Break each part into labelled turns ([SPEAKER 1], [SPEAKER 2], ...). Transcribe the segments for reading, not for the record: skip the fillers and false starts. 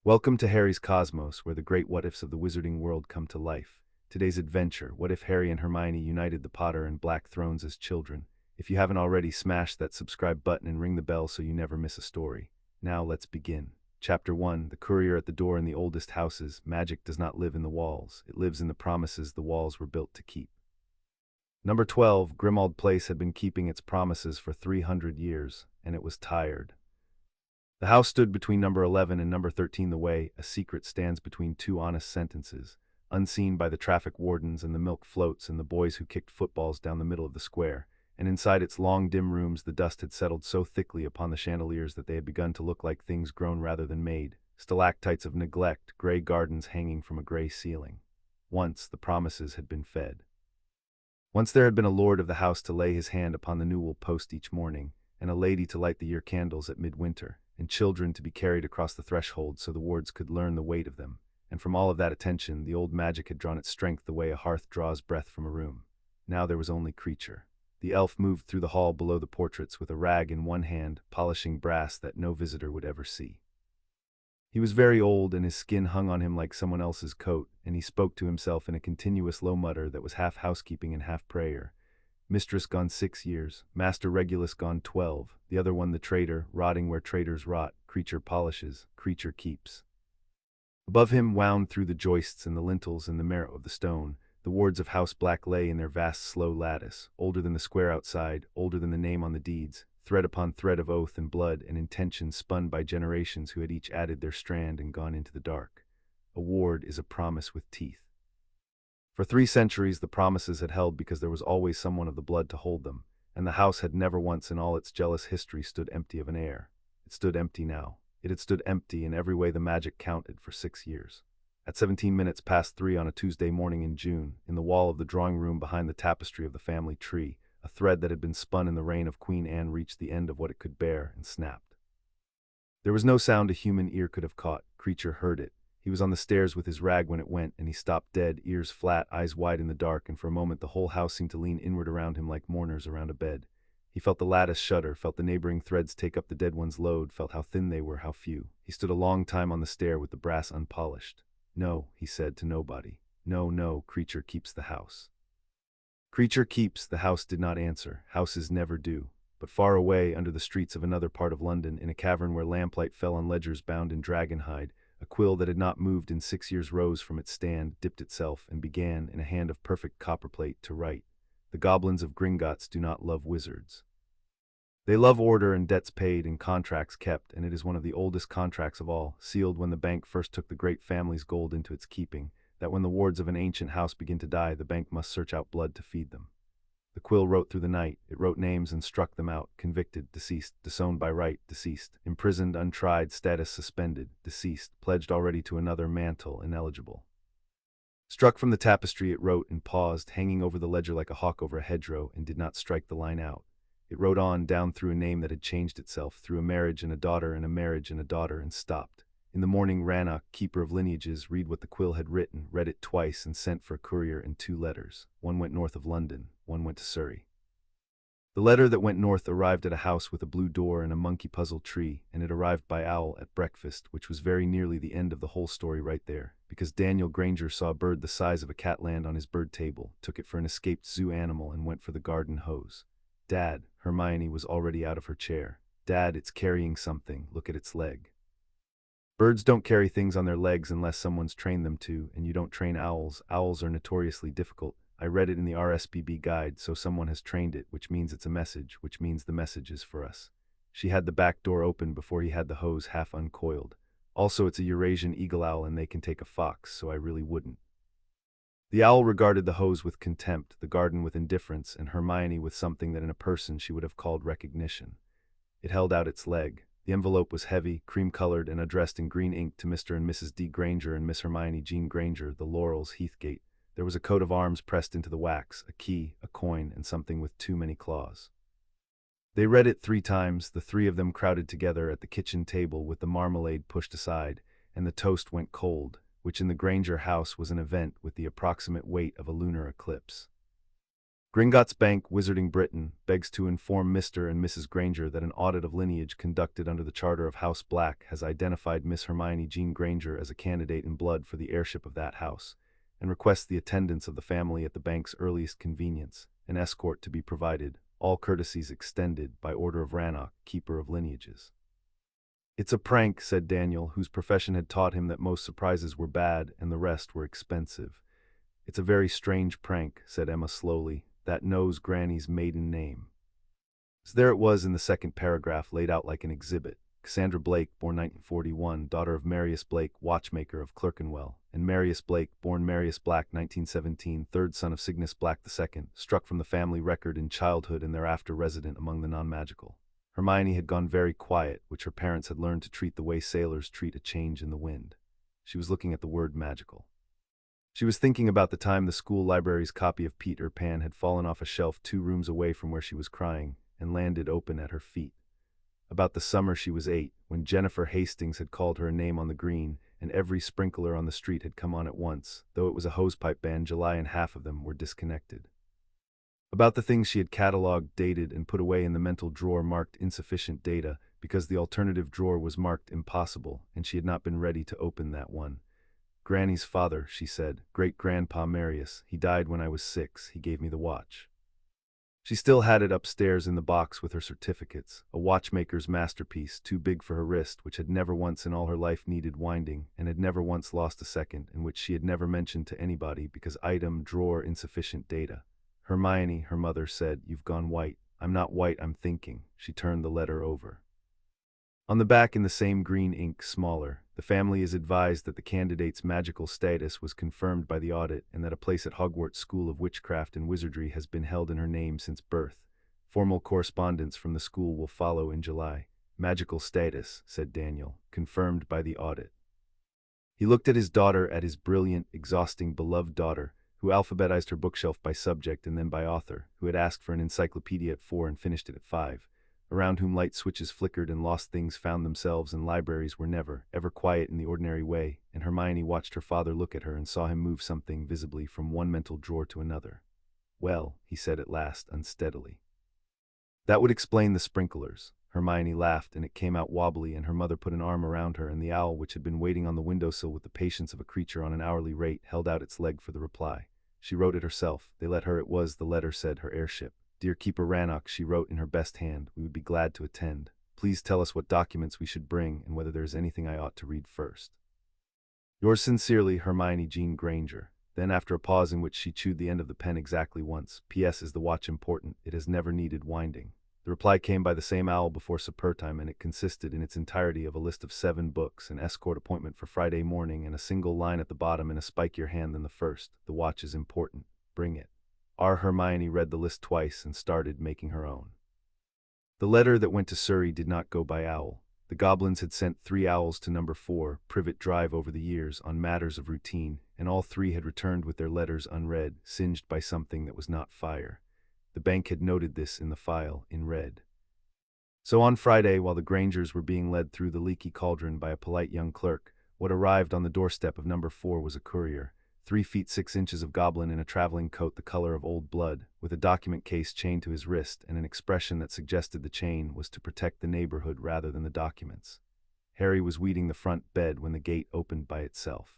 [SPEAKER 1] Welcome to Harry's Cosmos, where the great what-ifs of the wizarding world come to life. Today's adventure: what if Harry and Hermione united the Potter and Black Thrones as children? If you haven't already, smash that subscribe button and ring the bell so you never miss a story. Now let's begin. Chapter 1: The Courier at the Door. In the oldest houses, magic does not live in the walls. It lives in the promises the walls were built to keep. Number 12, Grimmauld Place had been keeping its promises for 300 years, and it was tired. The house stood between number 11 and number 13. The way, a secret, stands between two honest sentences, unseen by the traffic wardens and the milk floats and the boys who kicked footballs down the middle of the square, and inside its long, dim rooms the dust had settled so thickly upon the chandeliers that they had begun to look like things grown rather than made, stalactites of neglect, gray gardens hanging from a gray ceiling. Once the promises had been fed. Once there had been a lord of the house to lay his hand upon the newel post each morning, and a lady to light the year candles at midwinter, and children to be carried across the threshold so the wards could learn the weight of them, and from all of that attention the old magic had drawn its strength the way a hearth draws breath from a room. Now there was only Creature. The elf moved through the hall below the portraits with a rag in one hand, polishing brass that no visitor would ever see. He was very old, and his skin hung on him like someone else's coat, and he spoke to himself in a continuous low mutter that was half housekeeping and half prayer. Mistress gone 6 years, Master Regulus gone 12, the other one the traitor, rotting where traitors rot, Creature polishes, Creature keeps. Above him, wound through the joists and the lintels and the marrow of the stone, the wards of House Black lay in their vast slow lattice, older than the square outside, older than the name on the deeds, thread upon thread of oath and blood and intention spun by generations who had each added their strand and gone into the dark. A ward is a promise with teeth. For 3 centuries the promises had held because there was always someone of the blood to hold them, and the house had never once in all its jealous history stood empty of an heir. It stood empty now. It had stood empty in every way the magic counted for 6 years. At 17 minutes past 3 on a Tuesday morning in June, in the wall of the drawing room behind the tapestry of the family tree, a thread that had been spun in the reign of Queen Anne reached the end of what it could bear and snapped. There was no sound a human ear could have caught. Creature heard it. He was on the stairs with his rag when it went, and he stopped dead, ears flat, eyes wide in the dark, and for a moment the whole house seemed to lean inward around him like mourners around a bed. He felt the lattice shudder, felt the neighboring threads take up the dead one's load, felt how thin they were, how few. He stood a long time on the stair with the brass unpolished. "No," he said to nobody. "No, no, Creature keeps the house." Creature keeps the house did not answer. Houses never do. But far away, under the streets of another part of London, in a cavern where lamplight fell on ledgers bound in dragon hide, a quill that had not moved in 6 years rose from its stand, dipped itself, and began, in a hand of perfect copperplate, to write. The goblins of Gringotts do not love wizards. They love order and debts paid and contracts kept, and it is one of the oldest contracts of all, sealed when the bank first took the great family's gold into its keeping, that when the wards of an ancient house begin to die, the bank must search out blood to feed them. The quill wrote through the night. It wrote names and struck them out: convicted, deceased; disowned by right, deceased; imprisoned, untried, status suspended, deceased; pledged already to another mantle, ineligible. Struck from the tapestry, it wrote and paused, hanging over the ledger like a hawk over a hedgerow, and did not strike the line out. It wrote on, down through a name that had changed itself, through a marriage and a daughter and a marriage and a daughter, and stopped. In the morning Rannoch, keeper of lineages, read what the quill had written, read it twice, and sent for a courier and 2 letters. One went north of London, one went to Surrey. The letter that went north arrived at a house with a blue door and a monkey-puzzle tree, and it arrived by owl at breakfast, which was very nearly the end of the whole story right there, because Daniel Granger saw a bird the size of a cat land on his bird table, took it for an escaped zoo animal, and went for the garden hose. "Dad," Hermione was already out of her chair. "Dad, it's carrying something. Look at its leg." Birds don't carry things on their legs unless someone's trained them to, and you don't train owls. Owls are notoriously difficult. I read it in the RSPB guide, so someone has trained it, which means it's a message, which means the message is for us. She had the back door open before he had the hose half uncoiled. Also, it's a Eurasian eagle owl and they can take a fox, so I really wouldn't. The owl regarded the hose with contempt, the garden with indifference, and Hermione with something that in a person she would have called recognition. It held out its leg. The envelope was heavy, cream-colored, and addressed in green ink to Mr. and Mrs. D. Granger and Miss Hermione Jean Granger, The Laurels, Heathgate. There was a coat of arms pressed into the wax, a key, a coin, and something with too many claws. They read it 3 times, the 3 of them crowded together at the kitchen table with the marmalade pushed aside, and the toast went cold, which in the Granger house was an event with the approximate weight of a lunar eclipse. Gringotts Bank, Wizarding Britain, begs to inform Mr. and Mrs. Granger that an audit of lineage conducted under the Charter of House Black has identified Miss Hermione Jean Granger as a candidate in blood for the heirship of that house, and requests the attendance of the family at the bank's earliest convenience, an escort to be provided, all courtesies extended by order of Rannoch, Keeper of Lineages. "It's a prank," said Daniel, whose profession had taught him that most surprises were bad and the rest were expensive. "It's a very strange prank," said Emma slowly. "That knows Granny's maiden name." So there it was in the second paragraph, laid out like an exhibit. Cassandra Blake, born 1941, daughter of Marius Blake, watchmaker of Clerkenwell, and Marius Blake, born Marius Black, 1917, third son of Cygnus Black II, struck from the family record in childhood and thereafter resident among the non-magical. Hermione had gone very quiet, which her parents had learned to treat the way sailors treat a change in the wind. She was looking at the word magical. She was thinking about the time the school library's copy of Peter Pan had fallen off a shelf 2 rooms away from where she was crying and landed open at her feet. About the summer she was 8, when Jennifer Hastings had called her a name on the green, and every sprinkler on the street had come on at once. Though it was a hosepipe ban, July and half of them were disconnected. About the things she had catalogued, dated, and put away in the mental drawer marked insufficient data, because the alternative drawer was marked impossible, and she had not been ready to open that one. "Granny's father," she said, "great-grandpa Marius. He died when I was 6. He gave me the watch." She still had it upstairs in the box with her certificates, a watchmaker's masterpiece, too big for her wrist, which had never once in all her life needed winding, and had never once lost a second, and which she had never mentioned to anybody because item, drawer, insufficient data. "Hermione," her mother said, "you've gone white." "I'm not white, I'm thinking." She turned the letter over. On the back, in the same green ink, smaller, "The family is advised that the candidate's magical status was confirmed by the audit and that a place at Hogwarts School of Witchcraft and Wizardry has been held in her name since birth. Formal correspondence from the school will follow in July." "Magical status," said Daniel, "confirmed by the audit." He looked at his daughter, at his brilliant, exhausting, beloved daughter, who alphabetized her bookshelf by subject and then by author, who had asked for an encyclopedia at 4 and finished it at 5. Around whom light switches flickered and lost things found themselves, and libraries were never, ever quiet in the ordinary way, and Hermione watched her father look at her and saw him move something visibly from one mental drawer to another. "Well," he said at last, unsteadily. "That would explain the sprinklers." Hermione laughed, and it came out wobbly, and her mother put an arm around her, and the owl, which had been waiting on the windowsill with the patience of a creature on an hourly rate, held out its leg for the reply. She wrote it herself. They let her. It was, the letter said, her heirship. "Dear Keeper Rannoch," she wrote in her best hand, "we would be glad to attend. Please tell us what documents we should bring and whether there is anything I ought to read first. Yours sincerely, Hermione Jean Granger." Then, after a pause in which she chewed the end of the pen exactly once, "P.S. Is the watch important? It has never needed winding." The reply came by the same owl before supper time, and it consisted in its entirety of a list of 7 books, an escort appointment for Friday morning, and a single line at the bottom in a spikier hand than the first: "The watch is important. Bring it." Our Hermione read the list twice and started making her own. The letter that went to Surrey did not go by owl. The goblins had sent 3 owls to number 4, Privet Drive, over the years, on matters of routine, and all 3 had returned with their letters unread, singed by something that was not fire. The bank had noted this in the file, in red. So on Friday, while the Grangers were being led through the leaky cauldron by a polite young clerk, what arrived on the doorstep of number 4 was a courier, 3 feet 6 inches of goblin in a traveling coat the color of old blood, with a document case chained to his wrist and an expression that suggested the chain was to protect the neighborhood rather than the documents. Harry was weeding the front bed when the gate opened by itself.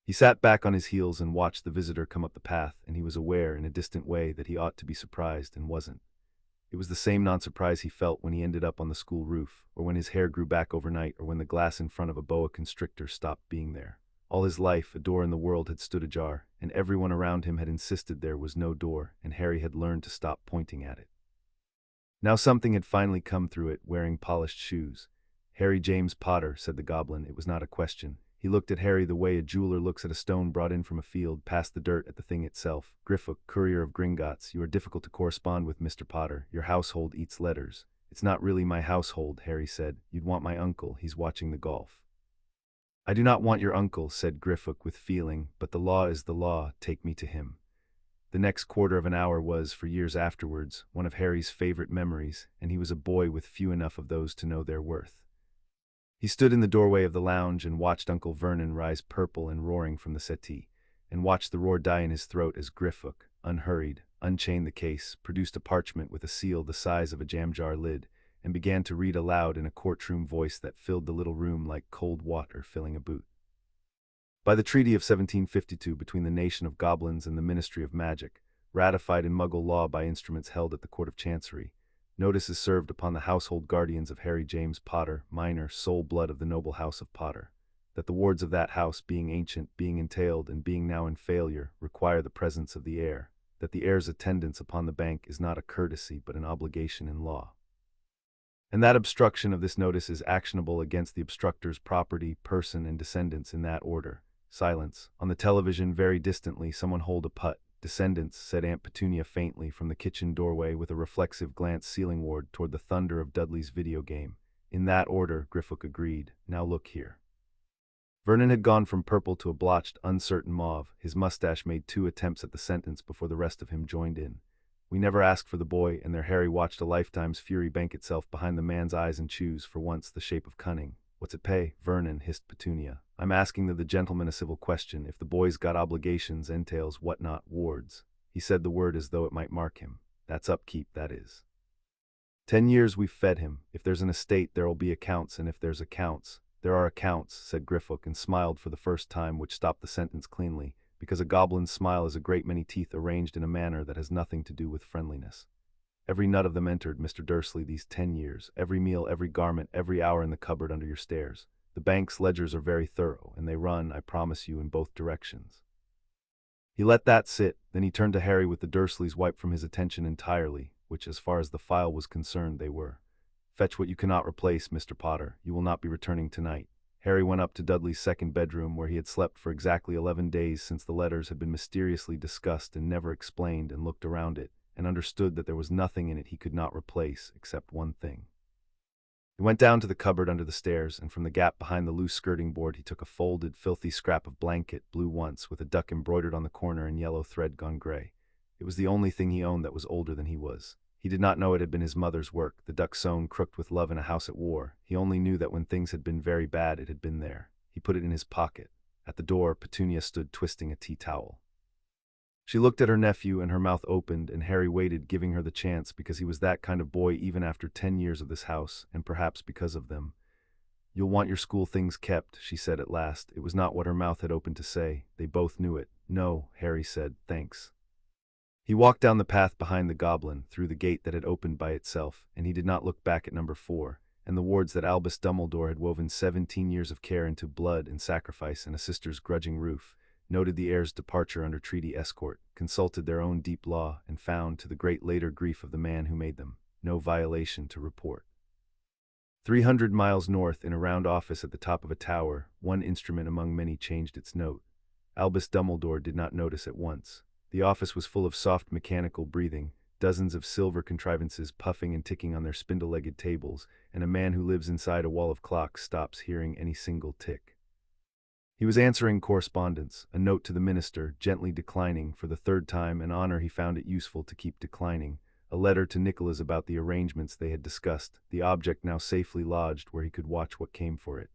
[SPEAKER 1] He sat back on his heels and watched the visitor come up the path, and he was aware, in a distant way, that he ought to be surprised and wasn't. It was the same non-surprise he felt when he ended up on the school roof, or when his hair grew back overnight, or when the glass in front of a boa constrictor stopped being there. All his life, a door in the world had stood ajar, and everyone around him had insisted there was no door, and Harry had learned to stop pointing at it. Now something had finally come through it, wearing polished shoes. "Harry James Potter," said the goblin. It was not a question. He looked at Harry the way a jeweler looks at a stone brought in from a field, past the dirt at the thing itself. "Griffook, courier of Gringotts. You are difficult to correspond with, Mr. Potter. Your household eats letters." "It's not really my household," Harry said. "You'd want my uncle. He's watching the golf." "I do not want your uncle," said Griffook with feeling, "but the law is the law. Take me to him." The next quarter of an hour was, for years afterwards, one of Harry's favorite memories, and he was a boy with few enough of those to know their worth. He stood in the doorway of the lounge and watched Uncle Vernon rise purple and roaring from the settee, and watched the roar die in his throat as Griffook, unhurried, unchained the case, produced a parchment with a seal the size of a jam jar lid, and began to read aloud in a courtroom voice that filled the little room like cold water filling a boot. By the Treaty of 1752 between the nation of goblins and the Ministry of Magic, ratified in Muggle law by instruments held at the Court of Chancery, notice is served upon the household guardians of Harry James Potter, minor, sole blood of the noble house of Potter, that the wards of that house, being ancient, being entailed, and being now in failure, require the presence of the heir, that the heir's attendance upon the bank is not a courtesy but an obligation in law. And that obstruction of this notice is actionable against the obstructor's property, person, and descendants in that order. Silence. On the television, very distantly, someone hold a putt. Descendants, said Aunt Petunia faintly from the kitchen doorway with a reflexive glance ceilingward toward the thunder of Dudley's video game. In that order, Griffook agreed. Now look here. Vernon had gone from purple to a blotched, uncertain mauve. His mustache made 2 attempts at the sentence before the rest of him joined in. We never asked for the boy, and there Harry watched a lifetime's fury bank itself behind the man's eyes and choose, for once, the shape of cunning. What's it pay? Vernon, hissed Petunia. I'm asking the gentleman a civil question. If the boy's got obligations, entails, whatnot, wards. He said the word as though it might mark him. That's upkeep, that is. 10 years we've fed him. If there's an estate, there'll be accounts, and if there's accounts, there are accounts, said Griffook, and smiled for the first time, which stopped the sentence cleanly, because a goblin's smile is a great many teeth arranged in a manner that has nothing to do with friendliness. Every nut of them entered, Mr. Dursley, these 10 years, every meal, every garment, every hour in the cupboard under your stairs. The bank's ledgers are very thorough, and they run, I promise you, in both directions. He let that sit, then he turned to Harry with the Dursleys wiped from his attention entirely, which, as far as the file was concerned, they were. Fetch what you cannot replace, Mr. Potter. You will not be returning tonight. Harry went up to Dudley's second bedroom, where he had slept for exactly 11 days since the letters had been mysteriously discussed and never explained, and looked around it, and understood that there was nothing in it he could not replace, except one thing. He went down to the cupboard under the stairs, and from the gap behind the loose skirting board he took a folded, filthy scrap of blanket, blue once, with a duck embroidered on the corner and yellow thread gone gray. It was the only thing he owned that was older than he was. He did not know it had been his mother's work, the duck sewn, crooked with love in a house at war. He only knew that when things had been very bad it had been there. He put it in his pocket. At the door, Petunia stood twisting a tea towel. She looked at her nephew, and her mouth opened, and Harry waited, giving her the chance, because he was that kind of boy even after 10 years of this house, and perhaps because of them. You'll want your school things kept, she said at last. It was not what her mouth had opened to say. They both knew it. No, Harry said, thanks. He walked down the path behind the goblin, through the gate that had opened by itself, and he did not look back at number 4, and the wards that Albus Dumbledore had woven 17 years of care into blood and sacrifice and a sister's grudging roof, noted the heir's departure under treaty escort, consulted their own deep law, and found, to the great later grief of the man who made them, no violation to report. 300 miles north, in a round office at the top of a tower, one instrument among many changed its note. Albus Dumbledore did not notice at once. The office was full of soft mechanical breathing, dozens of silver contrivances puffing and ticking on their spindle-legged tables, and a man who lives inside a wall of clocks stops hearing any single tick. He was answering correspondence, a note to the minister, gently declining, for the 3rd time, an honor he found it useful to keep declining, a letter to Nicholas about the arrangements they had discussed, the object now safely lodged where he could watch what came for it.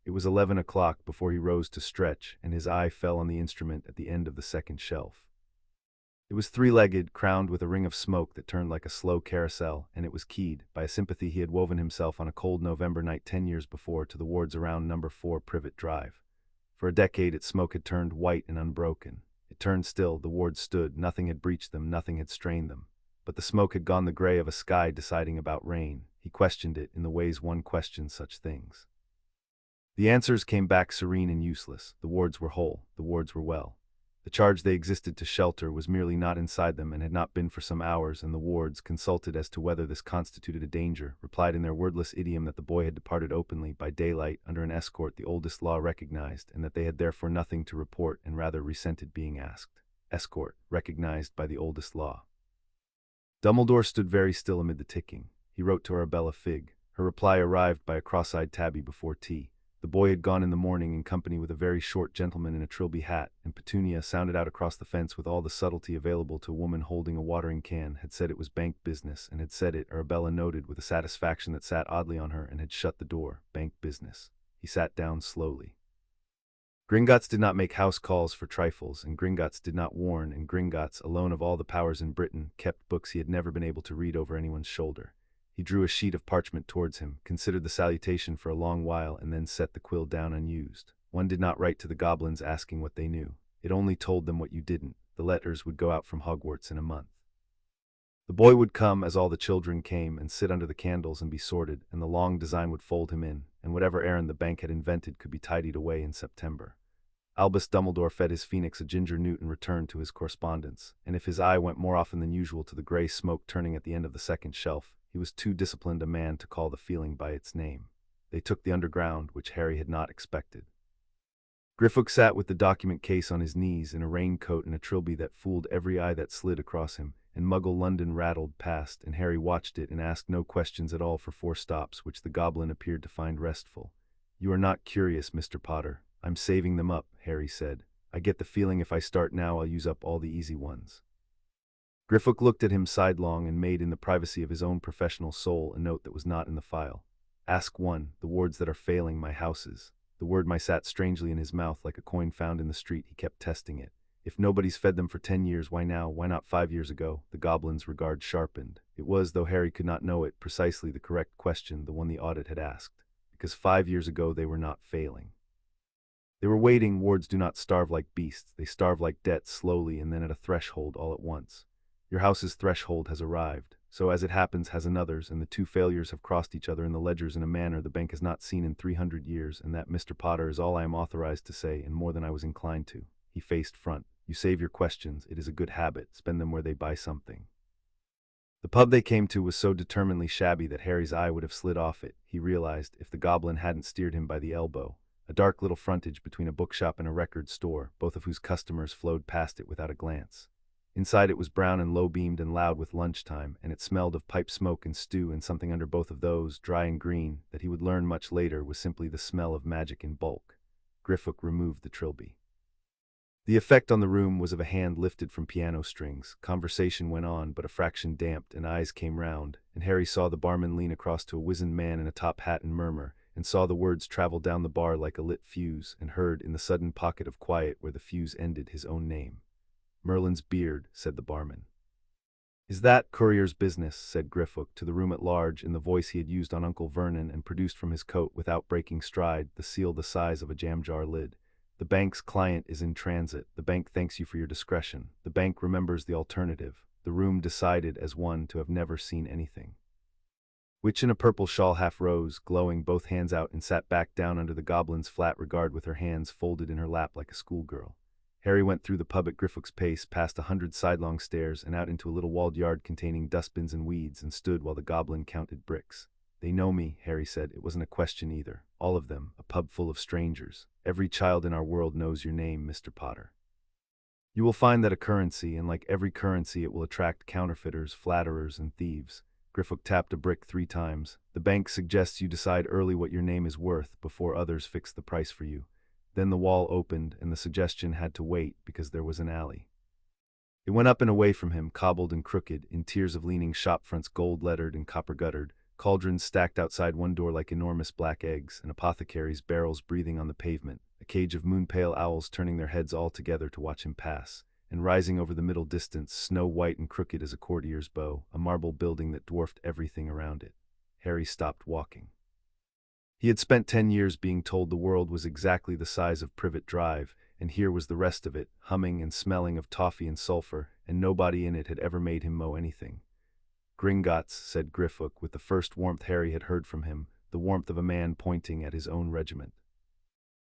[SPEAKER 1] It was 11 o'clock before he rose to stretch, and his eye fell on the instrument at the end of the second shelf. It was 3-legged, crowned with a ring of smoke that turned like a slow carousel, and it was keyed, by a sympathy he had woven himself on a cold November night 10 years before, to the wards around number 4 Privet Drive. For a decade its smoke had turned white and unbroken. It turned still, the wards stood, nothing had breached them, nothing had strained them. But the smoke had gone the gray of a sky deciding about rain. He questioned it, in the ways one questions such things. The answers came back serene and useless. The wards were whole, the wards were well. The charge they existed to shelter was merely not inside them and had not been for some hours, and the wards, consulted as to whether this constituted a danger, replied in their wordless idiom that the boy had departed openly, by daylight, under an escort the oldest law recognized, and that they had therefore nothing to report, and rather resented being asked. Escort, recognized by the oldest law. Dumbledore stood very still amid the ticking. He wrote to Arabella Figg. Her reply arrived by a cross-eyed tabby before tea. The boy had gone in the morning in company with a very short gentleman in a trilby hat, and Petunia, sounded out across the fence with all the subtlety available to a woman holding a watering can, had said it was bank business, and had said it, Arabella noted, with a satisfaction that sat oddly on her, and had shut the door. Bank business. He sat down slowly. Gringotts did not make house calls for trifles, and Gringotts did not warn, and Gringotts, alone of all the powers in Britain, kept books he had never been able to read over anyone's shoulder. He drew a sheet of parchment towards him, considered the salutation for a long while, and then set the quill down unused. One did not write to the goblins asking what they knew. It only told them what you didn't. The letters would go out from Hogwarts in a month. The boy would come, as all the children came, and sit under the candles and be sorted, and the long design would fold him in, and whatever errand the bank had invented could be tidied away in September. Albus Dumbledore fed his phoenix a ginger newt and returned to his correspondence, and if his eye went more often than usual to the gray smoke turning at the end of the second shelf, he was too disciplined a man to call the feeling by its name. They took the underground, which Harry had not expected. Griffook sat with the document case on his knees in a raincoat and a trilby that fooled every eye that slid across him, and Muggle London rattled past, and Harry watched it and asked no questions at all for 4 stops, which the goblin appeared to find restful. "You are not curious, Mr. Potter. I'm saving them up," Harry said. "I get the feeling if I start now I'll use up all the easy ones." Griffook looked at him sidelong and made in the privacy of his own professional soul a note that was not in the file. "Ask 1, the wards that are failing my houses." The word "my" sat strangely in his mouth like a coin found in the street. He kept testing it. If nobody's fed them for 10 years, why now? Why not 5 years ago? The goblin's regard sharpened. It was, though Harry could not know it, precisely the correct question, the one the audit had asked. Because 5 years ago they were not failing. They were waiting. Wards do not starve like beasts. They starve like debt, slowly and then at a threshold all at once. Your house's threshold has arrived. So as it happens has another's, and the 2 failures have crossed each other in the ledgers in a manner the bank has not seen in 300 years, and that, Mr. Potter, is all I am authorized to say, and more than I was inclined to. He faced front. You save your questions. It is a good habit. Spend them where they buy something. The pub they came to was so determinedly shabby that Harry's eye would have slid off it, he realized, if the goblin hadn't steered him by the elbow. A dark little frontage between a bookshop and a record store, both of whose customers flowed past it without a glance. Inside it was brown and low-beamed and loud with lunchtime, and it smelled of pipe smoke and stew, and something under both of those, dry and green, that he would learn much later was simply the smell of magic in bulk. Griffook removed the trilby. The effect on the room was of a hand lifted from piano strings. Conversation went on, but a fraction damped, and eyes came round, and Harry saw the barman lean across to a wizened man in a top hat and murmur, and saw the words travel down the bar like a lit fuse, and heard, in the sudden pocket of quiet where the fuse ended, his own name. "Merlin's beard," said the barman. "Is that courier's business?" said Griffook to the room at large in the voice he had used on Uncle Vernon, and produced from his coat, without breaking stride, the seal the size of a jam-jar lid. "The bank's client is in transit. The bank thanks you for your discretion. The bank remembers the alternative." The room decided as one to have never seen anything. Witch in a purple shawl half rose, glowing both hands out, and sat back down under the goblin's flat regard with her hands folded in her lap like a schoolgirl. Harry went through the pub at Griffook's pace, past 100 sidelong stairs, and out into a little walled yard containing dustbins and weeds, and stood while the goblin counted bricks. "They know me," Harry said. It wasn't a question either. All of them, a pub full of strangers. "Every child in our world knows your name, Mr. Potter. You will find that a currency, and like every currency it will attract counterfeiters, flatterers, and thieves." Griffook tapped a brick 3 times. "The bank suggests you decide early what your name is worth, before others fix the price for you." Then the wall opened, and the suggestion had to wait, because there was an alley. It went up and away from him, cobbled and crooked, in tiers of leaning shop fronts gold-lettered and copper-guttered, cauldrons stacked outside one door like enormous black eggs, and apothecaries' barrels breathing on the pavement, a cage of moon-pale owls turning their heads all together to watch him pass, and rising over the middle distance, snow-white and crooked as a courtier's bow, a marble building that dwarfed everything around it. Harry stopped walking. He had spent 10 years being told the world was exactly the size of Privet Drive, and here was the rest of it, humming and smelling of toffee and sulphur, and nobody in it had ever made him mow anything. "Gringotts," said Griffook, with the first warmth Harry had heard from him, the warmth of a man pointing at his own regiment.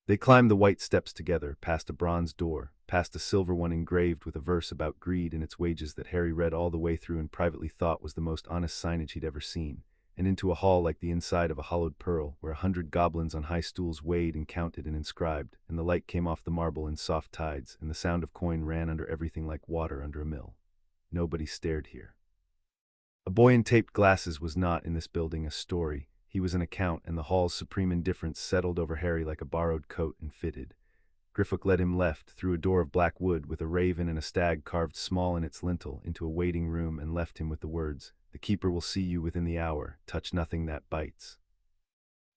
[SPEAKER 1] They climbed the white steps together, past a bronze door, past a silver one engraved with a verse about greed and its wages that Harry read all the way through and privately thought was the most honest signage he'd ever seen, and into a hall like the inside of a hollowed pearl, where 100 goblins on high stools weighed and counted and inscribed, and the light came off the marble in soft tides, and the sound of coin ran under everything like water under a mill. Nobody stared here. A boy in taped glasses was not, in this building, a story. He was an account, and the hall's supreme indifference settled over Harry like a borrowed coat and fitted. Griffook led him left, through a door of black wood with a raven and a stag carved small in its lintel, into a waiting room, and left him with the words, "The keeper will see you within the hour. Touch nothing that bites."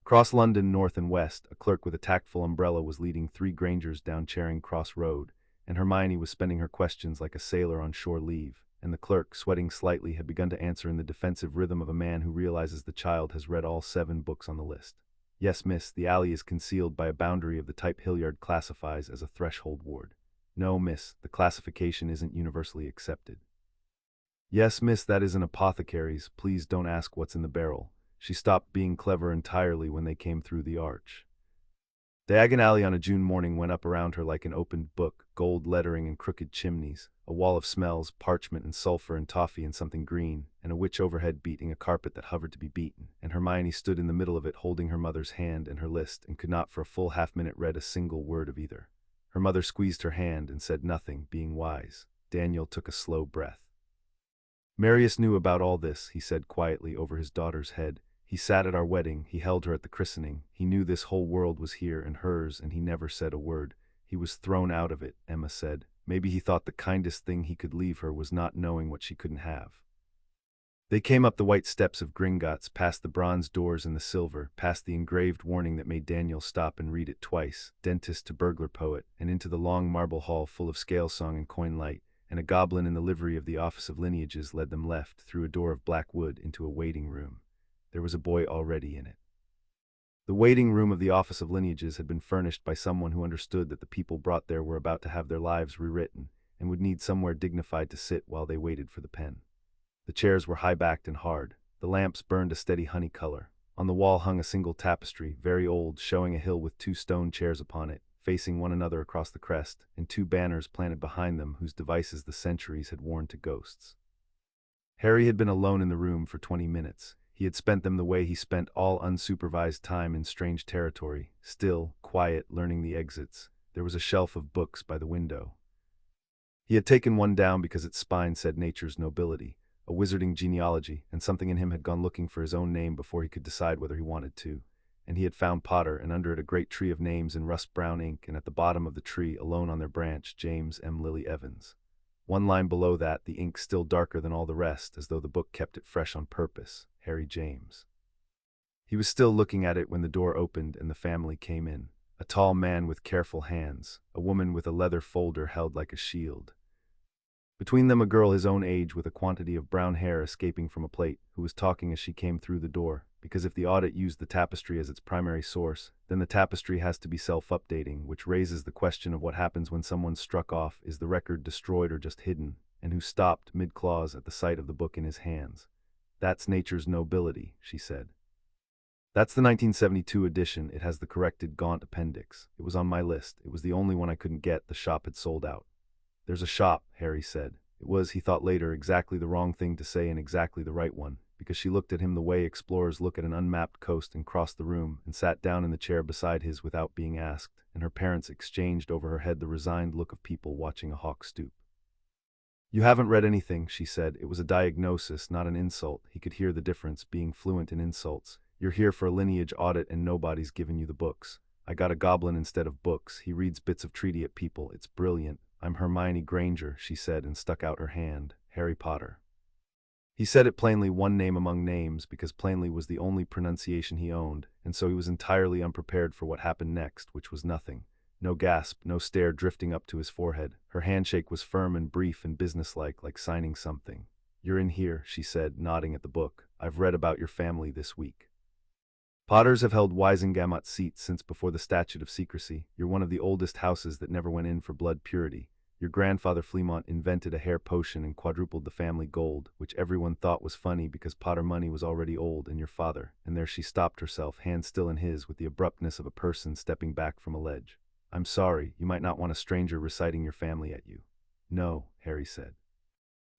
[SPEAKER 1] Across London, north and west, a clerk with a tactful umbrella was leading 3 Grangers down Charing Cross Road, and Hermione was spending her questions like a sailor on shore leave, and the clerk, sweating slightly, had begun to answer in the defensive rhythm of a man who realizes the child has read all 7 books on the list. Yes, miss, the alley is concealed by a boundary of the type Hilliard classifies as a threshold ward. No, miss, the classification isn't universally accepted. Yes, miss, that is an apothecary's. Please don't ask what's in the barrel. She stopped being clever entirely when they came through the arch. Diagon Alley on a June morning went up around her like an opened book, gold lettering and crooked chimneys, a wall of smells, parchment and sulfur and toffee and something green, and a witch overhead beating a carpet that hovered to be beaten, and Hermione stood in the middle of it holding her mother's hand and her list and could not for a full half-minute read a single word of either. Her mother squeezed her hand and said nothing, being wise. Daniel took a slow breath. Marius knew about all this, he said quietly over his daughter's head. He sat at our wedding, he held her at the christening, he knew this whole world was here and hers, and he never said a word. He was thrown out of it, Emma said. Maybe he thought the kindest thing he could leave her was not knowing what she couldn't have. They came up the white steps of Gringotts, past the bronze doors and the silver, past the engraved warning that made Daniel stop and read it twice, dentist to burglar poet, and into the long marble hall full of scale song and coin light, and a goblin in the livery of the Office of Lineages led them left, through a door of black wood, into a waiting room. There was a boy already in it. The waiting room of the Office of Lineages had been furnished by someone who understood that the people brought there were about to have their lives rewritten, and would need somewhere dignified to sit while they waited for the pen. The chairs were high-backed and hard. The lamps burned a steady honey color. On the wall hung a single tapestry, very old, showing a hill with 2 stone chairs upon it, facing one another across the crest, and 2 banners planted behind them whose devices the centuries had worn to ghosts. Harry had been alone in the room for 20 minutes. He had spent them the way he spent all unsupervised time in strange territory, still, quiet, learning the exits. There was a shelf of books by the window. He had taken one down because its spine said nature's nobility, a wizarding genealogy, and something in him had gone looking for his own name before he could decide whether he wanted to. And he had found Potter, and under it a great tree of names in rust-brown ink, and at the bottom of the tree, alone on their branch, James M. Lily Evans. One line below that, the ink still darker than all the rest, as though the book kept it fresh on purpose, Harry James. He was still looking at it when the door opened and the family came in. A tall man with careful hands, a woman with a leather folder held like a shield. Between them a girl his own age with a quantity of brown hair escaping from a plait, who was talking as she came through the door, because if the audit used the tapestry as its primary source, then the tapestry has to be self-updating, which raises the question of what happens when someone's struck off, is the record destroyed or just hidden, and who stopped mid-clause at the sight of the book in his hands. That's nature's nobility, she said. That's the 1972 edition. It has the corrected gaunt appendix. It was on my list. It was the only one I couldn't get. The shop had sold out. There's a shop, Harry said. It was, he thought later, exactly the wrong thing to say and exactly the right one, because she looked at him the way explorers look at an unmapped coast and crossed the room and sat down in the chair beside his without being asked, and her parents exchanged over her head the resigned look of people watching a hawk stoop. You haven't read anything, she said. It was a diagnosis, not an insult. He could hear the difference, being fluent in insults. You're here for a lineage audit and nobody's given you the books. I got a goblin instead of books. He reads bits of treaty at people. It's brilliant. I'm Hermione Granger, she said and stuck out her hand. Harry Potter. He said it plainly, one name among names, because plainly was the only pronunciation he owned, and so he was entirely unprepared for what happened next, which was nothing. No gasp, no stare drifting up to his forehead. Her handshake was firm and brief and businesslike, like signing something. You're in here, she said, nodding at the book. I've read about your family this week. Potters have held Wisengamot seats since before the statute of secrecy. You're one of the oldest houses that never went in for blood purity. Your grandfather Fleamont invented a hair potion and quadrupled the family gold, which everyone thought was funny because Potter money was already old, and your father. And there she stopped herself, hand still in his, with the abruptness of a person stepping back from a ledge. I'm sorry, you might not want a stranger reciting your family at you. No, Harry said.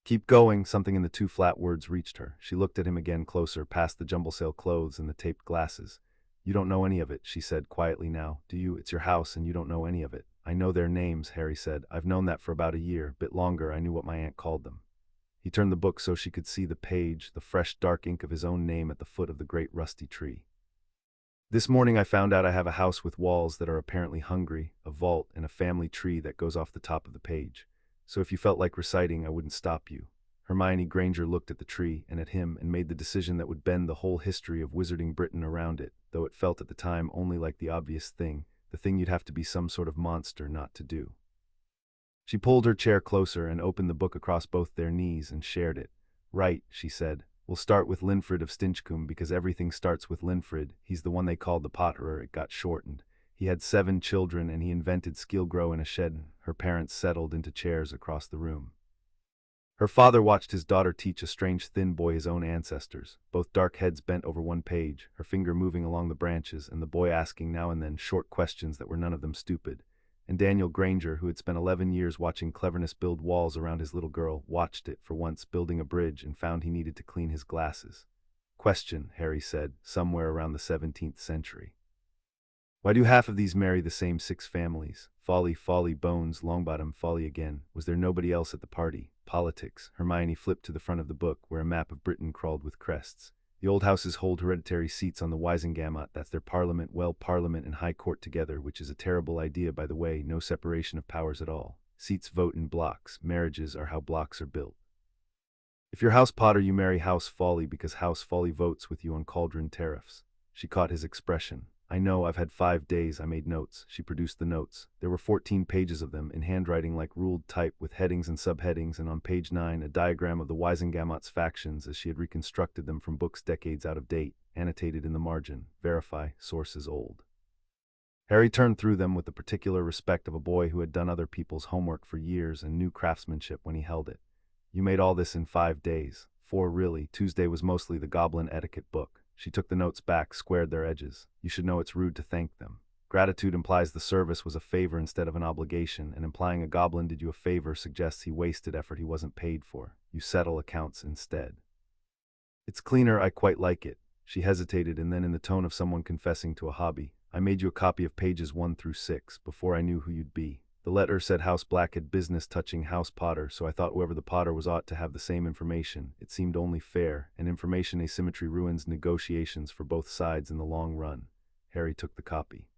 [SPEAKER 1] Keep going, something in the 2 flat words reached her. She looked at him again closer, past the jumble sale clothes and the taped glasses. You don't know any of it, she said quietly now. Do you? It's your house and you don't know any of it. I know their names, Harry said. I've known that for about a year, bit longer. I knew what my aunt called them. He turned the book so she could see the page, the fresh dark ink of his own name at the foot of the great rusty tree. This morning I found out I have a house with walls that are apparently hungry, a vault, and a family tree that goes off the top of the page. So if you felt like reciting, I wouldn't stop you. Hermione Granger looked at the tree and at him and made the decision that would bend the whole history of wizarding Britain around it, though it felt at the time only like the obvious thing, the thing you'd have to be some sort of monster not to do. She pulled her chair closer and opened the book across both their knees and shared it. "Right," she said. "We'll start with Linfred of Stinchcombe because everything starts with Linfred. He's the one they called the Potterer. It got shortened. He had 7 children and he invented Skillgrow in a shed." Her parents settled into chairs across the room. Her father watched his daughter teach a strange thin boy his own ancestors, both dark heads bent over one page, her finger moving along the branches, and the boy asking now and then short questions that were none of them stupid. And Daniel Granger, who had spent 11 years watching cleverness build walls around his little girl, watched it for once building a bridge and found he needed to clean his glasses. "Question," Harry said, somewhere around the 17th century. "Why do half of these marry the same 6 families? Folly, folly, bones, Longbottom, folly again. Was there nobody else at the party? Politics." Hermione flipped to the front of the book, where a map of Britain crawled with crests. "The old houses hold hereditary seats on the Wisengamot. That's their parliament. Well, parliament and high court together, which is a terrible idea, by the way. No separation of powers at all. Seats vote in blocks. Marriages are how blocks are built. If you're House Potter, you marry House Folly because House Folly votes with you on cauldron tariffs." She caught his expression. "I know, I've had 5 days. I made notes." She produced the notes. There were 14 pages of them, in handwriting like ruled type with headings and subheadings, and on page 9 a diagram of the Wisengamot's factions as she had reconstructed them from books decades out of date, annotated in the margin, "Verify, sources old." Harry turned through them with the particular respect of a boy who had done other people's homework for years and knew craftsmanship when he held it. "You made all this in 5 days. 4 really. Tuesday was mostly the goblin etiquette book." She took the notes back, squared their edges. "You should know it's rude to thank them. Gratitude implies the service was a favor instead of an obligation, and implying a goblin did you a favor suggests he wasted effort he wasn't paid for. You settle accounts instead." "It's cleaner. I quite like it." She hesitated, and then in the tone of someone confessing to a hobby, "I made you a copy of pages 1 through 6, before I knew who you'd be. The letter said House Black had business touching House Potter, so I thought whoever the Potter was ought to have the same information. It seemed only fair, and information asymmetry ruins negotiations for both sides in the long run." Harry took the copy.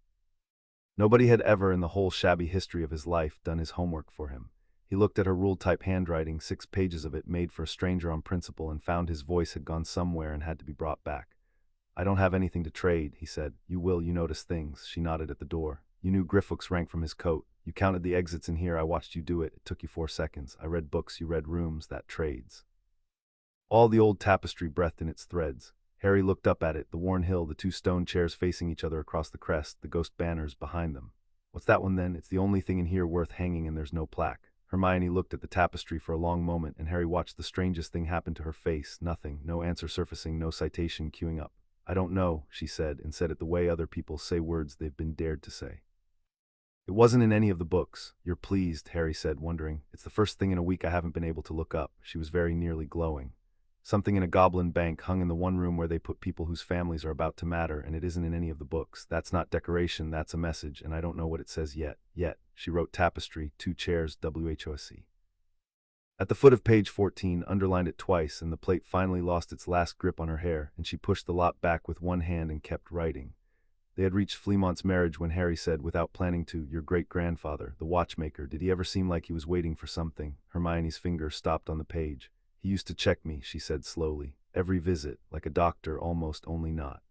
[SPEAKER 1] Nobody had ever in the whole shabby history of his life done his homework for him. He looked at her ruled-type handwriting, 6 pages of it made for a stranger on principle, and found his voice had gone somewhere and had to be brought back. "I don't have anything to trade," he said. "You will, you notice things." She nodded at the door. "You knew Griffook's rank from his coat. You counted the exits in here. I watched you do it. It took you 4 seconds. I read books, you read rooms. That trades." All the old tapestry breathed in its threads. Harry looked up at it, the worn hill, the 2 stone chairs facing each other across the crest, the ghost banners behind them. "What's that one then? It's the only thing in here worth hanging, and there's no plaque." Hermione looked at the tapestry for a long moment, and Harry watched the strangest thing happen to her face. Nothing, no answer surfacing, no citation queuing up. "I don't know," she said, and said it the way other people say words they've been dared to say. "It wasn't in any of the books." "You're pleased," Harry said, wondering. "It's the first thing in a week I haven't been able to look up." She was very nearly glowing. "Something in a goblin bank hung in the one room where they put people whose families are about to matter, and it isn't in any of the books. That's not decoration, that's a message, and I don't know what it says yet." She wrote tapestry, 2 chairs, WHOSC. At the foot of page 14, underlined it twice, and the plate finally lost its last grip on her hair, and she pushed the lot back with one hand and kept writing. They had reached Fleamont's marriage when Harry said, without planning to, "Your great-grandfather, the watchmaker, did he ever seem like he was waiting for something?" Hermione's finger stopped on the page. "He used to check me," she said slowly. "Every visit, like a doctor almost, only not.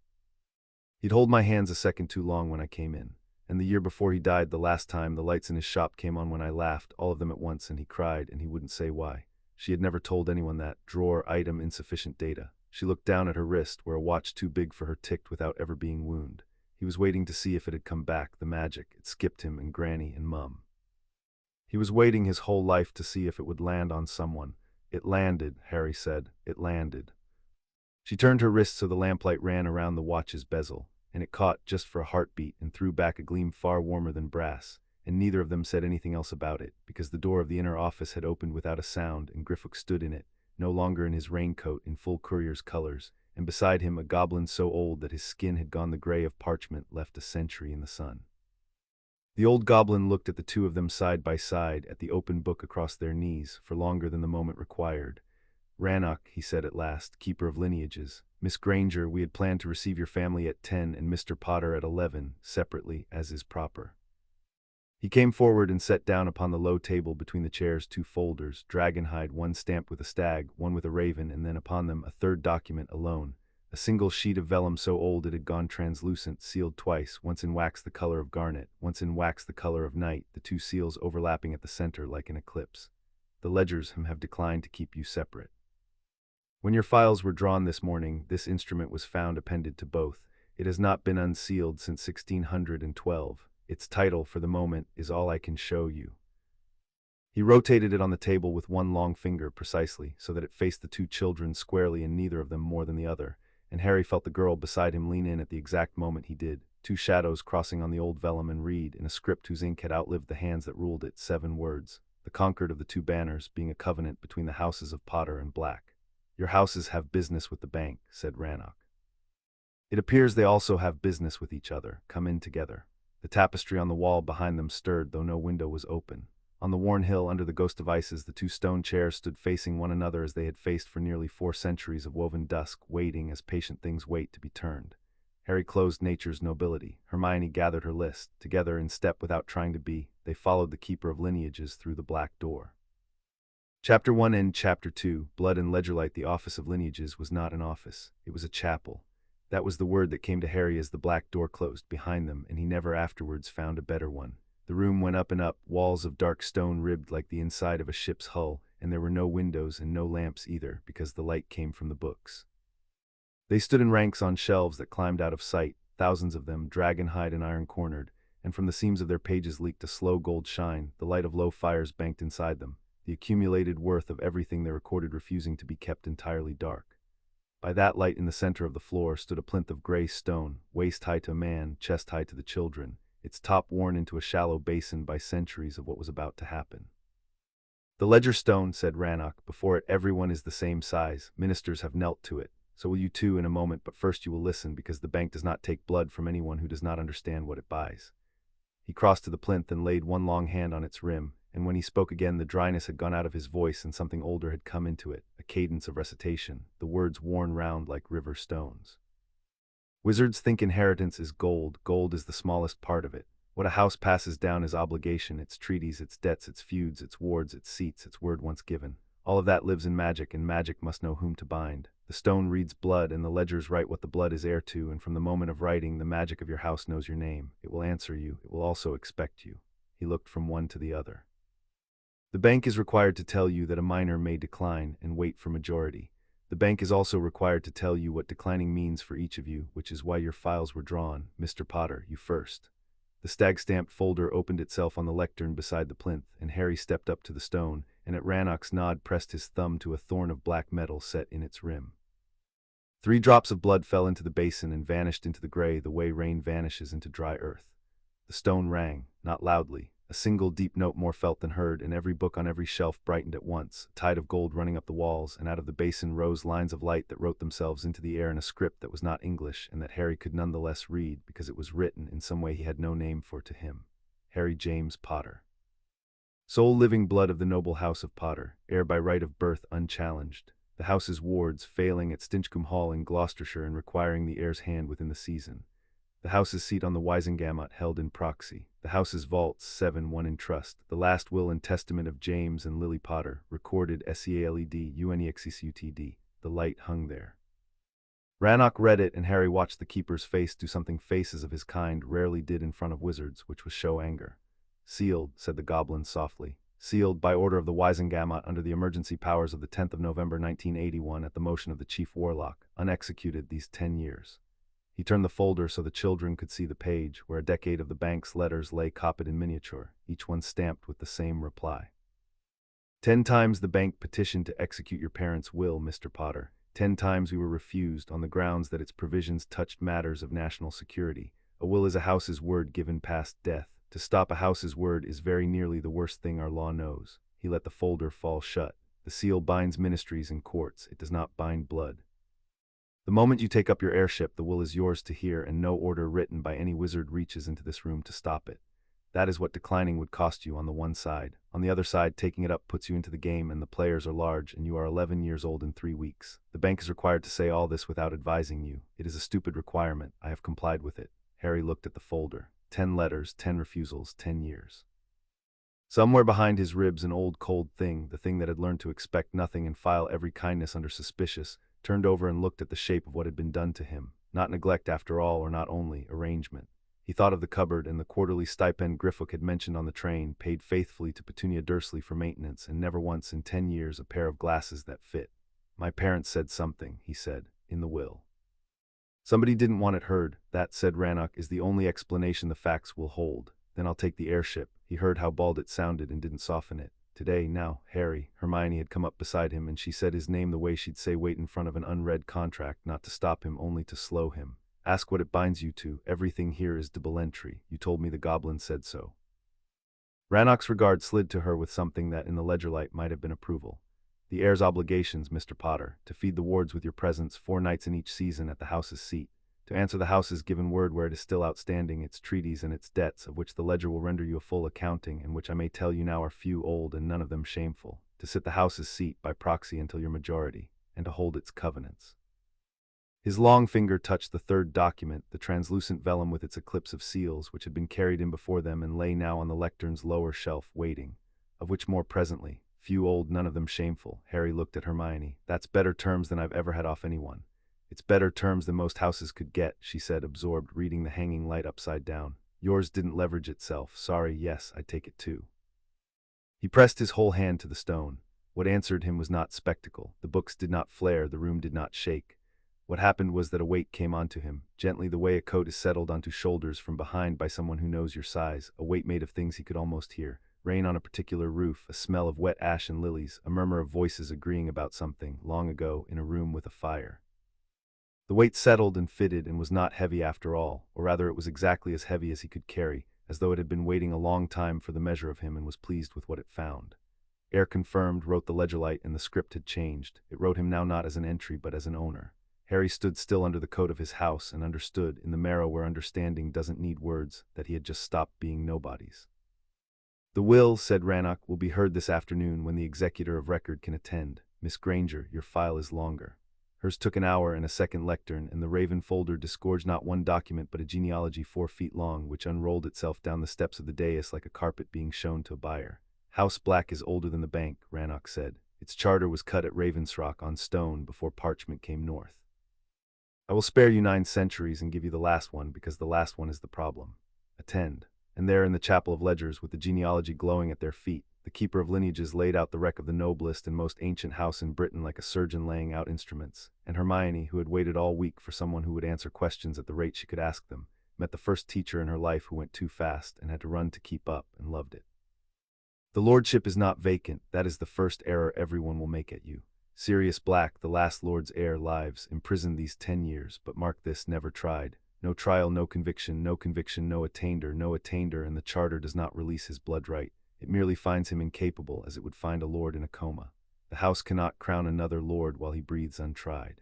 [SPEAKER 1] He'd hold my hands a second too long when I came in. And the year before he died, the last time, the lights in his shop came on when I laughed, all of them at once, and he cried, and he wouldn't say why." She had never told anyone that. Drawer, item, insufficient data. She looked down at her wrist, where a watch too big for her ticked without ever being wound. He was waiting to see if it had come back, the magic. It skipped him and Granny and Mum. He was waiting his whole life to see if it would land on someone. "It landed," Harry said. "It landed." She turned her wrist so the lamplight ran around the watch's bezel, and it caught just for a heartbeat and threw back a gleam far warmer than brass, and neither of them said anything else about it, because the door of the inner office had opened without a sound, and Griffook stood in it, no longer in his raincoat, in full courier's colors, and beside him a goblin so old that his skin had gone the gray of parchment left a century in the sun. The old goblin looked at the two of them side by side, at the open book across their knees, for longer than the moment required. "Rannoch," he said at last, "keeper of lineages. Miss Granger, we had planned to receive your family at 10 and Mr. Potter at 11, separately, as is proper." He came forward and sat down upon the low table between the chairs 2 folders, dragonhide, one stamped with a stag, one with a raven, and then upon them a third document alone. A single sheet of vellum so old it had gone translucent, sealed twice, once in wax the color of garnet, once in wax the color of night, the 2 seals overlapping at the center like an eclipse. The ledgers have declined to keep you separate. When your files were drawn this morning, this instrument was found appended to both. It has not been unsealed since 1612. Its title, for the moment, is All I Can Show You. He rotated it on the table with one long finger precisely, so that it faced the 2 children squarely and neither of them more than the other, and Harry felt the girl beside him lean in at the exact moment he did, 2 shadows crossing on the old vellum and read, in a script whose ink had outlived the hands that ruled it, 7 words, the concord of the 2 banners, being a covenant between the houses of Potter and Black. Your houses have business with the bank, said Rannoch. It appears they also have business with each other. Come in together. The tapestry on the wall behind them stirred, though no window was open. On the worn hill under the ghost of ices, the 2 stone chairs stood facing one another as they had faced for nearly 4 centuries of woven dusk, waiting as patient things wait to be turned. Harry closed nature's nobility. Hermione gathered her list. Together, in step without trying to be, they followed the keeper of lineages through the black door. Chapter 1 and Chapter 2, Blood and Ledgerlight. The office of lineages was not an office. It was a chapel. That was the word that came to Harry as the black door closed behind them, and he never afterwards found a better one. The room went up and up, walls of dark stone ribbed like the inside of a ship's hull, and there were no windows and no lamps either, because the light came from the books. They stood in ranks on shelves that climbed out of sight, thousands of them, dragon-hide and iron-cornered, and from the seams of their pages leaked a slow gold shine, the light of low fires banked inside them, the accumulated worth of everything they recorded refusing to be kept entirely dark. By that light in the center of the floor stood a plinth of gray stone, waist-high to a man, chest-high to the children, its top worn into a shallow basin by centuries of what was about to happen. The ledger stone, said Rannoch, before it everyone is the same size, ministers have knelt to it, so will you too in a moment, but first you will listen, because the bank does not take blood from anyone who does not understand what it buys. He crossed to the plinth and laid one long hand on its rim, and when he spoke again the dryness had gone out of his voice and something older had come into it, a cadence of recitation, the words worn round like river stones. Wizards think inheritance is gold. Gold is the smallest part of it. What a house passes down is obligation, its treaties, its debts, its feuds, its wards, its seats, its word once given. All of that lives in magic, and magic must know whom to bind. The stone reads blood, and the ledgers write what the blood is heir to, and from the moment of writing, the magic of your house knows your name. It will answer you. It will also expect you. He looked from one to the other. The bank is required to tell you that a minor may decline and wait for majority. The bank is also required to tell you what declining means for each of you, which is why your files were drawn. Mr. Potter, you first. The stag-stamped folder opened itself on the lectern beside the plinth, and Harry stepped up to the stone, and at Rannoch's nod pressed his thumb to a thorn of black metal set in its rim. 3 drops of blood fell into the basin and vanished into the gray the way rain vanishes into dry earth. The stone rang, not loudly, a single deep note more felt than heard, and every book on every shelf brightened at once, a tide of gold running up the walls, and out of the basin rose lines of light that wrote themselves into the air in a script that was not English, and that Harry could none the less read, because it was written in some way he had no name for to him. Harry James Potter. Sole living blood of the noble house of Potter, heir by right of birth unchallenged. The house's wards failing at Stinchcombe Hall in Gloucestershire and requiring the heir's hand within the season. The house's seat on the Wisengamot held in proxy. The house's vaults, 7 won in trust. The last will and testament of James and Lily Potter, recorded SEALED-UNEXECUTD. The light hung there. Rannoch read it, and Harry watched the keeper's face do something faces of his kind rarely did in front of wizards, which was show anger. Sealed, said the goblin softly. Sealed by order of the Wisengamot under the emergency powers of the 10th of November 1981 at the motion of the chief warlock, unexecuted these 10 years. He turned the folder so the children could see the page, where a decade of the bank's letters lay copied in miniature, each one stamped with the same reply. 10 times the bank petitioned to execute your parents' will, Mr. Potter. 10 times we were refused on the grounds that its provisions touched matters of national security. A will is a house's word given past death. To stop a house's word is very nearly the worst thing our law knows. He let the folder fall shut. The seal binds ministries and courts. It does not bind blood. The moment you take up your airship, the will is yours to hear, and no order written by any wizard reaches into this room to stop it. That is what declining would cost you on the one side. On the other side, taking it up puts you into the game, and the players are large, and you are 11 years old in 3 weeks. The bank is required to say all this without advising you. It is a stupid requirement. I have complied with it. Harry looked at the folder. 10 letters, 10 refusals, 10 years. Somewhere behind his ribs an old cold thing, the thing that had learned to expect nothing and file every kindness under suspicious, turned over and looked at the shape of what had been done to him. Not neglect after all, or not only, arrangement. He thought of the cupboard and the quarterly stipend Griffook had mentioned on the train, paid faithfully to Petunia Dursley for maintenance, and never once in 10 years a pair of glasses that fit. My parents said something, he said, in the will. Somebody didn't want it heard. That, said Rannoch, is the only explanation the facts will hold. Then I'll take the airship. He heard how bald it sounded and didn't soften it. Today, now, Harry, Hermione had come up beside him and she said his name the way she'd say wait in front of an unread contract, not to stop him, only to slow him. Ask what it binds you to. Everything here is double entry. You told me the goblin said so. Rannoch's regard slid to her with something that in the ledger light might have been approval. The heir's obligations, Mr. Potter, to feed the wards with your presence 4 nights in each season at the house's seat, to answer the house's given word where it is still outstanding, its treaties and its debts, of which the ledger will render you a full accounting, and which I may tell you now are few, old, and none of them shameful, to sit the house's seat by proxy until your majority, and to hold its covenants. His long finger touched the third document, the translucent vellum with its eclipse of seals, which had been carried in before them and lay now on the lectern's lower shelf, waiting, of which more presently. Few, old, none of them shameful. Harry looked at Hermione. That's better terms than I've ever had off anyone. It's better terms than most houses could get, she said, absorbed, reading the hanging light upside down. Yours didn't leverage itself. Sorry, yes, I take it too. He pressed his whole hand to the stone. What answered him was not spectacle. The books did not flare, the room did not shake. What happened was that a weight came onto him, gently the way a coat is settled onto shoulders from behind by someone who knows your size, a weight made of things he could almost hear. Rain on a particular roof, a smell of wet ash and lilies, a murmur of voices agreeing about something, long ago, in a room with a fire. The weight settled and fitted and was not heavy after all, or rather it was exactly as heavy as he could carry, as though it had been waiting a long time for the measure of him and was pleased with what it found. Heir confirmed, wrote the ledger light, and the script had changed. It wrote him now not as an entry but as an owner. Harry stood still under the coat of his house and understood, in the marrow where understanding doesn't need words, that he had just stopped being nobodies. The will, said Rannoch, will be heard this afternoon when the executor of record can attend. Miss Granger, your file is longer. Hers took an hour and a second lectern, and the raven folder disgorged not one document but a genealogy 4 feet long, which unrolled itself down the steps of the dais like a carpet being shown to a buyer. House Black is older than the bank, Rannoch said. Its charter was cut at Ravensrock on stone before parchment came north. I will spare you 9 centuries and give you the last one, because the last one is the problem. Attend. And there in the chapel of ledgers, with the genealogy glowing at their feet, the keeper of lineages laid out the wreck of the noblest and most ancient house in Britain like a surgeon laying out instruments, and Hermione, who had waited all week for someone who would answer questions at the rate she could ask them, met the first teacher in her life who went too fast and had to run to keep up, and loved it. The lordship is not vacant. That is the first error everyone will make at you. Sirius Black, the last lord's heir, lives imprisoned these 10 years, but mark this, never tried. No trial, no conviction, no conviction, no attainder, and the charter does not release his blood right. It merely finds him incapable, as it would find a lord in a coma. The house cannot crown another lord while he breathes untried.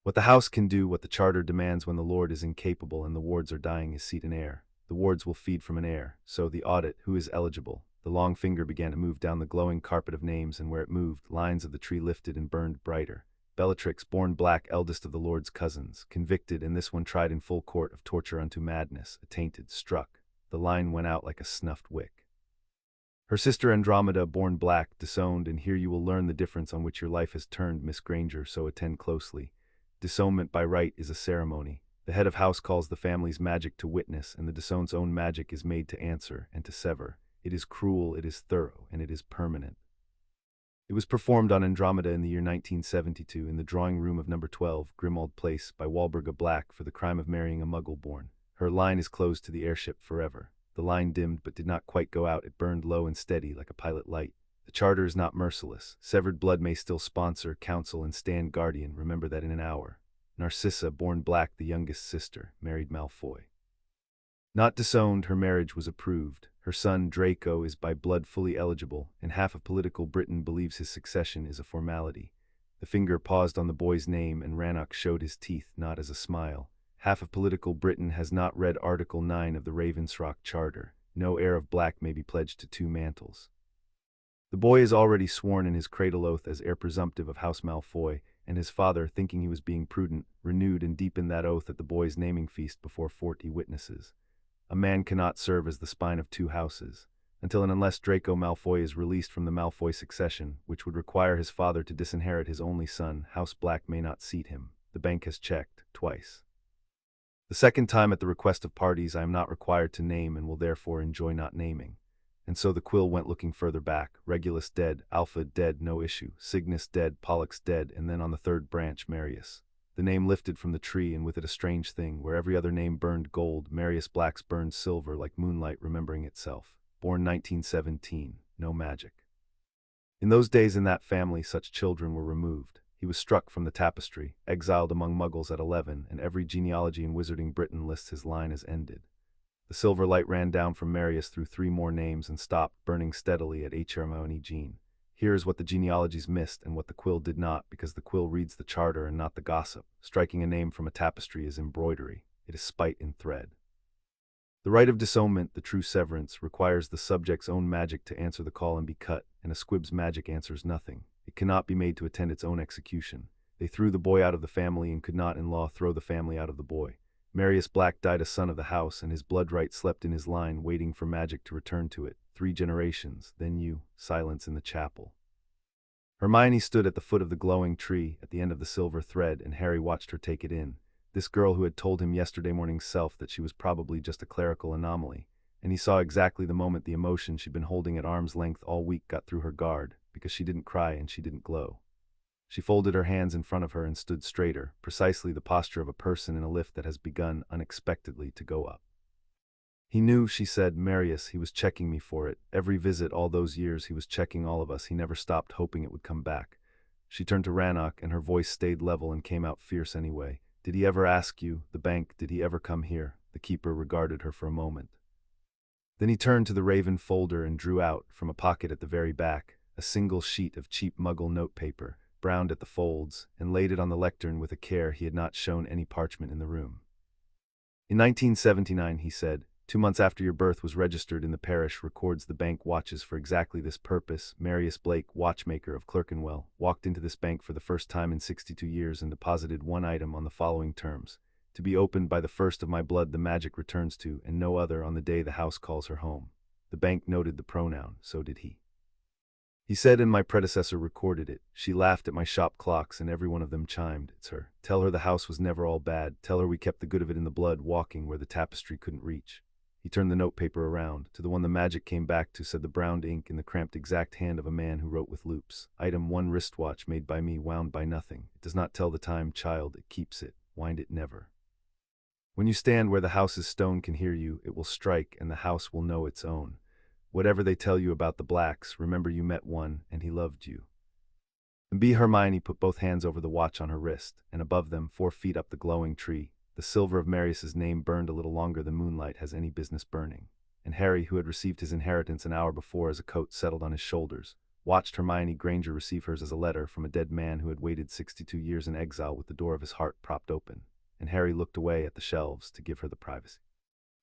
[SPEAKER 1] What the house can do, what the charter demands when the lord is incapable and the wards are dying, is seat an heir. The wards will feed from an heir. So the audit, who is eligible? The long finger began to move down the glowing carpet of names, and where it moved, lines of the tree lifted and burned brighter. Bellatrix, born Black, eldest of the lord's cousins, convicted, and this one tried in full court of torture unto madness, attainted, struck. The line went out like a snuffed wick. Her sister Andromeda, born Black, disowned, and here you will learn the difference on which your life has turned, Miss Granger, so attend closely. Disownment by right is a ceremony. The head of house calls the family's magic to witness, and the disowned's own magic is made to answer and to sever. It is cruel, it is thorough, and it is permanent. It was performed on Andromeda in the year 1972 in the drawing room of number 12, Grimmauld Place, by Walburga Black for the crime of marrying a Muggle-born. Her line is closed to the airship forever. The line dimmed but did not quite go out. It burned low and steady like a pilot light. The charter is not merciless. Severed blood may still sponsor, counsel, and stand guardian. Remember that in an hour. Narcissa, born Black, the youngest sister, married Malfoy. Not disowned, her marriage was approved. Her son, Draco, is by blood fully eligible, and half of political Britain believes his succession is a formality. The finger paused on the boy's name, and Rannoch showed his teeth, not as a smile. Half of political Britain has not read Article 9 of the Ravensrock Charter. No heir of Black may be pledged to 2 mantles. The boy is already sworn in his cradle oath as heir presumptive of House Malfoy, and his father, thinking he was being prudent, renewed and deepened that oath at the boy's naming feast before 40 witnesses. A man cannot serve as the spine of 2 houses. until and unless Draco Malfoy is released from the Malfoy succession, which would require his father to disinherit his only son, House Black may not seat him. The bank has checked, twice. The second time at the request of parties I am not required to name and will therefore enjoy not naming. And so the quill went looking further back. Regulus dead, Alpha dead, no issue, Cygnus dead, Pollux dead, and then on the third branch, Marius. The name lifted from the tree, and with it a strange thing. Where every other name burned gold, Marius Black's burned silver like moonlight remembering itself. Born 1917, no magic. In those days in that family such children were removed. He was struck from the tapestry, exiled among muggles at 11, and every genealogy in Wizarding Britain lists his line as ended. The silver light ran down from Marius through 3 more names and stopped, burning steadily at Hermione Jean. Here is what the genealogies missed and what the quill did not, because the quill reads the charter and not the gossip. Striking a name from a tapestry is embroidery. It is spite in thread. The right of disownment, the true severance, requires the subject's own magic to answer the call and be cut, and a squib's magic answers nothing. It cannot be made to attend its own execution. They threw the boy out of the family and could not in law throw the family out of the boy. Marius Black died a son of the house, and his blood right slept in his line, waiting for magic to return to it. 3 generations, then you, silence in the chapel. Hermione stood at the foot of the glowing tree, at the end of the silver thread, and Harry watched her take it in. This girl who had told him yesterday morning's self that she was probably just a clerical anomaly, and he saw exactly the moment the emotion she'd been holding at arm's length all week got through her guard, because she didn't cry and she didn't glow. She folded her hands in front of her and stood straighter, precisely the posture of a person in a lift that has begun unexpectedly to go up. He knew, she said, Marius, he was checking me for it. Every visit all those years he was checking all of us. He never stopped hoping it would come back. She turned to Rannoch, and her voice stayed level and came out fierce anyway. Did he ever ask you, the bank, did he ever come here? The keeper regarded her for a moment. Then he turned to the raven folder and drew out, from a pocket at the very back, a single sheet of cheap muggle notepaper, browned at the folds, and laid it on the lectern with a care he had not shown any parchment in the room. In 1979, he said, 2 months after your birth was registered in the parish records the bank watches for exactly this purpose. Marius Blake, watchmaker of Clerkenwell, walked into this bank for the first time in 62 years and deposited 1 item on the following terms. To be opened by the first of my blood the magic returns to, and no other on the day the house calls her home. The bank noted the pronoun, so did he. He said, and my predecessor recorded it. She laughed at my shop clocks, and every one of them chimed. It's her. Tell her the house was never all bad. Tell her we kept the good of it in the blood, walking where the tapestry couldn't reach. He turned the notepaper around. To the one the magic came back to, said the browned ink in the cramped exact hand of a man who wrote with loops. Item 1, wristwatch made by me, wound by nothing. It does not tell the time, child, it keeps it. Wind it never. When you stand where the house's stone can hear you, it will strike, and the house will know its own. Whatever they tell you about the Blacks, remember you met one, and he loved you. And Hermione put both hands over the watch on her wrist, and above them, 4 feet up the glowing tree, the silver of Marius's name burned a little longer than moonlight has any business burning. And Harry, who had received his inheritance an hour before as a coat settled on his shoulders, watched Hermione Granger receive hers as a letter from a dead man who had waited 62 years in exile with the door of his heart propped open, and Harry looked away at the shelves to give her the privacy.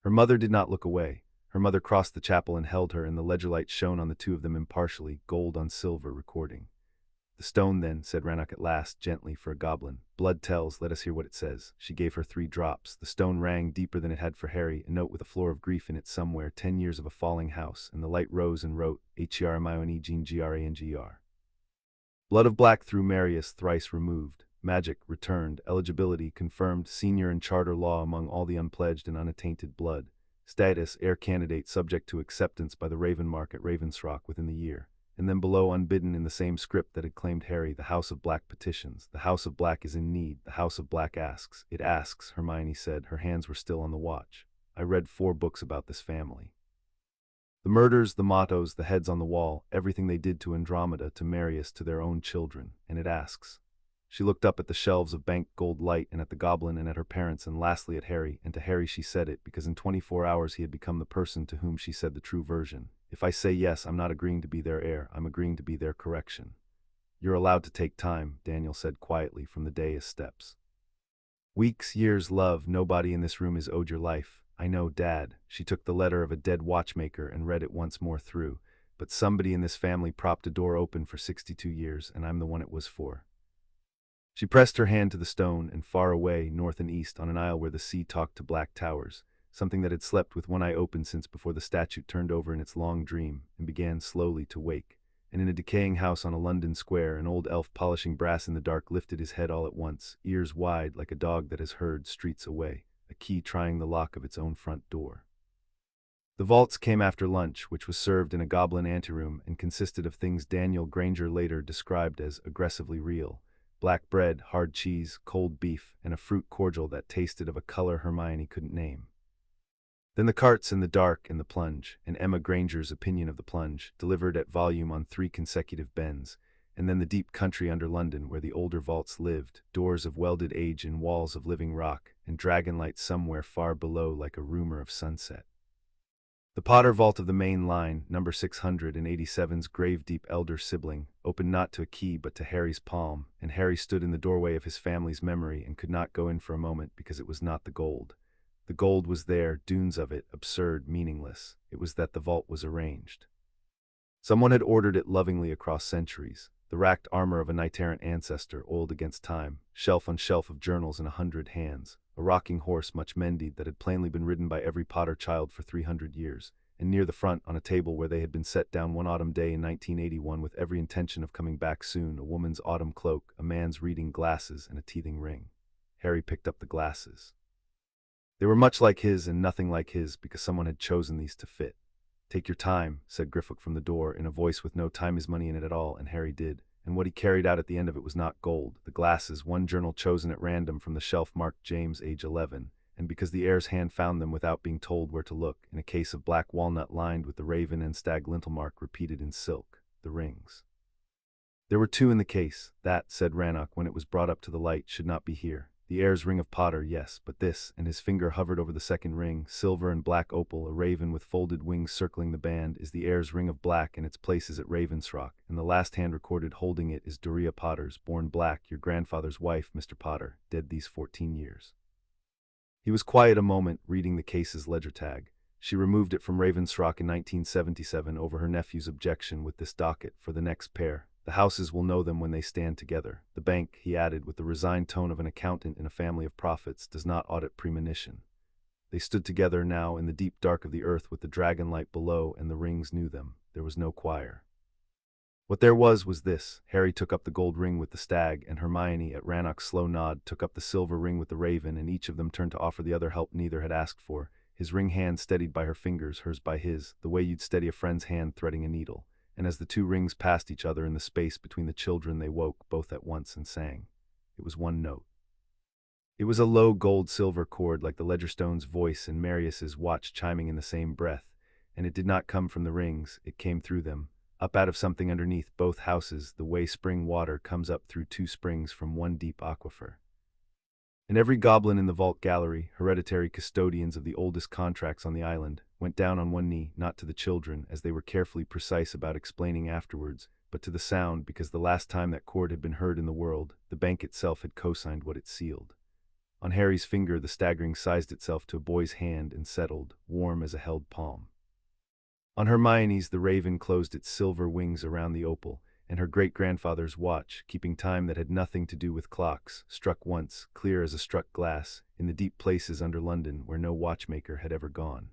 [SPEAKER 1] Her mother did not look away. Her mother crossed the chapel and held her, and the ledger light shone on the 2 of them impartially, gold on silver recording. The stone then, said Rannoch at last, gently for a goblin. Blood tells, let us hear what it says. She gave her 3 drops. The stone rang deeper than it had for Harry, a note with a floor of grief in it somewhere, 10 years of a falling house, and the light rose and wrote, Hermione Jean Granger. Blood of Black through Marius thrice removed. Magic returned. Eligibility confirmed. Senior in charter law among all the unpledged and unattainted blood. Status, heir candidate subject to acceptance by the Ravenmark at Ravensrock within the year. And then below, unbidden in the same script that had claimed Harry, the House of Black petitions. The House of Black is in need. The House of Black asks. It asks, Hermione said. Her hands were still on the watch. I read 4 books about this family. The murders, the mottos, the heads on the wall, everything they did to Andromeda, to Marius, to their own children. And it asks. She looked up at the shelves of banked gold light and at the goblin and at her parents and lastly at Harry, and to Harry she said it because in 24 hours he had become the person to whom she said the true version. If I say yes, I'm not agreeing to be their heir, I'm agreeing to be their correction. You're allowed to take time, Daniel said quietly from the dais steps. Weeks, years, love, nobody in this room is owed your life. I know, Dad. She took the letter of a dead watchmaker and read it once more through, but somebody in this family propped a door open for 62 years, and I'm the one it was for. She pressed her hand to the stone, and far away, north and east, on an isle where the sea talked to black towers, something that had slept with one eye open since before the statue turned over in its long dream and began slowly to wake. And in a decaying house on a London square, an old elf polishing brass in the dark lifted his head all at once, ears wide like a dog that has heard streets away, a key trying the lock of its own front door. The vaults came after lunch, which was served in a goblin anteroom and consisted of things Daniel Granger later described as aggressively real: black bread, hard cheese, cold beef, and a fruit cordial that tasted of a color Hermione couldn't name. Then the carts in the dark and the plunge, and Emma Granger's opinion of the plunge, delivered at volume on 3 consecutive bends, and then the deep country under London where the older vaults lived, doors of welded age in walls of living rock, and dragonlight somewhere far below like a rumor of sunset. The Potter vault of the main line, number 687's grave-deep elder sibling, opened not to a key but to Harry's palm, and Harry stood in the doorway of his family's memory and could not go in for a moment because it was not the gold. The gold was there, dunes of it, absurd, meaningless. It was that the vault was arranged. Someone had ordered it lovingly across centuries, the racked armor of a knight-errant ancestor, oiled against time, shelf on shelf of journals in 100 hands, a rocking horse much mended that had plainly been ridden by every Potter child for 300 years, and near the front, on a table where they had been set down one autumn day in 1981 with every intention of coming back soon, a woman's autumn cloak, a man's reading glasses, and a teething ring. Harry picked up the glasses. They were much like his and nothing like his because someone had chosen these to fit. "Take your time," said Griffook from the door, in a voice with no time is money in it at all, and Harry did. And what he carried out at the end of it was not gold. The glasses, one journal chosen at random from the shelf marked James, age 11, and because the heir's hand found them without being told where to look, in a case of black walnut lined with the raven and stag lintel mark repeated in silk, the rings. There were 2 in the case. That, said Rannoch when it was brought up to the light, should not be here. The heir's ring of Potter, yes, but this, and his finger hovered over the second ring, silver and black opal, a raven with folded wings circling the band, is the heir's ring of black, and its place is at Ravensrock, and the last hand recorded holding it is Doria Potter's, born Black, your grandfather's wife, Mr. Potter, dead these 14 years. He was quiet a moment, reading the case's ledger tag. She removed it from Ravensrock in 1977 over her nephew's objection with this docket for the next pair. "The houses will know them when they stand together. The bank," he added with the resigned tone of an accountant in a family of prophets, "does not audit premonition." They stood together now in the deep dark of the earth with the dragon light below, and the rings knew them. There was no choir. What there was this. Harry took up the gold ring with the stag, and Hermione, at Rannoch's slow nod, took up the silver ring with the raven, and each of them turned to offer the other help neither had asked for, his ring hand steadied by her fingers, hers by his, the way you'd steady a friend's hand threading a needle. And as the 2 rings passed each other in the space between the children, they woke, both at once, and sang. It was one note. It was a low gold-silver chord like the Ledgerstone's voice and Marius's watch chiming in the same breath, and it did not come from the rings, it came through them, up out of something underneath both houses, the way spring water comes up through 2 springs from one deep aquifer. And every goblin in the vault gallery, hereditary custodians of the oldest contracts on the island, went down on one knee, not to the children, as they were carefully precise about explaining afterwards, but to the sound, because the last time that chord had been heard in the world, the bank itself had co-signed what it sealed. On Harry's finger the staggering sized itself to a boy's hand and settled, warm as a held palm. On Hermione's the raven closed its silver wings around the opal, and her great-grandfather's watch, keeping time that had nothing to do with clocks, struck once, clear as a struck glass, in the deep places under London where no watchmaker had ever gone.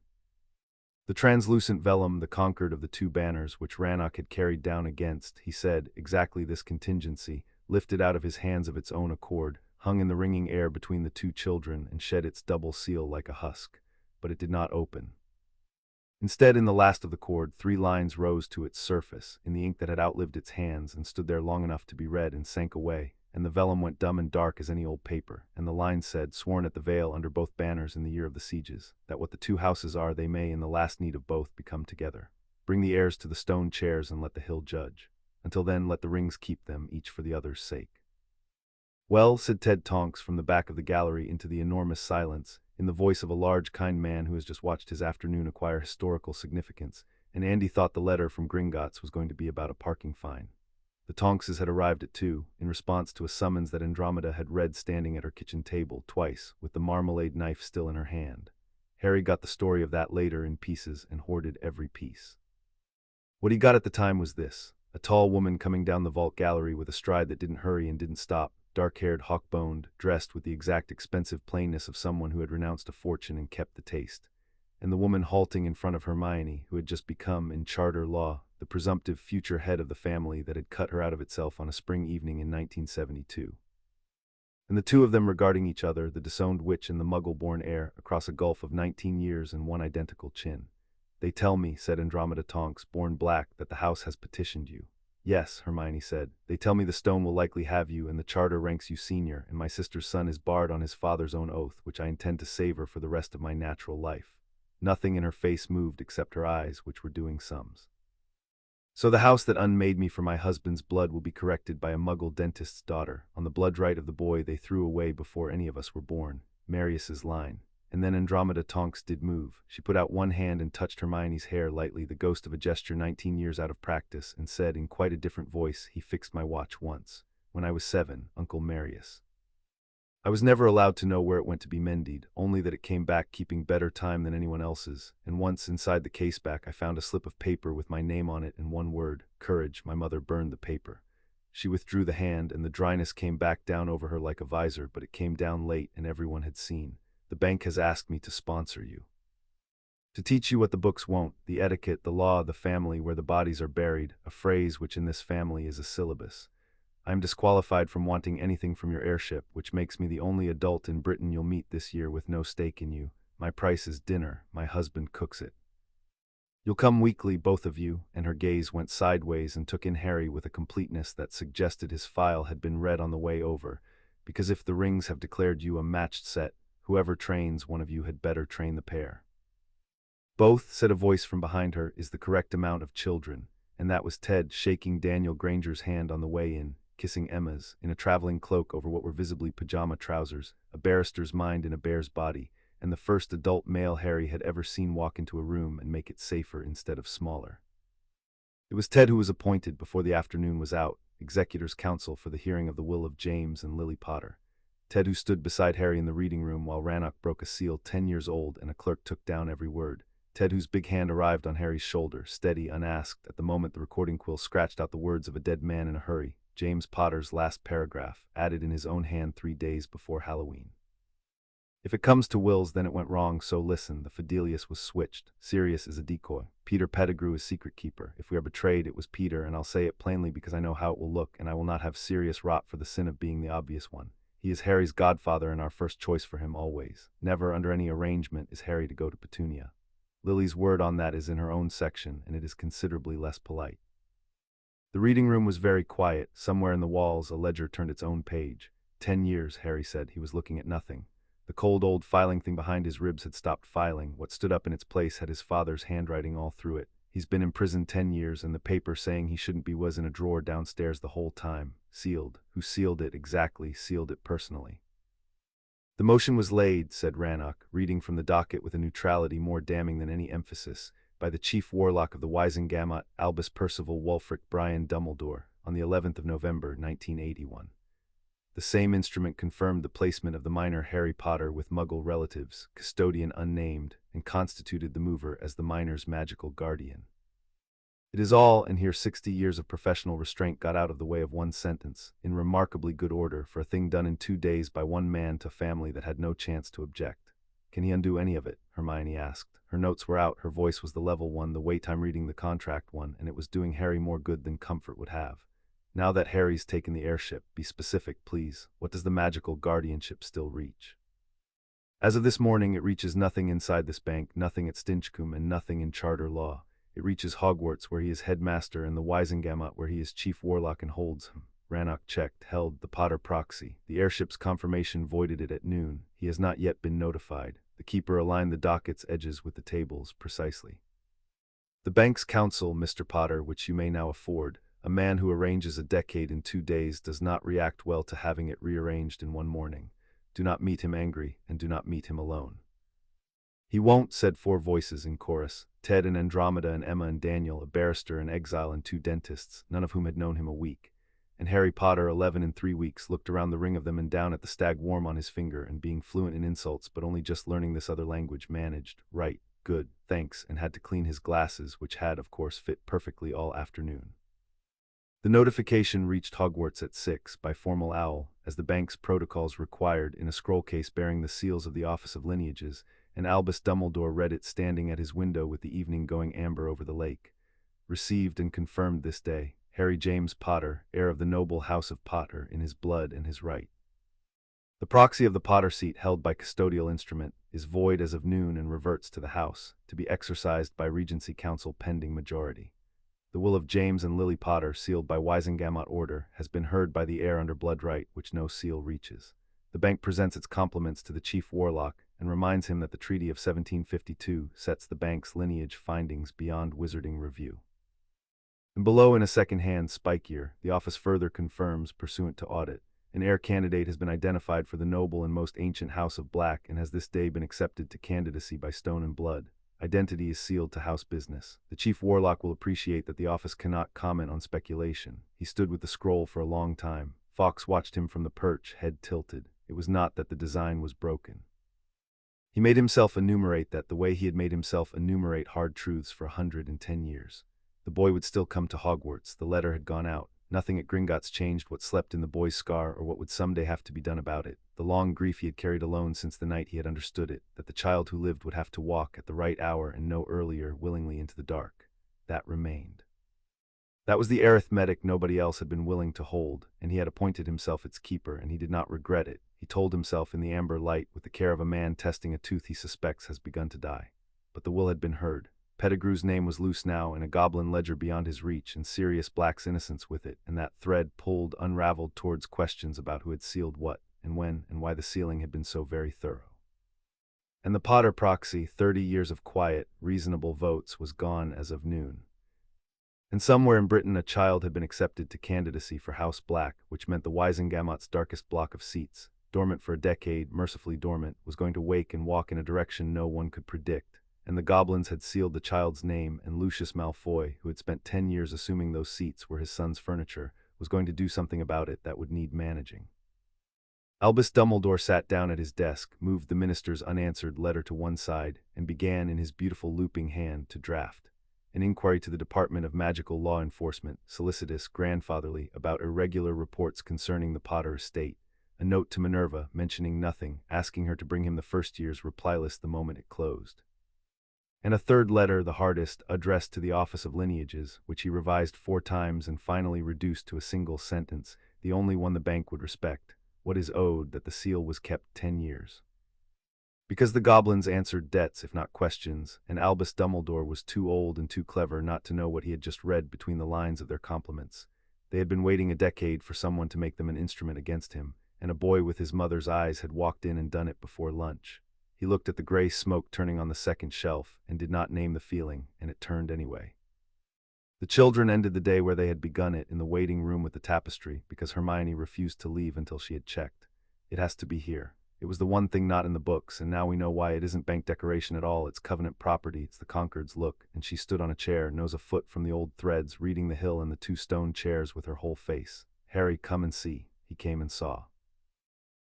[SPEAKER 1] The translucent vellum, the concord of the 2 banners which Rannoch had carried down against, he said, exactly this contingency, lifted out of his hands of its own accord, hung in the ringing air between the 2 children and shed its double seal like a husk, but it did not open. Instead, in the last of the cord, 3 lines rose to its surface, in the ink that had outlived its hands, and stood there long enough to be read, and sank away, and the vellum went dumb and dark as any old paper, and the lines said, sworn at the veil under both banners in the year of the sieges, that what the 2 houses are they may in the last need of both become together. Bring the heirs to the stone chairs and let the hill judge. Until then let the rings keep them, each for the other's sake. "Well," said Ted Tonks from the back of the gallery into the enormous silence, in the voice of a large, kind man who has just watched his afternoon acquire historical significance, and Andy thought the letter from Gringotts was going to be about a parking fine. The Tonkses had arrived at 2, in response to a summons that Andromeda had read standing at her kitchen table, twice, with the marmalade knife still in her hand. Harry got the story of that later in pieces and hoarded every piece. What he got at the time was this: a tall woman coming down the vault gallery with a stride that didn't hurry and didn't stop, dark-haired, hawk-boned, dressed with the exact expensive plainness of someone who had renounced a fortune and kept the taste. And the woman halting in front of Hermione, who had just become, in charter law, the presumptive future head of the family that had cut her out of itself on a spring evening in 1972. And the two of them regarding each other, the disowned witch and the muggle-born heir, across a gulf of 19 years and one identical chin. "They tell me," said Andromeda Tonks, born black, "that the house has petitioned you." "Yes," Hermione said. "They tell me the stone will likely have you, and the charter ranks you senior, and my sister's son is barred on his father's own oath, which I intend to savor for the rest of my natural life." Nothing in her face moved except her eyes, which were doing sums. "So the house that unmade me for my husband's blood will be corrected by a muggle dentist's daughter, on the blood right of the boy they threw away before any of us were born." Marius's line. And then Andromeda Tonks did move. She put out one hand and touched Hermione's hair lightly, the ghost of a gesture 19 years out of practice, and said in quite a different voice, "He fixed my watch once. When I was 7, Uncle Marius. I was never allowed to know where it went to be mended, only that it came back keeping better time than anyone else's, and once inside the caseback I found a slip of paper with my name on it and one word, courage. My mother burned the paper." She withdrew the hand, and the dryness came back down over her like a visor, but it came down late and everyone had seen. "The bank has asked me to sponsor you. To teach you what the books won't, the etiquette, the law, the family, where the bodies are buried, a phrase which in this family is a syllabus. I am disqualified from wanting anything from your heirship, which makes me the only adult in Britain you'll meet this year with no stake in you. My price is dinner, my husband cooks it. You'll come weekly, both of you," and her gaze went sideways and took in Harry with a completeness that suggested his file had been read on the way over, "because if the rings have declared you a matched set, whoever trains one of you had better train the pair." "Both," said a voice from behind her, "is the correct amount of children," and that was Ted shaking Daniel Granger's hand on the way in, kissing Emma's, in a traveling cloak over what were visibly pajama trousers, a barrister's mind in a bear's body, and the first adult male Harry had ever seen walk into a room and make it safer instead of smaller. It was Ted who was appointed, before the afternoon was out, executor's counsel for the hearing of the will of James and Lily Potter. Ted who stood beside Harry in the reading room while Rannoch broke a seal 10 years old and a clerk took down every word. Ted whose big hand arrived on Harry's shoulder, steady, unasked, at the moment the recording quill scratched out the words of a dead man in a hurry, James Potter's last paragraph, added in his own hand 3 days before Halloween. "If it comes to wills, then it went wrong, so listen, the Fidelius was switched. Sirius is a decoy. Peter Pettigrew is secret keeper. If we are betrayed, it was Peter, and I'll say it plainly because I know how it will look, and I will not have Sirius rot for the sin of being the obvious one. He is Harry's godfather and our first choice for him always. Never, under any arrangement, is Harry to go to Petunia. Lily's word on that is in her own section, and it is considerably less polite." The reading room was very quiet. Somewhere in the walls, a ledger turned its own page. 10 years, Harry said. He was looking at nothing. The cold old filing thing behind his ribs had stopped filing. What stood up in its place had his father's handwriting all through it. He's been in prison 10 years, and the paper saying he shouldn't be was in a drawer downstairs the whole time. Sealed. Who sealed it exactly? Sealed it personally. "The motion was laid," said Rannoch, reading from the docket with a neutrality more damning than any emphasis, "by the chief warlock of the Wisengamot, Albus Percival Wulfric Brian Dumbledore, on the 11th of November, 1981. The same instrument confirmed the placement of the minor Harry Potter with Muggle relatives, custodian unnamed, and constituted the mover as the minor's magical guardian. It is all, and here 60 years of professional restraint got out of the way of one sentence, in remarkably good order for a thing done in 2 days by one man to family that had no chance to object." "Can he undo any of it?" Hermione asked. Her notes were out, her voice was the level one, the wait time reading the contract one, and it was doing Harry more good than comfort would have. "Now that Harry's taken the heirship, be specific, please. What does the magical guardianship still reach?" "As of this morning, it reaches nothing inside this bank, nothing at Stinchcombe, and nothing in charter law. It reaches Hogwarts, where he is headmaster, and the Wisengamot, where he is chief warlock and holds him." Rannoch checked, held, the Potter proxy. "The heirship's confirmation voided it at noon. He has not yet been notified." The keeper aligned the docket's edges with the tables, precisely. "The bank's counsel, Mr. Potter, which you may now afford. A man who arranges a decade in 2 days does not react well to having it rearranged in one morning. Do not meet him angry, and do not meet him alone." "He won't," said 4 voices in chorus. Ted and Andromeda and Emma and Daniel, a barrister in exile and 2 dentists, none of whom had known him a week. And Harry Potter, 11 in 3 weeks, looked around the ring of them and down at the stag warm on his finger, and being fluent in insults but only just learning this other language, managed, "Right, good, thanks," and had to clean his glasses, which had, of course, fit perfectly all afternoon. The notification reached Hogwarts at 6 by formal owl, as the bank's protocols required, in a scroll case bearing the seals of the Office of Lineages, and Albus Dumbledore read it standing at his window with the evening going amber over the lake. Received and confirmed this day, Harry James Potter, heir of the noble house of Potter, in his blood and his right. The proxy of the Potter seat held by custodial instrument is void as of noon and reverts to the house, to be exercised by Regency Council pending majority. The will of James and Lily Potter, sealed by Wisengamot order, has been heard by the heir under blood right, which no seal reaches. The bank presents its compliments to the chief warlock and reminds him that the Treaty of 1752 sets the bank's lineage findings beyond wizarding review. And below, in a second-hand spikier, the office further confirms, pursuant to audit, an heir candidate has been identified for the noble and most ancient House of Black and has this day been accepted to candidacy by stone and blood. Identity is sealed to house business. The chief warlock will appreciate that the office cannot comment on speculation. He stood with the scroll for a long time. Fawkes watched him from the perch, head tilted. It was not that the design was broken. He made himself enumerate that the way he had made himself enumerate hard truths for 110 years. The boy would still come to Hogwarts. The letter had gone out. Nothing at Gringotts changed what slept in the boy's scar or what would someday have to be done about it. The long grief he had carried alone since the night he had understood it, that the child who lived would have to walk at the right hour and no earlier willingly into the dark. That remained. That was the arithmetic nobody else had been willing to hold, and he had appointed himself its keeper, and he did not regret it. He told himself in the amber light, with the care of a man testing a tooth he suspects has begun to die. But the will had been heard. Pettigrew's name was loose now, in a goblin ledger beyond his reach, and Sirius Black's innocence with it, and that thread pulled, unraveled towards questions about who had sealed what, and when, and why the sealing had been so very thorough. And the Potter proxy, 30 years of quiet, reasonable votes, was gone as of noon. And somewhere in Britain a child had been accepted to candidacy for House Black, which meant the Wisengamot's darkest block of seats, dormant for a decade, mercifully dormant, was going to wake and walk in a direction no one could predict. And the goblins had sealed the child's name, and Lucius Malfoy, who had spent 10 years assuming those seats were his son's furniture, was going to do something about it that would need managing. Albus Dumbledore sat down at his desk, moved the minister's unanswered letter to one side, and began in his beautiful looping hand to draft an inquiry to the Department of Magical Law Enforcement, solicitous, grandfatherly, about irregular reports concerning the Potter estate, a note to Minerva, mentioning nothing, asking her to bring him the first year's reply list the moment it closed. And a third letter, the hardest, addressed to the Office of Lineages, which he revised 4 times and finally reduced to a single sentence, the only one the bank would respect. What is owed, that the seal was kept 10 years. Because the goblins answered debts, if not questions, and Albus Dumbledore was too old and too clever not to know what he had just read between the lines of their compliments. They had been waiting a decade for someone to make them an instrument against him, and a boy with his mother's eyes had walked in and done it before lunch. He looked at the gray smoke turning on the second shelf, and did not name the feeling, and it turned anyway. The children ended the day where they had begun it, in the waiting room with the tapestry, because Hermione refused to leave until she had checked. It has to be here. It was the one thing not in the books, and now we know why. It isn't bank decoration at all. It's covenant property. It's the Concord's look. And she stood on a chair, nose a foot from the old threads, reading the hill and the 2 stone chairs with her whole face. Harry, come and see. He came and saw.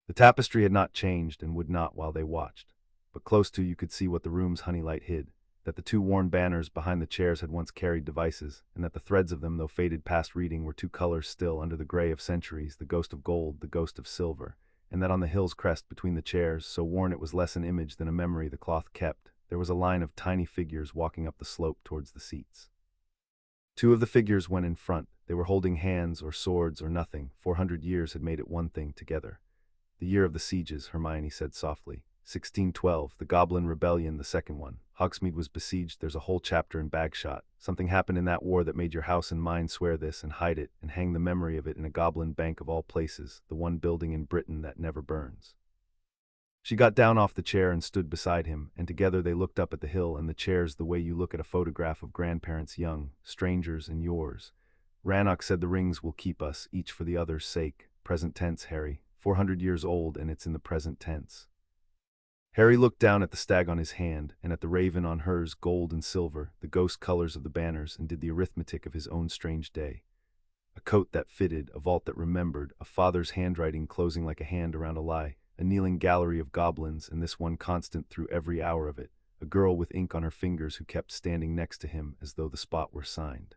[SPEAKER 1] The tapestry had not changed, and would not while they watched. But close to you could see what the room's honey light hid, that the 2 worn banners behind the chairs had once carried devices, and that the threads of them, though faded past reading, were 2 colors still under the gray of centuries, the ghost of gold, the ghost of silver, and that on the hill's crest between the chairs, so worn it was less an image than a memory the cloth kept, there was a line of tiny figures walking up the slope towards the seats. 2 of the figures went in front. They were holding hands or swords or nothing. 400 years had made it one thing together. The year of the sieges, Hermione said softly. 1612, the Goblin Rebellion, the second one. Hogsmeade was besieged. There's a whole chapter in Bagshot. Something happened in that war that made your house and mine swear this and hide it and hang the memory of it in a Goblin Bank of all places, the one building in Britain that never burns. She got down off the chair and stood beside him, and together they looked up at the hill and the chairs the way you look at a photograph of grandparents young, strangers and yours. Rannoch said the rings will keep us, each for the other's sake. Present tense, Harry. 400 years old, and it's in the present tense. Harry looked down at the stag on his hand, and at the raven on hers, gold and silver, the ghost colors of the banners, and did the arithmetic of his own strange day. A coat that fitted, a vault that remembered, a father's handwriting closing like a hand around a lie, a kneeling gallery of goblins, and this one constant through every hour of it, a girl with ink on her fingers who kept standing next to him as though the spot were signed.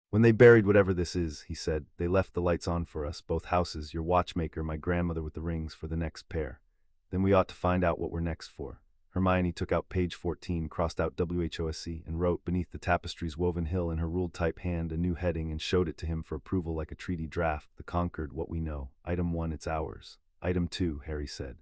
[SPEAKER 1] When they buried whatever this is, he said, they left the lights on for us, both houses, your watchmaker, my grandmother with the rings for the next pair. Then we ought to find out what we're next for. Hermione took out page 14, crossed out WHOSC, and wrote beneath the tapestry's woven hill in her ruled-type hand a new heading and showed it to him for approval like a treaty draft. The Concord, what we know. Item 1, it's ours. Item 2, Harry said.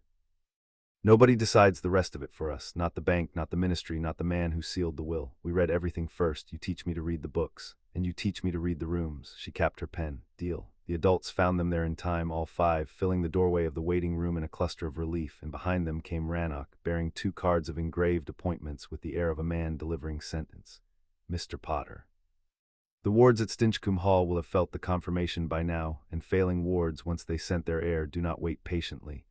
[SPEAKER 1] Nobody decides the rest of it for us, not the bank, not the ministry, not the man who sealed the will. We read everything first. You teach me to read the books, and you teach me to read the rooms. She capped her pen. Deal. The adults found them there in time, all five, filling the doorway of the waiting room in a cluster of relief, and behind them came Rannoch, bearing 2 cards of engraved appointments with the air of a man delivering sentence. Mr. Potter. The wards at Stinchcombe Hall will have felt the confirmation by now, and failing wards, once they scent their heir, do not wait patiently.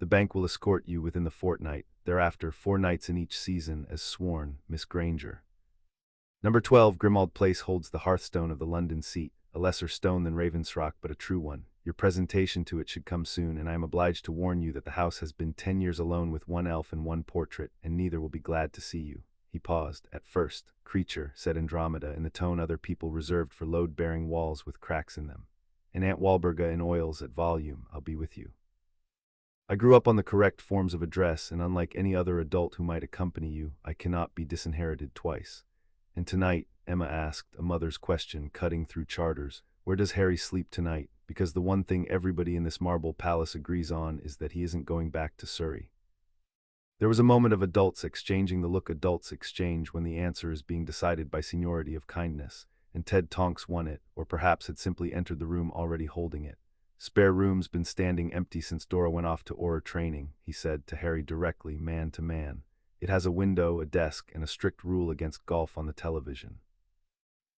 [SPEAKER 1] The bank will escort you within the fortnight, thereafter 4 nights in each season, as sworn, Miss Granger. Number 12, Grimmauld Place holds the hearthstone of the London seat, a lesser stone than Ravensrock but a true one. Your presentation to it should come soon, and I am obliged to warn you that the house has been 10 years alone with 1 elf and 1 portrait, and neither will be glad to see you. He paused. At first, creature, said Andromeda in the tone other people reserved for load-bearing walls with cracks in them. And Aunt Walburga in oils at volume, I'll be with you. I grew up on the correct forms of address, and unlike any other adult who might accompany you, I cannot be disinherited twice. And tonight, Emma asked, a mother's question cutting through charters, where does Harry sleep tonight? Because the one thing everybody in this marble palace agrees on is that he isn't going back to Surrey. There was a moment of adults exchanging the look adults exchange when the answer is being decided by seniority of kindness, and Ted Tonks won it, or perhaps had simply entered the room already holding it. Spare room's been standing empty since Dora went off to Auror training, he said to Harry directly, man to man. It has a window, a desk, and a strict rule against golf on the television.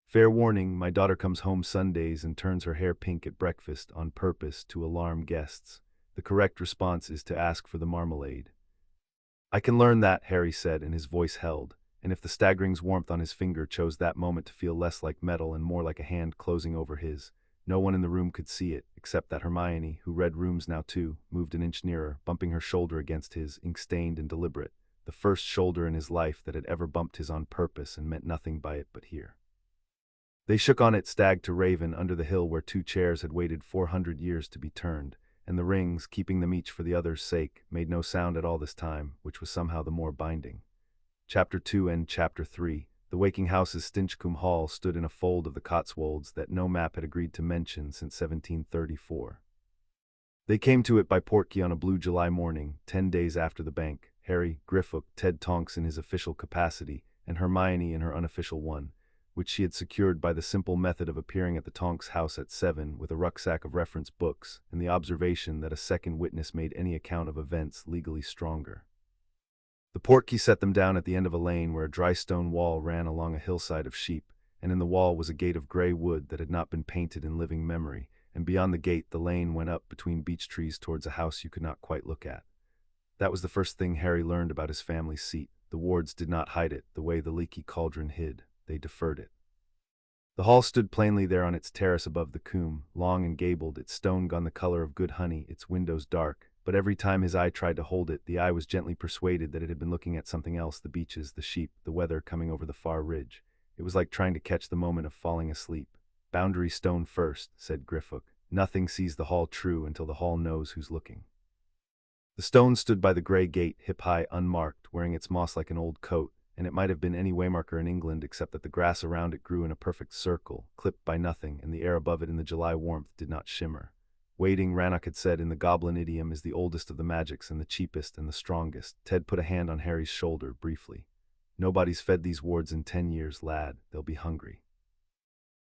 [SPEAKER 1] Fair warning, my daughter comes home Sundays and turns her hair pink at breakfast on purpose to alarm guests. The correct response is to ask for the marmalade. I can learn that, Harry said, and his voice held, and if the staggering's warmth on his finger chose that moment to feel less like metal and more like a hand closing over his, no one in the room could see it, except that Hermione, who read rooms now too, moved an inch nearer, bumping her shoulder against his, ink-stained and deliberate, the first shoulder in his life that had ever bumped his on purpose and meant nothing by it but here. They shook on it stag to raven under the hill where 2 chairs had waited 400 years to be turned, and the rings, keeping them each for the other's sake, made no sound at all this time, which was somehow the more binding. Chapter 2 and Chapter 3. The waking house's Stinchcombe Hall stood in a fold of the Cotswolds that no map had agreed to mention since 1734. They came to it by portkey on a blue July morning, 10 days after the bank, Harry, Griffook, Ted Tonks in his official capacity, and Hermione in her unofficial one, which she had secured by the simple method of appearing at the Tonks house at 7 with a rucksack of reference books and the observation that a second witness made any account of events legally stronger. The portkey set them down at the end of a lane where a dry stone wall ran along a hillside of sheep, and in the wall was a gate of grey wood that had not been painted in living memory, and beyond the gate the lane went up between beech trees towards a house you could not quite look at. That was the first thing Harry learned about his family's seat. The wards did not hide it the way the leaky cauldron hid. They deferred it. The hall stood plainly there on its terrace above the coombe, long and gabled, its stone gone the color of good honey, its windows dark, but every time his eye tried to hold it, the eye was gently persuaded that it had been looking at something else, the beeches, the sheep, the weather coming over the far ridge. It was like trying to catch the moment of falling asleep. Boundary stone first, said Griffook. Nothing sees the hall true until the hall knows who's looking. The stone stood by the grey gate, hip-high, unmarked, wearing its moss like an old coat, and it might have been any waymarker in England except that the grass around it grew in a perfect circle, clipped by nothing, and the air above it in the July warmth did not shimmer. Waiting, Rannoch had said in the goblin idiom, is the oldest of the magics and the cheapest and the strongest. Ted put a hand on Harry's shoulder, briefly. Nobody's fed these wards in 10 years, lad. They'll be hungry.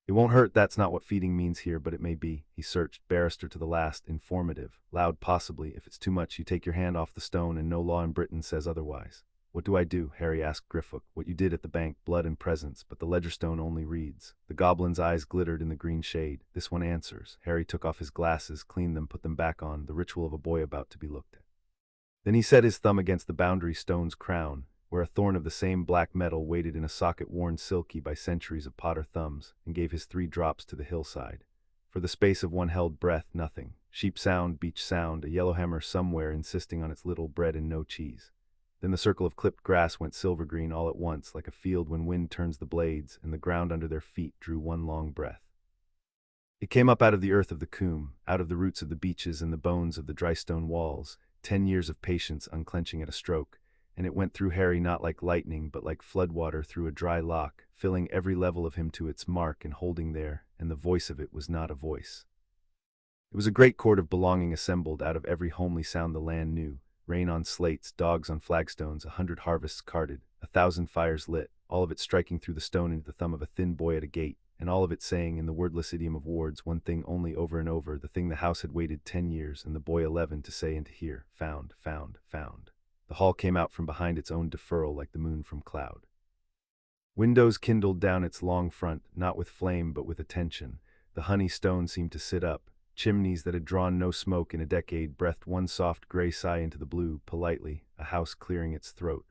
[SPEAKER 1] It won't hurt, that's not what feeding means here, but it may be. He searched, barrister to the last, informative, loud possibly. If it's too much, you take your hand off the stone and no law in Britain says otherwise. What do I do? Harry asked Griffook. What you did at the bank, blood and presence, but the ledger stone only reads. The goblin's eyes glittered in the green shade. This one answers. Harry took off his glasses, cleaned them, put them back on, the ritual of a boy about to be looked at. Then he set his thumb against the boundary stone's crown, where a thorn of the same black metal waited in a socket worn silky by centuries of Potter thumbs, and gave his 3 drops to the hillside. For the space of one held breath, nothing. Sheep sound, beech sound, a yellowhammer somewhere insisting on its little bread and no cheese. Then the circle of clipped grass went silver-green all at once, like a field when wind turns the blades, and the ground under their feet drew one long breath. It came up out of the earth of the coombe, out of the roots of the beeches and the bones of the dry stone walls, 10 years of patience unclenching at a stroke, and it went through Harry not like lightning but like floodwater through a dry lock, filling every level of him to its mark and holding there, and the voice of it was not a voice. It was a great court of belonging assembled out of every homely sound the land knew, rain on slates, dogs on flagstones, 100 harvests carted, 1,000 fires lit, all of it striking through the stone into the thumb of a thin boy at a gate, and all of it saying in the wordless idiom of wards one thing only over and over, the thing the house had waited 10 years and the boy 11 to say and to hear: found, found, found. The hall came out from behind its own deferral like the moon from cloud. Windows kindled down its long front, not with flame but with attention. The honey stone seemed to sit up. Chimneys that had drawn no smoke in a decade breathed one soft gray sigh into the blue, politely, a house clearing its throat.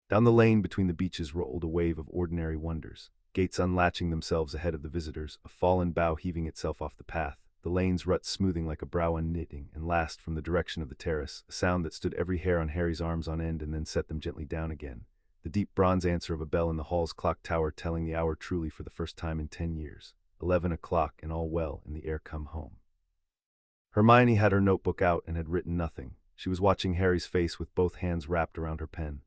[SPEAKER 1] Down the lane between the beeches rolled a wave of ordinary wonders. Gates unlatching themselves ahead of the visitors, a fallen bough heaving itself off the path, the lane's ruts smoothing like a brow unknitting, and last, from the direction of the terrace, a sound that stood every hair on Harry's arms on end and then set them gently down again. The deep bronze answer of a bell in the hall's clock tower telling the hour truly for the first time in 10 years. 11 o'clock, and all well, and the heir come home. Hermione had her notebook out and had written nothing. She was watching Harry's face with both hands wrapped around her pen.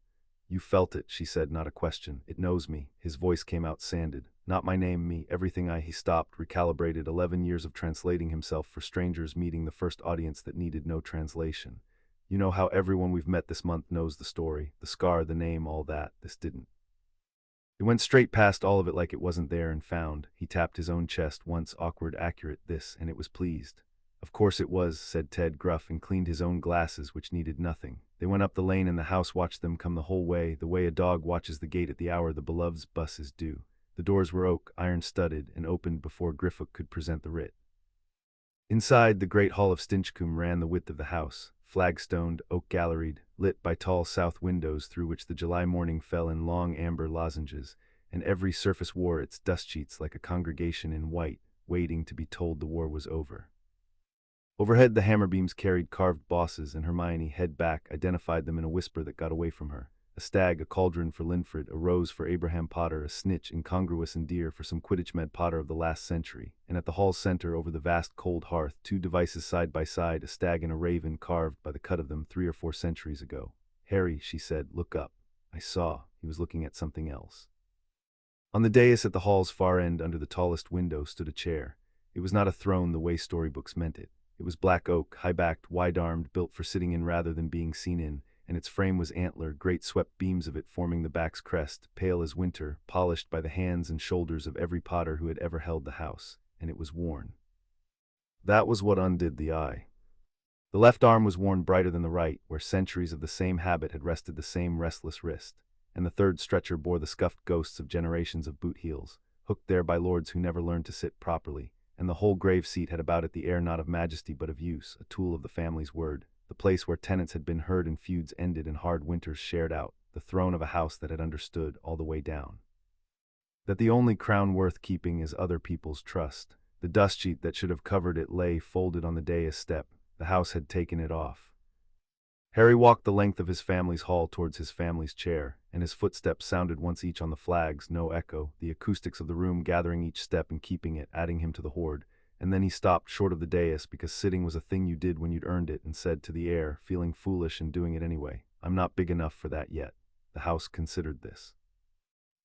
[SPEAKER 1] "You felt it," she said, not a question. "It knows me." His voice came out sanded. "Not my name, me, everything I..." He stopped, recalibrated, 11 years of translating himself for strangers meeting the first audience that needed no translation. "You know how everyone we've met this month knows the story, the scar, the name, all that. This didn't. It went straight past all of it like it wasn't there and found." He tapped his own chest once, awkward, accurate, this, and it was pleased. "Of course it was," said Ted, gruff, and cleaned his own glasses, which needed nothing. They went up the lane and the house watched them come the whole way, the way a dog watches the gate at the hour the beloved's bus is due. The doors were oak, iron-studded, and opened before Griffook could present the writ. Inside, the great hall of Stinchcombe ran the width of the house, flag-stoned, oak-galleried, lit by tall south windows through which the July morning fell in long amber lozenges, and every surface wore its dust-sheets like a congregation in white, waiting to be told the war was over. Overhead, the hammer beams carried carved bosses, and Hermione, head back, identified them in a whisper that got away from her. A stag, a cauldron for Linford, a rose for Abraham Potter, a snitch, incongruous and dear, for some Quidditch-med Potter of the last century, and at the hall's center, over the vast cold hearth, 2 devices side by side, a stag and a raven carved by the cut of them 3 or 4 centuries ago. "Harry," she said, "look up." I saw. He was looking at something else. On the dais at the hall's far end, under the tallest window, stood a chair. It was not a throne the way storybooks meant it. It was black oak, high-backed, wide-armed, built for sitting in rather than being seen in, and its frame was antler, great swept beams of it forming the back's crest, pale as winter, polished by the hands and shoulders of every Potter who had ever held the house, and it was worn. That was what undid the eye. The left arm was worn brighter than the right, where centuries of the same habit had rested the same restless wrist, and the third stretcher bore the scuffed ghosts of generations of boot heels, hooked there by lords who never learned to sit properly, and the whole grave seat had about it the air not of majesty but of use, a tool of the family's word, the place where tenants had been heard and feuds ended and hard winters shared out, the throne of a house that had understood, all the way down, that the only crown worth keeping is other people's trust. The dust sheet that should have covered it lay folded on the dais step. The house had taken it off. Harry walked the length of his family's hall towards his family's chair, and his footsteps sounded once each on the flags, no echo, the acoustics of the room gathering each step and keeping it, adding him to the horde. And then he stopped short of the dais, because sitting was a thing you did when you'd earned it, and said to the heir, feeling foolish and doing it anyway, "I'm not big enough for that yet." The house considered this.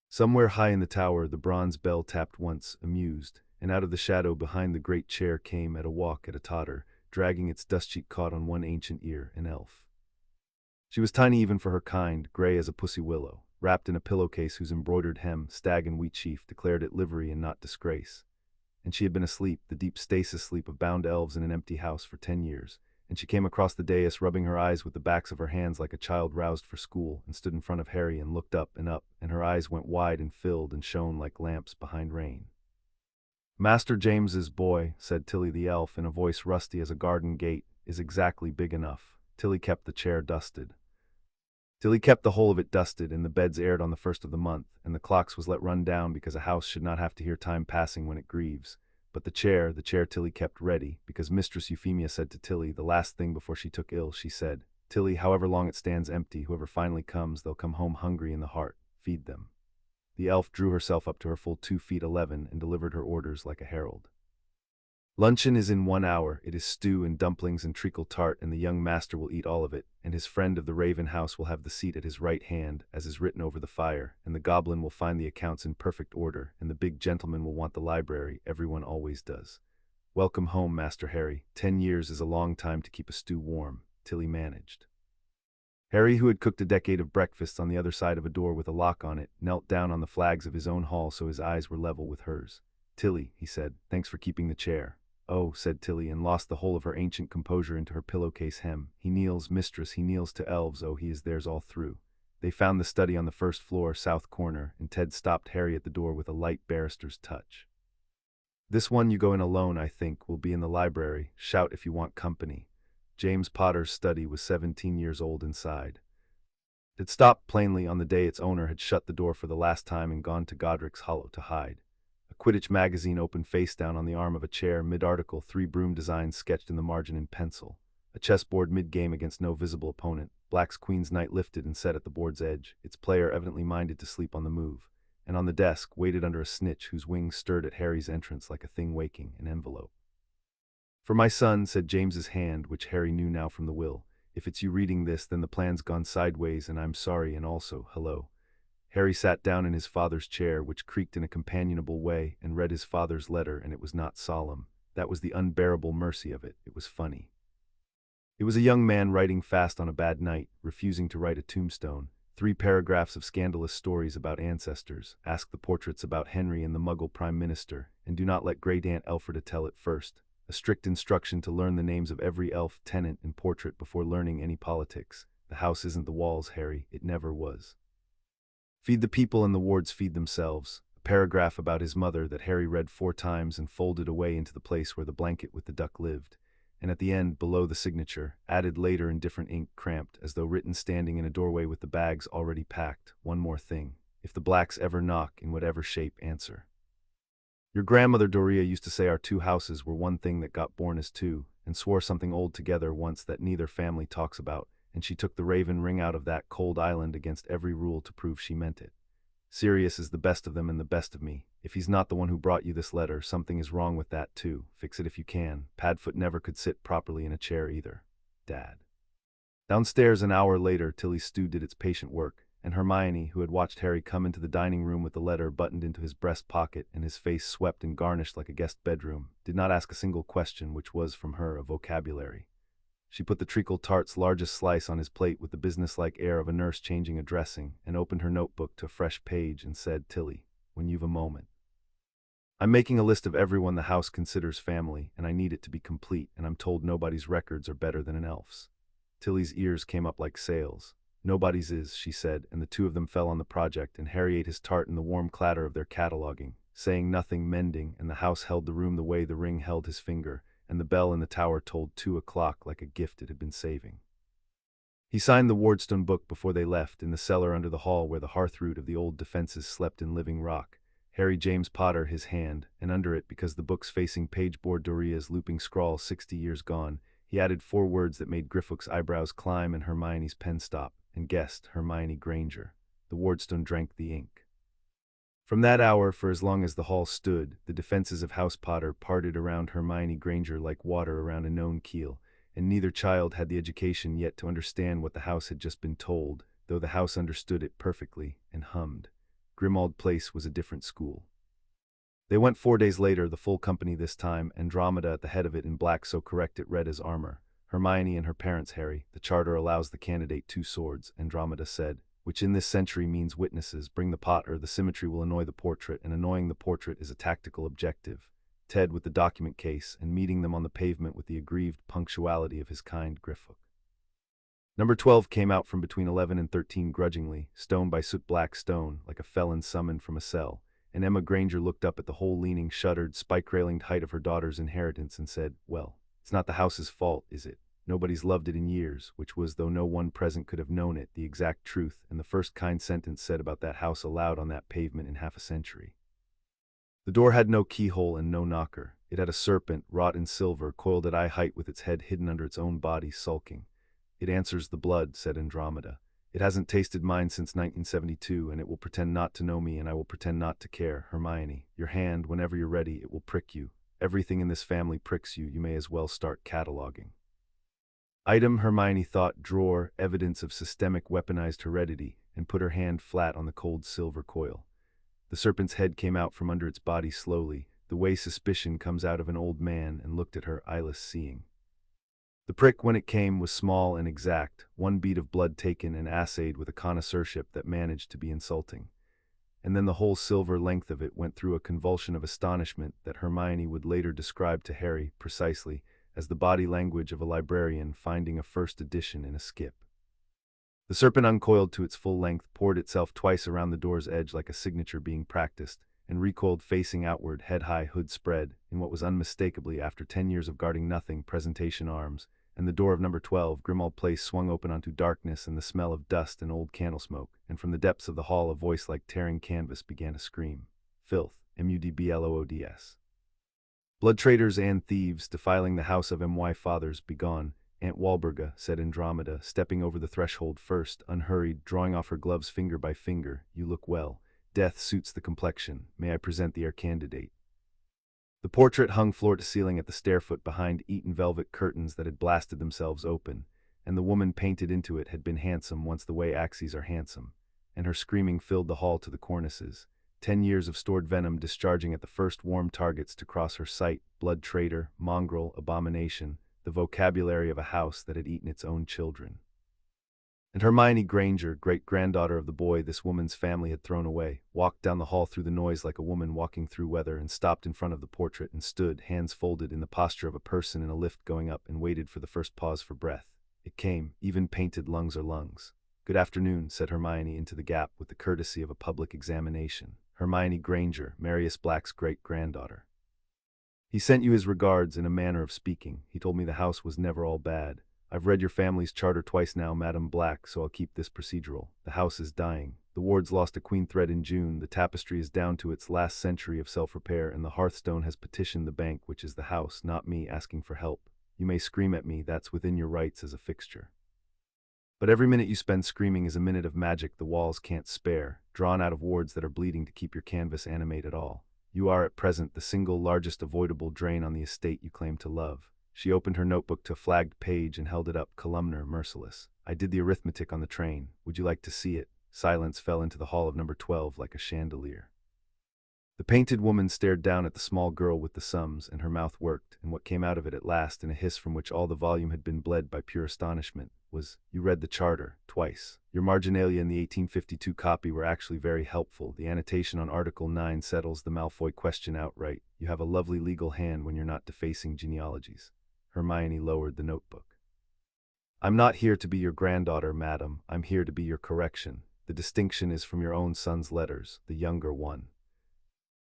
[SPEAKER 1] Somewhere high in the tower, the bronze bell tapped once, amused, and out of the shadow behind the great chair came, at a walk, at a totter, dragging its dust sheet caught on one ancient ear, an elf. She was tiny even for her kind, gray as a pussy willow, wrapped in a pillowcase whose embroidered hem, stag and wheat sheaf, declared it livery and not disgrace. And she had been asleep, the deep stasis sleep of bound elves in an empty house, for 10 years, and she came across the dais, rubbing her eyes with the backs of her hands like a child roused for school, and stood in front of Harry and looked up, and her eyes went wide and filled and shone like lamps behind rain. "Master James's boy," said Tilly the elf, in a voice rusty as a garden gate, "is exactly big enough." Tilly kept the chair dusted. Tilly kept the whole of it dusted, and the beds aired on the 1st of the month, and the clocks was let run down because a house should not have to hear time passing when it grieves. But the chair Tilly kept ready, because Mistress Euphemia said to Tilly, the last thing before she took ill, she said, Tilly, however long it stands empty, whoever finally comes, they'll come home hungry in the heart. Feed them." The elf drew herself up to her full 2 feet 11 and delivered her orders like a herald. "Luncheon is in 1 hour. It is stew and dumplings and treacle tart, and the young master will eat all of it, and his friend of the Raven house will have the seat at his right hand, as is written over the fire, and the goblin will find the accounts in perfect order, and the big gentleman will want the library. Everyone always does. Welcome home, Master Harry. 10 years is a long time to keep a stew warm," Tilly managed. Harry, who had cooked a decade of breakfasts on the other side of a door with a lock on it, knelt down on the flags of his own hall so his eyes were level with hers. "Tilly," he said, "thanks for keeping the chair." "Oh," said Tilly, and lost the whole of her ancient composure into her pillowcase hem. "He kneels, mistress, he kneels to elves. Oh, he is theirs all through." They found the study on the first floor, south corner, and Ted stopped Harry at the door with a light barrister's touch. "This one you go in alone, I think, will be in the library. Shout if you want company." James Potter's study was 17 years old inside. It stopped plainly on the day its owner had shut the door for the last time and gone to Godric's Hollow to hide. A Quidditch magazine open face down on the arm of a chair, mid-article, 3 broom designs sketched in the margin in pencil. A chessboard mid-game against no visible opponent. Black's Queen's Knight lifted and set at the board's edge, its player evidently minded to sleep on the move. And on the desk, weighted under a snitch whose wings stirred at Harry's entrance like a thing waking, an envelope. "For my son," said James's hand, which Harry knew now from the will. "If it's you reading this, then the plan's gone sideways, and I'm sorry, and also, hello." Harry sat down in his father's chair, which creaked in a companionable way, and read his father's letter, and it was not solemn. That was the unbearable mercy of it. It was funny. It was a young man writing fast on a bad night, refusing to write a tombstone. 3 paragraphs of scandalous stories about ancestors. Ask the portraits about Henry and the Muggle Prime Minister, and do not let Great Aunt Elfrida tell it first. A strict instruction to learn the names of every elf, tenant, and portrait before learning any politics. The house isn't the walls, Harry. It never was. Feed the people and the wards feed themselves. A paragraph about his mother that Harry read 4 times and folded away into the place where the blanket with the duck lived. And at the end, below the signature, added later in different ink, cramped, as though written standing in a doorway with the bags already packed. "One more thing. If the blacks ever knock, in whatever shape, answer. Your grandmother Doria used to say our 2 houses were one thing that got born as 2, and swore something old together once that neither family talks about, and she took the raven ring out of that cold island against every rule to prove she meant it. Sirius is the best of them and the best of me. If he's not the one who brought you this letter, something is wrong with that too. Fix it if you can. Padfoot never could sit properly in a chair either. Dad." Downstairs an hour later, Tilly's stew did its patient work, and Hermione, who had watched Harry come into the dining room with the letter buttoned into his breast pocket and his face swept and garnished like a guest bedroom, did not ask a single question, which was, from her, a vocabulary. She put the treacle tart's largest slice on his plate with the businesslike air of a nurse changing a dressing, and opened her notebook to a fresh page and said, "Tilly, when you've a moment. I'm making a list of everyone the house considers family, and I need it to be complete, and I'm told nobody's records are better than an elf's." Tilly's ears came up like sails. "Nobody's is," she said, and the 2 of them fell on the project, and Harry ate his tart in the warm clatter of their cataloging, saying nothing, mending, and the house held the room the way the ring held his finger, and the bell in the tower told 2 o'clock like a gift it had been saving. He signed the Wardstone book before they left, in the cellar under the hall where the hearth-root of the old defenses slept in living rock. Harry James Potter his hand, and under it, because the book's facing page bore Doria's looping scrawl 60 years gone, he added 4 words that made Griffook's eyebrows climb and Hermione's pen stop, and guessed Hermione Granger. The Wardstone drank the ink. From that hour, for as long as the hall stood, the defenses of House Potter parted around Hermione Granger like water around a known keel, and neither child had the education yet to understand what the house had just been told, though the house understood it perfectly, and hummed. Grimmauld Place was a different school. They went 4 days later, the full company this time, Andromeda at the head of it in black so correct it read as armor. Hermione and her parents, Harry. "The charter allows the candidate 2 swords, Andromeda said, "which in this century means witnesses. Bring the pot or the symmetry will annoy the portrait, and annoying the portrait is a tactical objective." Ted with the document case, and meeting them on the pavement with the aggrieved punctuality of his kind Griffook. Number 12 came out from between 11 and 13 grudgingly, stone by soot-black stone, like a felon summoned from a cell, and Emma Granger looked up at the whole leaning, shuttered, spike-railinged height of her daughter's inheritance and said, "Well, it's not the house's fault, is it? Nobody's loved it in years," which was, though no one present could have known it, the exact truth, and the first kind sentence said about that house aloud on that pavement in half a century. The door had no keyhole and no knocker. It had a serpent, wrought in silver, coiled at eye height with its head hidden under its own body, sulking. It answers the blood, said Andromeda. It hasn't tasted mine since 1972, and it will pretend not to know me, and I will pretend not to care. Hermione, your hand, whenever you're ready, it will prick you. Everything in this family pricks you. You may as well start cataloging. Item, Hermione thought, drawer, evidence of systemic weaponized heredity, and put her hand flat on the cold silver coil. The serpent's head came out from under its body slowly, the way suspicion comes out of an old man, and looked at her, eyeless seeing. The prick, when it came, was small and exact, one bead of blood taken and assayed with a connoisseurship that managed to be insulting. And then the whole silver length of it went through a convulsion of astonishment that Hermione would later describe to Harry, precisely, as the body language of a librarian finding a first edition in a skip. The serpent uncoiled to its full length, poured itself twice around the door's edge like a signature being practiced, and recoiled facing outward, head high, hood spread, in what was unmistakably, after 10 years of guarding nothing, presentation arms, and the door of number 12, Grimmauld Place, swung open onto darkness and the smell of dust and old candle smoke, and from the depths of the hall a voice like tearing canvas began to scream. Filth, mudbloods. Blood traitors and thieves, defiling the house of my fathers, begone. Aunt Walburga, said Andromeda, stepping over the threshold first, unhurried, drawing off her gloves finger by finger. You look well. Death suits the complexion. May I present the heir candidate? The portrait hung floor to ceiling at the stairfoot behind Eton velvet curtains that had blasted themselves open, and the woman painted into it had been handsome once the way Axies are handsome, and her screaming filled the hall to the cornices. 10 years of stored venom discharging at the first warm targets to cross her sight, blood traitor, mongrel, abomination, the vocabulary of a house that had eaten its own children. And Hermione Granger, great-granddaughter of the boy this woman's family had thrown away, walked down the hall through the noise like a woman walking through weather, and stopped in front of the portrait and stood, hands folded, in the posture of a person in a lift going up, and waited for the first pause for breath. It came. Even painted lungs are lungs. Good afternoon, said Hermione into the gap with the courtesy of a public examination. Hermione Granger, Marius Black's great-granddaughter. He sent you his regards, in a manner of speaking. He told me the house was never all bad. I've read your family's charter twice now, Madame Black, so I'll keep this procedural. The house is dying. The wards lost a queen thread in June, the tapestry is down to its last century of self-repair, and the hearthstone has petitioned the bank, which is the house, not me, asking for help. You may scream at me, that's within your rights as a fixture. But every minute you spend screaming is a minute of magic the walls can't spare, drawn out of wards that are bleeding to keep your canvas animate at all. You are at present the single largest avoidable drain on the estate you claim to love. She opened her notebook to a flagged page and held it up, columnar, merciless. I did the arithmetic on the train. Would you like to see it? Silence fell into the hall of number 12 like a chandelier. The painted woman stared down at the small girl with the sums, and her mouth worked, and what came out of it at last, in a hiss from which all the volume had been bled by pure astonishment, was, you read the charter, twice. Your marginalia in the 1852 copy were actually very helpful. The annotation on Article 9 settles the Malfoy question outright. You have a lovely legal hand when you're not defacing genealogies. Hermione lowered the notebook. I'm not here to be your granddaughter, madam. I'm here to be your correction. The distinction is from your own son's letters, the younger one.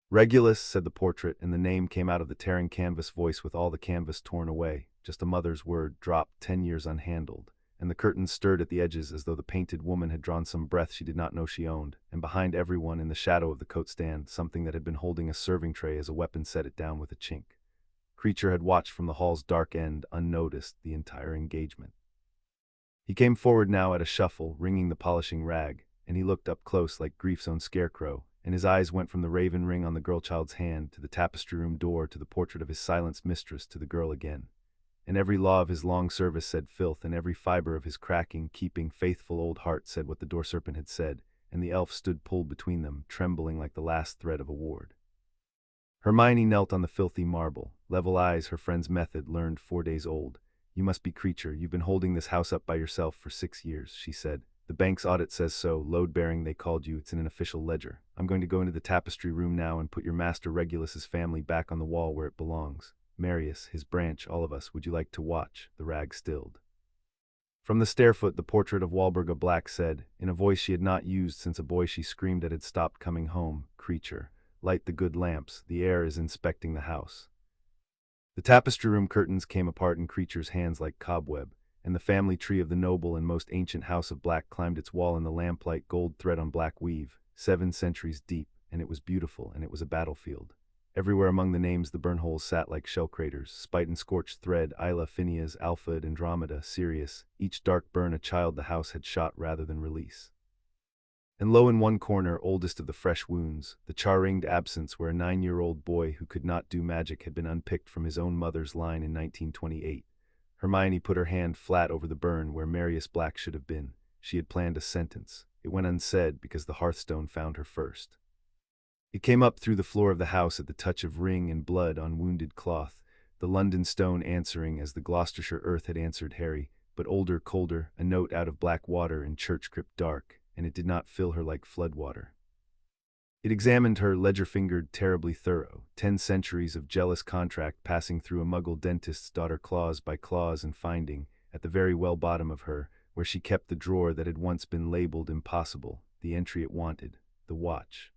[SPEAKER 1] Regulus, said the portrait, and the name came out of the tearing canvas voice with all the canvas torn away. Just a mother's word, dropped 10 years unhandled. And the curtains stirred at the edges as though the painted woman had drawn some breath she did not know she owned, and behind everyone, in the shadow of the coat stand, something that had been holding a serving tray as a weapon set it down with a chink. Creature had watched from the hall's dark end, unnoticed, the entire engagement. He came forward now at a shuffle, wringing the polishing rag, and he looked up close like grief's own scarecrow, and his eyes went from the raven ring on the girl-child's hand to the tapestry room door to the portrait of his silenced mistress to the girl again. And every law of his long service said filth, and every fiber of his cracking, keeping, faithful old heart said what the door serpent had said, and the elf stood pulled between them, trembling like the last thread of a ward. Hermione knelt on the filthy marble, level eyes, her friend's method, learned 4 days old. You must be creature, you've been holding this house up by yourself for 6 years, she said. The bank's audit says so, load-bearing they called you, it's in an official ledger. I'm going to go into the tapestry room now and put your master Regulus's family back on the wall where it belongs. Marius, his branch, all of us, would you like to watch? The rag stilled. From the stairfoot, the portrait of Walburga Black said, in a voice she had not used since a boy she screamed at had stopped coming home, creature, light the good lamps, the heir is inspecting the house. The tapestry room curtains came apart in creature's hands like cobweb, and the family tree of the noble and most ancient house of Black climbed its wall in the lamplight, gold thread on black weave, 7 centuries deep, and it was beautiful, and it was a battlefield. Everywhere among the names the burnholes sat like shell craters, Spite and Scorched Thread, Isla, Phineas, Alphid, Andromeda, Sirius, each dark burn a child the house had shot rather than release. And low in one corner, oldest of the fresh wounds, the char-ringed absence where a 9-year-old boy who could not do magic had been unpicked from his own mother's line in 1928. Hermione put her hand flat over the burn where Marius Black should have been. She had planned a sentence. It went unsaid because the hearthstone found her first. It came up through the floor of the house at the touch of ring and blood on wounded cloth, the London stone answering as the Gloucestershire earth had answered Harry, but older, colder, a note out of black water in church crypt dark, and it did not fill her like floodwater. It examined her, ledger-fingered, terribly thorough, 10 centuries of jealous contract passing through a muggle dentist's daughter clause by clause and finding, at the very well bottom of her, where she kept the drawer that had once been labeled impossible, the entry it wanted, the watch.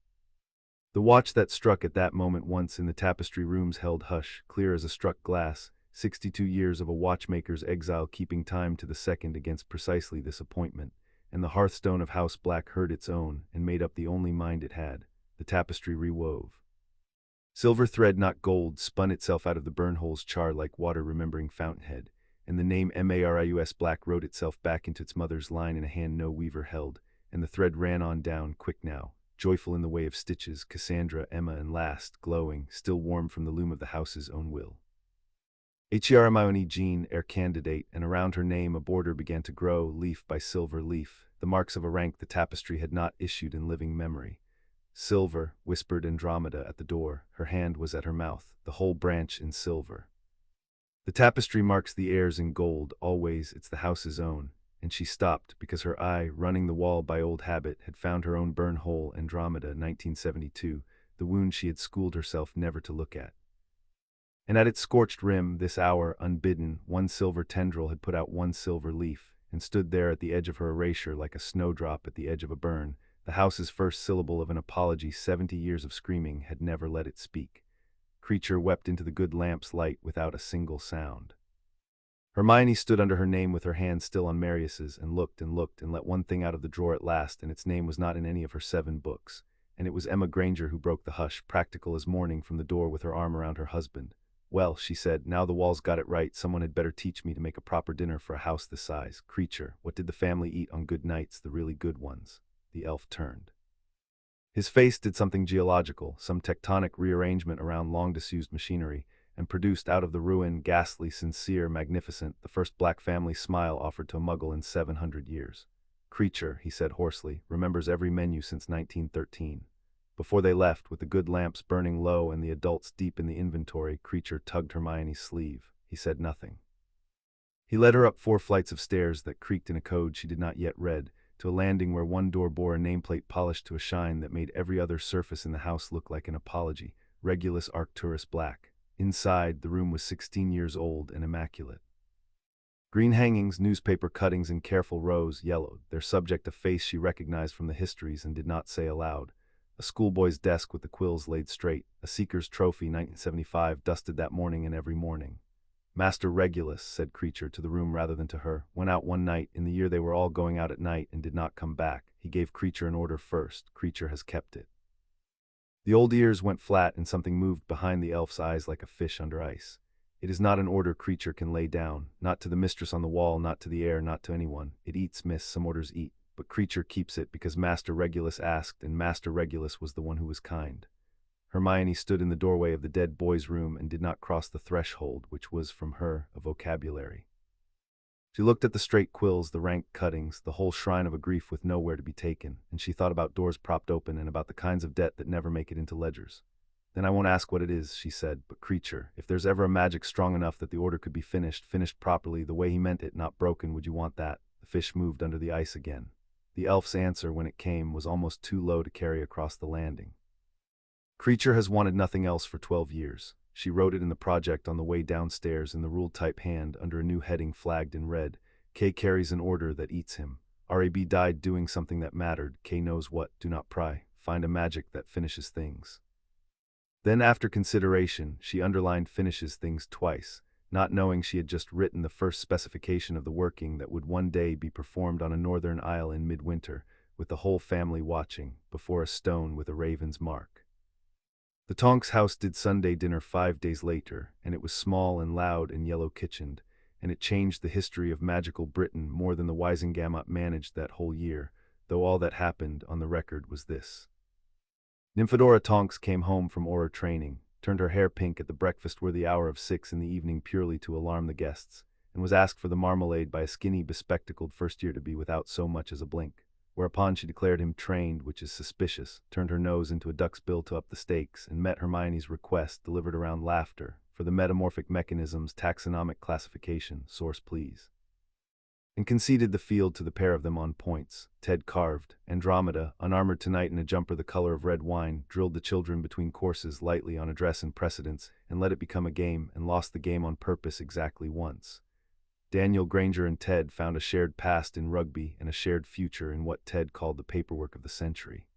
[SPEAKER 1] The watch that struck at that moment once in the tapestry rooms held hush, clear as a struck glass, 62 years of a watchmaker's exile keeping time to the second against precisely this appointment, and the hearthstone of House Black heard its own and made up the only mind it had. The tapestry rewove. Silver thread, not gold, spun itself out of the burnhole's char like water remembering Fountainhead, and the name Marius Black wrote itself back into its mother's line in a hand no weaver held, and the thread ran on down, quick now, joyful in the way of stitches, Cassandra, Emma, and last, glowing, still warm from the loom of the house's own will. Hermione Jean, heir candidate, and around her name a border began to grow, leaf by silver leaf, the marks of a rank the tapestry had not issued in living memory. Silver, whispered Andromeda at the door, her hand was at her mouth, the whole branch in silver. The tapestry marks the heirs in gold, always it's the house's own, and she stopped because her eye, running the wall by old habit, had found her own burn hole, Andromeda, 1972, the wound she had schooled herself never to look at. And at its scorched rim, this hour, unbidden, one silver tendril had put out one silver leaf, and stood there at the edge of her erasure like a snowdrop at the edge of a burn. The house's first syllable of an apology 70 years of screaming had never let it speak. Creature wept into the good lamp's light without a single sound. Hermione stood under her name with her hand still on Marius's and looked and let one thing out of the drawer at last, and its name was not in any of her 7 books. And it was Emma Granger who broke the hush, practical as morning, from the door with her arm around her husband. Well, she said, now the walls got it right, someone had better teach me to make a proper dinner for a house this size. Creature, what did the family eat on good nights, the really good ones? The elf turned. His face did something geological, some tectonic rearrangement around long-disused machinery, and produced out of the ruin, ghastly, sincere, magnificent, the first black family smile offered to a muggle in 700 years. Creature, he said hoarsely, remembers every menu since 1913. Before they left, with the good lamps burning low and the adults deep in the inventory, Creature tugged Hermione's sleeve. He said nothing. He led her up 4 flights of stairs that creaked in a code she did not yet read, to a landing where one door bore a nameplate polished to a shine that made every other surface in the house look like an apology, Regulus Arcturus Black. Inside, the room was 16 years old and immaculate. Green hangings, newspaper cuttings in careful rows, yellowed, their subject a face she recognized from the histories and did not say aloud. A schoolboy's desk with the quills laid straight, a Seeker's Trophy 1975 dusted that morning and every morning. Master Regulus, said Creature to the room rather than to her, went out one night in the year they were all going out at night and did not come back. He gave Creature an order first. Creature has kept it. The old ears went flat and something moved behind the elf's eyes like a fish under ice. It is not an order Creature can lay down, not to the mistress on the wall, not to the heir, not to anyone. It eats, miss, some orders eat, but Creature keeps it because Master Regulus asked, and Master Regulus was the one who was kind. Hermione stood in the doorway of the dead boy's room and did not cross the threshold, which was, from her, a vocabulary. She looked at the straight quills, the rank cuttings, the whole shrine of a grief with nowhere to be taken, and she thought about doors propped open and about the kinds of debt that never make it into ledgers. Then I won't ask what it is, she said, but Creature, if there's ever a magic strong enough that the order could be finished properly, the way he meant it, not broken, would you want that? The fish moved under the ice again. The elf's answer, when it came, was almost too low to carry across the landing. Creature has wanted nothing else for 12 years. She wrote it in the project on the way downstairs in the ruled-type hand under a new heading flagged in red. K carries an order that eats him. RAB died doing something that mattered. K knows what. Do not pry. Find a magic that finishes things. Then, after consideration, she underlined finishes things twice, not knowing she had just written the first specification of the working that would one day be performed on a northern isle in midwinter, with the whole family watching, before a stone with a raven's mark. The Tonks house did Sunday dinner 5 days later, and it was small and loud and yellow-kitchened, and it changed the history of magical Britain more than the Wisengamot managed that whole year, though all that happened on the record was this. Nymphadora Tonks came home from Auror training, turned her hair pink at the breakfast-worthy hour of 6 in the evening purely to alarm the guests, and was asked for the marmalade by a skinny, bespectacled first-year-to-be without so much as a blink. Whereupon she declared him trained, which is suspicious, turned her nose into a duck's bill to up the stakes, and met Hermione's request, delivered around laughter, for the metamorphic mechanism's taxonomic classification, source please, and conceded the field to the pair of them on points. Ted carved. Andromeda, unarmored tonight in a jumper the color of red wine, drilled the children between courses lightly on address and precedence, and let it become a game, and lost the game on purpose exactly once. Daniel, Granger, and Ted found a shared past in rugby and a shared future in what Ted called the paperwork of the century.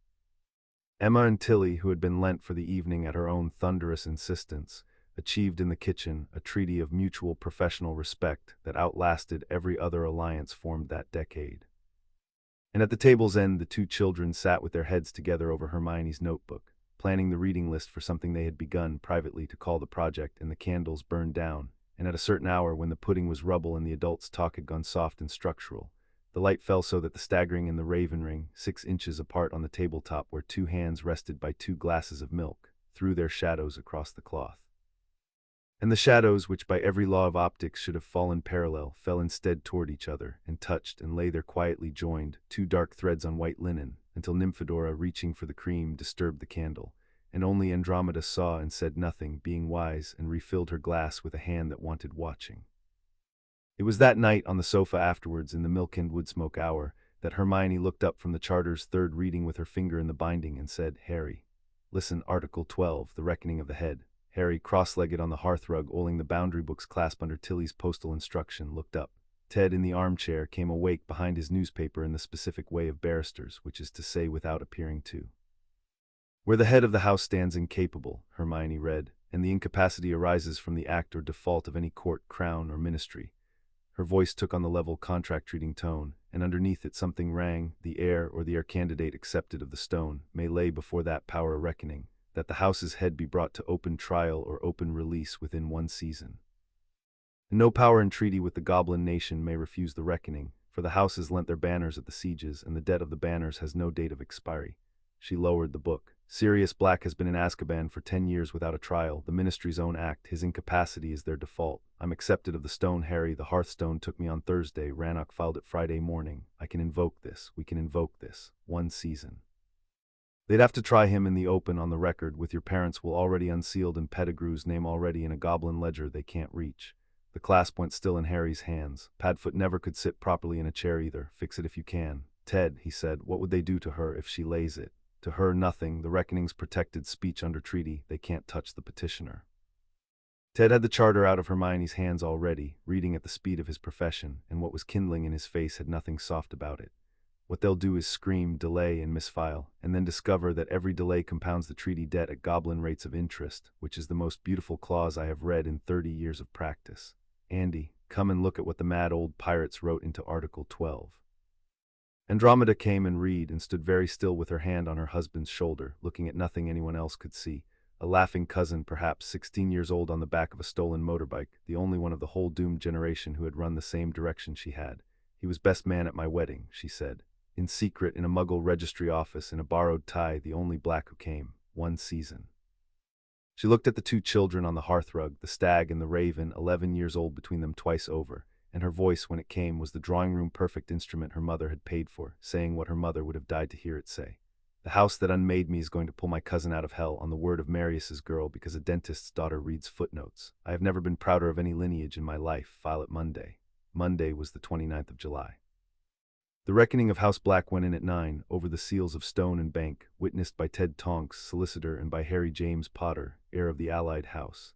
[SPEAKER 1] Emma and Tilly, who had been lent for the evening at her own thunderous insistence, achieved in the kitchen a treaty of mutual professional respect that outlasted every other alliance formed that decade. And at the table's end, the two children sat with their heads together over Hermione's notebook, planning the reading list for something they had begun privately to call the project, and the candles burned down, and at a certain hour when the pudding was rubble and the adults' talk had gone soft and structural, the light fell so that the staggering and the raven ring, 6 inches apart on the tabletop where 2 hands rested by 2 glasses of milk, threw their shadows across the cloth. And the shadows, which by every law of optics should have fallen parallel, fell instead toward each other, and touched and lay there quietly joined, 2 dark threads on white linen, until Nymphadora, reaching for the cream, disturbed the candle, and only Andromeda saw and said nothing, being wise, and refilled her glass with a hand that wanted watching. It was that night, on the sofa afterwards, in the milk and woodsmoke hour, that Hermione looked up from the Charter's 3rd reading with her finger in the binding and said, "Harry, listen, Article 12, the reckoning of the head." Harry, cross-legged on the hearthrug, oiling the boundary book's clasp under Tilly's postal instruction, looked up. Ted, in the armchair, came awake behind his newspaper in the specific way of barristers, which is to say without appearing to. "Where the head of the house stands incapable," Hermione read, "and the incapacity arises from the act or default of any court, crown, or ministry." Her voice took on the level contract-treating tone, and underneath it something rang: the heir or the heir candidate accepted of the stone may lay before that power a reckoning, that the house's head be brought to open trial or open release within 1 season. And no power in treaty with the goblin nation may refuse the reckoning, for the houses lent their banners at the sieges, and the debt of the banners has no date of expiry. She lowered the book. "Sirius Black has been in Azkaban for 10 years without a trial, the ministry's own act, his incapacity is their default. I'm accepted of the stone, Harry, the hearthstone took me on Thursday, Rannoch filed it Friday morning. I can invoke this, we can invoke this, 1 season. They'd have to try him in the open on the record, with your parents' will already unsealed and Pettigrew's name already in a goblin ledger they can't reach." The clasp went still in Harry's hands. Padfoot never could sit properly in a chair either. "Fix it if you can." "Ted," he said, "what would they do to her if she lays it?" "To her, nothing. The reckoning's protected speech under treaty. They can't touch the petitioner." Ted had the charter out of Hermione's hands already, reading at the speed of his profession, and what was kindling in his face had nothing soft about it. "What they'll do is scream, delay, and misfile, and then discover that every delay compounds the treaty debt at goblin rates of interest, which is the most beautiful clause I have read in 30 years of practice. Andy, come and look at what the mad old pirates wrote into Article 12. Andromeda came and read, and stood very still with her hand on her husband's shoulder, looking at nothing anyone else could see. A laughing cousin, perhaps 16 years old, on the back of a stolen motorbike, the only one of the whole doomed generation who had run the same direction she had. "He was best man at my wedding," she said. "In secret, in a muggle registry office, in a borrowed tie, the only black who came. 1 season." She looked at the 2 children on the hearthrug, the stag and the raven, 11 years old between them twice over, and her voice, when it came, was the drawing-room perfect instrument her mother had paid for, saying what her mother would have died to hear it say. "The house that unmade me is going to pull my cousin out of hell, on the word of Marius's girl, because a dentist's daughter reads footnotes. I have never been prouder of any lineage in my life. File it Monday." Monday was the 29th of July. The reckoning of House Black went in at 9, over the seals of stone and bank, witnessed by Ted Tonks, solicitor, and by Harry James Potter, heir of the Allied House.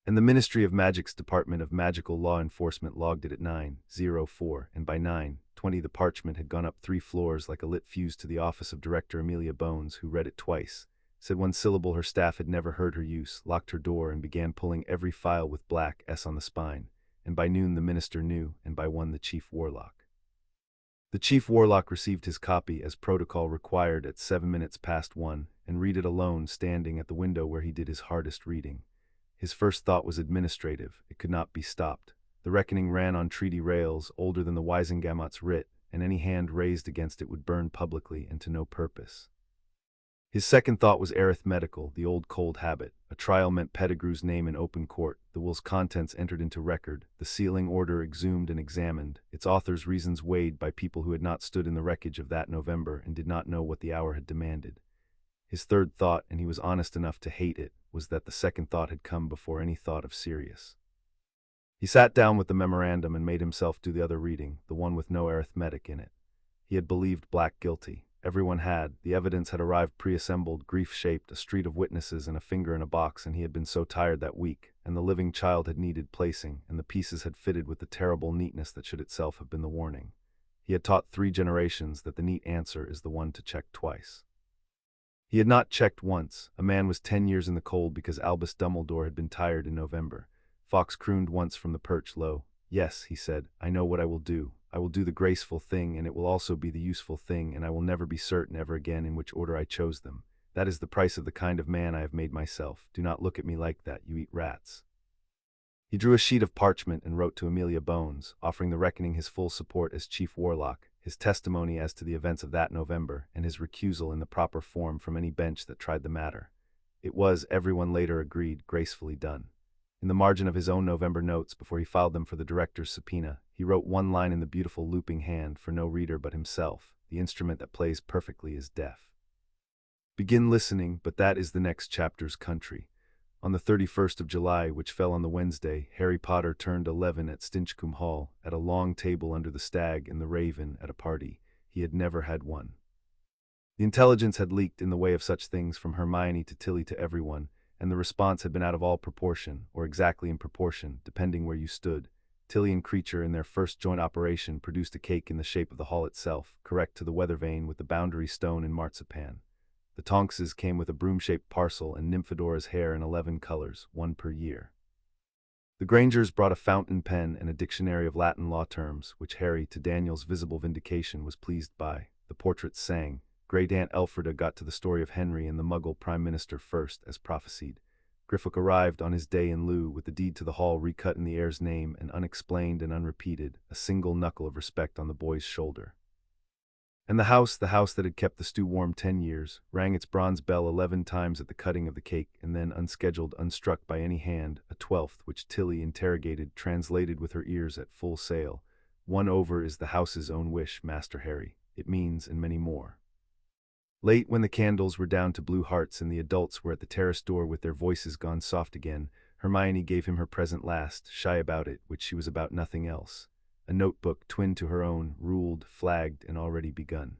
[SPEAKER 1] And the Ministry of Magic's Department of Magical Law Enforcement logged it at 9:04, and by 9:20 the parchment had gone up 3 floors like a lit fuse to the office of Director Amelia Bones, who read it twice, said 1 syllable her staff had never heard her use, locked her door, and began pulling every file with black S on the spine, and by noon the minister knew, and by 1 the chief warlock. The chief warlock received his copy, as protocol required, at 7 minutes past 1, and read it alone, standing at the window where he did his hardest reading. His first thought was administrative. It could not be stopped. The reckoning ran on treaty rails, older than the Weisengamot's writ, and any hand raised against it would burn publicly and to no purpose. His second thought was arithmetical, the old cold habit. A trial meant Pettigrew's name in open court, the will's contents entered into record, the sealing order exhumed and examined, its author's reasons weighed by people who had not stood in the wreckage of that November and did not know what the hour had demanded. His third thought, and he was honest enough to hate it, was that the second thought had come before any thought of Sirius. He sat down with the memorandum and made himself do the other reading, the one with no arithmetic in it. He had believed Black guilty. Everyone had. The evidence had arrived pre-assembled, grief-shaped, a street of witnesses and a finger in a box, and he had been so tired that week, and the living child had needed placing, and the pieces had fitted with the terrible neatness that should itself have been the warning. He had taught 3 generations that the neat answer is the one to check twice. He had not checked once. A man was 10 years in the cold because Albus Dumbledore had been tired in November. Fawkes crooned once from the perch low. "Yes," he said, "I know what I will do. I will do the graceful thing, and it will also be the useful thing, and I will never be certain ever again in which order I chose them. That is the price of the kind of man I have made myself. Do not look at me like that, you eat rats." He drew a sheet of parchment and wrote to Amelia Bones, offering the reckoning his full support as chief warlock, his testimony as to the events of that November, and his recusal in the proper form from any bench that tried the matter. It was, everyone later agreed, gracefully done. In the margin of his own November notes, before he filed them for the director's subpoena, he wrote one line in the beautiful looping hand for no reader but himself. The instrument that plays perfectly is deaf. Begin listening, but that is the next chapter's country. On the 31st of July, which fell on the Wednesday, Harry Potter turned 11 at Stinchcombe Hall, at a long table under the Stag and the Raven, at a party. He had never had one. The intelligence had leaked in the way of such things from Hermione to Tilly to everyone, and the response had been out of all proportion, or exactly in proportion, depending where you stood. Tilly and Creature, in their first joint operation, produced a cake in the shape of the hall itself, correct to the weather vane, with the boundary stone in marzipan. The Tonkses came with a broom-shaped parcel and Nymphadora's hair in 11 colors, 1 per year. The Grangers brought a fountain pen and a dictionary of Latin law terms, which Harry, to Daniel's visible vindication, was pleased by. The portraits sang. Great Aunt Elfrida got to the story of Henry and the Muggle Prime Minister first, as prophesied. Griffock arrived on his day in lieu, with the deed to the hall recut in the heir's name and unexplained and unrepeated, a single knuckle of respect on the boy's shoulder. And the house that had kept the stew warm 10 years, rang its bronze bell 11 times at the cutting of the cake, and then, unscheduled, unstruck by any hand, a 12th, which Tilly, interrogated, translated with her ears at full sail. "1 over is the house's own wish, Master Harry. It means, and many more." Late, when the candles were down to blue hearts and the adults were at the terrace door with their voices gone soft again, Hermione gave him her present last, shy about it, which she was about nothing else. A notebook, twin to her own, ruled, flagged, and already begun.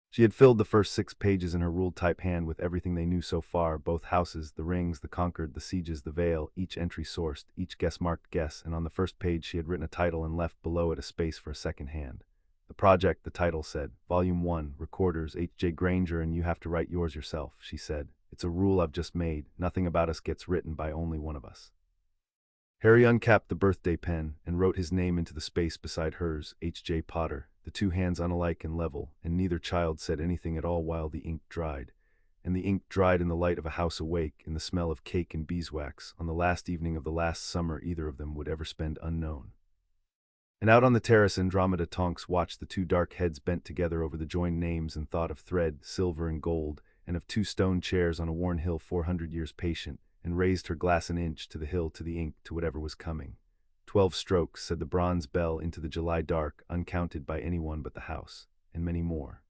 [SPEAKER 1] She had filled the first 6 pages in her ruled-type hand with everything they knew so far, both houses, the rings, the conquered, the sieges, the veil, each entry sourced, each guess marked guess, and on the first page she had written a title and left below it a space for a second hand. The project, the title said, Volume 1, Recorders, H.J. Granger, and you have to write yours yourself, she said. It's a rule I've just made. Nothing about us gets written by only one of us. Harry uncapped the birthday pen and wrote his name into the space beside hers, H.J. Potter, the 2 hands unalike and level, and neither child said anything at all while the ink dried. And the ink dried in the light of a house awake, in the smell of cake and beeswax, on the last evening of the last summer either of them would ever spend unknown. And out on the terrace Andromeda Tonks watched the 2 dark heads bent together over the joined names and thought of thread, silver and gold, and of 2 stone chairs on a worn hill 400 years patient, and raised her glass an inch to the hill, to the ink, to whatever was coming. 12 strokes, said the bronze bell into the July dark, uncounted by anyone but the house, and many more.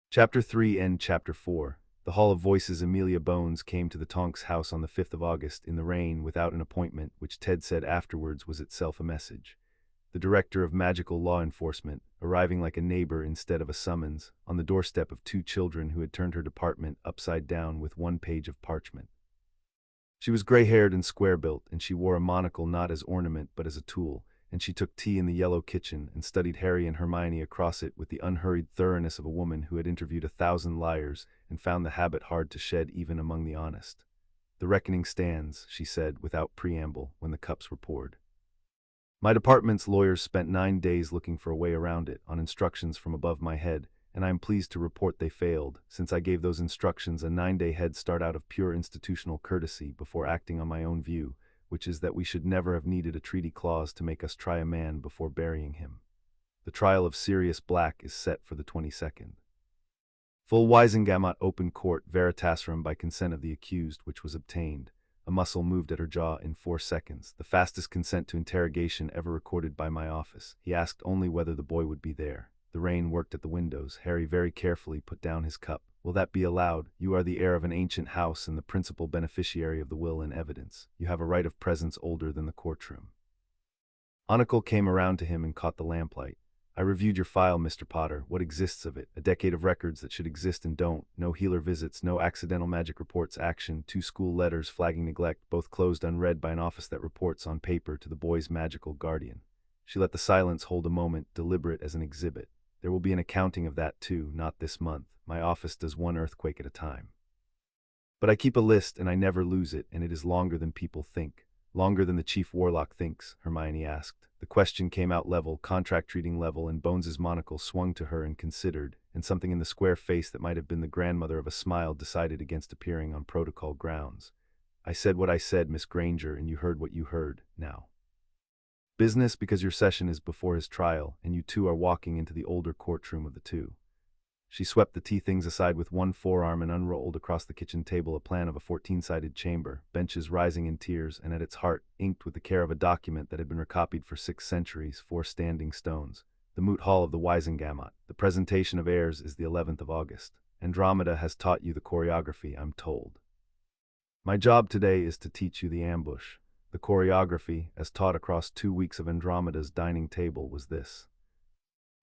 [SPEAKER 1] Chapter 3 and Chapter 4. The Hall of Voices. Amelia Bones came to the Tonks' house on the 5th of August, in the rain, without an appointment, which Ted said afterwards was itself a message. The director of magical law enforcement, arriving like a neighbor instead of a summons, on the doorstep of 2 children who had turned her department upside down with 1 page of parchment. She was gray-haired and square-built, and she wore a monocle not as ornament but as a tool, and she took tea in the yellow kitchen and studied Harry and Hermione across it with the unhurried thoroughness of a woman who had interviewed 1,000 liars and found the habit hard to shed even among the honest. "The reckoning stands," she said, without preamble, when the cups were poured. "My department's lawyers spent 9 days looking for a way around it, on instructions from above my head, and I am pleased to report they failed, since I gave those instructions a 9-day head start out of pure institutional courtesy before acting on my own view, which is that we should never have needed a treaty clause to make us try a man before burying him. The trial of Sirius Black is set for the 22nd. Full Wisengamot open court veritaserum by consent of the accused, which was obtained. A muscle moved at her jaw in 4 seconds, the fastest consent to interrogation ever recorded by my office. He asked only whether the boy would be there. The rain worked at the windows. Harry very carefully put down his cup. Will that be allowed? You are the heir of an ancient house and the principal beneficiary of the will in evidence. You have a right of presence older than the courtroom. Onacle came around to him and caught the lamplight. I reviewed your file, Mr. Potter. What exists of it? A decade of records that should exist and don't. No healer visits, no accidental magic reports, action, 2 school letters flagging neglect, both closed unread by an office that reports on paper to the boy's magical guardian. She let the silence hold a moment, deliberate as an exhibit. There will be an accounting of that too, not this month. My office does 1 earthquake at a time. But I keep a list and I never lose it, and it is longer than people think. Longer than the chief warlock thinks, Hermione asked. The question came out level, contract treating level, and Bones's monocle swung to her and considered, and something in the square face that might have been the grandmother of a smile decided against appearing on protocol grounds. I said what I said, Miss Granger, and you heard what you heard. Now. Business, because your session is before his trial, and you two are walking into the older courtroom of the two. She swept the tea things aside with one forearm and unrolled across the kitchen table a plan of a 14-sided chamber, benches rising in tiers, and at its heart, inked with the care of a document that had been recopied for 6 centuries, 4 standing stones. The moot hall of the Wisengamot. The presentation of heirs is the 11th of August. Andromeda has taught you the choreography, I'm told. My job today is to teach you the ambush. The choreography, as taught across 2 weeks of Andromeda's dining table, was this.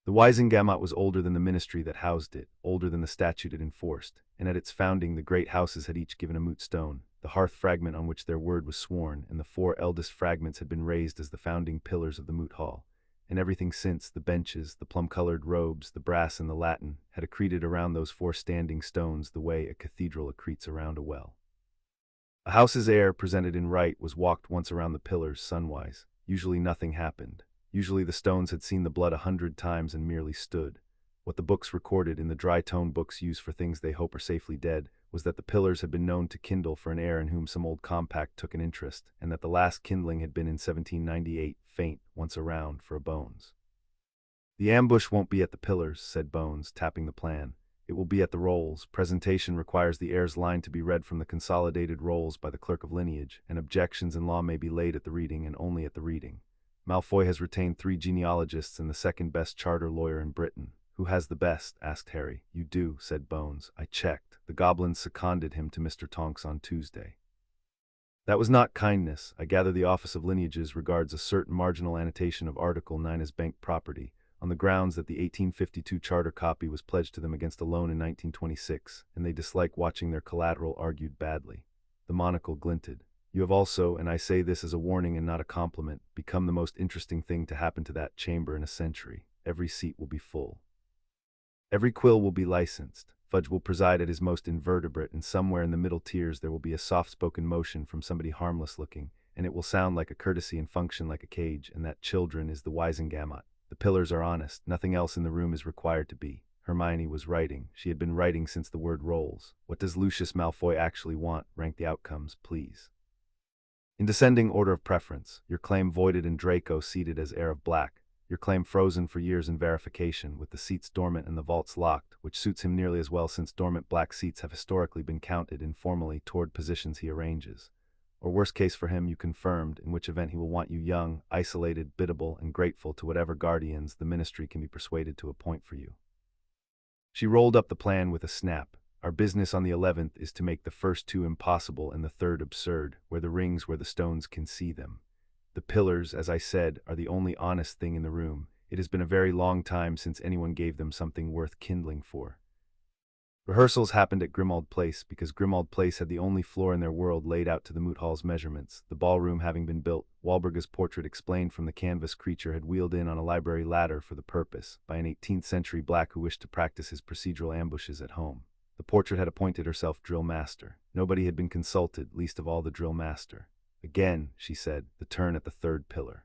[SPEAKER 1] The Wisengamot was older than the ministry that housed it, older than the statute it enforced, and at its founding the great houses had each given a moot stone, the hearth fragment on which their word was sworn, and the 4 eldest fragments had been raised as the founding pillars of the moot hall. And everything since, the benches, the plum-colored robes, the brass and the Latin, had accreted around those 4 standing stones the way a cathedral accretes around a well. A house's heir, presented in right, was walked once around the pillars, sunwise. Usually nothing happened. Usually the stones had seen the blood 100 times and merely stood. What the books recorded in the dry tone books used for things they hope are safely dead was that the pillars had been known to kindle for an heir in whom some old compact took an interest, and that the last kindling had been in 1798, faint, once around, for a Bones. The ambush won't be at the pillars, said Bones, tapping the plan. It will be at the rolls. Presentation requires the heir's line to be read from the consolidated rolls by the clerk of lineage, and objections in law may be laid at the reading and only at the reading. Malfoy has retained 3 genealogists and the second-best charter lawyer in Britain. Who has the best? Asked Harry. You do, said Bones. I checked. The goblins seconded him to Mr. Tonks on Tuesday. That was not kindness. I gather the Office of Lineages regards a certain marginal annotation of Article 9 as bank property, on the grounds that the 1852 charter copy was pledged to them against a loan in 1926, and they dislike watching their collateral argued badly. The monocle glinted. You have also, and I say this as a warning and not a compliment, become the most interesting thing to happen to that chamber in a century. Every seat will be full. Every quill will be licensed. Fudge will preside at his most invertebrate, and somewhere in the middle tiers there will be a soft-spoken motion from somebody harmless-looking, and it will sound like a courtesy and function like a cage, and that children is the Wisengamot. The pillars are honest. Nothing else in the room is required to be. Hermione was writing. She had been writing since the word rolls. What does Lucius Malfoy actually want? Rank the outcomes, please. In descending order of preference, your claim voided and Draco seated as heir of Black, your claim frozen for years in verification, with the seats dormant and the vaults locked, which suits him nearly as well since dormant Black seats have historically been counted informally toward positions he arranges. Or worst case for him, you confirmed, in which event he will want you young, isolated, biddable, and grateful to whatever guardians the ministry can be persuaded to appoint for you. She rolled up the plan with a snap. Our business on the 11th is to make the first 2 impossible and the 3rd absurd, where the rings where the stones can see them. The pillars, as I said, are the only honest thing in the room. It has been a very long time since anyone gave them something worth kindling for. Rehearsals happened at Grimmauld Place because Grimmauld Place had the only floor in their world laid out to the moot hall's measurements. The ballroom having been built, Walburga's portrait explained from the canvas creature had wheeled in on a library ladder for the purpose, by an 18th-century Black who wished to practice his procedural ambushes at home. The portrait had appointed herself drill master. Nobody had been consulted, least of all the drill master. Again, she said, the turn at the 3rd pillar.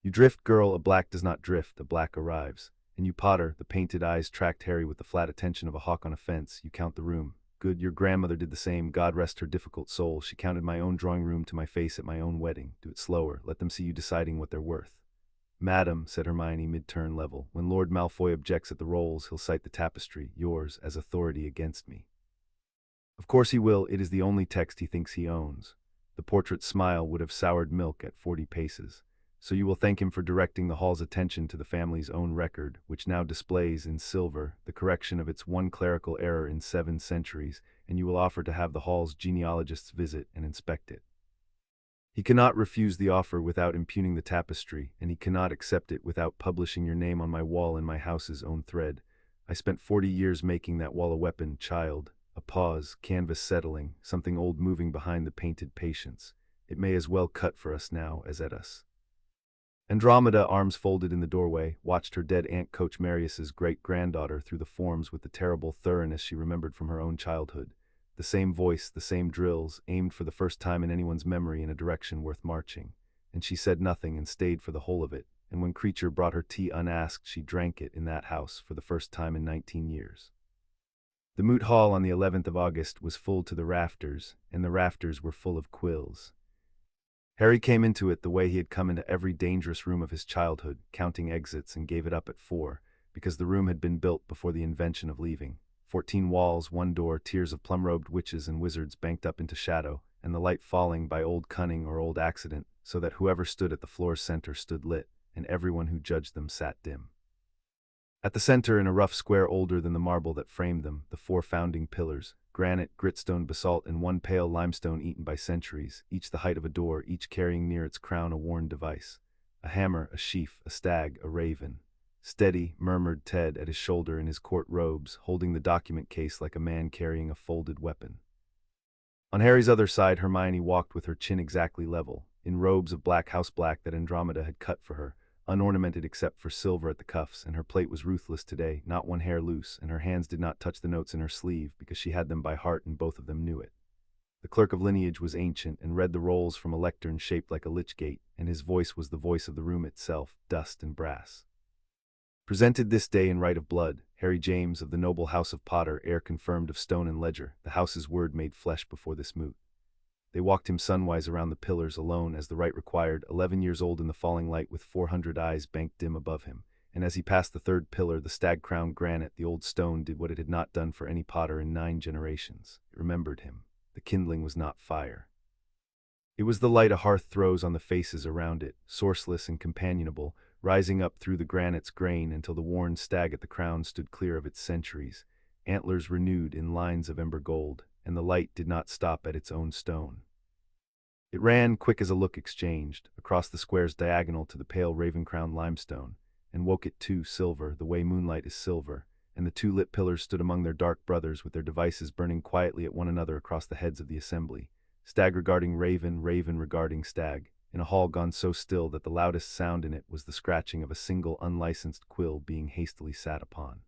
[SPEAKER 1] You drift, girl, a Black does not drift, a Black arrives. And you, Potter, the painted eyes tracked Harry with the flat attention of a hawk on a fence. You count the room. Good, your grandmother did the same, God rest her difficult soul. She counted my own drawing room to my face at my own wedding. Do it slower, let them see you deciding what they're worth. Madam, said Hermione mid-turn level, when Lord Malfoy objects at the rolls, he'll cite the tapestry, yours, as authority against me. Of course he will, it is the only text he thinks he owns. The portrait's smile would have soured milk at 40 paces. So you will thank him for directing the hall's attention to the family's own record, which now displays in silver the correction of its one clerical error in 7 centuries, and you will offer to have the hall's genealogists visit and inspect it. He cannot refuse the offer without impugning the tapestry, and he cannot accept it without publishing your name on my wall in my house's own thread. I spent 40 years making that wall a weapon, child. A pause, canvas settling, something old moving behind the painted patience. It may as well cut for us now as at us. Andromeda, arms folded in the doorway, watched her dead aunt coach Marius's great-granddaughter through the forms with the terrible thoroughness she remembered from her own childhood. The same voice, the same drills, aimed for the first time in anyone's memory in a direction worth marching. And she said nothing and stayed for the whole of it, and when Creature brought her tea unasked, she drank it in that house for the first time in 19 years. The moot hall on the 11th of August was full to the rafters, and the rafters were full of quills. Harry came into it the way he had come into every dangerous room of his childhood, counting exits, and gave it up at 4, because the room had been built before the invention of leaving. 14 walls, 1 door, tiers of plum-robed witches and wizards banked up into shadow, and the light falling by old cunning or old accident, so that whoever stood at the floor's center stood lit, and everyone who judged them sat dim. At the center, in a rough square older than the marble that framed them, the 4 founding pillars, granite, gritstone, basalt, and 1 pale limestone eaten by centuries, each the height of a door, each carrying near its crown a worn device. A hammer, a sheaf, a stag, a raven. Steady, murmured Ted at his shoulder in his court robes, holding the document case like a man carrying a folded weapon. On Harry's other side, Hermione walked with her chin exactly level, in robes of black house black that Andromeda had cut for her, unornamented except for silver at the cuffs, and her plait was ruthless today, not one hair loose, and her hands did not touch the notes in her sleeve because she had them by heart and both of them knew it. The clerk of lineage was ancient and read the rolls from a lectern shaped like a lich gate, and his voice was the voice of the room itself, dust and brass. Presented this day in right of blood, Harry James of the noble house of Potter, heir confirmed of stone and ledger, the house's word made flesh before this moot. They walked him sunwise around the pillars alone as the rite required, 11 years old in the falling light with 400 eyes banked dim above him, and as he passed the 3rd pillar, the stag-crowned granite, the old stone did what it had not done for any Potter in 9 generations. It remembered him. The kindling was not fire. It was the light a hearth throws on the faces around it, sourceless and companionable, rising up through the granite's grain until the worn stag at the crown stood clear of its centuries, antlers renewed in lines of ember gold, and the light did not stop at its own stone. It ran, quick as a look exchanged, across the square's diagonal to the pale raven-crowned limestone, and woke it too silver, the way moonlight is silver, and the 2 lit pillars stood among their dark brothers with their devices burning quietly at one another across the heads of the assembly. Stag regarding raven, raven regarding stag, in a hall gone so still that the loudest sound in it was the scratching of a single unlicensed quill being hastily sat upon.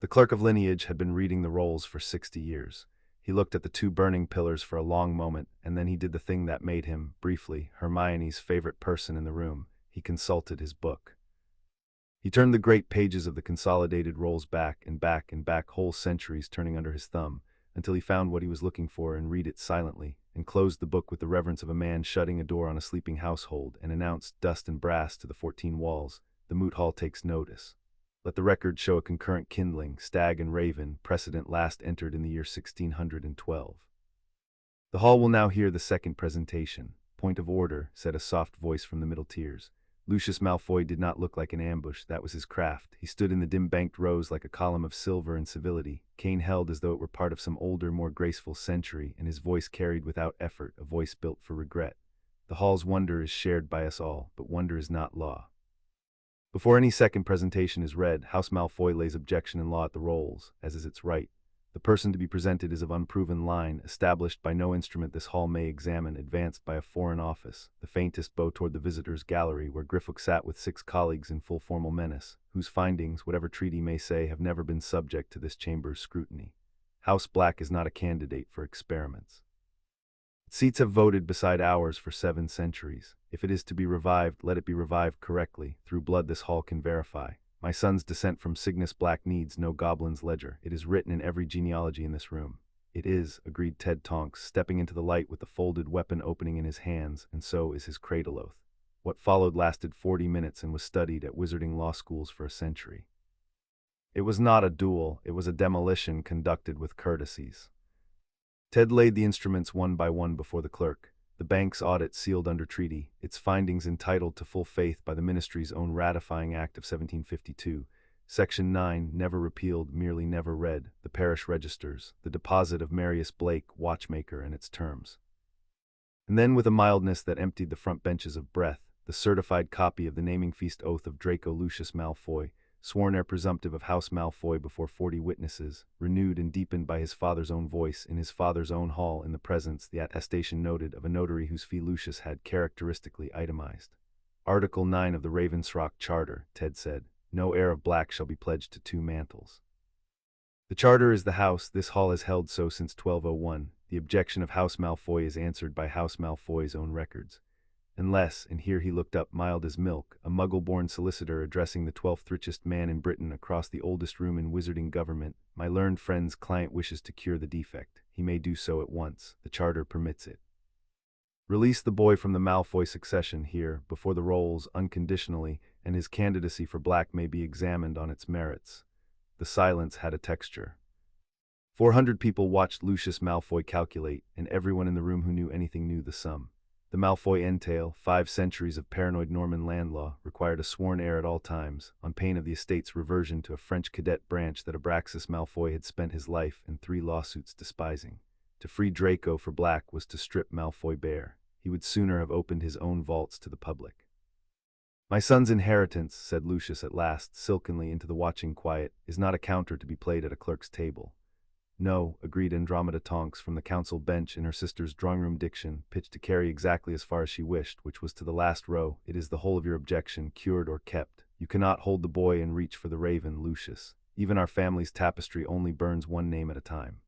[SPEAKER 1] The clerk of lineage had been reading the rolls for 60 years. He looked at the 2 burning pillars for a long moment, and then he did the thing that made him, briefly, Hermione's favorite person in the room. He consulted his book. He turned the great pages of the consolidated rolls back and back and back, whole centuries turning under his thumb, until he found what he was looking for and read it silently, and closed the book with the reverence of a man shutting a door on a sleeping household, and announced, dust and brass to the 14 walls, "The moot hall takes notice. Let the record show a concurrent kindling, stag and raven, precedent last entered in the year 1612. The hall will now hear the second presentation." "Point of order," said a soft voice from the middle tiers. Lucius Malfoy did not look like an ambush, that was his craft. He stood in the dim banked rows like a column of silver and civility, cane held as though it were part of some older, more graceful century, and his voice carried without effort, a voice built for regret. "The hall's wonder is shared by us all, but wonder is not law. Before any second presentation is read, House Malfoy lays objection in law at the rolls, as is its right. The person to be presented is of unproven line, established by no instrument this hall may examine, advanced by a foreign office, the faintest bow toward the visitors' gallery, where Griffook sat with 6 colleagues in full formal menace, whose findings, whatever treaty may say, have never been subject to this chamber's scrutiny. House Black is not a candidate for experiments. Seats have voted beside ours for 7 centuries. If it is to be revived, let it be revived correctly. Through blood this hall can verify. My son's descent from Cygnus Black needs no goblin's ledger. It is written in every genealogy in this room. It is, agreed Ted Tonks, stepping into the light with the folded weapon opening in his hands, and so is his cradle oath. What followed lasted 40 minutes and was studied at wizarding law schools for a century. It was not a duel, it was a demolition conducted with courtesies. Ted laid the instruments one by one before the clerk. The bank's audit sealed under treaty, its findings entitled to full faith by the ministry's own ratifying act of 1752. Section 9, never repealed, merely never read, the parish registers, the deposit of Marius Blake, watchmaker, and its terms. And then, with a mildness that emptied the front benches of breath, the certified copy of the naming feast oath of Draco Lucius Malfoy, sworn heir presumptive of House Malfoy before 40 witnesses, renewed and deepened by his father's own voice in his father's own hall in the presence, the attestation noted, of a notary whose fee Lucius had characteristically itemized. Article 9 of the Ravensrock Charter, Ted said, no heir of black shall be pledged to 2 mantles. The charter is the house, this hall has held so since 1201, the objection of House Malfoy is answered by House Malfoy's own records. Unless, and here he looked up mild as milk, a muggle-born solicitor addressing the 12th richest man in Britain across the oldest room in wizarding government, my learned friend's client wishes to cure the defect. He may do so at once. The charter permits it. Release the boy from the Malfoy succession here, before the rolls, unconditionally, and his candidacy for black may be examined on its merits. The silence had a texture. 400 people watched Lucius Malfoy calculate, and everyone in the room who knew anything knew the sum. The Malfoy entail, 5 centuries of paranoid Norman land law, required a sworn heir at all times, on pain of the estate's reversion to a French cadet branch that Abraxas Malfoy had spent his life and 3 lawsuits despising. To free Draco for black was to strip Malfoy bare. He would sooner have opened his own vaults to the public. My son's inheritance, said Lucius at last, silkenly into the watching quiet, is not a counter to be played at a clerk's table. No, agreed Andromeda Tonks from the council bench in her sister's drawing-room diction, pitched to carry exactly as far as she wished, which was to the last row. It is the whole of your objection, cured or kept. You cannot hold the boy and reach for the raven, Lucius. Even our family's tapestry only burns one name at a time.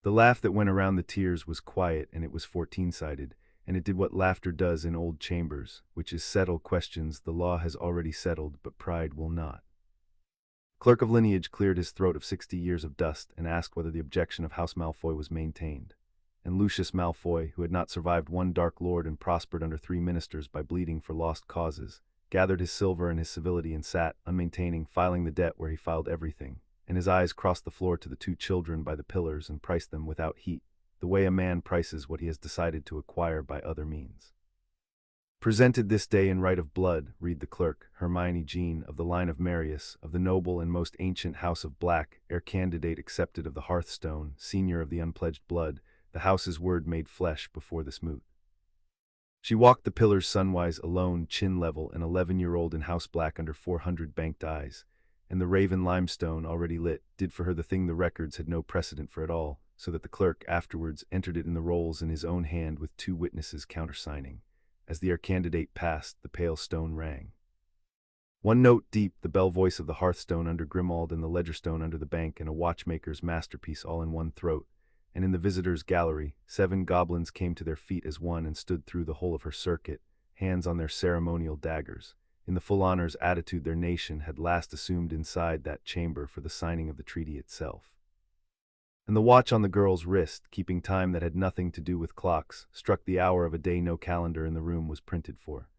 [SPEAKER 1] The laugh that went around the tears was quiet, and it was 14-sided, and it did what laughter does in old chambers, which is settle questions the law has already settled, but pride will not. Clerk of Lineage cleared his throat of 60 years of dust and asked whether the objection of House Malfoy was maintained. And Lucius Malfoy, who had not survived 1 Dark Lord and prospered under 3 ministers by bleeding for lost causes, gathered his silver and his civility and sat, unmaintaining, filing the debt where he filed everything, and his eyes crossed the floor to the 2 children by the pillars and priced them without heat, the way a man prices what he has decided to acquire by other means. Presented this day in right of blood, read the clerk, Hermione Jean, of the line of Marius, of the noble and most ancient house of Black, heir candidate accepted of the Hearthstone, senior of the unpledged blood, the house's word made flesh before this moot. She walked the pillars sunwise alone, chin level, an 11-year-old in house black under 400 banked eyes, and the raven limestone, already lit, did for her the thing the records had no precedent for at all, so that the clerk afterwards entered it in the rolls in his own hand with 2 witnesses countersigning. As the heir candidate passed, the pale stone rang. 1 note deep, the bell voice of the Hearthstone under Grimald and the Ledgerstone under the bank, and a watchmaker's masterpiece all in one throat. And in the visitors' gallery, 7 goblins came to their feet as one and stood through the whole of her circuit, hands on their ceremonial daggers, in the full honors attitude their nation had last assumed inside that chamber for the signing of the treaty itself. And the watch on the girl's wrist, keeping time that had nothing to do with clocks, struck the hour of a day no calendar in the room was printed for.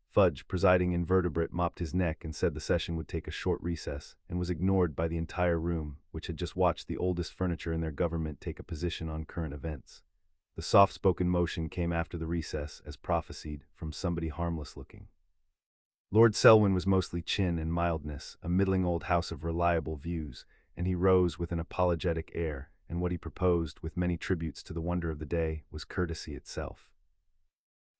[SPEAKER 1] Fudge, presiding invertebrate, mopped his neck and said the session would take a short recess, and was ignored by the entire room, which had just watched the oldest furniture in their government take a position on current events. The soft-spoken motion came after the recess, as prophesied, from somebody harmless-looking. Lord Selwyn was mostly chin and mildness, a middling old house of reliable views, and he rose with an apologetic air, and what he proposed, with many tributes to the wonder of the day, was courtesy itself.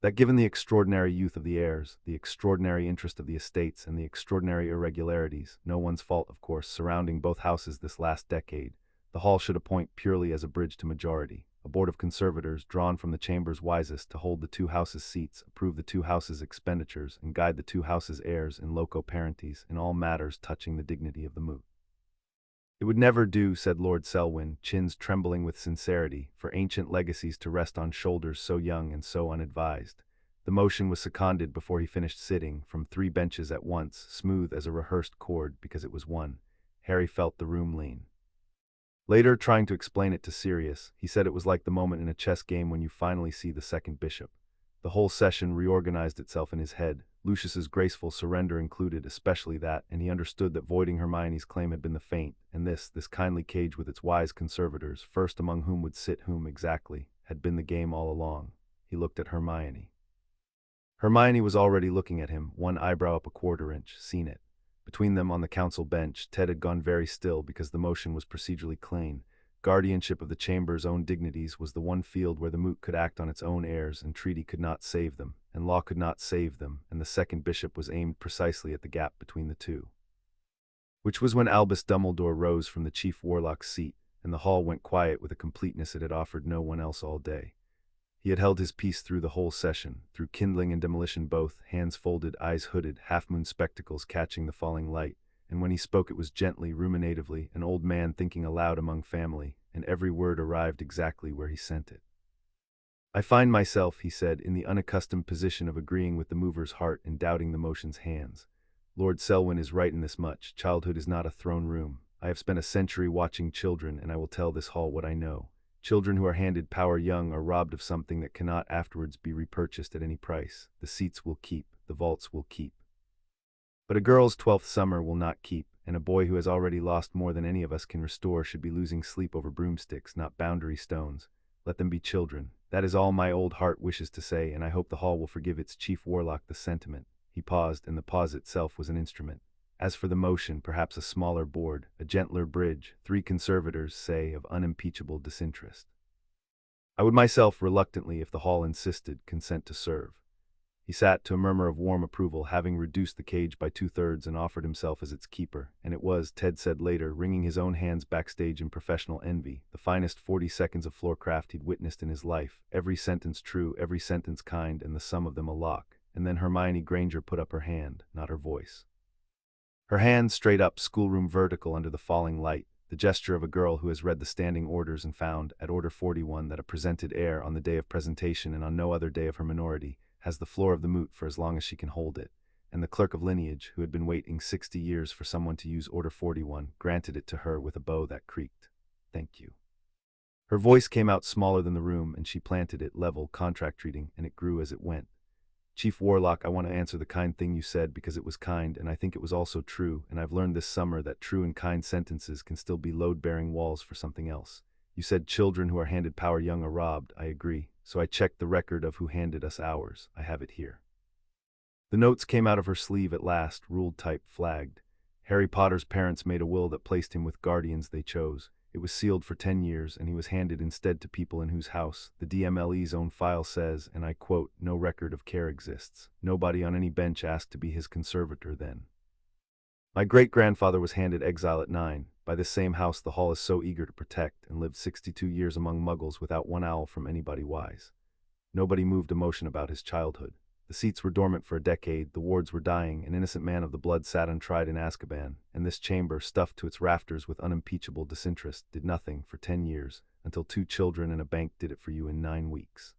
[SPEAKER 1] That given the extraordinary youth of the heirs, the extraordinary interest of the estates, and the extraordinary irregularities, no one's fault of course, surrounding both houses this last decade, the hall should appoint purely as a bridge to majority, a board of conservators drawn from the chamber's wisest to hold the 2 houses' seats, approve the 2 houses' expenditures, and guide the 2 houses' heirs in loco parentis in all matters touching the dignity of the moot. It would never do, said Lord Selwyn, chins trembling with sincerity, for ancient legacies to rest on shoulders so young and so unadvised. The motion was seconded before he finished sitting, from 3 benches at once, smooth as a rehearsed chord because it was one. Harry felt the room lean. Later, trying to explain it to Sirius, he said it was like the moment in a chess game when you finally see the second bishop. The whole session reorganized itself in his head, Lucius's graceful surrender included, especially that, and he understood that voiding Hermione's claim had been the feint, and this kindly cage with its wise conservators, first among whom would sit whom exactly, had been the game all along. He looked at Hermione. Hermione was already looking at him, one eyebrow up a quarter-inch, seen it. Between them on the council bench, Ted had gone very still because the motion was procedurally clean. Guardianship of the chamber's own dignities was the one field where the moot could act on its own heirs, and treaty could not save them, and law could not save them, and the second bishop was aimed precisely at the gap between the two. Which was when Albus Dumbledore rose from the chief warlock's seat, and the hall went quiet with a completeness it had offered no one else all day. He had held his peace through the whole session, through kindling and demolition both, hands folded, eyes hooded, half-moon spectacles catching the falling light, and when he spoke it was gently, ruminatively, an old man thinking aloud among family, and every word arrived exactly where he sent it. I find myself, he said, in the unaccustomed position of agreeing with the mover's heart and doubting the motion's hands. Lord Selwyn is right in this much. Childhood is not a throne room. I have spent a century watching children, and I will tell this hall what I know. Children who are handed power young are robbed of something that cannot afterwards be repurchased at any price. The seats will keep, the vaults will keep. But a girl's 12th summer will not keep, and a boy who has already lost more than any of us can restore should be losing sleep over broomsticks, not boundary stones. Let them be children. That is all my old heart wishes to say, and I hope the hall will forgive its chief warlock the sentiment. He paused, and the pause itself was an instrument. As for the motion, perhaps a smaller board, a gentler bridge, 3 conservators, say, of unimpeachable disinterest. I would myself, reluctantly, if the hall insisted, consent to serve. He sat to a murmur of warm approval, having reduced the cage by 2/3 and offered himself as its keeper, and it was, Ted said later, wringing his own hands backstage in professional envy, the finest 40 seconds of floorcraft he'd witnessed in his life, every sentence true, every sentence kind, and the sum of them a lock. And then Hermione Granger put up her hand, not her voice. Her hand straight up, schoolroom vertical under the falling light, the gesture of a girl who has read the standing orders and found, at Order 41, that a presented heir on the day of presentation and on no other day of her minority has the floor of the moot for as long as she can hold it, and the clerk of lineage, who had been waiting 60 years for someone to use Order 41, granted it to her with a bow that creaked. Thank you. Her voice came out smaller than the room, and she planted it, level, contract reading, and it grew as it went. Chief Warlock, I want to answer the kind thing you said because it was kind, and I think it was also true, and I've learned this summer that true and kind sentences can still be load-bearing walls for something else. You said children who are handed power young are robbed. I agree, so I checked the record of who handed us ours. I have it here. The notes came out of her sleeve at last, ruled type, flagged. Harry Potter's parents made a will that placed him with guardians they chose. It was sealed for 10 years, and he was handed instead to people in whose house, the DMLE's own file says, and I quote, no record of care exists. Nobody on any bench asked to be his conservator then. My great-grandfather was handed exile at 9, by this same house the hall is so eager to protect, and lived 62 years among muggles without one owl from anybody wise. Nobody moved a motion about his childhood. The seats were dormant for a decade, the wards were dying, an innocent man of the blood sat untried in Azkaban, and this chamber, stuffed to its rafters with unimpeachable disinterest, did nothing for 10 years, until 2 children and a bank did it for you in 9 weeks.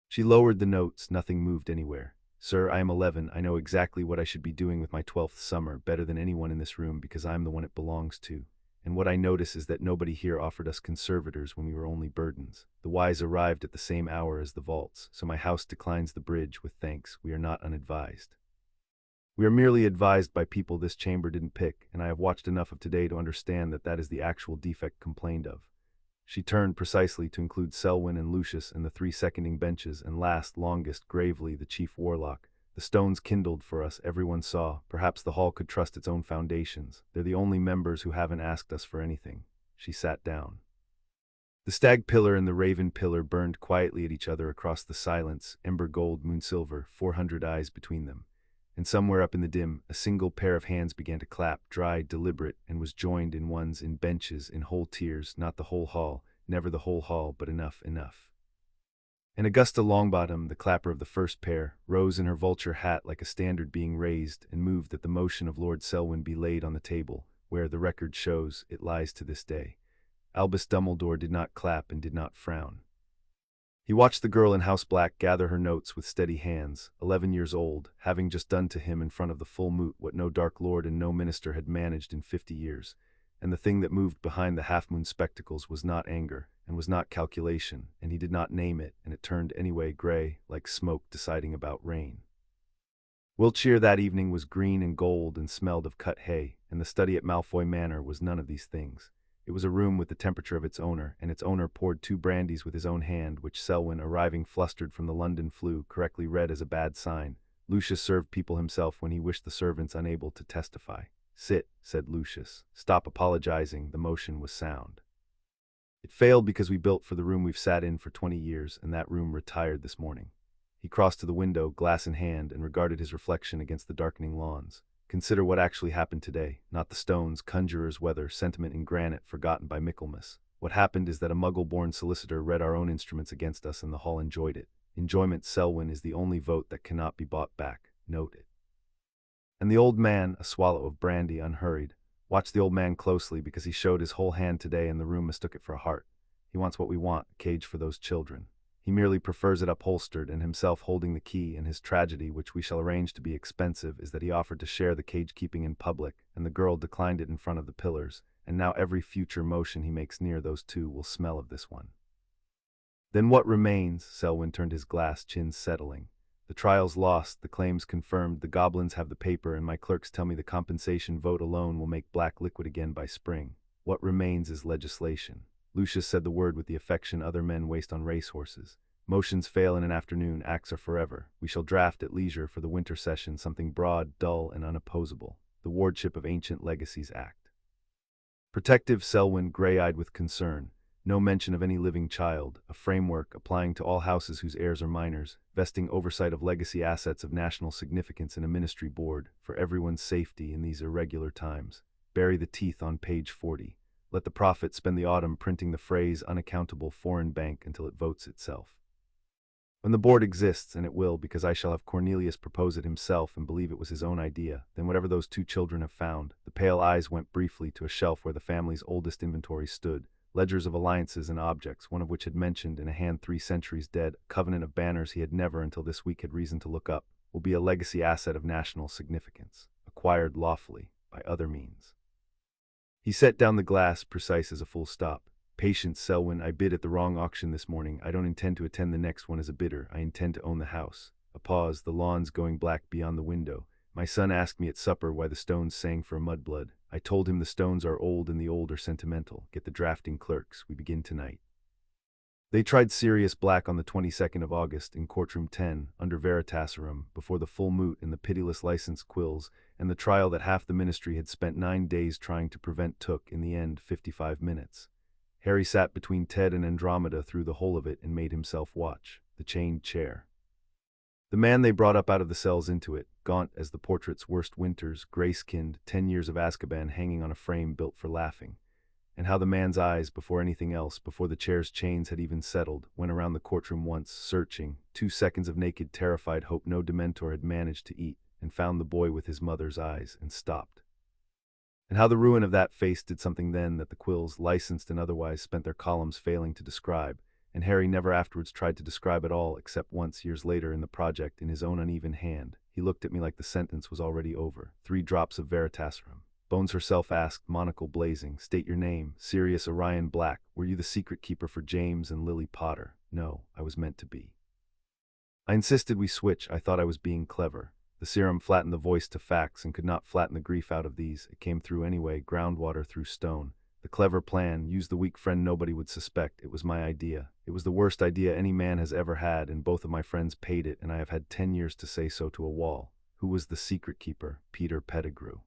[SPEAKER 1] She lowered the notes, nothing moved anywhere. Sir, I am 11, I know exactly what I should be doing with my 12th summer, better than anyone in this room because I'm the one it belongs to. And what I notice is that nobody here offered us conservators when we were only burdens. The wise arrived at the same hour as the vaults, so my house declines the bridge with thanks. We are not unadvised. We are merely advised by people this chamber didn't pick, and I have watched enough of today to understand that that is the actual defect complained of. She turned precisely to include Selwyn and Lucius and the 3 seconding benches, and last, longest, gravely, the chief warlock. The stones kindled for us, everyone saw. Perhaps the hall could trust its own foundations. They're the only members who haven't asked us for anything. She sat down. The stag pillar and the raven pillar burned quietly at each other across the silence, ember gold, moon silver, 400 eyes between them. And somewhere up in the dim, a single pair of hands began to clap, dry, deliberate, and was joined in ones, in benches, in whole tiers, not the whole hall, never the whole hall, but enough, enough. And Augusta Longbottom, the clapper of the first pair, rose in her vulture hat like a standard being raised, and moved that the motion of Lord Selwyn be laid on the table, where, the record shows, it lies to this day. Albus Dumbledore did not clap and did not frown. He watched the girl in House Black gather her notes with steady hands, 11 years old, having just done to him in front of the full moot what no Dark Lord and no minister had managed in 50 years. And the thing that moved behind the half-moon spectacles was not anger, and was not calculation, and he did not name it, and it turned anyway gray, like smoke deciding about rain. Wiltshire that evening was green and gold and smelled of cut hay, and the study at Malfoy Manor was none of these things. It was a room with the temperature of its owner, and its owner poured 2 brandies with his own hand, which Selwyn, arriving flustered from the London flu, correctly read as a bad sign. Lucius served people himself when he wished the servants unable to testify. "Sit," said Lucius. "Stop apologizing, the motion was sound. It failed because we built for the room we've sat in for 20 years, and that room retired this morning." He crossed to the window, glass in hand, and regarded his reflection against the darkening lawns. "Consider what actually happened today, not the stones, conjurer's weather, sentiment in granite forgotten by Michaelmas. What happened is that a muggle-born solicitor read our own instruments against us and the hall enjoyed it. Enjoyment, Selwyn, is the only vote that cannot be bought back. Note it." And the old man, a swallow of brandy, unhurried. Watch the old man closely because he showed his whole hand today and the room mistook it for a heart. He wants what we want, a cage for those children. He merely prefers it upholstered and himself holding the key, and his tragedy, which we shall arrange to be expensive, is that he offered to share the cage-keeping in public, and the girl declined it in front of the pillars, and now every future motion he makes near those two will smell of this one. Then what remains? Selwyn turned his glass, chin settling. The trial's lost, the claims confirmed, the goblins have the paper, and my clerks tell me the compensation vote alone will make black liquid again by spring. What remains is legislation. Lucius said the word with the affection other men waste on racehorses. Motions fail in an afternoon, acts are forever. We shall draft at leisure for the winter session something broad, dull, and unopposable. The Wardship of Ancient Legacies Act. Protective, Selwyn, gray-eyed with concern. No mention of any living child, a framework applying to all houses whose heirs are minors, vesting oversight of legacy assets of national significance in a ministry board, for everyone's safety in these irregular times. Bury the teeth on page 40. Let the prophet spend the autumn printing the phrase unaccountable foreign bank until it votes itself. When the board exists, and it will, because I shall have Cornelius propose it himself and believe it was his own idea, then whatever those 2 children have found, the pale eyes went briefly to a shelf where the family's oldest inventory stood, ledgers of alliances and objects, one of which had mentioned in a hand 3 centuries dead, a covenant of banners he had never until this week had reason to look up, will be a legacy asset of national significance, acquired lawfully, by other means. He set down the glass, precise as a full stop. Patience, Selwyn, I bid at the wrong auction this morning. I don't intend to attend the next one as a bidder. I intend to own the house. A pause, the lawns going black beyond the window. My son asked me at supper why the stones sang for a mudblood. I told him the stones are old and the old are sentimental. Get the drafting clerks. We begin tonight. They tried Sirius Black on the 22nd of August in courtroom 10, under Veritaserum, before the full moot in the pitiless licensed quills, and the trial that half the ministry had spent 9 days trying to prevent took, in the end, 55 minutes. Harry sat between Ted and Andromeda through the whole of it and made himself watch, the chained chair. The man they brought up out of the cells into it, gaunt as the portrait's worst winters, gray-skinned, 10 years of Azkaban hanging on a frame built for laughing. And how the man's eyes, before anything else, before the chair's chains had even settled, went around the courtroom once, searching, 2 seconds of naked, terrified hope no Dementor had managed to eat, and found the boy with his mother's eyes, and stopped. And how the ruin of that face did something then that the quills, licensed and otherwise, spent their columns failing to describe, and Harry never afterwards tried to describe at all, except once, years later, in the project, in his own uneven hand. He looked at me like the sentence was already over. 3 drops of Veritaserum. Bones herself asked, monocle blazing, "State your name." "Sirius Orion Black. Were you the secret keeper for James and Lily Potter?" "No, I was meant to be." I insisted we switch. I thought I was being clever. The serum flattened the voice to facts and could not flatten the grief out of these. It came through anyway, groundwater through stone. The clever plan, use the weak friend nobody would suspect. It was my idea. It was the worst idea any man has ever had, and both of my friends paid it, and I have had 10 years to say so to a wall. Who was the secret keeper? Peter Pettigrew.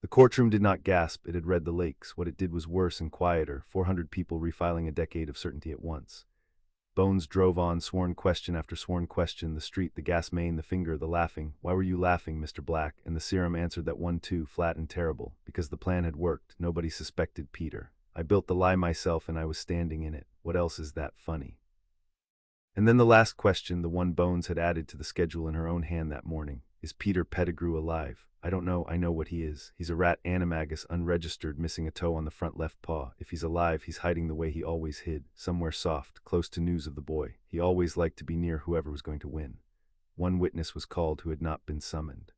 [SPEAKER 1] The courtroom did not gasp. It had read the lakes. What it did was worse and quieter, 400 people refiling a decade of certainty at once. Bones drove on, sworn question after sworn question, the street, the gas main, the finger, the laughing. "Why were you laughing, Mr. Black?" And the serum answered that one too, flat and terrible. Because the plan had worked. Nobody suspected Peter. I built the lie myself and I was standing in it. What else is that funny? And then the last question, the one Bones had added to the schedule in her own hand that morning. Is Peter Pettigrew alive? I don't know, I know what he is. He's a rat animagus, unregistered, missing a toe on the front left paw. If he's alive, he's hiding the way he always hid, somewhere soft, close to news of the boy. He always liked to be near whoever was going to win. One witness was called who had not been summoned.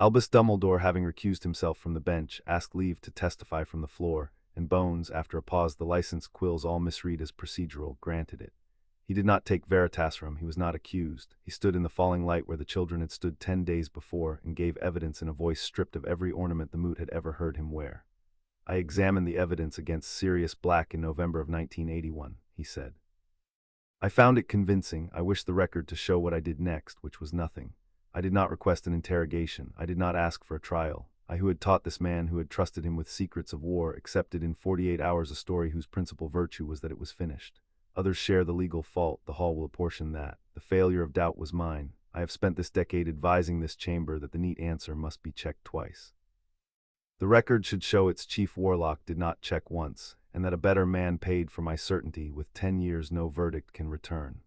[SPEAKER 1] Albus Dumbledore, having recused himself from the bench, asked leave to testify from the floor, and Bones, after a pause the licensed quills all misread as procedural, granted it. He did not take Veritaserum, he was not accused. He stood in the falling light where the children had stood 10 days before and gave evidence in a voice stripped of every ornament the moot had ever heard him wear. I examined the evidence against Sirius Black in November of 1981, he said. I found it convincing. I wished the record to show what I did next, which was nothing. I did not request an interrogation. I did not ask for a trial. I, who had taught this man, who had trusted him with secrets of war, accepted in 48 hours a story whose principal virtue was that it was finished. Others share the legal fault. The hall will apportion that. The failure of doubt was mine. I have spent this decade advising this chamber that the neat answer must be checked twice. The record should show its chief warlock did not check once, and that a better man paid for my certainty. With 10 years no verdict can return.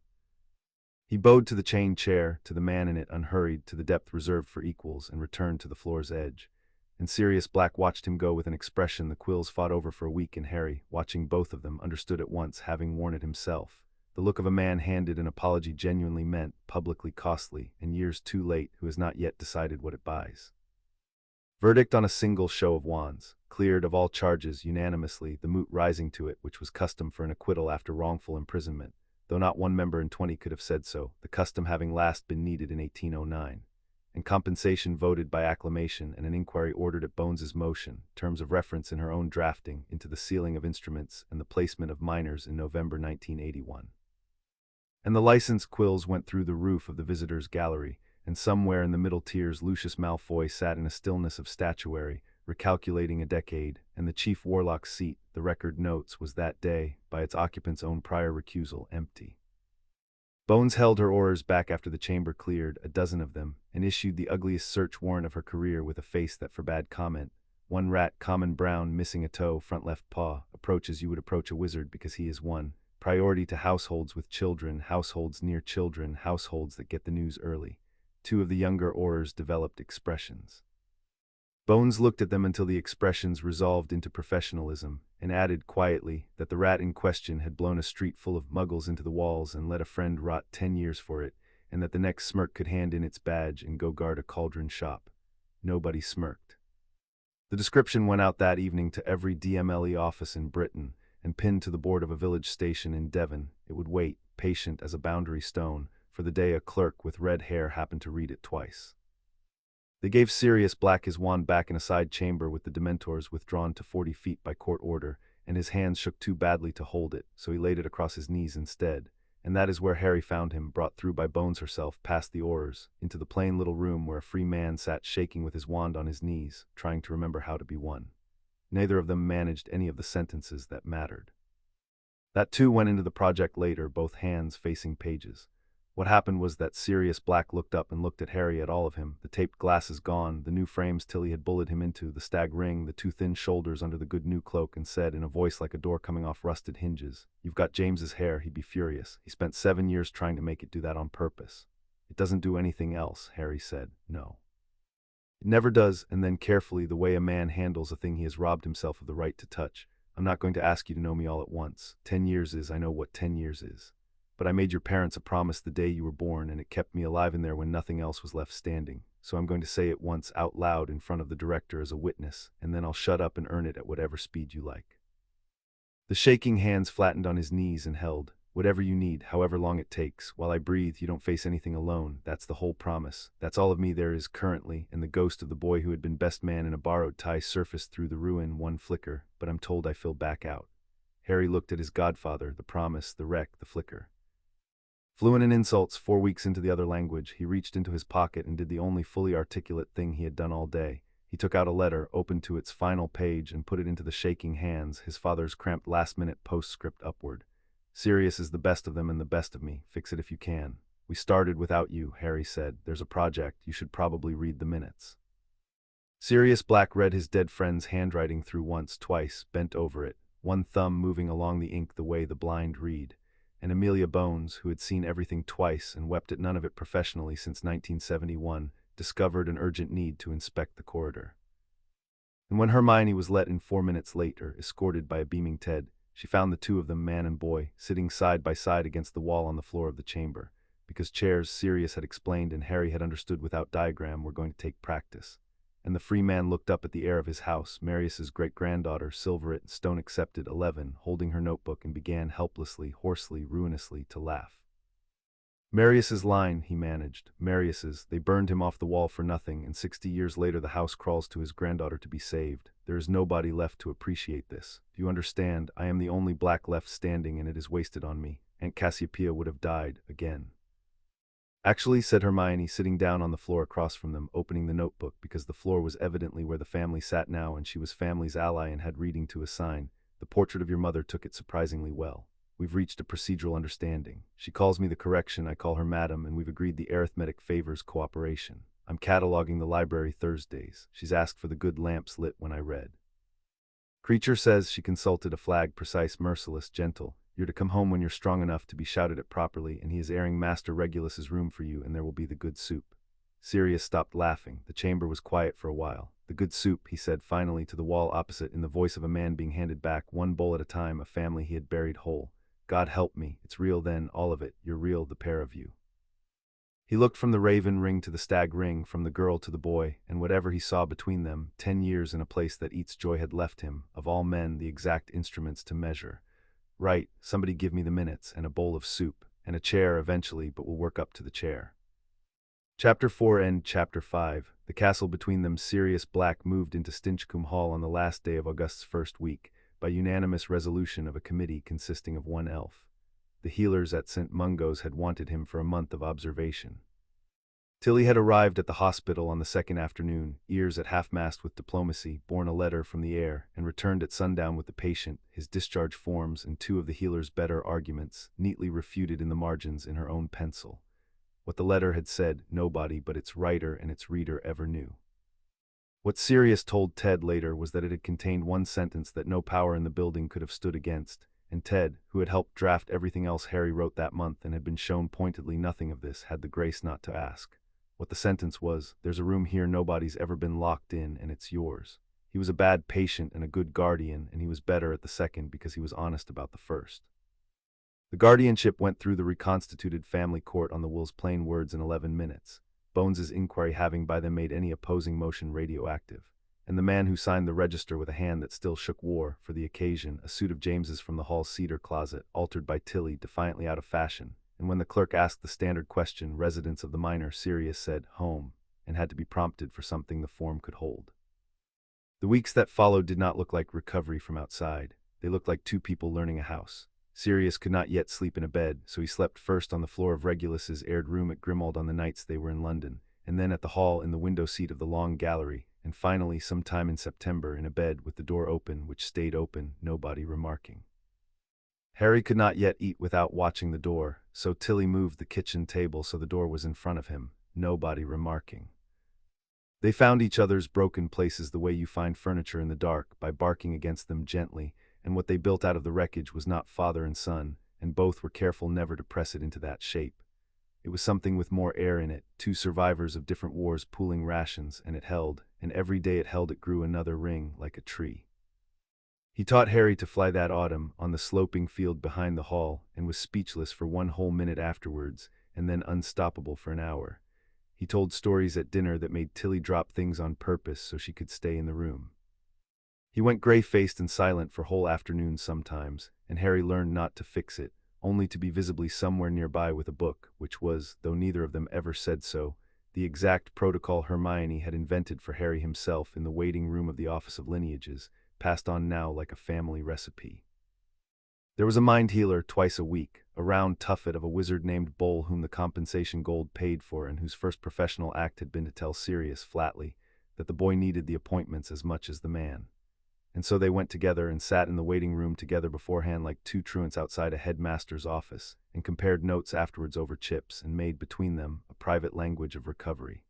[SPEAKER 1] He bowed to the chained chair, to the man in it, unhurried, to the depth reserved for equals, and returned to the floor's edge. And Sirius Black watched him go with an expression the quills fought over for a week, and Harry, watching both of them, understood at once, having worn it himself. The look of a man handed an apology genuinely meant, publicly costly, and years too late, who has not yet decided what it buys. Verdict on a single show of wands, cleared of all charges unanimously, the moot rising to it, which was custom for an acquittal after wrongful imprisonment, though not one member in 20 could have said so, the custom having last been needed in 1809. And compensation voted by acclamation, and an inquiry ordered at Bones's motion, terms of reference in her own drafting, into the sealing of instruments and the placement of minors in November 1981. And the licensed quills went through the roof of the visitors' gallery, and somewhere in the middle tiers Lucius Malfoy sat in a stillness of statuary, recalculating a decade, and the chief warlock's seat, the record notes, was that day, by its occupant's own prior recusal, empty. Bones held her aurors back after the chamber cleared, a dozen of them, and issued the ugliest search warrant of her career with a face that forbade comment. One rat, common brown, missing a toe, front left paw, approach as you would approach a wizard because he is one. Priority to households with children, households near children, households that get the news early. Two of the younger aurors developed expressions. Bones looked at them until the expressions resolved into professionalism, and added quietly that the rat in question had blown a street full of muggles into the walls and let a friend rot 10 years for it, and that the next smirk could hand in its badge and go guard a cauldron shop. Nobody smirked. The description went out that evening to every DMLE office in Britain, and pinned to the board of a village station in Devon. It would wait, patient as a boundary stone, for the day a clerk with red hair happened to read it twice. They gave Sirius Black his wand back in a side chamber with the Dementors withdrawn to 40 feet by court order, and his hands shook too badly to hold it, so he laid it across his knees instead. And that is where Harry found him, brought through by Bones herself, past the aurors, into the plain little room where a free man sat shaking with his wand on his knees, trying to remember how to be one. Neither of them managed any of the sentences that mattered. That too went into the project later, both hands facing pages. What happened was that Sirius Black looked up and looked at Harry, at all of him, the taped glasses gone, the new frames Tilly had bullied him into, the stag ring, the too thin shoulders under the good new cloak, and said, in a voice like a door coming off rusted hinges, "You've got James's hair." He'd be furious. He spent 7 years trying to make it do that on purpose. "It doesn't do anything else," Harry said. "No. It never does." And then carefully, the way a man handles a thing he has robbed himself of the right to touch, "I'm not going to ask you to know me all at once. 10 years is, I know what 10 years is. But I made your parents a promise the day you were born, and it kept me alive in there when nothing else was left standing. So I'm going to say it once out loud in front of the director as a witness, and then I'll shut up and earn it at whatever speed you like." The shaking hands flattened on his knees and held. "Whatever you need, however long it takes. While I breathe, you don't face anything alone. That's the whole promise. That's all of me there is currently," and the ghost of the boy who had been best man in a borrowed tie surfaced through the ruin one flicker, "but I'm told I fill back out." Harry looked at his godfather, the promise, the wreck, the flicker. Fluent in insults, 4 weeks into the other language, he reached into his pocket and did the only fully articulate thing he had done all day. He took out a letter, opened to its final page, and put it into the shaking hands, his father's cramped last-minute postscript upward. "Sirius is the best of them and the best of me. Fix it if you can. We started without you," Harry said. "There's a project. You should probably read the minutes." Sirius Black read his dead friend's handwriting through once, twice, bent over it, one thumb moving along the ink the way the blind read. And Amelia Bones, who had seen everything twice and wept at none of it professionally since 1971, discovered an urgent need to inspect the corridor. And when Hermione was let in 4 minutes later, escorted by a beaming Ted, she found the two of them, man and boy, sitting side by side against the wall on the floor of the chamber, because chairs Sirius had explained and Harry had understood without diagram were going to take practice. And the free man looked up at the heir of his house, Marius's great-granddaughter, Silverette, stone-accepted 11, holding her notebook, and began helplessly, hoarsely, ruinously to laugh. Marius's line, he managed. Marius's, they burned him off the wall for nothing, and 60 years later the house crawls to his granddaughter to be saved. There is nobody left to appreciate this. Do you understand? I am the only black left standing, and it is wasted on me. Aunt Cassiopeia would have died, again. Actually, said Hermione, sitting down on the floor across from them, opening the notebook, because the floor was evidently where the family sat now, and she was family's ally and had reading to assign. The portrait of your mother took it surprisingly well. We've reached a procedural understanding. She calls me the correction, I call her madam, and we've agreed the arithmetic favors cooperation. I'm cataloging the library Thursdays. She's asked for the good lamps lit when I read. Creature says she consulted a flag, precise, merciless, gentle. You're to come home when you're strong enough to be shouted at properly, and he is airing Master Regulus's room for you, and there will be the good soup. Sirius stopped laughing. The chamber was quiet for a while. The good soup, he said finally to the wall opposite in the voice of a man being handed back, one bowl at a time, a family he had buried whole. God help me, it's real then, all of it, you're real, the pair of you. He looked from the raven ring to the stag ring, from the girl to the boy, and whatever he saw between them, 10 years in a place that eats joy had left him, of all men the exact instruments to measure. Right, somebody give me the minutes, and a bowl of soup, and a chair eventually, but we'll work up to the chair. Chapter 4 and Chapter 5. The castle between them. Sirius Black moved into Stinchcombe Hall on the last day of August's first week, by unanimous resolution of a committee consisting of one elf. The healers at St. Mungo's had wanted him for a month of observation. Tilly had arrived at the hospital on the second afternoon, ears at half-mast with diplomacy, borne a letter from the heir, and returned at sundown with the patient, his discharge forms, and two of the healer's better arguments, neatly refuted in the margins in her own pencil. What the letter had said, nobody but its writer and its reader ever knew. What Sirius told Ted later was that it had contained one sentence that no power in the building could have stood against, and Ted, who had helped draft everything else Harry wrote that month and had been shown pointedly nothing of this, had the grace not to ask. What the sentence was, there's a room here nobody's ever been locked in, and it's yours. He was a bad patient and a good guardian, and he was better at the second because he was honest about the first. The guardianship went through the reconstituted family court on the will's plain words in 11 minutes. Bones's inquiry having by them made any opposing motion radioactive, and the man who signed the register with a hand that still shook wore, for the occasion, a suit of James's from the hall cedar closet, altered by Tilly, defiantly out of fashion, and when the clerk asked the standard question, residence of the minor, Sirius said, home, and had to be prompted for something the form could hold. The weeks that followed did not look like recovery from outside. They looked like two people learning a house. Sirius could not yet sleep in a bed, so he slept first on the floor of Regulus's aired room at Grimmauld on the nights they were in London, and then at the hall in the window seat of the long gallery, and finally, sometime in September, in a bed with the door open, which stayed open, nobody remarking. Harry could not yet eat without watching the door, so Tilly moved the kitchen table so the door was in front of him, nobody remarking. They found each other's broken places the way you find furniture in the dark, by barking against them gently, and what they built out of the wreckage was not father and son, and both were careful never to press it into that shape. It was something with more air in it, two survivors of different wars pooling rations, and it held, and every day it held it grew another ring, like a tree. He taught Harry to fly that autumn, on the sloping field behind the hall, and was speechless for 1 whole minute afterwards, and then unstoppable for an hour. He told stories at dinner that made Tilly drop things on purpose so she could stay in the room. He went gray-faced and silent for whole afternoons sometimes, and Harry learned not to fix it, only to be visibly somewhere nearby with a book, which was, though neither of them ever said so, the exact protocol Hermione had invented for Harry himself in the waiting room of the Office of Lineages, passed on now like a family recipe. There was a mind healer twice a week, a round tuffet of a wizard named Bull whom the compensation gold paid for and whose first professional act had been to tell Sirius flatly that the boy needed the appointments as much as the man. And so they went together and sat in the waiting room together beforehand like two truants outside a headmaster's office, and compared notes afterwards over chips and made between them a private language of recovery.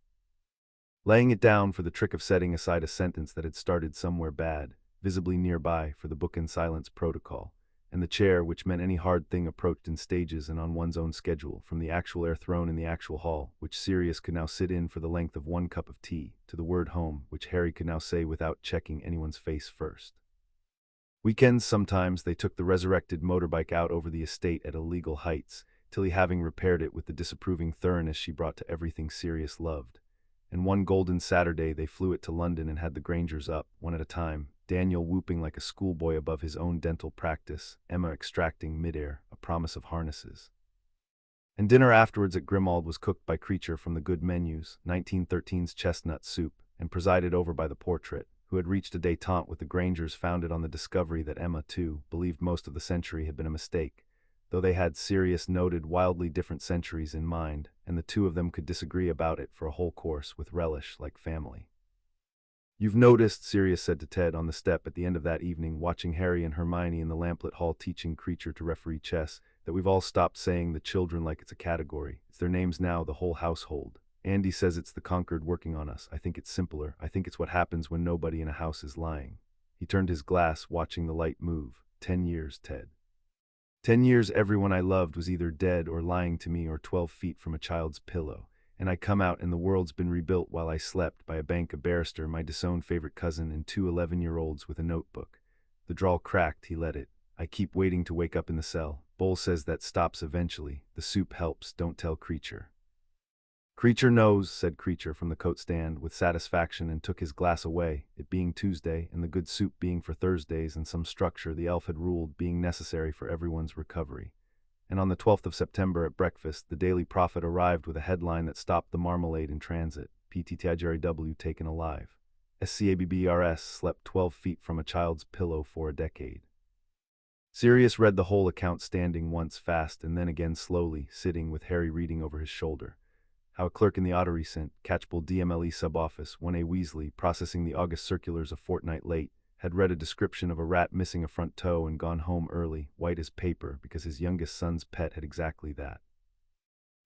[SPEAKER 1] Laying it down for the trick of setting aside a sentence that had started somewhere bad, visibly nearby for the book and silence protocol, and the chair, which meant any hard thing approached in stages and on one's own schedule, from the actual heir throne in the actual hall, which Sirius could now sit in for the length of 1 cup of tea, to the word home, which Harry could now say without checking anyone's face first. Weekends sometimes they took the resurrected motorbike out over the estate at illegal heights, Tilly having repaired it with the disapproving thoroughness she brought to everything Sirius loved. And one golden Saturday they flew it to London and had the Grangers up, one at a time, Daniel whooping like a schoolboy above his own dental practice, Emma extracting midair, a promise of harnesses. And dinner afterwards at Grimmauld was cooked by Creature from the good menus, 1913's chestnut soup, and presided over by the portrait, who had reached a détente with the Grangers founded on the discovery that Emma, too, believed most of the century had been a mistake, though they had Sirius noted wildly different centuries in mind, and the two of them could disagree about it for a whole course with relish like family. "You've noticed," Sirius said to Ted on the step at the end of that evening, watching Harry and Hermione in the lamplit hall teaching Creature to referee chess, "that we've all stopped saying the children like it's a category. It's their names now, the whole household. Andy says it's the conquered working on us. I think it's simpler. I think it's what happens when nobody in a house is lying." He turned his glass, watching the light move. 10 years, Ted. 10 years everyone I loved was either dead or lying to me or 12 feet from a child's pillow. And I come out and the world's been rebuilt while I slept by a bank, a barrister, my disowned favorite cousin, and 2 11-year-olds with a notebook. The drawl cracked, he let it. I keep waiting to wake up in the cell. Bowles says that stops eventually. The soup helps, don't tell Creature. "Creature knows," said Creature from the coat stand with satisfaction, and took his glass away, it being Tuesday and the good soup being for Thursdays, and some structure the elf had ruled being necessary for everyone's recovery. And on the 12th of September at breakfast, the Daily Prophet arrived with a headline that stopped the marmalade in transit. PTTIJRW taken alive. SCABBRS slept 12 feet from a child's pillow for a decade. Sirius read the whole account standing, once fast and then again slowly, sitting with Harry reading over his shoulder. How a clerk in the auto recent, Catchpole DMLE sub-office, 1A Weasley, processing the August circulars a fortnight late, had read a description of a rat missing a front toe and gone home early, white as paper, because his youngest son's pet had exactly that.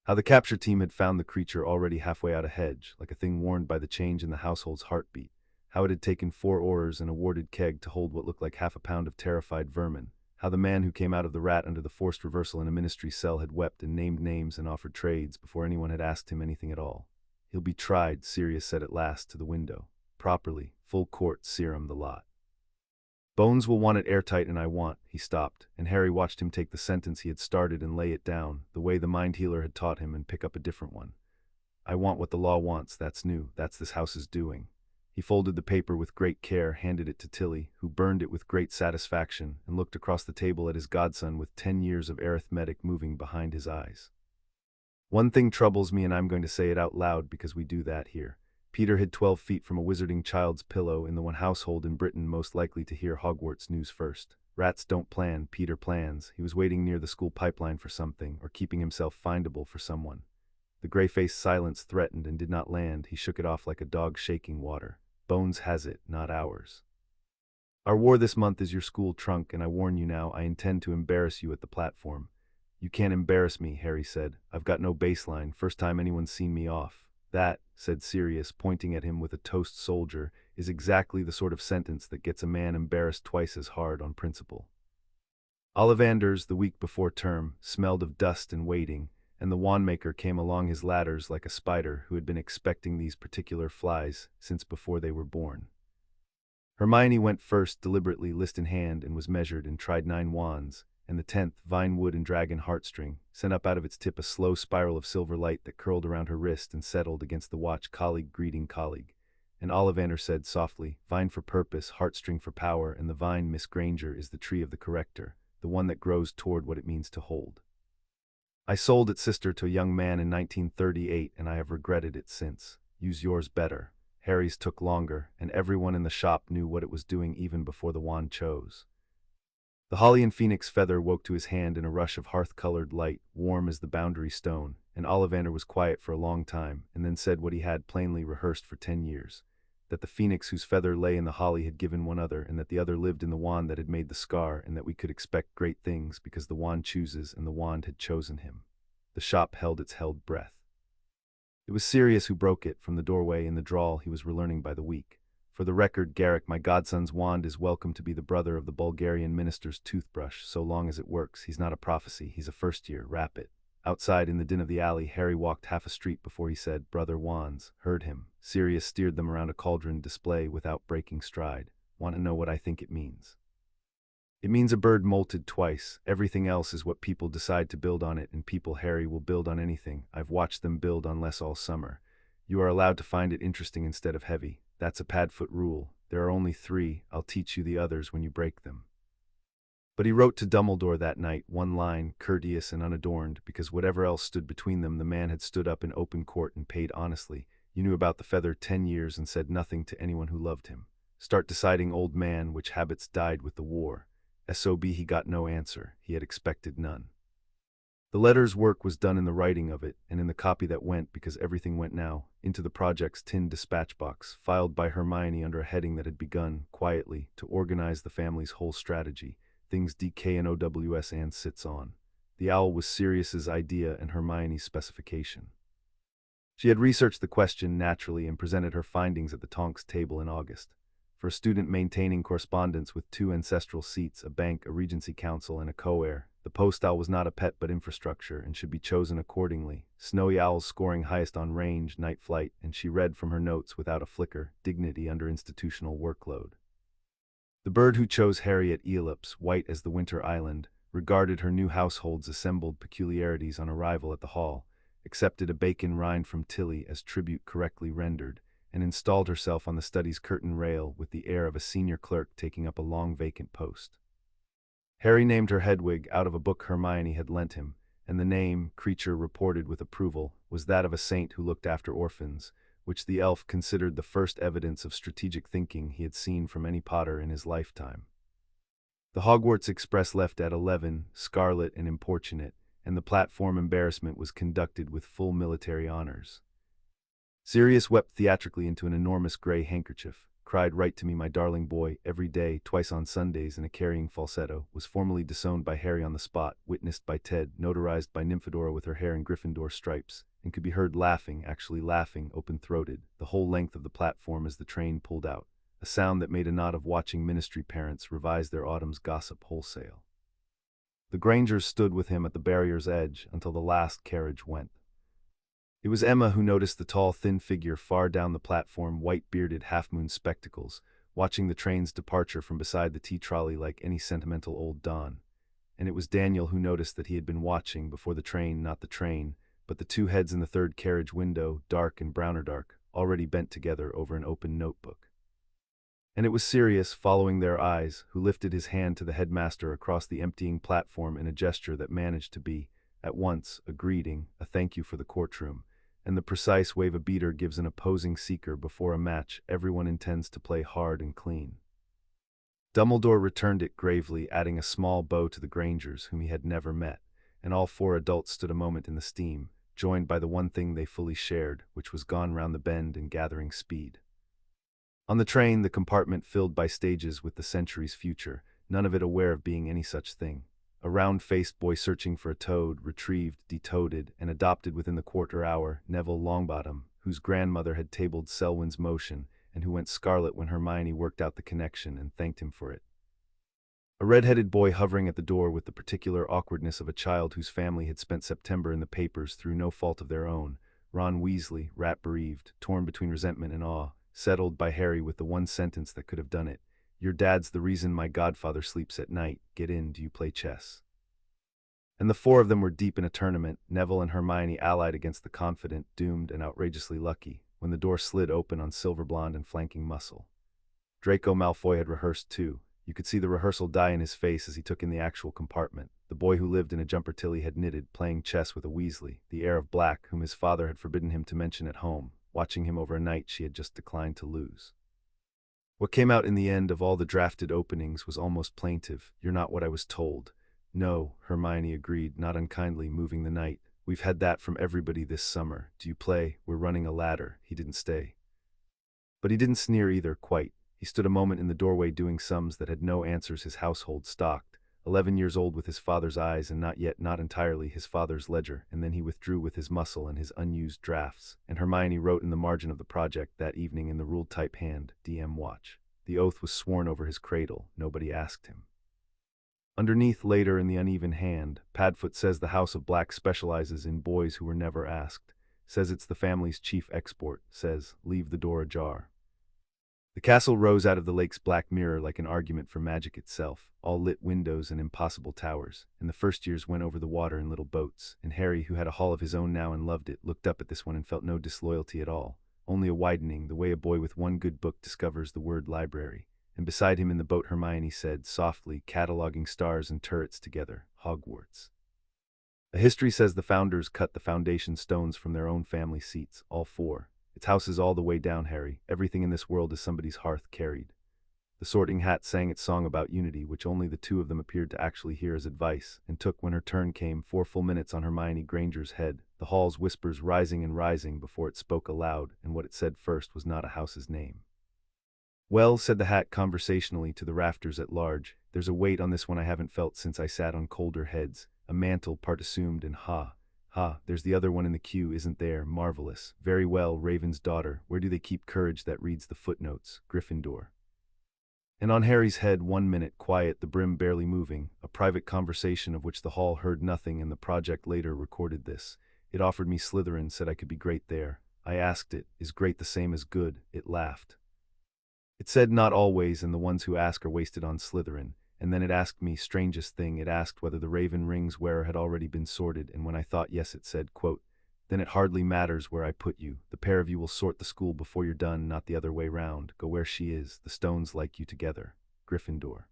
[SPEAKER 1] How the capture team had found the creature already halfway out a hedge, like a thing warned by the change in the household's heartbeat. How it had taken 4 oars and a warded keg to hold what looked like half a pound of terrified vermin. How the man who came out of the rat under the forced reversal in a ministry cell had wept and named names and offered trades before anyone had asked him anything at all. "He'll be tried," Sirius said at last to the window. "Properly, full court, serum the lot. Bones will want it airtight, and I want—" He stopped, and Harry watched him take the sentence he had started and lay it down, the way the mind healer had taught him, and pick up a different one. "I want what the law wants, that's new, that's this house's doing." He folded the paper with great care, handed it to Tilly, who burned it with great satisfaction, and looked across the table at his godson with 10 years of arithmetic moving behind his eyes. "One thing troubles me, and I'm going to say it out loud because we do that here. Peter hid 12 feet from a wizarding child's pillow in the one household in Britain most likely to hear Hogwarts news first. Rats don't plan, Peter plans. He was waiting near the school pipeline for something, or keeping himself findable for someone." The gray-faced silence threatened and did not land. He shook it off like a dog shaking water. "Bones has it, not ours. Our war this month is your school trunk, and I warn you now, I intend to embarrass you at the platform." "You can't embarrass me," Harry said. "I've got no baseline, first time anyone's seen me off." "That," said Sirius, pointing at him with a toast soldier, "is exactly the sort of sentence that gets a man embarrassed twice as hard on principle." Ollivanders, the week before term, smelled of dust and waiting, and the wandmaker came along his ladders like a spider who had been expecting these particular flies since before they were born. Hermione went first, deliberately, list in hand, and was measured and tried 9 wands, and the 10th, vine wood and dragon heartstring, sent up out of its tip a slow spiral of silver light that curled around her wrist and settled against the watch. "Colleague greeting colleague." And Ollivander said softly, "Vine for purpose, heartstring for power, and the vine, Miss Granger, is the tree of the corrector, the one that grows toward what it means to hold. I sold it, sister, to a young man in 1938, and I have regretted it since. Use yours better." Harry's took longer, and everyone in the shop knew what it was doing even before the wand chose. The holly and phoenix feather woke to his hand in a rush of hearth-colored light, warm as the boundary stone, and Ollivander was quiet for a long time, and then said what he had plainly rehearsed for 10 years, that the phoenix whose feather lay in the holly had given one other, and that the other lived in the wand that had made the scar, and that we could expect great things because the wand chooses and the wand had chosen him. The shop held its held breath. It was Sirius who broke it from the doorway in the drawl he was relearning by the week. For the record, Garrick, my godson's wand is welcome to be the brother of the Bulgarian minister's toothbrush, so long as it works. He's not a prophecy, he's a first year, wrap it. Outside, in the din of the alley, Harry walked half a street before he said, "Brother Wands," heard him. Sirius steered them around a cauldron display without breaking stride. Want to know what I think it means? It means a bird molted twice. Everything else is what people decide to build on it, and people, Harry, will build on anything. I've watched them build on less all summer. You are allowed to find it interesting instead of heavy. That's a Padfoot rule. There are only 3. I'll teach you the others when you break them. But he wrote to Dumbledore that night, one line, courteous and unadorned, because whatever else stood between them, the man had stood up in open court and paid honestly. You knew about the feather 10 years and said nothing to anyone who loved him. Start deciding, old man, which habits died with the war. SOB, he got no answer. He had expected none. The letter's work was done in the writing of it, and in the copy that went, because everything went now, into the project's tin dispatch box, filed by Hermione under a heading that had begun, quietly, to organize the family's whole strategy, things DKNOWS and sits on. The owl was Sirius's idea and Hermione's specification. She had researched the question naturally and presented her findings at the Tonks table in August. For a student maintaining correspondence with 2 ancestral seats, a bank, a regency council, and a co-heir, the post owl was not a pet but infrastructure and should be chosen accordingly. Snowy owls scoring highest on range, night flight, and she read from her notes without a flicker, dignity under institutional workload. The bird who chose Harry at Eolips, white as the winter island, regarded her new household's assembled peculiarities on arrival at the hall, accepted a bacon rind from Tilly as tribute correctly rendered, and installed herself on the study's curtain rail with the air of a senior clerk taking up a long vacant post. Harry named her Hedwig out of a book Hermione had lent him, and the name, Creature reported with approval, was that of a saint who looked after orphans, which the elf considered the first evidence of strategic thinking he had seen from any Potter in his lifetime. The Hogwarts Express left at 11, scarlet and importunate, and the platform embarrassment was conducted with full military honors. Sirius wept theatrically into an enormous gray handkerchief, cried, "Write to me, my darling boy," every day, twice on Sundays in a carrying falsetto, was formally disowned by Harry on the spot, witnessed by Ted, notarized by Nymphadora with her hair in Gryffindor stripes, and could be heard laughing, actually laughing, open-throated, the whole length of the platform as the train pulled out, a sound that made a knot of watching ministry parents revise their autumn's gossip wholesale. The Grangers stood with him at the barrier's edge until the last carriage went. It was Emma who noticed the tall, thin figure far down the platform, white-bearded, half-moon spectacles, watching the train's departure from beside the tea trolley like any sentimental old Don. And it was Daniel who noticed that he had been watching, before the train, not the train, but the 2 heads in the 3rd carriage window, dark and browner dark, already bent together over an open notebook. And it was Sirius, following their eyes, who lifted his hand to the headmaster across the emptying platform in a gesture that managed to be, at once, a greeting, a thank you for the courtroom, and the precise wave a beater gives an opposing seeker before a match everyone intends to play hard and clean. Dumbledore returned it gravely, adding a small bow to the Grangers, whom he had never met, and all 4 adults stood a moment in the steam, joined by the one thing they fully shared, which was gone round the bend and gathering speed. On the train, the compartment filled by stages with the century's future, none of it aware of being any such thing. A round-faced boy searching for a toad, retrieved, detoaded, and adopted within the quarter hour, Neville Longbottom, whose grandmother had tabled Selwyn's motion, and who went scarlet when Hermione worked out the connection and thanked him for it. A red-headed boy hovering at the door with the particular awkwardness of a child whose family had spent September in the papers through no fault of their own, Ron Weasley, rat-bereaved, torn between resentment and awe, settled by Harry with the one sentence that could have done it. "Your dad's the reason my godfather sleeps at night. Get in, do you play chess?" And the 4 of them were deep in a tournament, Neville and Hermione allied against the confident, doomed, and outrageously lucky, when the door slid open on Silverblonde and flanking Muscle. Draco Malfoy had rehearsed too. You could see the rehearsal dye in his face as he took in the actual compartment. The boy who lived in a jumper Tilly had knitted, playing chess with a Weasley, the heir of Black, whom his father had forbidden him to mention at home, watching him over a night she had just declined to lose. What came out in the end of all the drafted openings was almost plaintive. "You're not what I was told." "No," Hermione agreed, not unkindly, moving the knight. "We've had that from everybody this summer. Do you play? We're running a ladder." He didn't stay. But he didn't sneer either, quite. He stood a moment in the doorway doing sums that had no answers his household stocked, 11 years old with his father's eyes and not entirely his father's ledger, and then he withdrew with his muscle and his unused drafts, and Hermione wrote in the margin of the project that evening in the ruled-type hand, DM Watch. The oath was sworn over his cradle, nobody asked him. Underneath, later in the uneven hand, Padfoot says the House of Black specializes in boys who were never asked, says it's the family's chief export, says, leave the door ajar. The castle rose out of the lake's black mirror like an argument for magic itself, all lit windows and impossible towers, and the first years went over the water in little boats, and Harry, who had a hall of his own now and loved it, looked up at this one and felt no disloyalty at all, only a widening, the way a boy with one good book discovers the word library. And beside him in the boat Hermione said, softly, cataloging stars and turrets together, Hogwarts. A history says the founders cut the foundation stones from their own family seats, all four. Its house is all the way down, Harry. Everything in this world is somebody's hearth carried. The Sorting Hat sang its song about unity, which only the two of them appeared to actually hear as advice, and took, when her turn came, 4 full minutes on Hermione Granger's head, the hall's whispers rising and rising before it spoke aloud, and what it said first was not a house's name. Well, said the hat conversationally to the rafters at large, there's a weight on this one I haven't felt since I sat on colder heads, a mantle part assumed, and there's the other one in the queue, isn't there? Marvelous. Very well, Raven's daughter, where do they keep courage that reads the footnotes? Gryffindor. And on Harry's head 1 minute, quiet, the brim barely moving, a private conversation of which the hall heard nothing, and the project later recorded this. It offered me Slytherin, said I could be great there. I asked it, is great the same as good? It laughed. It said not always, and the ones who ask are wasted on Slytherin, and then it asked me, strangest thing, it asked whether the Raven Ring's wearer had already been sorted, and when I thought yes it said, quote, then it hardly matters where I put you, the pair of you will sort the school before you're done, not the other way round, go where she is, the stones like you together, Gryffindor.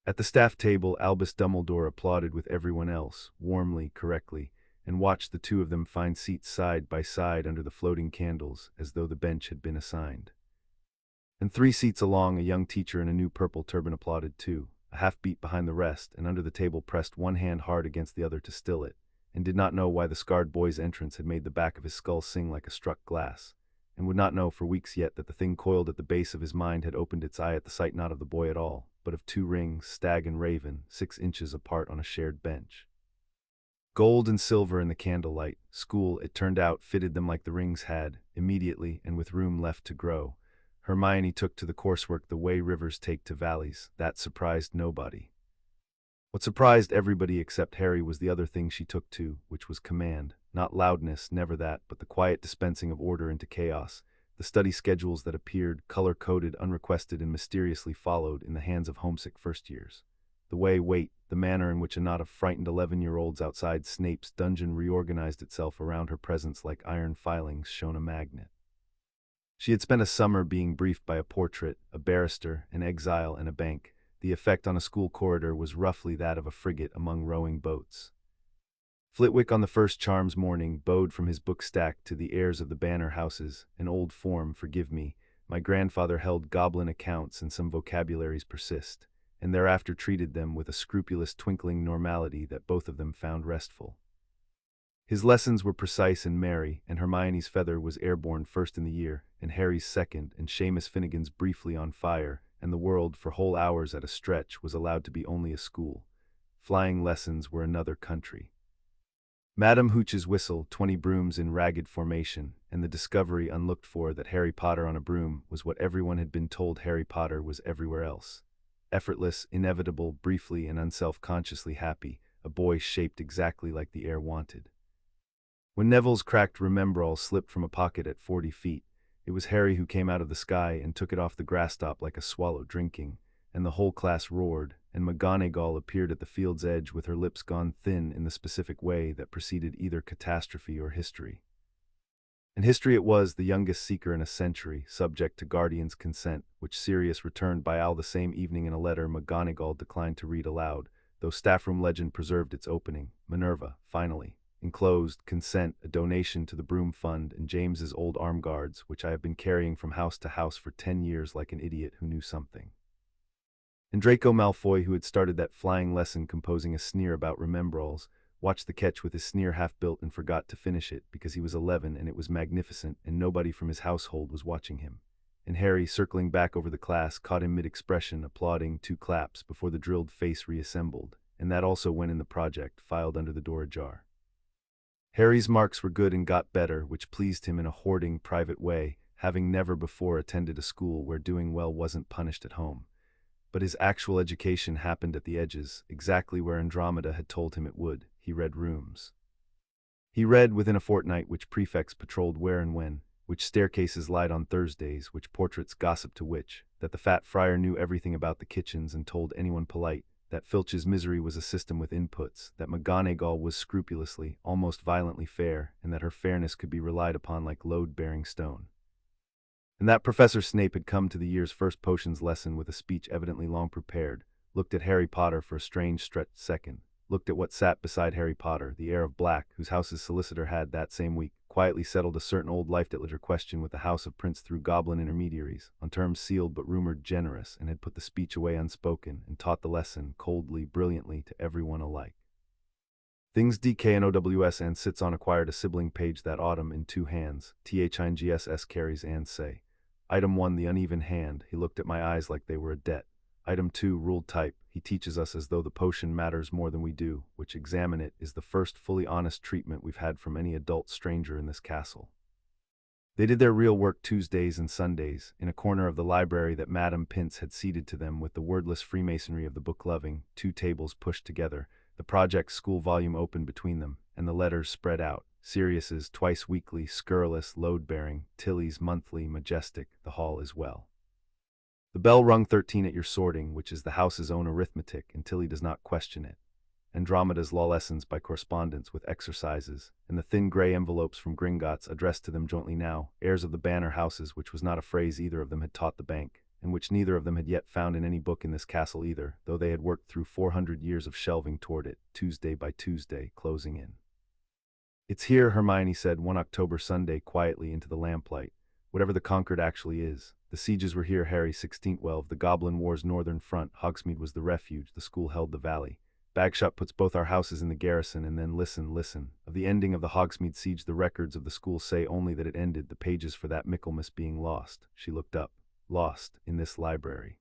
[SPEAKER 1] At the staff table Albus Dumbledore applauded with everyone else, warmly, correctly, and watched the two of them find seats side by side under the floating candles, as though the bench had been assigned. And 3 seats along, a young teacher in a new purple turban applauded too, a half-beat behind the rest, and under the table pressed one hand hard against the other to still it, and did not know why the scarred boy's entrance had made the back of his skull sing like a struck glass, and would not know for weeks yet that the thing coiled at the base of his mind had opened its eye at the sight not of the boy at all, but of 2 rings, stag and raven, 6 inches apart on a shared bench. Gold and silver in the candlelight, school, it turned out, fitted them like the rings had, immediately, and with room left to grow. Hermione took to the coursework the way rivers take to valleys. That surprised nobody. What surprised everybody except Harry was the other thing she took to, which was command. Not loudness, never that, but the quiet dispensing of order into chaos. The study schedules that appeared, color-coded, unrequested, and mysteriously followed in the hands of homesick first-years. The manner in which a knot of frightened 11-year-olds outside Snape's dungeon reorganized itself around her presence like iron filings shone a magnet. She had spent a summer being briefed by a portrait, a barrister, an exile, and a bank. The effect on a school corridor was roughly that of a frigate among rowing boats. Flitwick on the first charms morning bowed from his book stack to the heirs of the Banner houses, an old form, forgive me. My grandfather held goblin accounts and some vocabularies persist, and thereafter treated them with a scrupulous twinkling normality that both of them found restful. His lessons were precise and merry, and Hermione's feather was airborne first in the year, and Harry's second, and Seamus Finnegan's briefly on fire, and the world, for whole hours at a stretch, was allowed to be only a school. Flying lessons were another country. Madam Hooch's whistle, 20 brooms in ragged formation, and the discovery unlooked for that Harry Potter on a broom was what everyone had been told Harry Potter was everywhere else. Effortless, inevitable, briefly and unself-consciously happy, a boy shaped exactly like the heir wanted. When Neville's cracked remembrall slipped from a pocket at 40 feet, it was Harry who came out of the sky and took it off the grass top like a swallow drinking, and the whole class roared, and McGonagall appeared at the field's edge with her lips gone thin in the specific way that preceded either catastrophe or history. And history it was, the youngest seeker in a century, subject to guardian's consent, which Sirius returned by owl the same evening in a letter McGonagall declined to read aloud, though staffroom legend preserved its opening. Minerva, finally. Enclosed, consent, a donation to the Broom Fund and James's old arm guards, which I have been carrying from house to house for 10 years like an idiot who knew something. And Draco Malfoy, who had started that flying lesson composing a sneer about remembralls, watched the catch with his sneer half-built and forgot to finish it because he was 11 and it was magnificent and nobody from his household was watching him. and Harry, circling back over the class, caught him mid-expression, applauding 2 claps before the drilled face reassembled, and that also went in the project, filed under the door ajar. Harry's marks were good and got better, which pleased him in a hoarding, private way, having never before attended a school where doing well wasn't punished at home. But his actual education happened at the edges, exactly where Andromeda had told him it would. He read rooms. He read within a fortnight which prefects patrolled where and when, which staircases lied on Thursdays, which portraits gossiped to which, that the fat friar knew everything about the kitchens and told anyone polite, that Filch's misery was a system with inputs, that McGonagall was scrupulously, almost violently fair, and that her fairness could be relied upon like load-bearing stone. And that Professor Snape had come to the year's first potions lesson with a speech evidently long prepared, looked at Harry Potter for a strange stretched second, looked at what sat beside Harry Potter, the heir of Black, whose house's solicitor had, that same week, quietly settled a certain old life-literature question with the House of Prince through goblin intermediaries, on terms sealed but rumored generous, and had put the speech away unspoken, and taught the lesson, coldly, brilliantly, to everyone alike. Things DK and OWS and sits on acquired a sibling page that autumn in 2 hands, THINGSS carries and say. Item 1, the uneven hand, he looked at my eyes like they were a debt. Item 2, ruled type, he teaches us as though the potion matters more than we do, which, examine it, is the first fully honest treatment we've had from any adult stranger in this castle. They did their real work Tuesdays and Sundays, in a corner of the library that Madame Pince had ceded to them with the wordless freemasonry of the book-loving, 2 tables pushed together, the project school volume open between them, and the letters spread out, Sirius's twice weekly, scurrilous, load-bearing, Tilly's monthly, majestic, the hall is well. The bell rung 13 at your sorting, which is the house's own arithmetic, and Tilly does not question it. Andromeda's law lessons by correspondence with exercises, and the thin gray envelopes from Gringotts addressed to them jointly now, heirs of the banner houses, which was not a phrase either of them had taught the bank, and which neither of them had yet found in any book in this castle either, though they had worked through 400 years of shelving toward it, Tuesday by Tuesday, closing in. It's here, Hermione said one October Sunday quietly into the lamplight, whatever the conquered actually is. The sieges were here, Harry 1612, the Goblin War's northern front, Hogsmeade was the refuge, the school held the valley. Bagshot puts both our houses in the garrison, and then listen. Of the ending of the Hogsmeade siege the records of the school say only that it ended, the pages for that Michaelmas being lost. She looked up. Lost, in this library.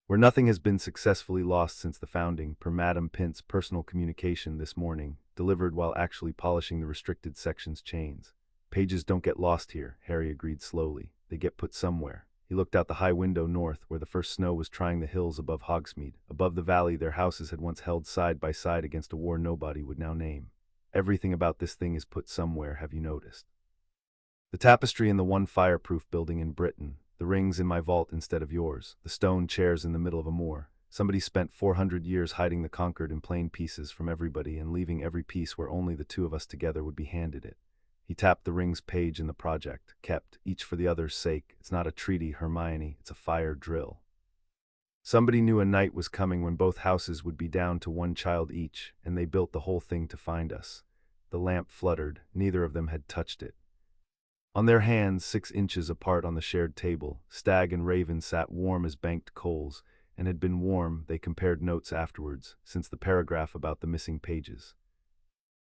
[SPEAKER 1] Where nothing has been successfully lost since the founding, per Madame Pince's personal communication this morning, delivered while actually polishing the restricted section's chains. Pages don't get lost here, Harry agreed slowly. They get put somewhere. He looked out the high window north, where the first snow was trying the hills above Hogsmeade. Above the valley their houses had once held side by side against a war nobody would now name. Everything about this thing is put somewhere, have you noticed? The tapestry in the one fireproof building in Britain, the rings in my vault instead of yours, the stone chairs in the middle of a moor. Somebody spent 400 years hiding the conquered in plain pieces from everybody and leaving every piece where only the 2 of us together would be handed it. He tapped the rings page in the project, kept, each for the other's sake. It's not a treaty, Hermione, it's a fire drill. Somebody knew a night was coming when both houses would be down to 1 child each, and they built the whole thing to find us. The lamp fluttered, neither of them had touched it. On their hands, 6 inches apart on the shared table, Stag and Raven sat warm as banked coals, and had been warm, they compared notes afterwards, since the paragraph about the missing pages.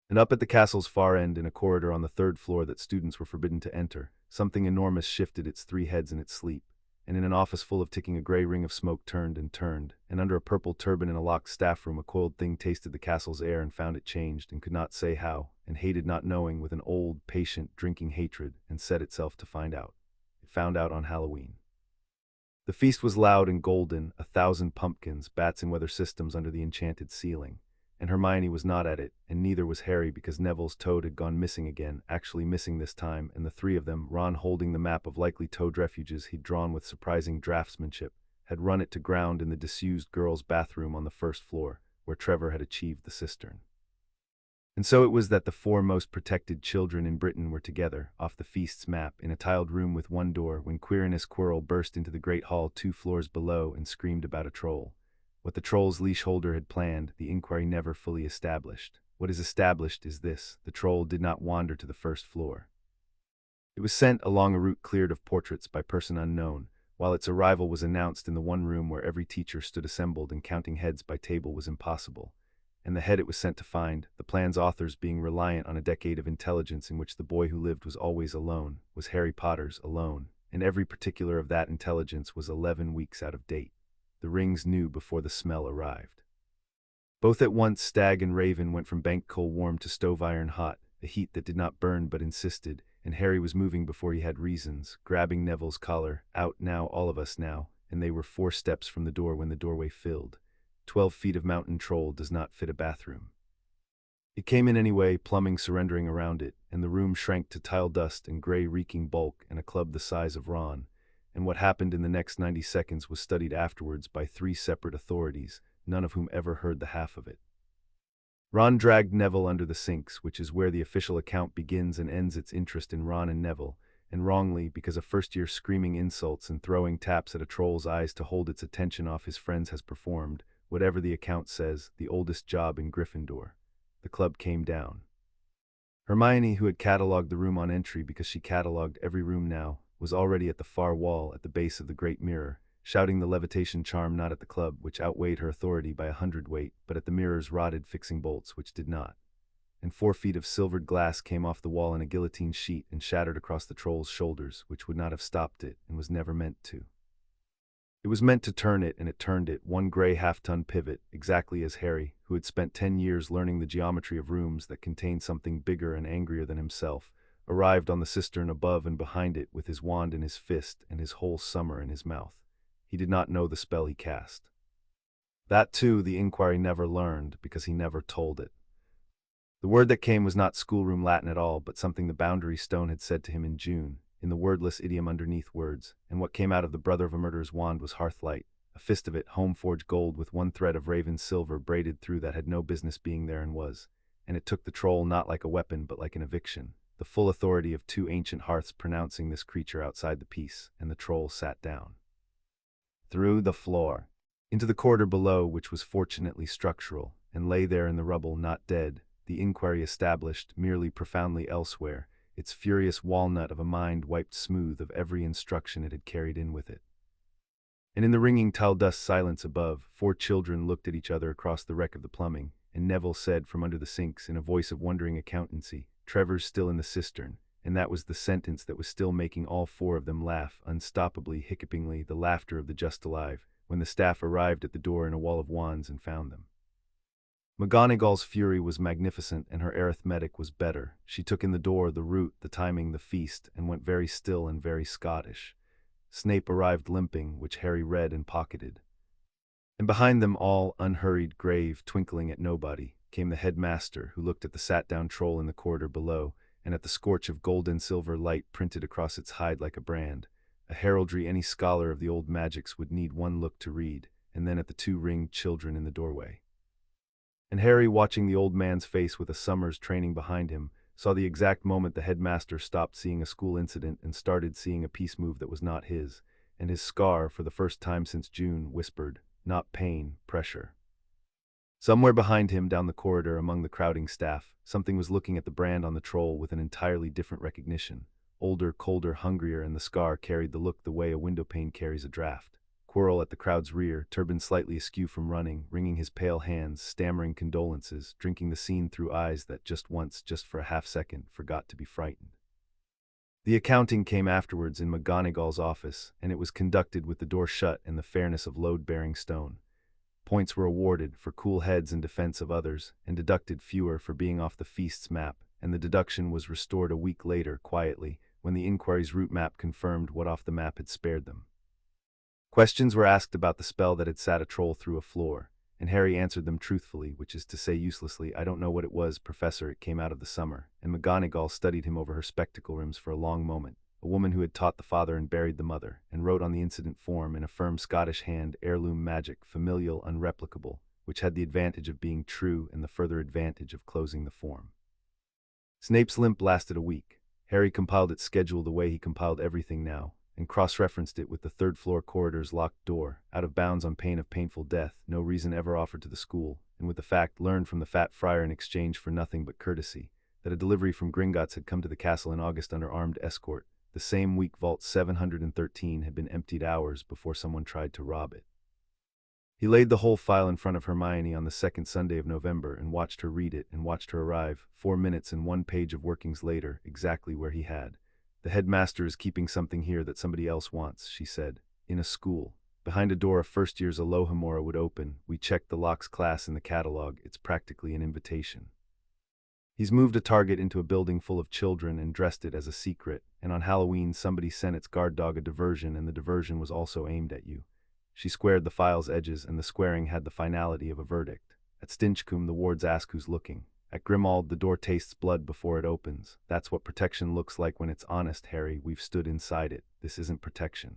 [SPEAKER 1] And up at the castle's far end, in a corridor on the 3rd floor that students were forbidden to enter, something enormous shifted its 3 heads in its sleep, and in an office full of ticking a gray ring of smoke turned, and under a purple turban in a locked staff room a coiled thing tasted the castle's air and found it changed, and could not say how, and hated not knowing with an old, patient, drinking hatred, and set itself to find out. It found out on Halloween. The feast was loud and golden, 1,000 pumpkins, bats in weather systems under the enchanted ceiling. And Hermione was not at it, and neither was Harry, because Neville's toad had gone missing again, actually missing this time, and the 3 of them, Ron holding the map of likely toad refuges he'd drawn with surprising draftsmanship, had run it to ground in the disused girls' bathroom on the 1st floor, where Trevor had achieved the cistern. And so it was that the 4 most protected children in Britain were together, off the feast's map, in a tiled room with 1 door, when Quirinus Quirrell burst into the great hall 2 floors below and screamed about a troll. What the troll's leash holder had planned, the inquiry never fully established. What is established is this: the troll did not wander to the 1st floor. It was sent along a route cleared of portraits by person unknown, while its arrival was announced in the one room where every teacher stood assembled, and counting heads by table was impossible. And the head it was sent to find, the plan's authors being reliant on a decade of intelligence in which the boy who lived was always alone, was Harry Potter's alone, and every particular of that intelligence was 11 weeks out of date. The rings knew before the smell arrived. Both at once, Stag and Raven went from bank coal warm to stove iron hot, a heat that did not burn but insisted, and Harry was moving before he had reasons, grabbing Neville's collar. Out now, all of us now, and they were 4 steps from the door when the doorway filled. 12 feet of mountain troll does not fit a bathroom. It came in anyway, plumbing surrendering around it, and the room shrank to tile dust and gray reeking bulk and a club the size of Ron. And what happened in the next 90 seconds was studied afterwards by 3 separate authorities, none of whom ever heard the half of it. Ron dragged Neville under the sinks, which is where the official account begins and ends its interest in Ron and Neville, and wrongly, because a first-year screaming insults and throwing taps at a troll's eyes to hold its attention off his friends has performed, whatever the account says, the oldest job in Gryffindor. The club came down. Hermione, who had catalogued the room on entry because she catalogued every room now, was already at the far wall at the base of the great mirror, shouting the levitation charm not at the club, which outweighed her authority by 100 weight, but at the mirror's rotted fixing bolts, which did not. And 4 feet of silvered glass came off the wall in a guillotine sheet and shattered across the troll's shoulders, which would not have stopped it and was never meant to. It was meant to turn it, and it turned it, 1 gray half-ton pivot, exactly as Harry, who had spent 10 years learning the geometry of rooms that contained something bigger and angrier than himself, arrived on the cistern above and behind it with his wand in his fist and his whole summer in his mouth. He did not know the spell he cast. That, too, the inquiry never learned, because he never told it. The word that came was not schoolroom Latin at all, but something the boundary stone had said to him in June, in the wordless idiom underneath words, and what came out of the brother of a murderer's wand was hearthlight, a fist of it, home-forged gold with 1 thread of raven silver braided through that had no business being there and was, and it took the troll not like a weapon but like an eviction, the full authority of 2 ancient hearths pronouncing this creature outside the peace, and the troll sat down. Through the floor, into the corridor below, which was fortunately structural, and lay there in the rubble not dead, the inquiry established, merely profoundly elsewhere, its furious walnut of a mind wiped smooth of every instruction it had carried in with it. And in the ringing tile-dust silence above, 4 children looked at each other across the wreck of the plumbing, and Neville said from under the sinks in a voice of wondering accountancy, "Trevor's still in the cistern," and that was the sentence that was still making all 4 of them laugh, unstoppably, hiccupingly, the laughter of the just alive, when the staff arrived at the door in a wall of wands and found them. McGonagall's fury was magnificent, and her arithmetic was better. She took in the door, the route, the timing, the feast, and went very still and very Scottish. Snape arrived limping, which Harry read and pocketed. And behind them all, unhurried, grave, twinkling at nobody, came the headmaster, who looked at the sat-down troll in the corridor below, and at the scorch of gold and silver light printed across its hide like a brand, a heraldry any scholar of the old magics would need 1 look to read, and then at the 2 ringed children in the doorway. And Harry, watching the old man's face with a summer's training behind him, saw the exact moment the headmaster stopped seeing a school incident and started seeing a peace move that was not his, and his scar, for the first time since June, whispered, not pain, pressure. Somewhere behind him, down the corridor, among the crowding staff, something was looking at the brand on the troll with an entirely different recognition. Older, colder, hungrier, and the scar carried the look the way a windowpane carries a draft. Quirrell at the crowd's rear, turban slightly askew from running, wringing his pale hands, stammering condolences, drinking the scene through eyes that just once, just for a half-second, forgot to be frightened. The accounting came afterwards in McGonagall's office, and it was conducted with the door shut and the fairness of load-bearing stone. Points were awarded for cool heads in defense of others, and deducted fewer for being off the feast's map, and the deduction was restored a week later, quietly, when the inquiry's route map confirmed what off the map had spared them. Questions were asked about the spell that had sat a troll through a floor, and Harry answered them truthfully, which is to say uselessly, "I don't know what it was, Professor, it came out of the summer," and McGonagall studied him over her spectacle rims for a long moment, a woman who had taught the father and buried the mother, and wrote on the incident form in a firm Scottish hand, heirloom magic, familial, unreplicable, which had the advantage of being true and the further advantage of closing the form. Snape's limp lasted a week. Harry compiled its schedule the way he compiled everything now, and cross-referenced it with the third-floor corridor's locked door, out of bounds on pain of painful death, no reason ever offered to the school, and with the fact learned from the fat friar in exchange for nothing but courtesy, that a delivery from Gringotts had come to the castle in August under armed escort. The same week Vault 713 had been emptied hours before someone tried to rob it. He laid the whole file in front of Hermione on the 2nd Sunday of November and watched her read it and watched her arrive, 4 minutes and 1 page of workings later, exactly where he had. The headmaster is keeping something here that somebody else wants, she said. In a school. Behind a door a first year's Alohomora would open. We checked the lock's class in the catalog. It's practically an invitation. He's moved a target into a building full of children and dressed it as a secret, and on Halloween somebody sent its guard dog a diversion, and the diversion was also aimed at you. She squared the file's edges, and the squaring had the finality of a verdict. At Stinchcombe the wards ask who's looking. At Grimald the door tastes blood before it opens. That's what protection looks like when it's honest, Harry. We've stood inside it. This isn't protection.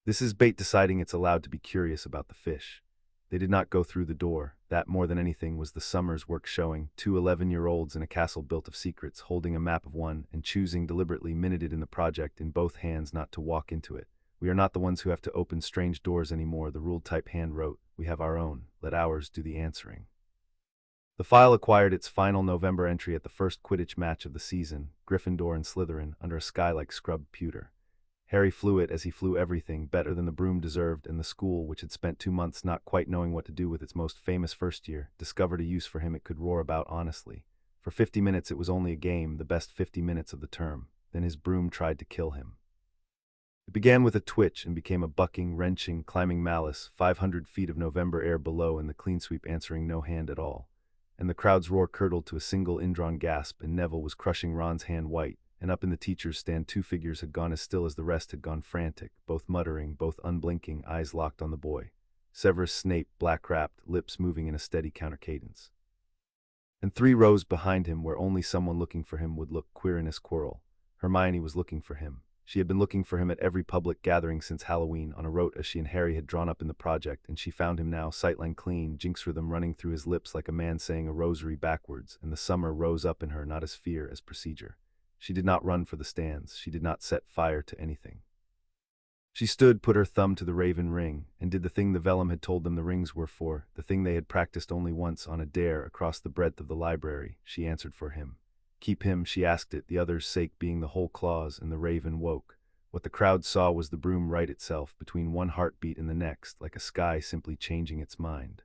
[SPEAKER 1] This is bait deciding it's allowed to be curious about the fish. They did not go through the door. That, more than anything, was the summer's work showing. 2 11-year-olds in a castle built of secrets, holding a map of one, and choosing deliberately minuted in the project in both hands not to walk into it. We are not the ones who have to open strange doors anymore, the rule-type hand wrote. We have our own. Let ours do the answering. The file acquired its final November entry at the first Quidditch match of the season, Gryffindor and Slytherin, under a sky like scrubbed pewter. Harry flew it as he flew everything, better than the broom deserved, and the school, which had spent 2 months not quite knowing what to do with its most famous first year, discovered a use for him it could roar about honestly. For 50 minutes it was only a game, the best 50 minutes of the term. Then his broom tried to kill him. It began with a twitch and became a bucking, wrenching, climbing malice, 500 feet of November air below and the clean sweep answering no hand at all. And the crowd's roar curdled to a single indrawn gasp, and Neville was crushing Ron's hand white, and up in the teacher's stand 2 figures had gone as still as the rest had gone frantic, both muttering, both unblinking, eyes locked on the boy. Severus Snape, black-wrapped, lips moving in a steady counter-cadence. And 3 rows behind him, where only someone looking for him would look queer in his quarrel, Hermione was looking for him. She had been looking for him at every public gathering since Halloween, on a rote as she and Harry had drawn up in the project, and she found him now, sightline clean, jinx rhythm running through his lips like a man saying a rosary backwards, and the summer rose up in her not as fear as procedure. She did not run for the stands. She did not set fire to anything. She stood, put her thumb to the raven ring, and did the thing the vellum had told them the rings were for, the thing they had practiced only once on a dare across the breadth of the library. She answered for him. Keep him, she asked it, the other's sake being the whole clause, and the raven woke. What the crowd saw was the broom right itself, between one heartbeat and the next, like a sky simply changing its mind.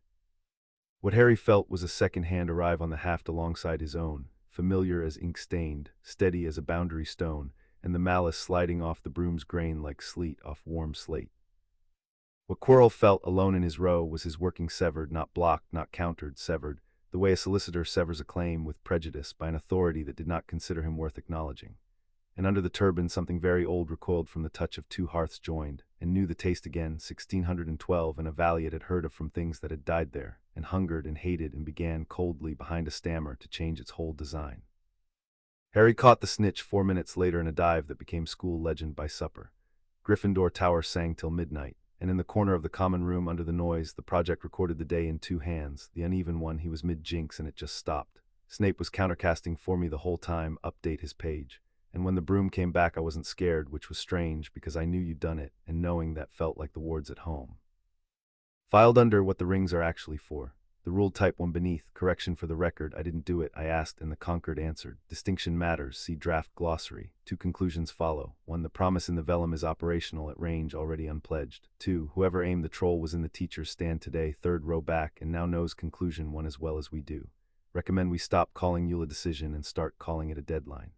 [SPEAKER 1] What Harry felt was a second hand arrive on the haft alongside his own, familiar as ink-stained, steady as a boundary stone, and the malice sliding off the broom's grain like sleet off warm slate. What Quirrell felt alone in his row was his working severed, not blocked, not countered, severed, the way a solicitor severs a claim with prejudice by an authority that did not consider him worth acknowledging. And under the turban something very old recoiled from the touch of 2 hearths joined, and knew the taste again, 1612, in a valley it had heard of from things that had died there, and hungered and hated and began coldly behind a stammer to change its whole design. Harry caught the snitch 4 minutes later in a dive that became school legend by supper. Gryffindor Tower sang till midnight, and in the corner of the common room under the noise, the project recorded the day in 2 hands, the uneven one he was mid-jinx and it just stopped. Snape was countercasting for me the whole time, update his page. And when the broom came back I wasn't scared, which was strange because I knew you'd done it, and knowing that felt like the wards at home. Filed under what the rings are actually for. The rule type one beneath, correction for the record, I didn't do it, I asked, and the Conquered answered. Distinction matters, see draft glossary. 2 conclusions follow. 1. The promise in the vellum is operational at range already unpledged. 2. Whoever aimed the troll was in the teacher's stand today, 3rd row back, and now knows conclusion 1 as well as we do. Recommend we stop calling Yule a decision and start calling it a deadline.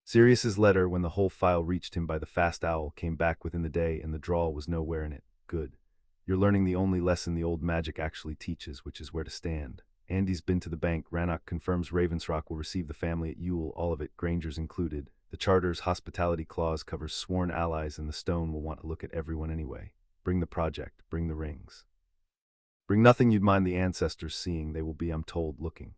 [SPEAKER 1] Sirius's letter, when the whole file reached him by the fast owl, came back within the day, and the drawl was nowhere in it. Good. You're learning the only lesson the old magic actually teaches, which is where to stand. Andy's been to the bank. Rannoch confirms Ravensrock will receive the family at Yule, all of it, Granger's included. The Charter's hospitality clause covers sworn allies, and the stone will want to look at everyone anyway. Bring the project, bring the rings. Bring nothing you'd mind the ancestors seeing, they will be, I'm told, looking.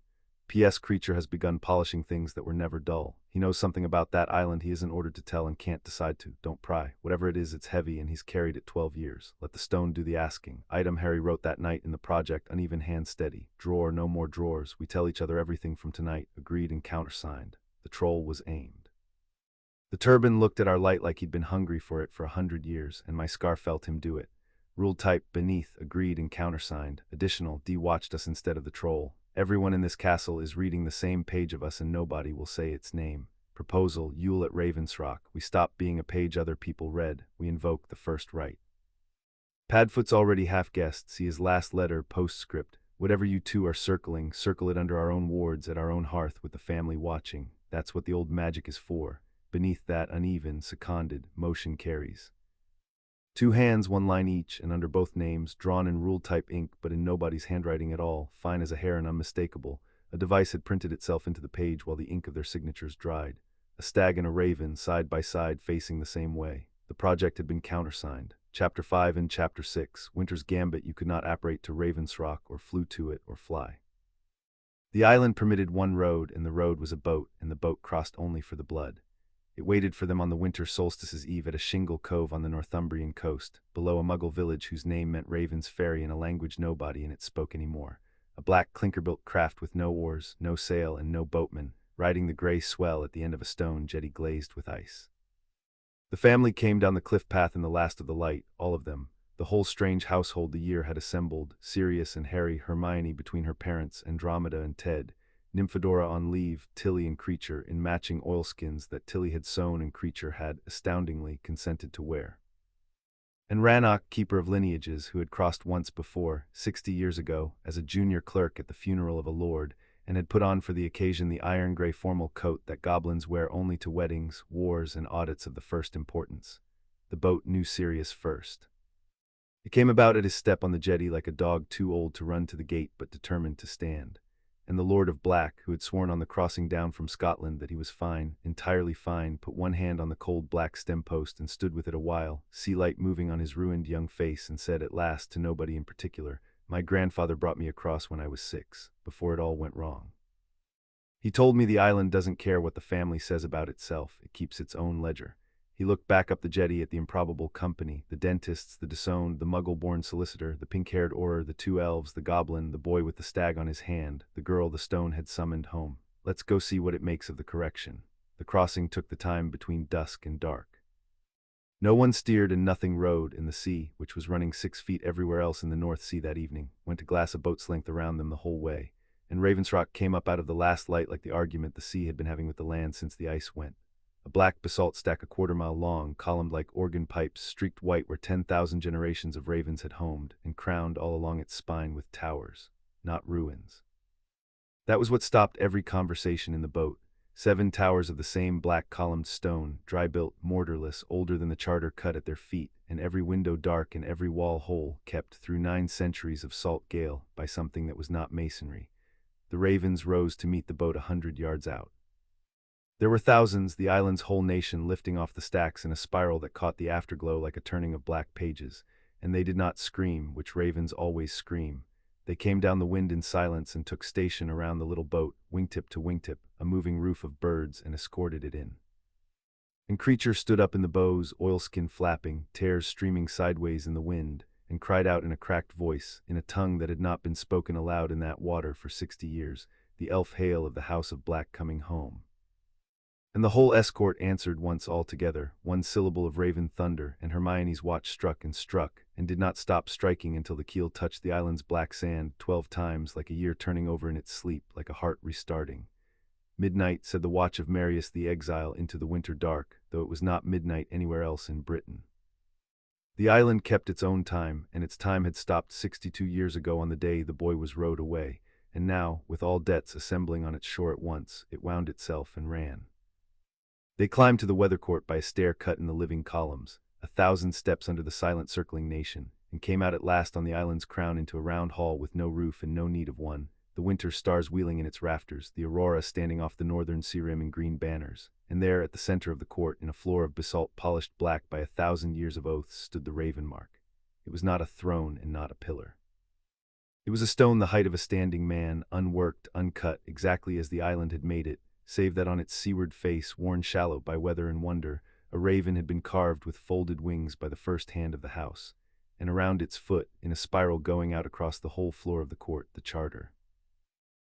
[SPEAKER 1] P.S. Creature has begun polishing things that were never dull. He knows something about that island he isn't ordered to tell and can't decide to. Don't pry. Whatever it is, it's heavy, and he's carried it 12 years. Let the stone do the asking. Item Harry wrote that night in the project, uneven hand steady. Drawer, no more drawers. We tell each other everything from tonight. Agreed and countersigned. The troll was aimed. The turban looked at our light like he'd been hungry for it for 100 years, and my scar felt him do it. Rule type beneath, agreed and countersigned. Additional, D watched us instead of the troll. Everyone in this castle is reading the same page of us and nobody will say its name. Proposal, Yule at Ravensrock. We stop being a page other people read. We invoke the first right. Padfoot's already half-guessed. See his last letter, postscript. Whatever you two are circling, circle it under our own wards at our own hearth with the family watching. That's what the old magic is for. Beneath that uneven, seconded, motion carries. Two hands, one line each, and under both names, drawn in rule-type ink but in nobody's handwriting at all, fine as a hair and unmistakable. A device had printed itself into the page while the ink of their signatures dried. A stag and a raven, side by side, facing the same way. The project had been countersigned. Chapter 5 and Chapter 6, Winter's Gambit. You could not apparate to Ravensrock, or flew to it, or fly. The island permitted one road, and the road was a boat, and the boat crossed only for the blood. It waited for them on the winter solstice's eve at a shingle cove on the Northumbrian coast, below a Muggle village whose name meant Raven's Ferry in a language nobody in it spoke any more. A black clinker-built craft with no oars, no sail, and no boatman, riding the gray swell at the end of a stone jetty glazed with ice. The family came down the cliff path in the last of the light, all of them. The whole strange household the year had assembled, Sirius and Harry, Hermione between her parents, Andromeda and Ted, Nymphadora on leave, Tilly and Creature in matching oilskins that Tilly had sewn and Creature had, astoundingly, consented to wear. And Rannoch, keeper of lineages, who had crossed once before, 60 years ago, as a junior clerk at the funeral of a lord, and had put on for the occasion the iron-gray formal coat that goblins wear only to weddings, wars, and audits of the first importance. The boat knew Sirius first. It came about at his step on the jetty like a dog too old to run to the gate but determined to stand. And the Lord of Black, who had sworn on the crossing down from Scotland that he was fine, entirely fine, put one hand on the cold black stem post and stood with it a while, sea light moving on his ruined young face, and said at last to nobody in particular, "My grandfather brought me across when I was 6, before it all went wrong. He told me the island doesn't care what the family says about itself, it keeps its own ledger." He looked back up the jetty at the improbable company, the dentists, the disowned, the muggle-born solicitor, the pink-haired Auror, the 2 elves, the goblin, the boy with the stag on his hand, the girl the stone had summoned home. Let's go see what it makes of the correction. The crossing took the time between dusk and dark. No one steered and nothing rowed, and the sea, which was running 6 feet everywhere else in the North Sea that evening, went to glass a boat's length around them the whole way, and Ravensrock came up out of the last light like the argument the sea had been having with the land since the ice went. A black basalt stack a quarter-mile long, columned like organ pipes, streaked white where 10,000 generations of ravens had homed, and crowned all along its spine with towers, not ruins. That was what stopped every conversation in the boat. 7 towers of the same black columned stone, dry-built, mortarless, older than the charter cut at their feet, and every window dark and every wall whole, kept through 9 centuries of salt gale by something that was not masonry. The ravens rose to meet the boat 100 yards out. There were thousands, the island's whole nation, lifting off the stacks in a spiral that caught the afterglow like a turning of black pages, and they did not scream, which ravens always scream. They came down the wind in silence and took station around the little boat, wingtip to wingtip, a moving roof of birds, and escorted it in. And Creature stood up in the bows, oilskin flapping, tears streaming sideways in the wind, and cried out in a cracked voice, in a tongue that had not been spoken aloud in that water for 60 years, the elf hail of the House of Black coming home. And the whole escort answered once all together, one syllable of raven thunder, and Hermione's watch struck, and did not stop striking until the keel touched the island's black sand 12 times, like a year turning over in its sleep, like a heart restarting. Midnight, said the watch of Marius the exile into the winter dark, though it was not midnight anywhere else in Britain. The island kept its own time, and its time had stopped 62 years ago on the day the boy was rowed away, and now, with all debts assembling on its shore at once, it wound itself and ran. They climbed to the weather court by a stair cut in the living columns, 1,000 steps under the silent circling nation, and came out at last on the island's crown into a round hall with no roof and no need of one, the winter stars wheeling in its rafters, the aurora standing off the northern sea rim in green banners, and there at the center of the court, in a floor of basalt polished black by 1,000 years of oaths, stood the raven mark. It was not a throne and not a pillar. It was a stone the height of a standing man, unworked, uncut, exactly as the island had made it, save that on its seaward face, worn shallow by weather and wonder, a raven had been carved with folded wings by the first hand of the house, and around its foot, in a spiral going out across the whole floor of the court, the charter.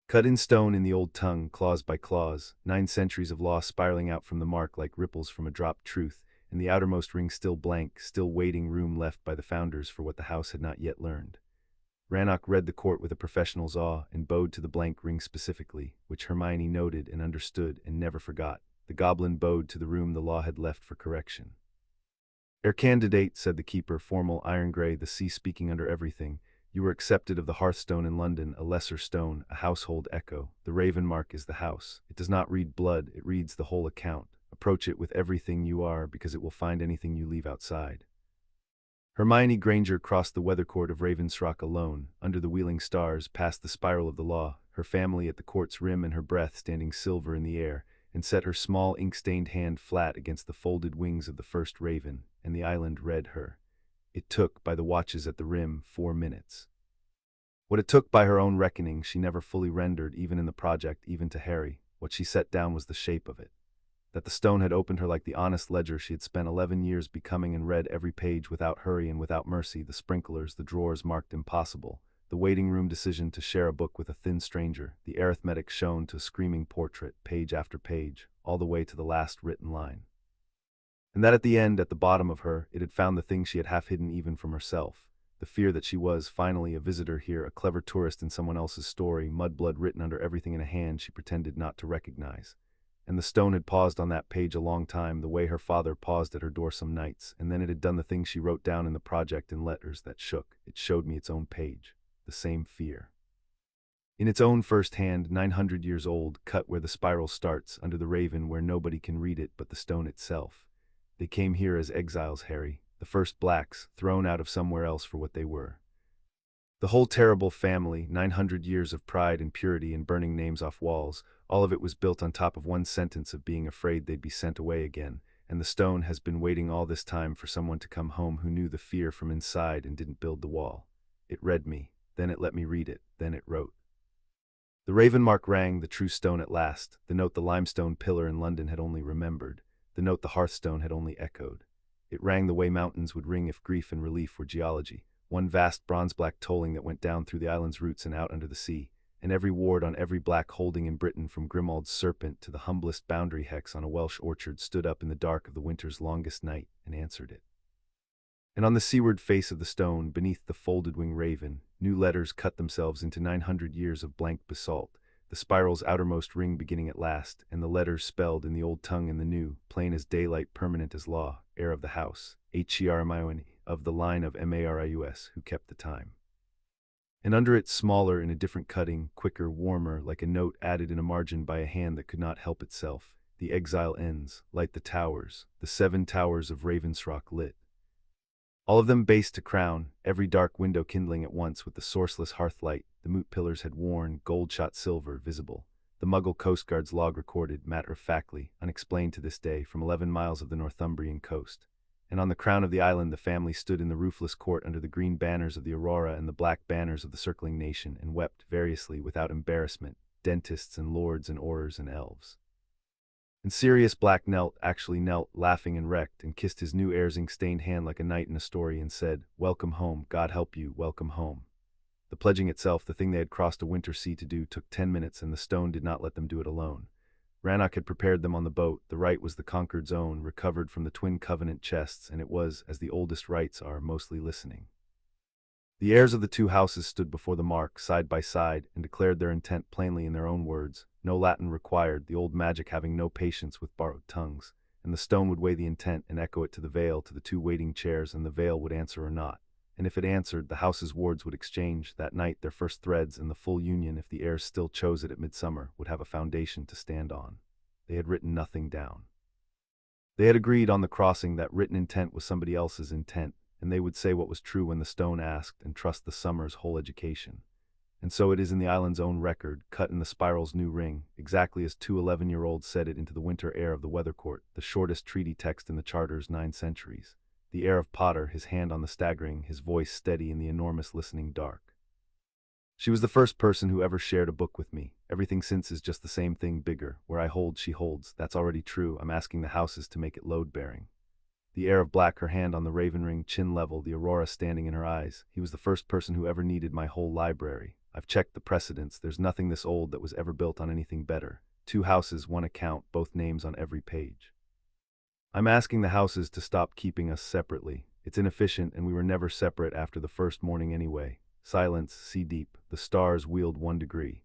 [SPEAKER 1] Cut in stone in the old tongue, clause by clause, 9 centuries of law spiraling out from the mark like ripples from a dropped truth, and the outermost ring still blank, still waiting room left by the founders for what the house had not yet learned. Rannoch read the court with a professional's awe and bowed to the blank ring specifically, which Hermione noted and understood and never forgot. The goblin bowed to the room the law had left for correction. "Herr candidate," said the keeper, formal, iron-gray, the sea speaking under everything, "you were accepted of the hearthstone in London, a lesser stone, a household echo. The raven mark is the house. It does not read blood, it reads the whole account, a Approach it with everything you are, because it will find anything you leave outside. Hermione Granger crossed the weather court of Ravensrock alone, under the wheeling stars, past the spiral of the law, her family at the court's rim and her breath standing silver in the air, and set her small ink-stained hand flat against the folded wings of the first raven, and the island read her. It took, by the watches at the rim, 4 minutes. What it took by her own reckoning she never fully rendered, even in the project, even to Harry. What she set down was the shape of it. That the stone had opened her like the honest ledger she had spent 11 years becoming, and read every page without hurry and without mercy, the sprinklers, the drawers marked impossible, the waiting room decision to share a book with a thin stranger, the arithmetic shown to a screaming portrait, page after page, all the way to the last written line. And that at the end, at the bottom of her, it had found the thing she had half hidden even from herself. The fear that she was, finally, a visitor here, a clever tourist in someone else's story, mudblood written under everything in a hand she pretended not to recognize. And the stone had paused on that page a long time, the way her father paused at her door some nights, and then it had done the thing she wrote down in the project in letters that shook. It showed me its own page. The same fear. In its own first hand, 900 years old, cut where the spiral starts, under the raven where nobody can read it but the stone itself. They came here as exiles, Harry, the first blacks, thrown out of somewhere else for what they were. The whole terrible family, 900 years of pride and purity and burning names off walls, all of it was built on top of one sentence of being afraid they'd be sent away again, and the stone has been waiting all this time for someone to come home who knew the fear from inside and didn't build the wall. It read me, then it let me read it, then it wrote. The raven mark rang, the true stone at last, the note the limestone pillar in London had only remembered, the note the hearthstone had only echoed. It rang the way mountains would ring if grief and relief were geology, one vast bronze-black tolling that went down through the island's roots and out under the sea, and every ward on every black holding in Britain, from Grimald's serpent to the humblest boundary hex on a Welsh orchard, stood up in the dark of the winter's longest night and answered it. And on the seaward face of the stone, beneath the folded-wing raven, new letters cut themselves into 900 years of blank basalt, the spiral's outermost ring beginning at last, and the letters spelled in the old tongue and the new, plain as daylight, permanent as law, heir of the house, Hermione, of the line of Marius, who kept the time. And under it, smaller, in a different cutting, quicker, warmer, like a note added in a margin by a hand that could not help itself, the exile ends, light the towers, the 7 towers of Ravensrock lit. All of them base to crown, every dark window kindling at once with the sourceless hearthlight the moot pillars had worn, gold-shot silver, visible. The Muggle Coast Guard's log recorded, matter-of-factly, unexplained to this day, from 11 miles of the Northumbrian coast. And on the crown of the island the family stood in the roofless court under the green banners of the Aurora and the black banners of the circling nation, and wept variously, without embarrassment, dentists and lords and aurors and elves. And Sirius Black actually knelt, laughing and wrecked, and kissed his new heir's ink-stained hand like a knight in a story, and said, "Welcome home, God help you, welcome home." The pledging itself, the thing they had crossed a winter sea to do, took 10 minutes, and the stone did not let them do it alone. Rannoch had prepared them on the boat. The rite was the conquered's own, recovered from the twin covenant chests, and it was, as the oldest rites are, mostly listening. The heirs of the 2 houses stood before the mark, side by side, and declared their intent plainly in their own words. No Latin required, the old magic having no patience with borrowed tongues, and the stone would weigh the intent and echo it to the veil, to the 2 waiting chairs, and the veil would answer or not. And if it answered, the house's wards would exchange, that night, their first threads, and the full union, if the heirs still chose it at midsummer, would have a foundation to stand on. They had written nothing down. They had agreed on the crossing that written intent was somebody else's intent, and they would say what was true when the stone asked, and trust the summer's whole education. And so it is in the island's own record, cut in the spiral's new ring, exactly as 2 11-year-olds said it into the winter air of the weather court, the shortest treaty text in the Charter's 9 centuries. The heir of Potter, his hand on the staggering, his voice steady in the enormous listening dark. She was the first person who ever shared a book with me. Everything since is just the same thing, bigger. Where I hold, she holds. That's already true. I'm asking the houses to make it load-bearing. The heir of Black, her hand on the raven ring, chin level, the aurora standing in her eyes. He was the first person who ever needed my whole library. I've checked the precedents. There's nothing this old that was ever built on anything better. 2 houses, 1 account, both names on every page. I'm asking the houses to stop keeping us separately. It's inefficient, and we were never separate after the first morning anyway. Silence, sea deep, the stars wheeled 1 degree.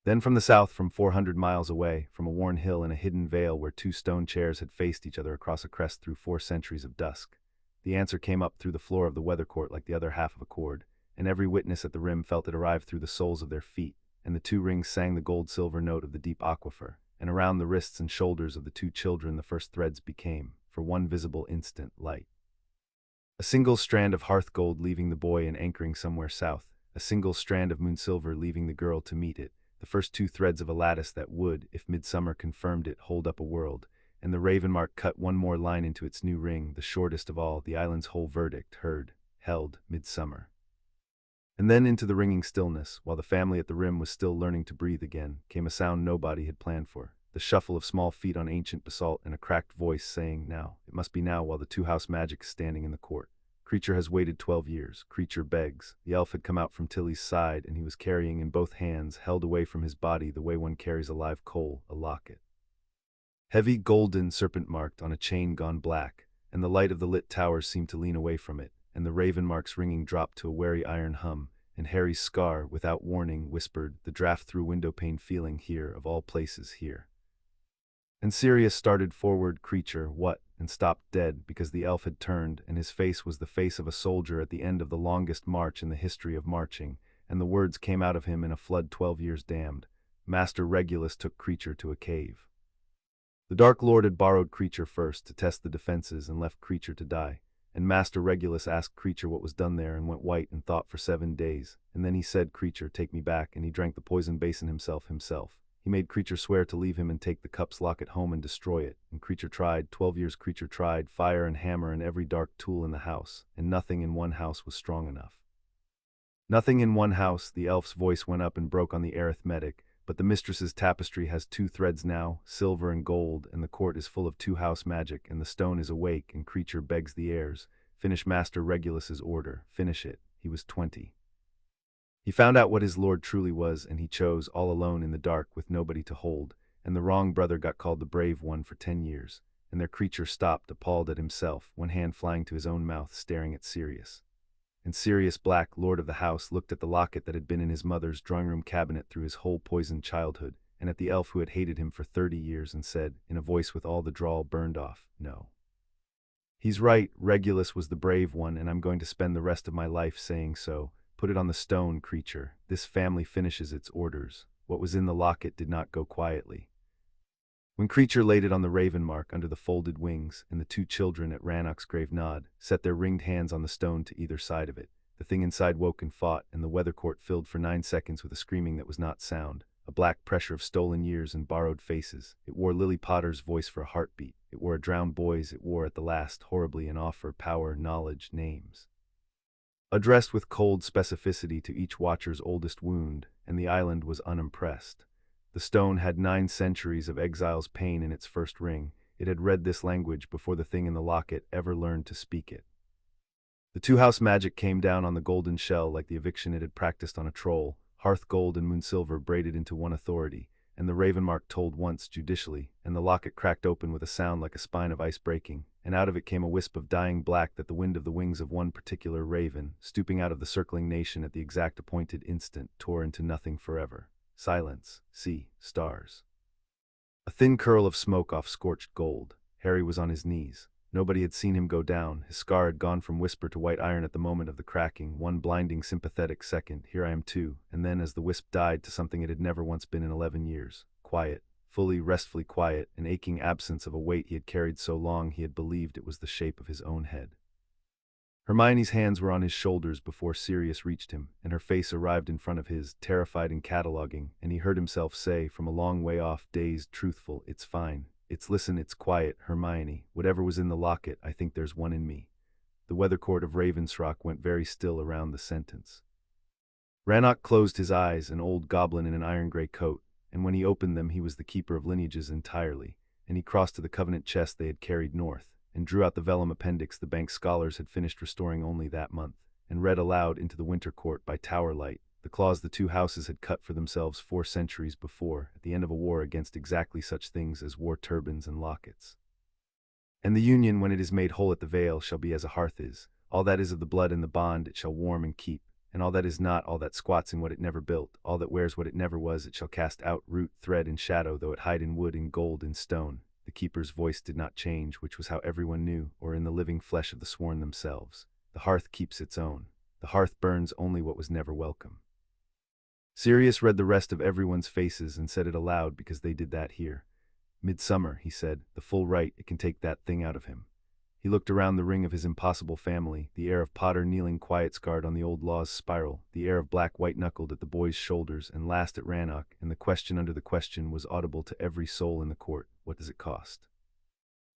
[SPEAKER 1] Then from the south, from 400 miles away, from a worn hill in a hidden vale where 2 stone chairs had faced each other across a crest through 4 centuries of dusk, the answer came up through the floor of the weather court like the other half of a chord, and every witness at the rim felt it arrive through the soles of their feet, and the 2 rings sang the gold-silver note of the deep aquifer, and around the wrists and shoulders of the two children the first threads became, for one visible instant, light. A single strand of hearth gold leaving the boy and anchoring somewhere south, a single strand of moonsilver leaving the girl to meet it, the first two threads of a lattice that would, if midsummer confirmed it, hold up a world, and the raven mark cut one more line into its new ring, the shortest of all, the island's whole verdict, heard, held, midsummer. And then into the ringing stillness, while the family at the rim was still learning to breathe again, came a sound nobody had planned for, the shuffle of small feet on ancient basalt and a cracked voice saying, "Now, it must be now," while the two-house magic is standing in the court. Creature has waited 12 years. Creature begs. The elf had come out from Tilly's side, and he was carrying in both hands, held away from his body the way one carries a live coal, a locket. Heavy, golden, serpent-marked, on a chain gone black, and the light of the lit towers seemed to lean away from it, and the raven mark's ringing dropped to a wary iron hum, and Harry's scar, without warning, whispered, the draft through windowpane feeling here, of all places here. And Sirius started forward, creature, what, and stopped dead, because the elf had turned, and his face was the face of a soldier at the end of the longest march in the history of marching, and the words came out of him in a flood 12 years damned. Master Regulus took creature to a cave. The Dark Lord had borrowed creature first to test the defenses and left creature to die, and Master Regulus asked creature what was done there and went white and thought for 7 days, and then he said, creature, take me back, and he drank the poison basin himself. He made creature swear to leave him and take the cup's locket home and destroy it, and creature tried, 12 years creature tried, fire and hammer and every dark tool in the house, and nothing in one house was strong enough. Nothing in one house, the elf's voice went up and broke on the arithmetic, but the mistress's tapestry has 2 threads now, silver and gold, and the court is full of two-house magic, and the stone is awake, and creature begs the heirs, finish Master Regulus's order, finish it. He was 20. He found out what his lord truly was, and he chose, all alone in the dark with nobody to hold, and the wrong brother got called the brave one for 10 years, and their creature stopped, appalled at himself, one hand flying to his own mouth, staring at Sirius. And Sirius Black, lord of the house, looked at the locket that had been in his mother's drawing-room cabinet through his whole poisoned childhood, and at the elf who had hated him for 30 years, and said, in a voice with all the drawl burned off, no. He's right, Regulus was the brave one, and I'm going to spend the rest of my life saying so. Put it on the stone, creature. This family finishes its orders. What was in the locket did not go quietly. When creature laid it on the raven mark under the folded wings, and the 2 children at Rannoch's grave nod, set their ringed hands on the stone to either side of it, the thing inside woke and fought, and the weather court filled for 9 seconds with a screaming that was not sound, a black pressure of stolen years and borrowed faces. It wore Lily Potter's voice for a heartbeat. It wore a drowned boy's. It wore at the last, horribly, an offer, power, knowledge, names. Addressed with cold specificity to each watcher's oldest wound, and the island was unimpressed. The stone had 9 centuries of exile's pain in its first ring. It had read this language before the thing in the locket ever learned to speak it. The two-house magic came down on the golden shell like the eviction it had practiced on a troll, hearth gold and moonsilver braided into one authority, and the raven mark told once judicially, and the locket cracked open with a sound like a spine of ice breaking, and out of it came a wisp of dying black that the wind of the wings of one particular raven, stooping out of the circling nation at the exact appointed instant, tore into nothing forever. Silence, sea, stars. A thin curl of smoke off scorched gold. Harry was on his knees. Nobody had seen him go down. His scar had gone from whisper to white iron at the moment of the cracking, one blinding sympathetic second, here I am too, and then as the wisp died to something it had never once been in 11 years. Quiet, fully, restfully quiet, an aching absence of a weight he had carried so long he had believed it was the shape of his own head. Hermione's hands were on his shoulders before Sirius reached him, and her face arrived in front of his, terrified and cataloguing, and he heard himself say, from a long way off, dazed, truthful, it's fine. It's listen, it's quiet, Hermione. Whatever was in the locket, I think there's one in me. The weather court of Ravensrock went very still around the sentence. Rannoch closed his eyes, an old goblin in an iron-gray coat, and when he opened them he was the keeper of lineages entirely, and he crossed to the covenant chest they had carried north, and drew out the vellum appendix the bank scholars had finished restoring only that month, and read aloud into the winter court by tower light the clause the 2 houses had cut for themselves 4 centuries before, at the end of a war against exactly such things as war turbans and lockets. And the union, when it is made whole at the veil, shall be as a hearth is. All that is of the blood and the bond it shall warm and keep, and all that is not, all that squats in what it never built, all that wears what it never was, it shall cast out, root, thread, and shadow, though it hide in wood, in gold, in stone. The keeper's voice did not change, which was how everyone knew, or in the living flesh of the sworn themselves. The hearth keeps its own. The hearth burns only what was never welcome. Sirius read the rest of everyone's faces and said it aloud because they did that here. Midsummer, he said, the full right, it can take that thing out of him. He looked around the ring of his impossible family, the heir of Potter kneeling quiet scarred on the old law's spiral, the heir of Black white-knuckled at the boy's shoulders, and last at Rannoch, and the question under the question was audible to every soul in the court: what does it cost?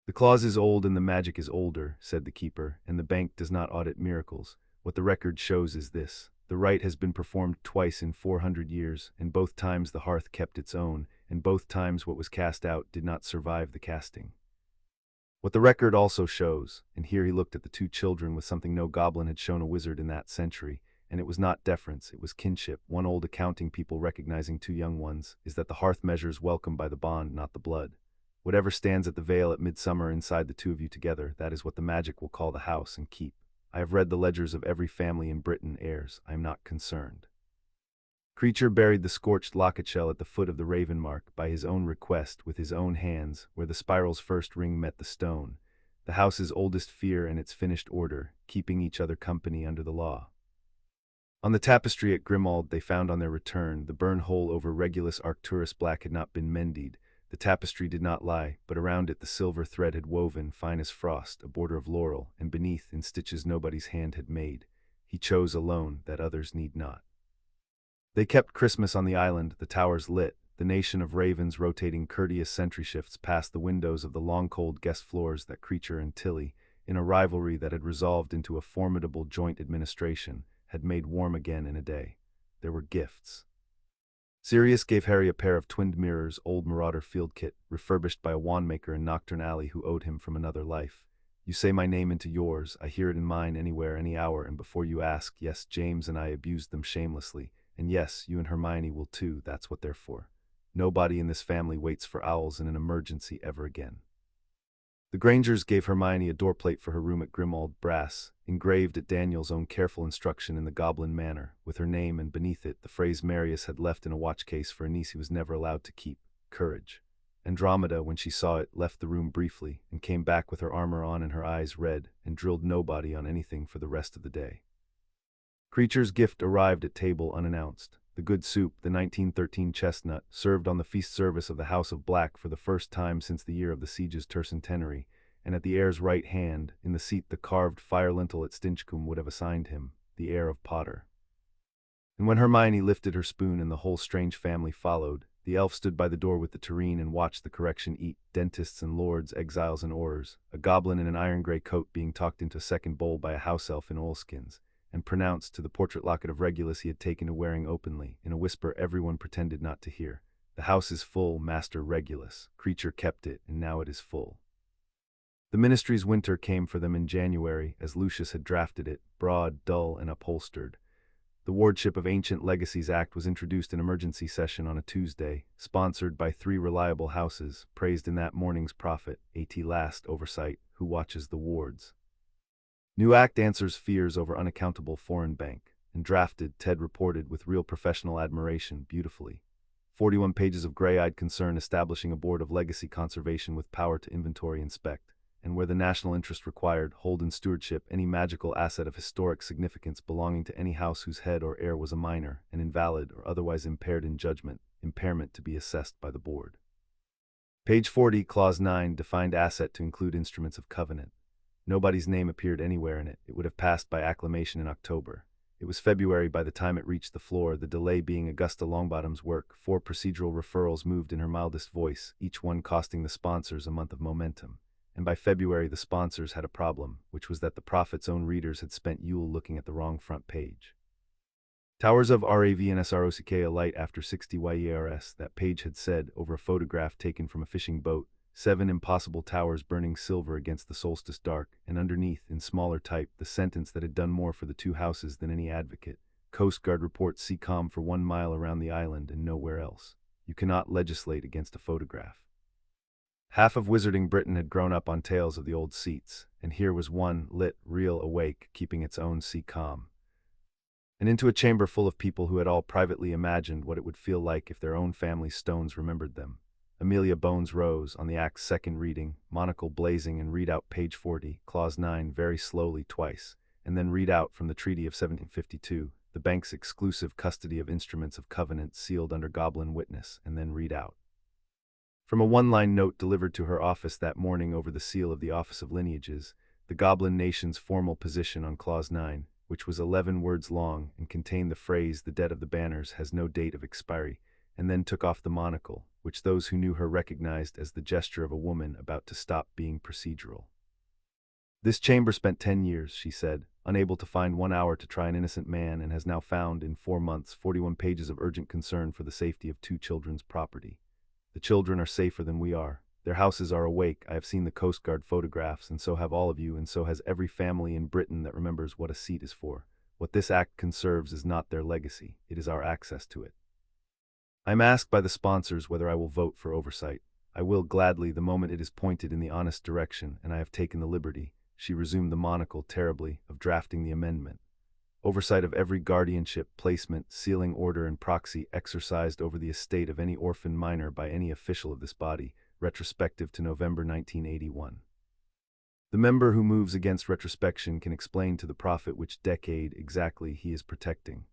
[SPEAKER 1] The clause is old and the magic is older, said the keeper, and the bank does not audit miracles. What the record shows is this: the rite has been performed twice in 400 years, and both times the hearth kept its own, and both times what was cast out did not survive the casting. What the record also shows, and here he looked at the two children with something no goblin had shown a wizard in that century, and it was not deference, it was kinship, one old accounting people recognizing two young ones, is that the hearth measures welcome by the bond, not the blood. Whatever stands at the veil at midsummer inside the two of you together, that is what the magic will call the house and keep. I have read the ledgers of every family in Britain, heirs, I am not concerned. Creature buried the scorched locket shell at the foot of the raven mark, by his own request, with his own hands, where the spiral's first ring met the stone. The house's oldest fear and its finished order, keeping each other company under the law. On the tapestry at Grimmauld they found on their return, the burn hole over Regulus Arcturus Black had not been mended. The tapestry did not lie, but around it the silver thread had woven, fine as frost, a border of laurel, and beneath, in stitches nobody's hand had made. He chose alone, that others need not. They kept Christmas on the island, the towers lit, the nation of ravens rotating courteous sentry shifts past the windows of the long cold guest floors that Creature and Tilly, in a rivalry that had resolved into a formidable joint administration, had made warm again in a day. There were gifts. Sirius gave Harry a pair of twinned mirrors, old Marauder field kit, refurbished by a wandmaker in Knockturn Alley who owed him from another life. You say my name into yours, I hear it in mine anywhere, any hour, and before you ask, yes, James and I abused them shamelessly. And yes, you and Hermione will too, that's what they're for. Nobody in this family waits for owls in an emergency ever again. The Grangers gave Hermione a doorplate for her room at Grimmauld, brass, engraved at Daniel's own careful instruction in the goblin manner, with her name and beneath it the phrase Marius had left in a watchcase for a niece he was never allowed to keep: courage. Andromeda, when she saw it, left the room briefly, and came back with her armor on and her eyes red, and drilled nobody on anything for the rest of the day. Creature's gift arrived at table unannounced. The good soup, the 1913 chestnut, served on the feast service of the House of Black for the first time since the year of the siege's tercentenary, and at the heir's right hand, in the seat the carved fire lintel at Stinchcombe would have assigned him, the heir of Potter. And when Hermione lifted her spoon and the whole strange family followed, the elf stood by the door with the tureen and watched the correction eat, dentists and lords, exiles and aurors, a goblin in an iron-grey coat being talked into a second bowl by a house elf in oilskins, and pronounced to the portrait locket of Regulus he had taken to wearing openly, in a whisper everyone pretended not to hear: the house is full, Master Regulus. Creature kept it, and now it is full. The ministry's winter came for them in January, as Lucius had drafted it, broad, dull, and upholstered. The Wardship of Ancient Legacies Act was introduced in emergency session on a Tuesday, sponsored by 3 reliable houses, praised in that morning's prophet, A.T. Last Oversight, who watches the wards. New Act answers fears over unaccountable foreign bank, and drafted, Ted reported with real professional admiration, beautifully. 41 pages of gray-eyed concern establishing a board of legacy conservation with power to inventory, inspect, and where the national interest required, hold in stewardship any magical asset of historic significance belonging to any house whose head or heir was a minor, and invalid or otherwise impaired in judgment, impairment to be assessed by the board. Page 40, Clause 9, defined asset to include instruments of covenant. Nobody's name appeared anywhere in it. It would have passed by acclamation in October. It was February by the time it reached the floor, the delay being Augusta Longbottom's work. 4 procedural referrals moved in her mildest voice, each one costing the sponsors a month of momentum. And by February the sponsors had a problem, which was that the prophet's own readers had spent Yule looking at the wrong front page. Towers of RAVNSROCK alight after 60 YERS, that page had said, over a photograph taken from a fishing boat, 7 impossible towers burning silver against the solstice dark, and underneath, in smaller type, the sentence that had done more for the 2 houses than any advocate. Coast Guard reports sea calm for 1 mile around the island and nowhere else. You cannot legislate against a photograph. Half of Wizarding Britain had grown up on tales of the old seats, and here was one, lit, real, awake, keeping its own sea calm. And into a chamber full of people who had all privately imagined what it would feel like if their own family's stones remembered them. Amelia Bones rose, on the Act's second reading, monocle blazing, and read out page 40, Clause 9 very slowly twice, and then read out from the Treaty of 1752, the bank's exclusive custody of instruments of covenant sealed under goblin witness, and then read out From a one-line note delivered to her office that morning over the seal of the Office of Lineages, the Goblin Nation's formal position on Clause 9, which was 11 words long and contained the phrase "the debt of the banners has no date of expiry," and then took off the monocle, which those who knew her recognized as the gesture of a woman about to stop being procedural. "This chamber spent 10 years," she said, "unable to find 1 hour to try an innocent man, and has now found, in 4 months, 41 pages of urgent concern for the safety of 2 children's property. The children are safer than we are. Their houses are awake. I have seen the Coast Guard photographs, and so have all of you, and so has every family in Britain that remembers what a seat is for. What this act conserves is not their legacy, it is our access to it. I am asked by the sponsors whether I will vote for oversight. I will gladly the moment it is pointed in the honest direction, and I have taken the liberty," she resumed the monocle terribly, "of drafting the amendment. Oversight of every guardianship, placement, sealing order and proxy exercised over the estate of any orphan minor by any official of this body, retrospective to November 1981. The member who moves against retrospection can explain to the prophet which decade exactly he is protecting.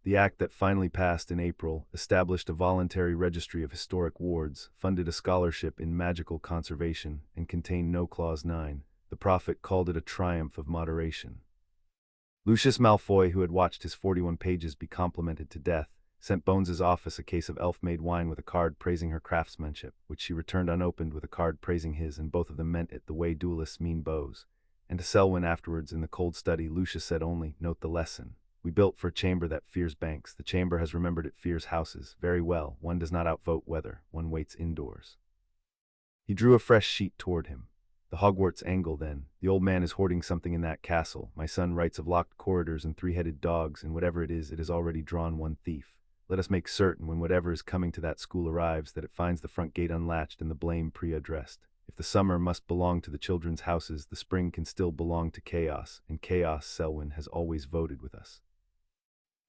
[SPEAKER 1] The act that finally passed in April established a voluntary registry of historic wards, funded a scholarship in magical conservation, and contained no Clause 9. The prophet called it a triumph of moderation. Lucius Malfoy, who had watched his 41 pages be complimented to death, sent Bones's office a case of elf-made wine with a card praising her craftsmanship, which she returned unopened with a card praising his, and both of them meant it the way duelists mean bows. And to Selwyn afterwards in the cold study, Lucius said only, "Note the lesson. We built for a chamber that fears banks. The chamber has remembered it fears houses. Very well, one does not outvote weather, one waits indoors." He drew a fresh sheet toward him. "The Hogwarts angle, then. The old man is hoarding something in that castle. My son writes of locked corridors and 3-headed dogs, and whatever it has already drawn one thief. Let us make certain, when whatever is coming to that school arrives, that it finds the front gate unlatched and the blame pre-addressed. If the summer must belong to the children's houses, the spring can still belong to chaos, and chaos, Selwyn, has always voted with us."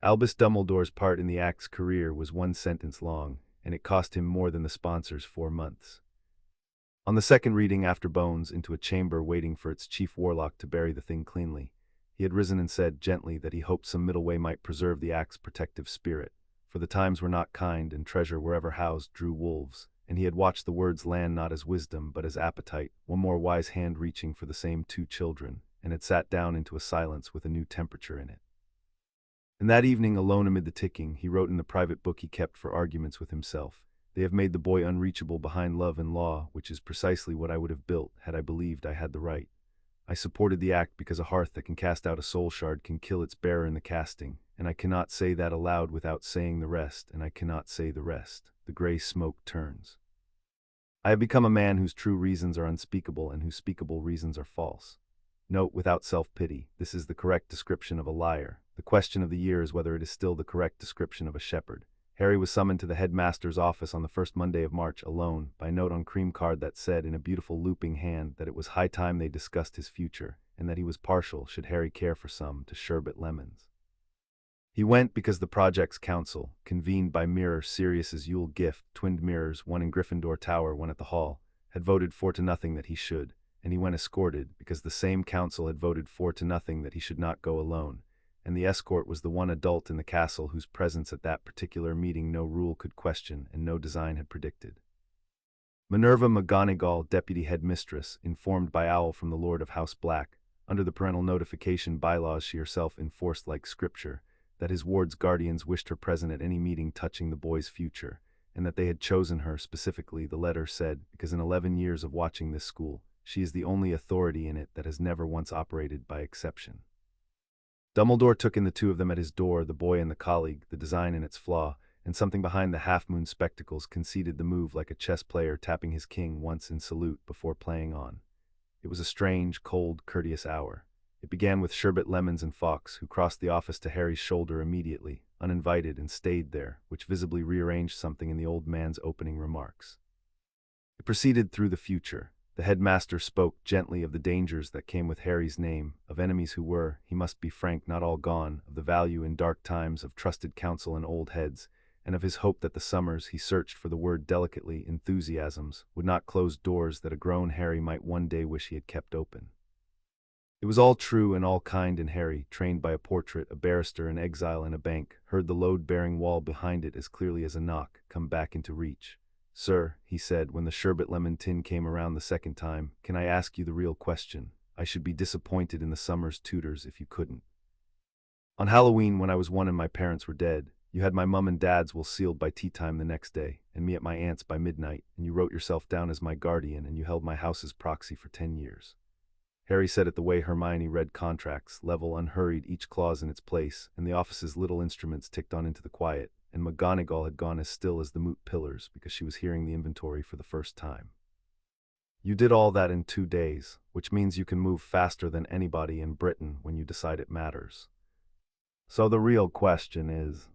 [SPEAKER 1] Albus Dumbledore's part in the act's career was 1 sentence long, and it cost him more than the sponsors 4 months. On the second reading after Bones into a chamber waiting for its chief warlock to bury the thing cleanly, he had risen and said gently that he hoped some middle way might preserve the act's protective spirit, for the times were not kind, and treasure wherever housed drew wolves, and he had watched the words land not as wisdom but as appetite, one more wise hand reaching for the same 2 children, and had sat down into a silence with a new temperature in it. And that evening, alone amid the ticking, he wrote in the private book he kept for arguments with himself, "They have made the boy unreachable behind love and law, which is precisely what I would have built had I believed I had the right. I supported the act because a hearth that can cast out a soul shard can kill its bearer in the casting, and I cannot say that aloud without saying the rest, and I cannot say the rest. The gray smoke turns. I have become a man whose true reasons are unspeakable and whose speakable reasons are false. Note, without self-pity, this is the correct description of a liar. The question of the year is whether it is still the correct description of a shepherd." Harry was summoned to the headmaster's office on the first Monday of March, alone, by a note on cream card that said in a beautiful looping hand that it was high time they discussed his future, and that he was partial, should Harry care for some, to sherbet lemons. He went because the project's council, convened by Mirror Sirius's Yule gift, twinned mirrors, one in Gryffindor Tower, one at the Hall, had voted 4-0 that he should, and he went escorted because the same council had voted 4-0 that he should not go alone, and the escort was the one adult in the castle whose presence at that particular meeting no rule could question and no design had predicted. Minerva McGonagall, deputy headmistress, informed by Owl from the Lord of House Black, under the parental notification bylaws she herself enforced like scripture, that his ward's guardians wished her present at any meeting touching the boy's future, and that they had chosen her specifically, the letter said, because in 11 years of watching this school, she is the only authority in it that has never once operated by exception. Dumbledore took in the 2 of them at his door, the boy and the colleague, the design and its flaw, and something behind the half-moon spectacles conceded the move like a chess player tapping his king once in salute before playing on. It was a strange, cold, courteous hour. It began with Sherbet Lemons and Fawkes, who crossed the office to Harry's shoulder immediately, uninvited, and stayed there, which visibly rearranged something in the old man's opening remarks. It proceeded through the future. The headmaster spoke gently of the dangers that came with Harry's name, of enemies who were, he must be frank, not all gone, of the value in dark times of trusted counsel and old heads, and of his hope that the summers, he searched for the word delicately, enthusiasms, would not close doors that a grown Harry might one day wish he had kept open. It was all true and all kind, and Harry, trained by a portrait, a barrister in exile in a bank, heard the load-bearing wall behind it as clearly as a knock come back into reach. "Sir," he said when the sherbet lemon tin came around the second time, "can I ask you the real question? I should be disappointed in the summer's tutors if you couldn't. On Halloween, when I was 1 and my parents were dead, you had my mum and dad's will sealed by tea time the next day, and me at my aunt's by midnight, and you wrote yourself down as my guardian, and you held my house's proxy for 10 years. Harry said it the way Hermione read contracts, level, unhurried, each clause in its place, and the office's little instruments ticked on into the quiet, and McGonagall had gone as still as the moot pillars because she was hearing the inventory for the first time. You did all that in 2 days, which means you can move faster than anybody in Britain when you decide it matters. So the real question is,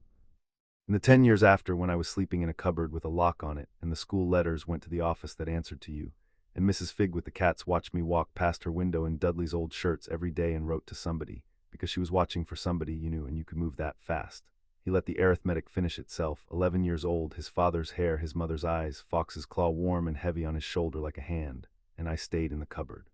[SPEAKER 1] in the 10 years after, when I was sleeping in a cupboard with a lock on it, and the school letters went to the office that answered to you, and Mrs. Fig with the cats watched me walk past her window in Dudley's old shirts every day and wrote to somebody, because she was watching for somebody you knew and you could move that fast. He let the arithmetic finish itself, 11 years old, his father's hair, his mother's eyes, Fox's claw warm and heavy on his shoulder like a hand, and I stayed in the cupboard.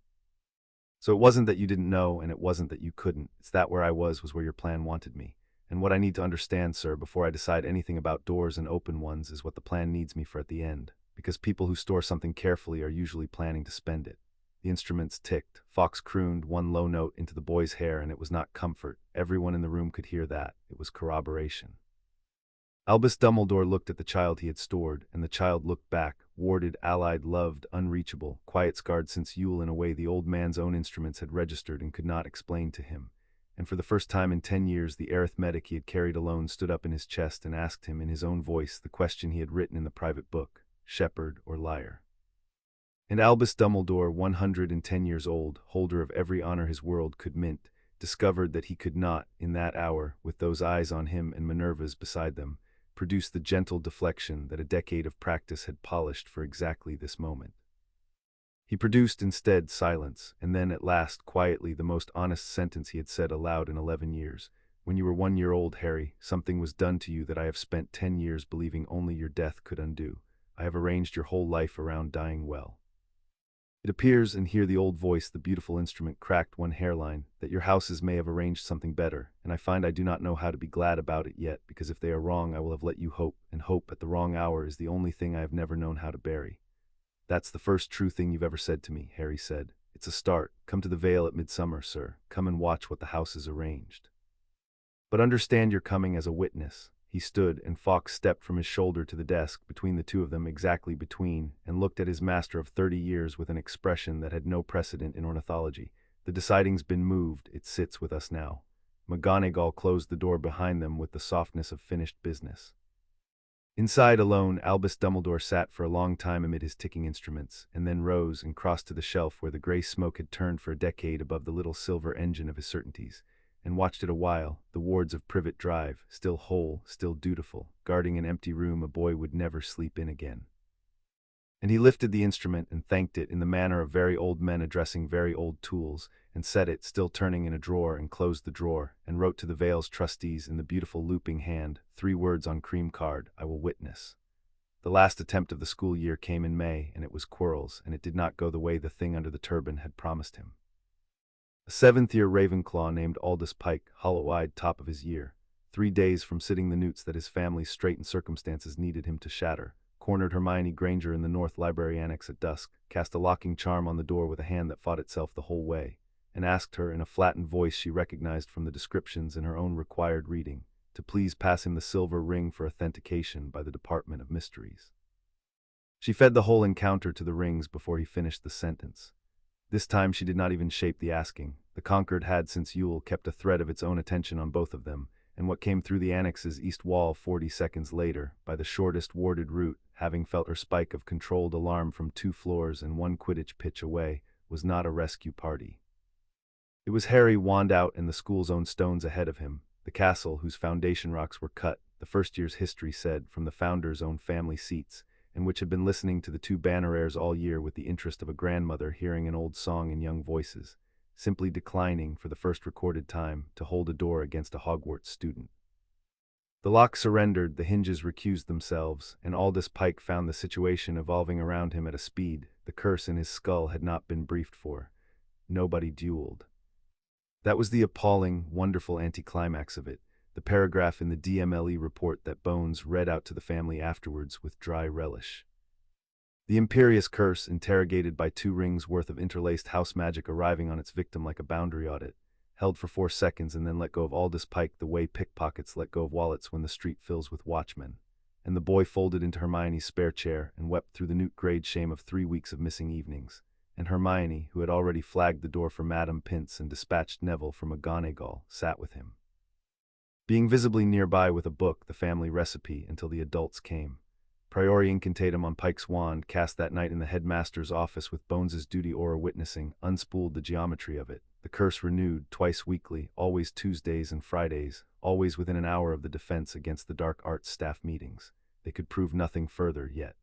[SPEAKER 1] So it wasn't that you didn't know, and it wasn't that you couldn't. It's that where I was where your plan wanted me. And what I need to understand, sir, before I decide anything about doors and open ones is what the plan needs me for at the end. Because people who store something carefully are usually planning to spend it. The instruments ticked. Fox crooned one low note into the boy's hair, and it was not comfort. Everyone in the room could hear that. It was corroboration. Albus Dumbledore looked at the child he had stored, and the child looked back, warded, allied, loved, unreachable, quiet scarred since Yule in a way the old man's own instruments had registered and could not explain to him. And for the first time in 10 years the arithmetic he had carried alone stood up in his chest and asked him in his own voice the question he had written in the private book, shepherd or liar. And Albus Dumbledore, 110 years old, holder of every honor his world could mint, discovered that he could not, in that hour, with those eyes on him and Minerva's beside them, produce the gentle deflection that a decade of practice had polished for exactly this moment. He produced instead silence, and then at last, quietly, the most honest sentence he had said aloud in 11 years. When you were 1 year old, Harry, something was done to you that I have spent 10 years believing only your death could undo. I have arranged your whole life around dying well. It appears, and here the old voice, the beautiful instrument, cracked one hairline, that your houses may have arranged something better, and I find I do not know how to be glad about it yet, because if they are wrong I will have let you hope, and hope at the wrong hour is the only thing I have never known how to bury. That's the first true thing you've ever said to me, Harry said. It's a start. Come to the Vale at midsummer, sir. Come and watch what the house is arranged. But understand you're coming as a witness. He stood, and Fawkes stepped from his shoulder to the desk, between the two of them, exactly between, and looked at his master of 30 years with an expression that had no precedent in ornithology. The deciding's been moved. It sits with us now. McGonagall closed the door behind them with the softness of finished business. Inside, alone, Albus Dumbledore sat for a long time amid his ticking instruments, and then rose and crossed to the shelf where the grey smoke had turned for a decade above the little silver engine of his certainties, and watched it a while, the wards of Privet Drive, still whole, still dutiful, guarding an empty room a boy would never sleep in again. And he lifted the instrument and thanked it in the manner of very old men addressing very old tools, and set it, still turning, in a drawer, and closed the drawer, and wrote to the Vale's trustees in the beautiful looping hand, 3 words on cream card, I will witness. The last attempt of the school year came in May, and it was Quirrell's, and it did not go the way the thing under the turban had promised him. A 7th-year Ravenclaw named Aldous Pike, hollow-eyed top of his year, 3 days from sitting the newts that his family's straitened circumstances needed him to shatter, cornered Hermione Granger in the North Library Annex at dusk, cast a locking charm on the door with a hand that fought itself the whole way, and asked her, in a flattened voice she recognized from the descriptions in her own required reading, to please pass him the silver ring for authentication by the Department of Mysteries. She fed the whole encounter to the rings before he finished the sentence. This time she did not even shape the asking. The Concord had since Yule kept a thread of its own attention on both of them, and what came through the annex's east wall 40 seconds later, by the shortest warded route, having felt her spike of controlled alarm from 2 floors and 1 Quidditch pitch away, was not a rescue party. It was Harry, wand out and the school's own stones ahead of him, the castle whose foundation rocks were cut, the first year's history said, from the founder's own family seats, and which had been listening to the 2 banner airs all year with the interest of a grandmother hearing an old song in young voices, simply declining, for the first recorded time, to hold a door against a Hogwarts student. The lock surrendered, the hinges recused themselves, and Aldous Pike found the situation evolving around him at a speed the curse in his skull had not been briefed for. Nobody dueled. That was the appalling, wonderful anticlimax of it, the paragraph in the DMLE report that Bones read out to the family afterwards with dry relish. The imperious curse, interrogated by 2 rings worth of interlaced house magic arriving on its victim like a boundary audit, held for 4 seconds and then let go of Aldous Pike the way pickpockets let go of wallets when the street fills with watchmen. And the boy folded into Hermione's spare chair and wept through the newt-grade shame of 3 weeks of missing evenings. And Hermione, who had already flagged the door for Madame Pince and dispatched Neville from McGonagall, sat with him, being visibly nearby with a book, the family recipe, until the adults came. Priori incantatum on Pike's wand, cast that night in the headmaster's office with Bones's duty aura witnessing, unspooled the geometry of it. The curse renewed, twice weekly, always Tuesdays and Fridays, always within an hour of the defense against the dark arts staff meetings. They could prove nothing further yet.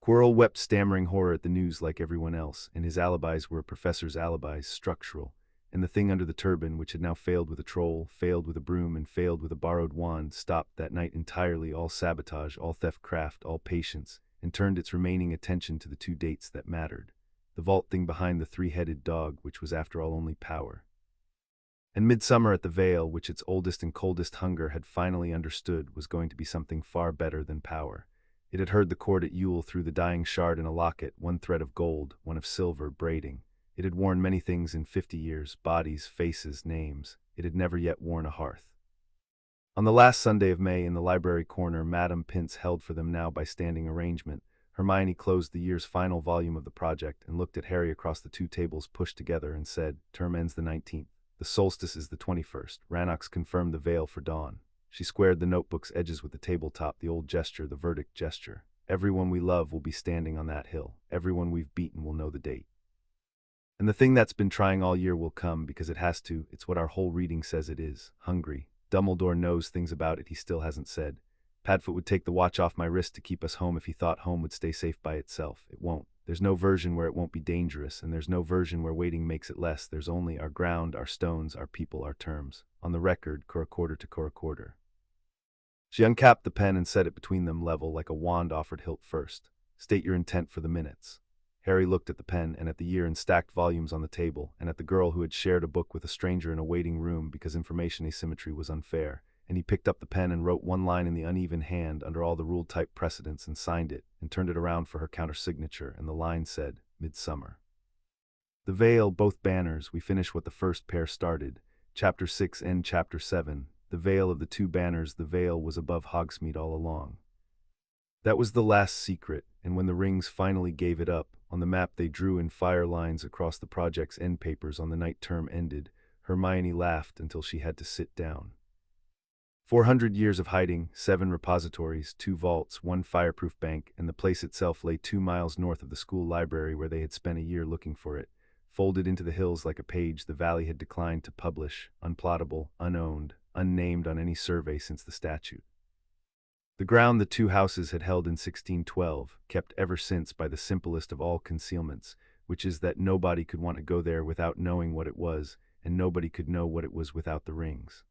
[SPEAKER 1] Quirrell wept stammering horror at the news like everyone else, and his alibis were a professor's alibis, structural. And the thing under the turban, which had now failed with a troll, failed with a broom, and failed with a borrowed wand, stopped that night entirely, all sabotage, all theft craft, all patience, and turned its remaining attention to the 2 dates that mattered. The vault thing behind the 3-headed dog, which was after all only power. And midsummer at the Vale, which its oldest and coldest hunger had finally understood was going to be something far better than power. It had heard the cord at Yule through the dying shard in a locket, 1 thread of gold, 1 of silver, braiding. It had worn many things in 50 years, bodies, faces, names. It had never yet worn a hearth. On the last Sunday of May, in the library corner Madame Pince held for them now by standing arrangement, Hermione closed the year's final volume of the project and looked at Harry across the 2 tables pushed together and said, "Term ends the 19th. The solstice is the 21st. Rannox confirmed the veil for dawn." She squared the notebook's edges with the tabletop, the old gesture, the verdict gesture. "Everyone we love will be standing on that hill. Everyone we've beaten will know the date. And the thing that's been trying all year will come because it has to. It's what our whole reading says it is. Hungry. Dumbledore knows things about it he still hasn't said. Padfoot would take the watch off my wrist to keep us home if he thought home would stay safe by itself. It won't. There's no version where it won't be dangerous, and there's no version where waiting makes it less. There's only our ground, our stones, our people, our terms. On the record, Cora to Cora. She uncapped the pen and set it between them level like a wand offered hilt first. "State your intent for the minutes." Harry looked at the pen and at the year in stacked volumes on the table, and at the girl who had shared a book with a stranger in a waiting room because information asymmetry was unfair, and he picked up the pen and wrote 1 line in the uneven hand under all the ruled-type precedents and signed it, and turned it around for her countersignature, and the line said, "Midsummer." The Vale, both banners, we finish what the first pair started. Chapter 6 and Chapter 7. The Vale of the 2 banners. The Vale was above Hogsmeade all along. That was the last secret, and when the rings finally gave it up, on the map they drew in fire lines across the project's end papers on the night term ended, Hermione laughed until she had to sit down. 400 years of hiding, 7 repositories, 2 vaults, 1 fireproof bank, and the place itself lay 2 miles north of the school library where they had spent a year looking for it. Folded into the hills like a page the valley had declined to publish, unplottable, unowned, unnamed on any survey since the statute. The ground the 2 houses had held in 1612, kept ever since by the simplest of all concealments, which is that nobody could want to go there without knowing what it was, and nobody could know what it was without the rings.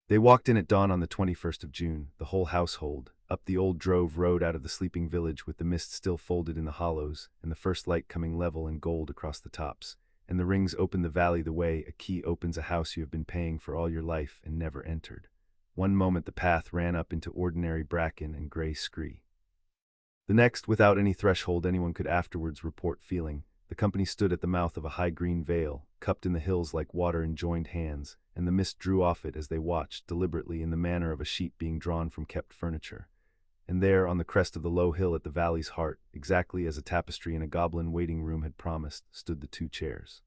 [SPEAKER 1] They walked in at dawn on the 21st of June, the whole household, up the old drove road out of the sleeping village with the mist still folded in the hollows, and the first light coming level and gold across the tops. And the rings opened the valley the way a key opens a house you have been paying for all your life and never entered. One moment the path ran up into ordinary bracken and gray scree. The next, without any threshold anyone could afterwards report feeling, the company stood at the mouth of a high green vale, cupped in the hills like water in joined hands, and the mist drew off it as they watched, deliberately in the manner of a sheet being drawn from kept furniture. And there, on the crest of the low hill at the valley's heart, exactly as a tapestry in a goblin waiting room had promised, stood the 2 chairs.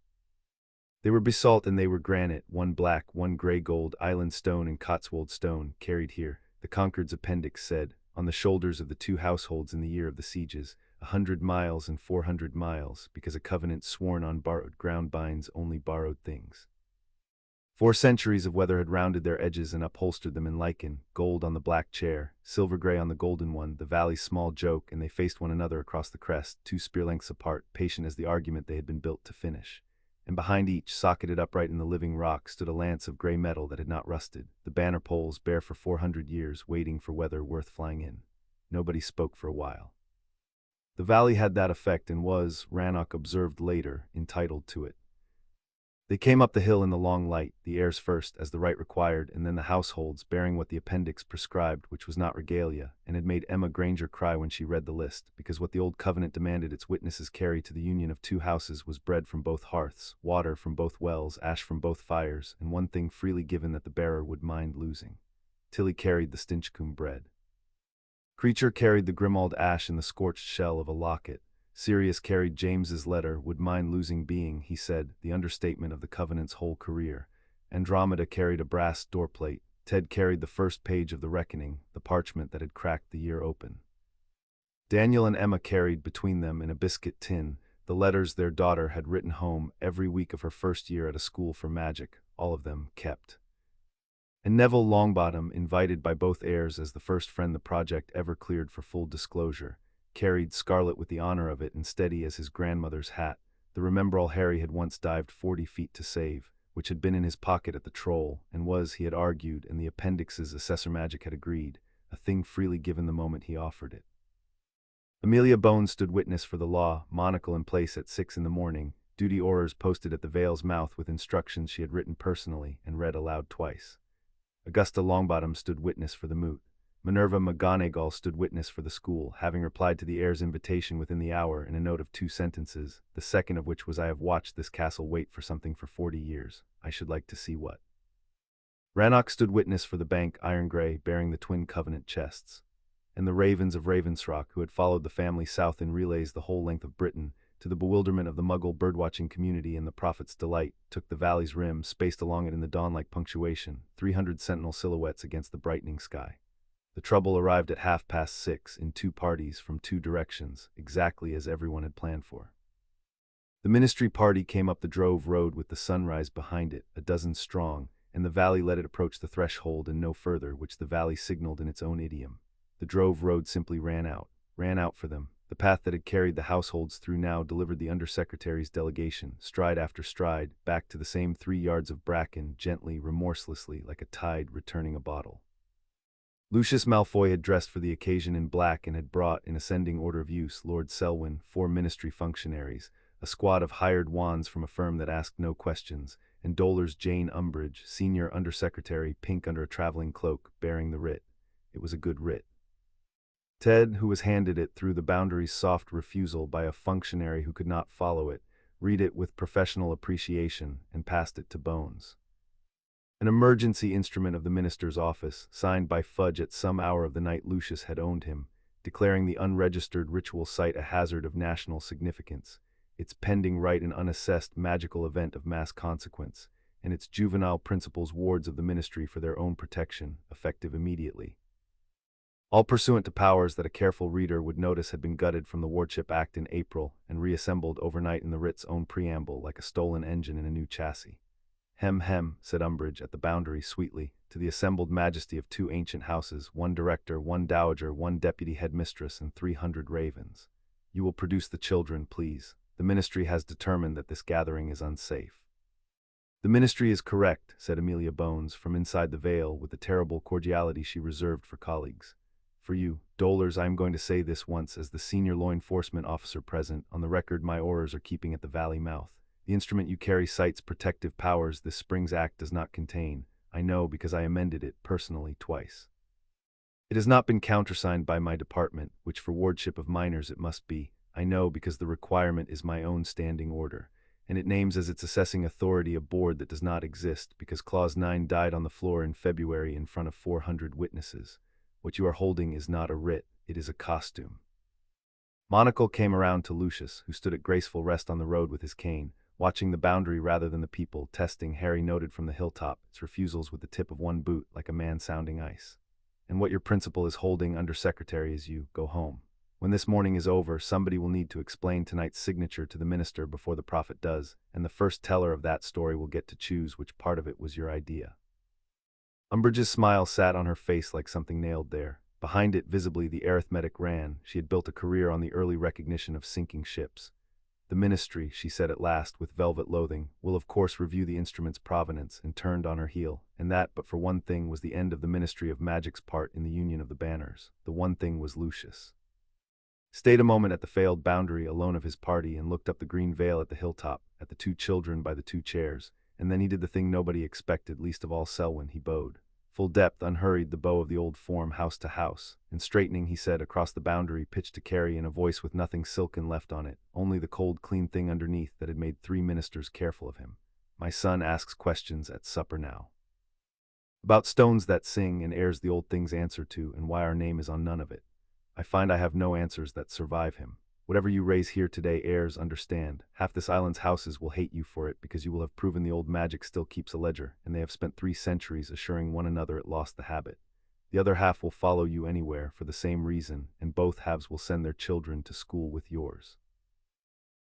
[SPEAKER 1] They were basalt and they were granite, 1 black, 1 gray gold, island stone and Cotswold stone, carried here, the Concord's appendix said, on the shoulders of the 2 households in the year of the sieges, 100 miles and 400 miles, because a covenant sworn on borrowed ground binds only borrowed things. 4 centuries of weather had rounded their edges and upholstered them in lichen, gold on the black chair, silver gray on the golden one, the valley's small joke, and they faced one another across the crest, 2 spear lengths apart, patient as the argument they had been built to finish. And behind each, socketed upright in the living rock, stood a lance of gray metal that had not rusted, the banner poles bare for 400 years, waiting for weather worth flying in. Nobody spoke for a while. The valley had that effect and was, Rannoch observed later, entitled to it. They came up the hill in the long light, the heirs first, as the rite required, and then the households, bearing what the appendix prescribed, which was not regalia, and had made Emma Granger cry when she read the list, because what the old covenant demanded its witnesses carry to the union of two houses was bread from both hearths, water from both wells, ash from both fires, and one thing freely given that the bearer would mind losing. Tilly carried the Stinchcombe bread. Creature carried the Grimald ash in the scorched shell of a locket. Sirius carried James's letter, would mind losing being, he said, the understatement of the Covenant's whole career. Andromeda carried a brass doorplate. Ted carried the first page of the Reckoning, the parchment that had cracked the year open. Daniel and Emma carried, between them in a biscuit tin, the letters their daughter had written home every week of her first year at a school for magic, all of them kept. And Neville Longbottom, invited by both heirs as the first friend the project ever cleared for full disclosure, carried, scarlet with the honor of it and steady as his grandmother's hat, the Remembrall Harry had once dived 40 feet to save, which had been in his pocket at the Troll, and was, he had argued, and the appendix's assessor magic had agreed, a thing freely given the moment he offered it. Amelia Bones stood witness for the law, monocle in place at 6 in the morning, duty orders posted at the veil's mouth with instructions she had written personally and read aloud twice. Augusta Longbottom stood witness for the moot. Minerva McGonagall stood witness for the school, having replied to the heir's invitation within the hour in a note of 2 sentences, the second of which was, "I have watched this castle wait for something for 40 years. I should like to see what." Rannoch stood witness for the bank, iron grey, bearing the twin covenant chests. And the Ravens of Ravensrock, who had followed the family south in relays the whole length of Britain, to the bewilderment of the Muggle birdwatching community and the Prophet's delight, took the valley's rim, spaced along it in the dawn-like punctuation, 300 sentinel silhouettes against the brightening sky. The trouble arrived at 6:30 in 2 parties from 2 directions, exactly as everyone had planned for. The ministry party came up the Drove Road with the sunrise behind it, a dozen strong, and the valley let it approach the threshold and no further, which the valley signaled in its own idiom. The Drove Road simply ran out for them. The path that had carried the households through now delivered the undersecretary's delegation, stride after stride, back to the same 3 yards of bracken, gently, remorselessly, like a tide returning a bottle. Lucius Malfoy had dressed for the occasion in black and had brought, in ascending order of use, Lord Selwyn, 4 ministry functionaries, a squad of hired wands from a firm that asked no questions, and Dolar's Jane Umbridge, senior undersecretary, pink under a traveling cloak, bearing the writ. It was a good writ. Ted, who was handed it through the Boundary's soft refusal by a functionary who could not follow it, read it with professional appreciation and passed it to Bones. An emergency instrument of the minister's office, signed by Fudge at some hour of the night Lucius had owned him, declaring the unregistered ritual site a hazard of national significance, its pending right an unassessed magical event of mass consequence, and its juvenile principals wards of the ministry for their own protection, effective immediately. All pursuant to powers that a careful reader would notice had been gutted from the Wardship Act in April and reassembled overnight in the writ's own preamble like a stolen engine in a new chassis. "Hem, hem," said Umbridge at the Boundary sweetly, to the assembled majesty of 2 ancient houses, 1 director, 1 dowager, 1 deputy headmistress, and 300 ravens. "You will produce the children, please. The ministry has determined that this gathering is unsafe." "The ministry is correct," said Amelia Bones from inside the veil with the terrible cordiality she reserved for colleagues. "For you, Dolars, I am going to say this once as the senior law enforcement officer present. On the record, my orders are keeping at the valley mouth. The instrument you carry cites protective powers this Springs Act does not contain. I know because I amended it, personally, twice. It has not been countersigned by my department, which for wardship of minors it must be. I know because the requirement is my own standing order, and it names as its assessing authority a board that does not exist because Clause 9 died on the floor in February in front of 400 witnesses. What you are holding is not a writ, it is a costume." Monocle came around to Lucius, who stood at graceful rest on the road with his cane, watching the Boundary rather than the people, testing, Harry noted from the hilltop, its refusals with the tip of 1 boot, like a man sounding ice. "And what your principal is holding, Undersecretary, is you go home. When this morning is over, somebody will need to explain tonight's signature to the minister before the Prophet does, and the first teller of that story will get to choose which part of it was your idea." Umbridge's smile sat on her face like something nailed there. Behind it, visibly, the arithmetic ran. She had built a career on the early recognition of sinking ships. "The ministry," she said at last, with velvet loathing, "will of course review the instrument's provenance," and turned on her heel. And that, but for one thing, was the end of the Ministry of Magic's part in the Union of the Banners. The one thing was Lucius. Stayed a moment at the failed Boundary, alone of his party, and looked up the green vale at the hilltop, at the two children by the two chairs, and then he did the thing nobody expected, least of all Selwyn. He bowed. Full depth, unhurried, the bow of the old form, house to house. And straightening, he said, across the boundary, pitched to Carrie in a voice with nothing silken left on it, only the cold, clean thing underneath that had made 3 ministers careful of him. My son asks questions at supper now. About stones that sing, and heirs the old things answer to, and why our name is on none of it. I find I have no answers that survive him. Whatever you raise here today, heirs, understand. Half this island's houses will hate you for it because you will have proven the old magic still keeps a ledger, and they have spent 3 centuries assuring one another it lost the habit. The other half will follow you anywhere for the same reason, and both halves will send their children to school with yours.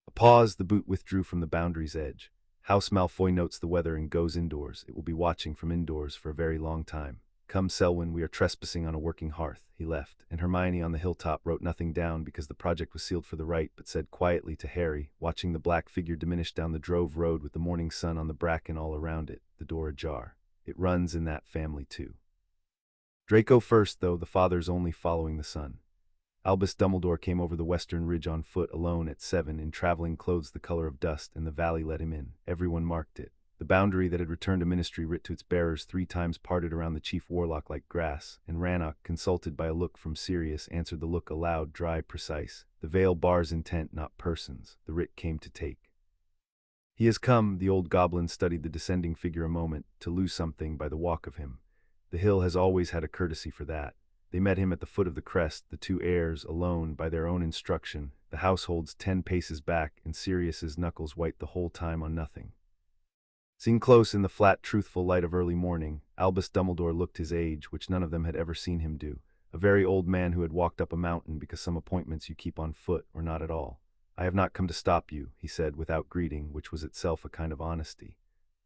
[SPEAKER 1] A pause, the boot withdrew from the boundary's edge. House Malfoy notes the weather and goes indoors. It will be watching from indoors for a very long time. Come, Selwyn, we are trespassing on a working hearth. He left, and Hermione on the hilltop wrote nothing down because the project was sealed for the right, but said quietly to Harry, watching the black figure diminish down the drove road with the morning sun on the bracken all around it, the door ajar. It runs in that family too. Draco first, though, the father's only following the son. Albus Dumbledore came over the western ridge on foot alone at 7 in traveling clothes the color of dust, and the valley let him in. Everyone marked it. The boundary that had returned a ministry writ to its bearers 3 times parted around the chief warlock like grass, and Rannoch, consulted by a look from Sirius, answered the look aloud, dry, precise. The veil bars intent, not persons. The writ came to take. He has come, the old goblin studied the descending figure a moment, to lose something by the walk of him. The hill has always had a courtesy for that. They met him at the foot of the crest, the 2 heirs, alone, by their own instruction, the households 10 paces back, and Sirius's knuckles white the whole time on nothing. Seen close in the flat, truthful light of early morning, Albus Dumbledore looked his age, which none of them had ever seen him do. A very old man who had walked up a mountain because some appointments you keep on foot, or not at all. I have not come to stop you, he said without greeting, which was itself a kind of honesty.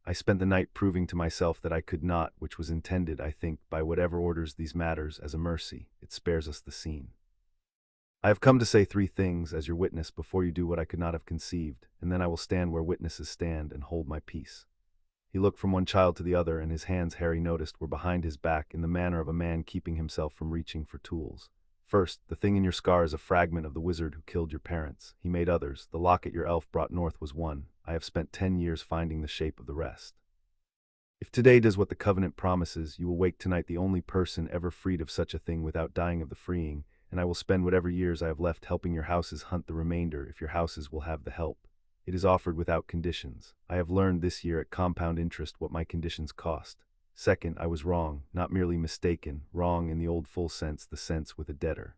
[SPEAKER 1] I spent the night proving to myself that I could not, which was intended, I think, by whatever orders these matters, as a mercy. It spares us the scene. I have come to say 3 things, as your witness, before you do what I could not have conceived, and then I will stand where witnesses stand and hold my peace. He looked from one child to the other, and his hands, Harry noticed, were behind his back in the manner of a man keeping himself from reaching for tools. First, the thing in your scar is a fragment of the wizard who killed your parents. He made others. The locket your elf brought north was one. I have spent 10 years finding the shape of the rest. If today does what the covenant promises, you will wake tonight the only person ever freed of such a thing without dying of the freeing, and I will spend whatever years I have left helping your houses hunt the remainder if your houses will have the help. It is offered without conditions. I have learned this year at compound interest what my conditions cost. Second, I was wrong, not merely mistaken, wrong in the old full sense, the sense with a debtor.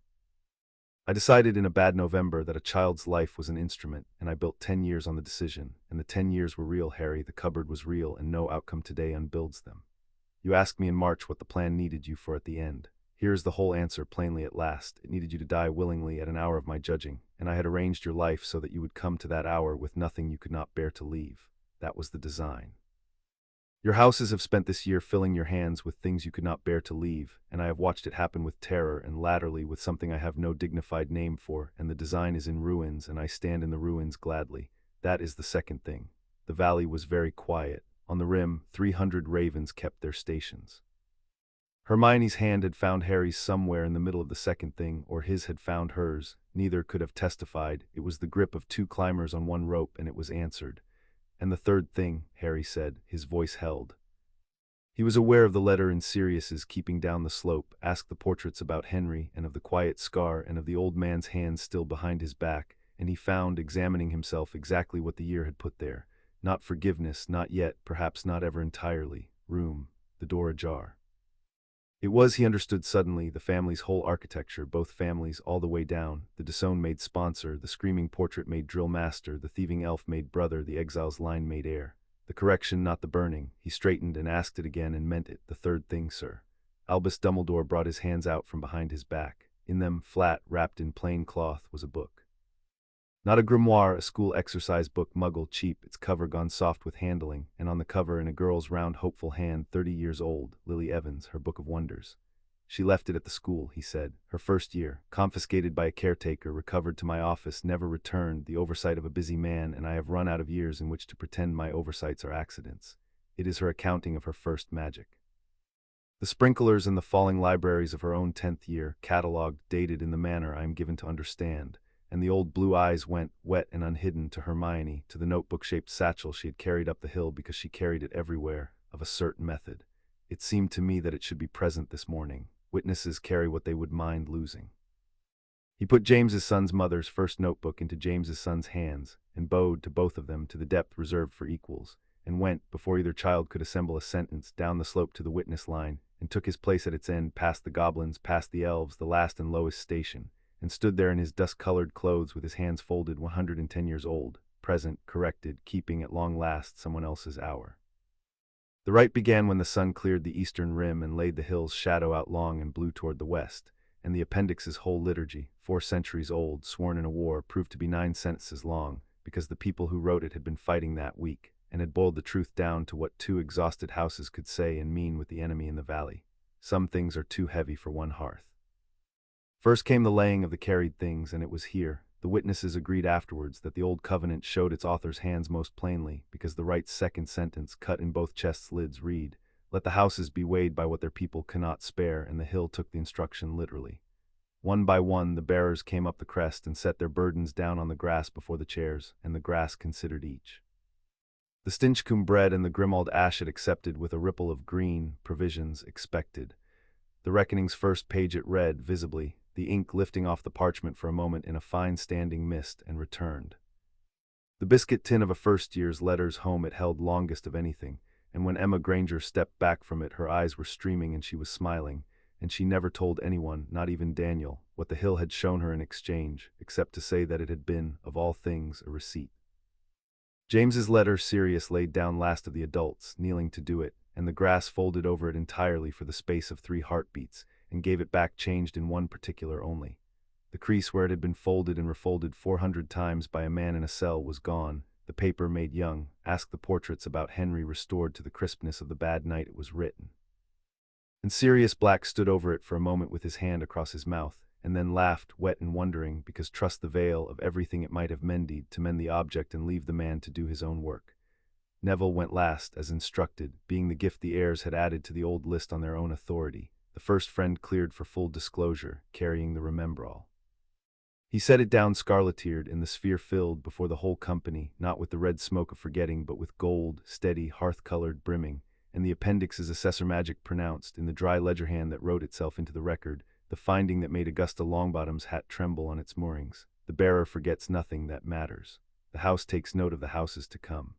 [SPEAKER 1] I decided in a bad November that a child's life was an instrument, and I built 10 years on the decision, and the 10 years were real, Harry. The cupboard was real, and no outcome today unbuilds them. You asked me in March what the plan needed you for at the end. Here is the whole answer plainly at last. It needed you to die willingly at an hour of my judging, and I had arranged your life so that you would come to that hour with nothing you could not bear to leave. That was the design. Your houses have spent this year filling your hands with things you could not bear to leave, and I have watched it happen with terror, and latterly with something I have no dignified name for, and the design is in ruins, and I stand in the ruins gladly. That is the second thing. The valley was very quiet. On the rim, 300 ravens kept their stations. Hermione's hand had found Harry's somewhere in the middle of the second thing, or his had found hers. Neither could have testified. It was the grip of 2 climbers on one rope, and it was answered. And the third thing, Harry said, his voice held. He was aware of the letter in Sirius's keeping down the slope, asked the portraits about Henry, and of the quiet scar, and of the old man's hands still behind his back, and he found, examining himself, exactly what the year had put there. Not forgiveness, not yet, perhaps not ever entirely. Room, the door ajar. It was, he understood suddenly, the family's whole architecture, both families, all the way down. The disowned made sponsor, the screaming portrait made drill master, the thieving elf made brother, the exile's line made heir. The correction, not the burning. He straightened and asked it again and meant it. The third thing, sir. Albus Dumbledore brought his hands out from behind his back. In them, flat, wrapped in plain cloth, was a book. Not a grimoire, a school exercise book, muggle, cheap, its cover gone soft with handling, and on the cover, in a girl's round, hopeful hand, 30 years old, Lily Evans, her book of wonders. She left it at the school, he said. Her first year, confiscated by a caretaker, recovered to my office, never returned, the oversight of a busy man, and I have run out of years in which to pretend my oversights are accidents. It is her accounting of her first magic. The sprinklers and the falling libraries of her own 10th year, catalogued, dated in the manner I am given to understand, and the old blue eyes went, wet and unhidden, to Hermione, to the notebook-shaped satchel she had carried up the hill because she carried it everywhere, of a certain method. It seemed to me that it should be present this morning. Witnesses carry what they would mind losing. He put James's son's mother's first notebook into James's son's hands, and bowed to both of them to the depth reserved for equals, and went, before either child could assemble a sentence, down the slope to the witness line, and took his place at its end, past the goblins, past the elves, the last and lowest station, and stood there in his dust-colored clothes with his hands folded, 110 years old, present, corrected, keeping at long last someone else's hour. The rite began when the sun cleared the eastern rim and laid the hill's shadow out long and blue toward the west, and the appendix's whole liturgy, 4 centuries old, sworn in a war, proved to be 9 sentences long, because the people who wrote it had been fighting that week, and had boiled the truth down to what 2 exhausted houses could say and mean with the enemy in the valley. Some things are too heavy for one hearth. First came the laying of the carried things, and it was here. The witnesses agreed afterwards that the old covenant showed its author's hands most plainly, because the rite's second sentence, cut in both chests' lids, read, "Let the houses be weighed by what their people cannot spare," and the hill took the instruction literally. One by one the bearers came up the crest and set their burdens down on the grass before the chairs, and the grass considered each. The Stinchcombe bread and the Grimald ash it accepted with a ripple of green, provisions expected. The reckoning's first page it read, visibly, the ink lifting off the parchment for a moment in a fine standing mist, and returned. The biscuit tin of a first year's letters home it held longest of anything, and when Emma Granger stepped back from it her eyes were streaming and she was smiling, and she never told anyone, not even Daniel, what the hill had shown her in exchange, except to say that it had been, of all things, a receipt. James's letter, Sirius, laid down last of the adults, kneeling to do it, and the grass folded over it entirely for the space of 3 heartbeats, and gave it back changed in one particular only. The crease where it had been folded and refolded 400 times by a man in a cell was gone, the paper made young, ask the portraits about Henry restored to the crispness of the bad night it was written. And Sirius Black stood over it for a moment with his hand across his mouth, and then laughed, wet and wondering, because trust the veil of everything it might have mended to mend the object and leave the man to do his own work. Neville went last, as instructed, being the gift the heirs had added to the old list on their own authority. The first friend cleared for full disclosure, carrying the remembrall. He set it down scarlet-eared in the sphere filled before the whole company, not with the red smoke of forgetting, but with gold, steady, hearth-colored brimming, and the appendix's assessor magic pronounced, in the dry ledger hand that wrote itself into the record, the finding that made Augusta Longbottom's hat tremble on its moorings. The bearer forgets nothing that matters. The house takes note of the houses to come.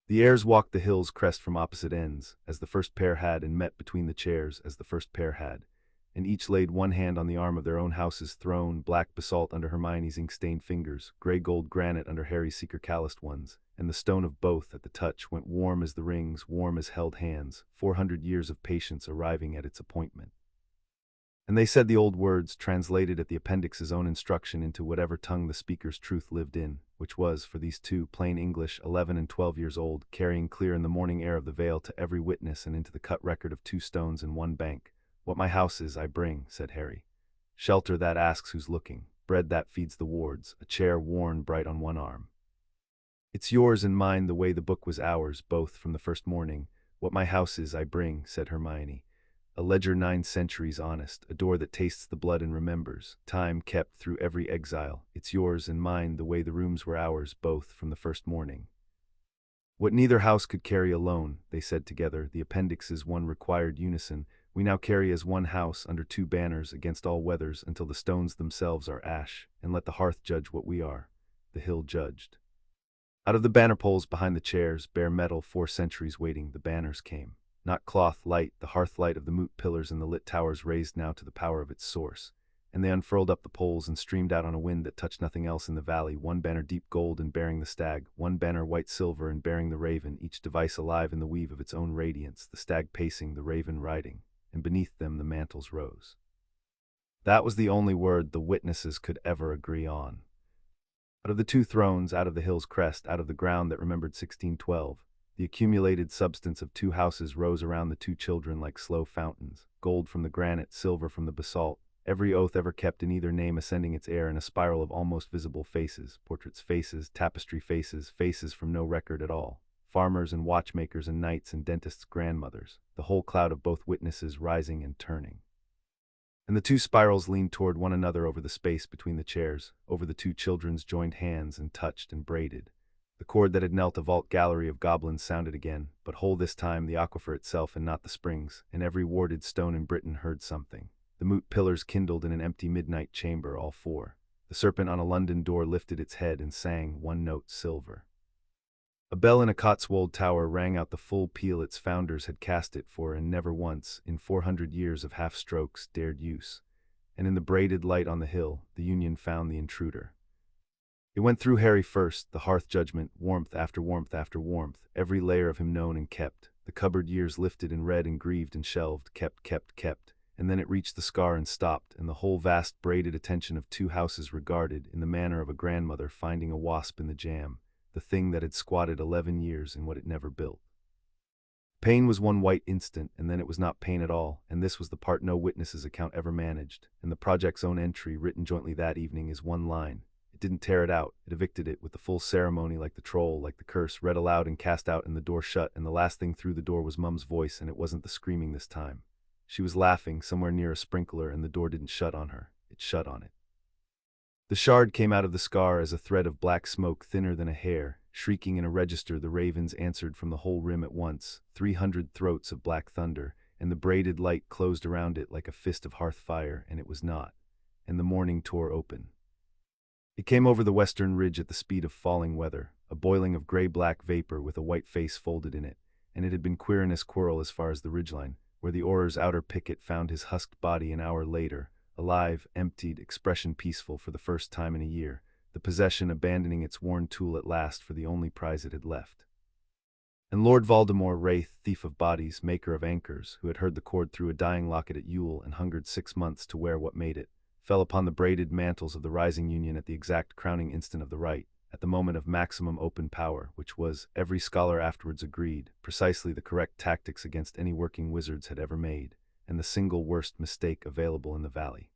[SPEAKER 1] The heirs walked the hill's crest from opposite ends, as the first pair had, and met between the chairs, as the first pair had, and each laid one hand on the arm of their own house's throne, black basalt under Hermione's ink-stained fingers, gray-gold granite under Harry's seeker-calloused ones, and the stone of both, at the touch, went warm as the rings, warm as held hands, 400 years of patience arriving at its appointment. And they said the old words, translated at the appendix's own instruction into whatever tongue the speaker's truth lived in, which was, for these 2, plain English, 11 and 12 years old, carrying clear in the morning air of the vale to every witness and into the cut record of 2 stones and 1 bank. "What my house is, I bring," said Harry. "Shelter that asks who's looking, bread that feeds the wards, a chair worn bright on one arm. It's yours and mine the way the book was ours, both from the first morning. What my house is, I bring," said Hermione. "A ledger 9 centuries honest, a door that tastes the blood and remembers, time kept through every exile. It's yours and mine the way the rooms were ours, both from the first morning." What neither house could carry alone, they said together, the appendix's one required unison, we now carry as one house under 2 banners against all weathers until the stones themselves are ash, and let the hearth judge what we are. The hill judged. Out of the banner poles behind the chairs, bare metal, 4 centuries waiting, the banners came. Not cloth light, the hearth light of the moot pillars in the lit towers raised now to the power of its source, and they unfurled up the poles and streamed out on a wind that touched nothing else in the valley, 1 banner deep gold and bearing the stag, 1 banner white silver and bearing the raven, each device alive in the weave of its own radiance, the stag pacing, the raven riding, and beneath them the mantles rose. That was the only word the witnesses could ever agree on. Out of the 2 thrones, out of the hill's crest, out of the ground that remembered 1612, the accumulated substance of 2 houses rose around the 2 children like slow fountains, gold from the granite, silver from the basalt, every oath ever kept in either name ascending its air in a spiral of almost visible faces, portraits, faces, tapestry faces, faces from no record at all, farmers and watchmakers and knights and dentists' grandmothers, the whole cloud of both witnesses rising and turning. And the two spirals leaned toward one another over the space between the chairs, over the two children's joined hands and touched and braided. The chord that had knelt a vault gallery of goblins sounded again, but whole this time the aquifer itself and not the springs, and every warded stone in Britain heard something. The moot pillars kindled in an empty midnight chamber, all four. The serpent on a London door lifted its head and sang one note silver. A bell in a Cotswold tower rang out the full peal its founders had cast it for, and never once, in 400 years of half-strokes, dared use. And in the braided light on the hill, the Union found the intruder. It went through Harry first, the hearth judgment, warmth after warmth after warmth, every layer of him known and kept. The cupboard years lifted and read and grieved and shelved, kept, and then it reached the scar and stopped, and the whole vast braided attention of two houses regarded, in the manner of a grandmother finding a wasp in the jam, the thing that had squatted 11 years in what it never built. Pain was one white instant, and then it was not pain at all, and this was the part no witness's account ever managed, and the project's own entry, written jointly that evening, is one line. It didn't tear it out, it evicted it with the full ceremony, like the troll, like the curse, read aloud and cast out, and the door shut, and the last thing through the door was Mum's voice, and it wasn't the screaming this time. She was laughing, somewhere near a sprinkler, and the door didn't shut on her, it shut on it. The shard came out of the scar as a thread of black smoke thinner than a hair. Shrieking in a register, the ravens answered from the whole rim at once, 300 throats of black thunder, and the braided light closed around it like a fist of hearth fire, and it was not. And the morning tore open. It came over the western ridge at the speed of falling weather, a boiling of gray-black vapor with a white face folded in it, and it had been queer in its quirl as far as the ridgeline, where the Auror's outer picket found his husked body an hour later, alive, emptied, expression peaceful for the first time in a year, the possession abandoning its worn tool at last for the only prize it had left. And Lord Voldemort, wraith, thief of bodies, maker of anchors, who had heard the cord through a dying locket at Yule and hungered 6 months to wear what made it, fell upon the braided mantles of the rising Union at the exact crowning instant of the rite, at the moment of maximum open power, which was, every scholar afterwards agreed, precisely the correct tactics against any working wizards had ever made, and the single worst mistake available in the valley.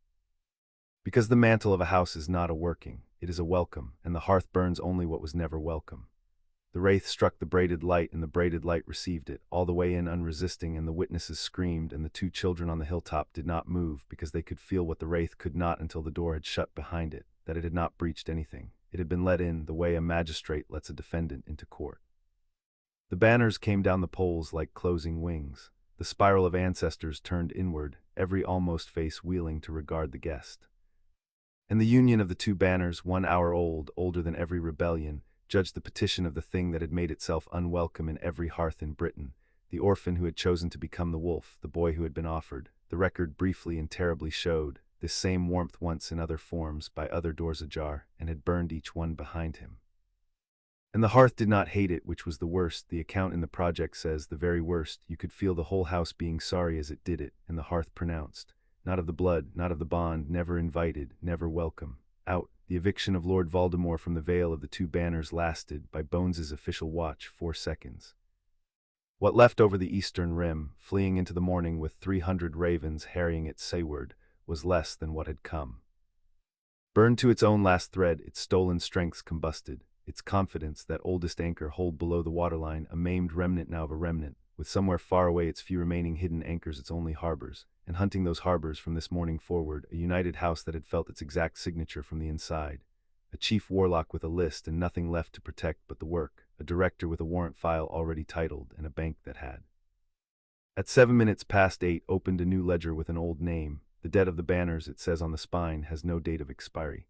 [SPEAKER 1] Because the mantle of a house is not a working, it is a welcome, and the hearth burns only what was never welcome. The wraith struck the braided light, and the braided light received it, all the way in unresisting, and the witnesses screamed, and the two children on the hilltop did not move, because they could feel what the wraith could not until the door had shut behind it, that it had not breached anything. It had been let in, the way a magistrate lets a defendant into court. The banners came down the poles like closing wings. The spiral of ancestors turned inward, every almost face wheeling to regard the guest. And the union of the two banners, 1 hour old, older than every rebellion, judged the petition of the thing that had made itself unwelcome in every hearth in Britain, the orphan who had chosen to become the wolf, the boy who had been offered. The record briefly and terribly showed this same warmth once in other forms, by other doors ajar, and had burned each one behind him. And the hearth did not hate it, which was the worst. The account in the project says the very worst. You could feel the whole house being sorry as it did it, and the hearth pronounced, not of the blood, not of the bond, never invited, never welcome. Out. The eviction of Lord Voldemort from the Vale of the Two Banners lasted, by Bones's official watch, 4 seconds. What left over the eastern rim, fleeing into the morning with 300 ravens harrying it seaward, was less than what had come. Burned to its own last thread, its stolen strengths combusted, its confidence, that oldest anchor holed below the waterline, a maimed remnant now of a remnant, with somewhere far away its few remaining hidden anchors, its only harbors, and hunting those harbors from this morning forward, a united house that had felt its exact signature from the inside, a chief warlock with a list and nothing left to protect but the work, a director with a warrant file already titled, and a bank that had. At 7 minutes past 8 opened a new ledger with an old name. The debt of the banners, it says on the spine, has no date of expiry.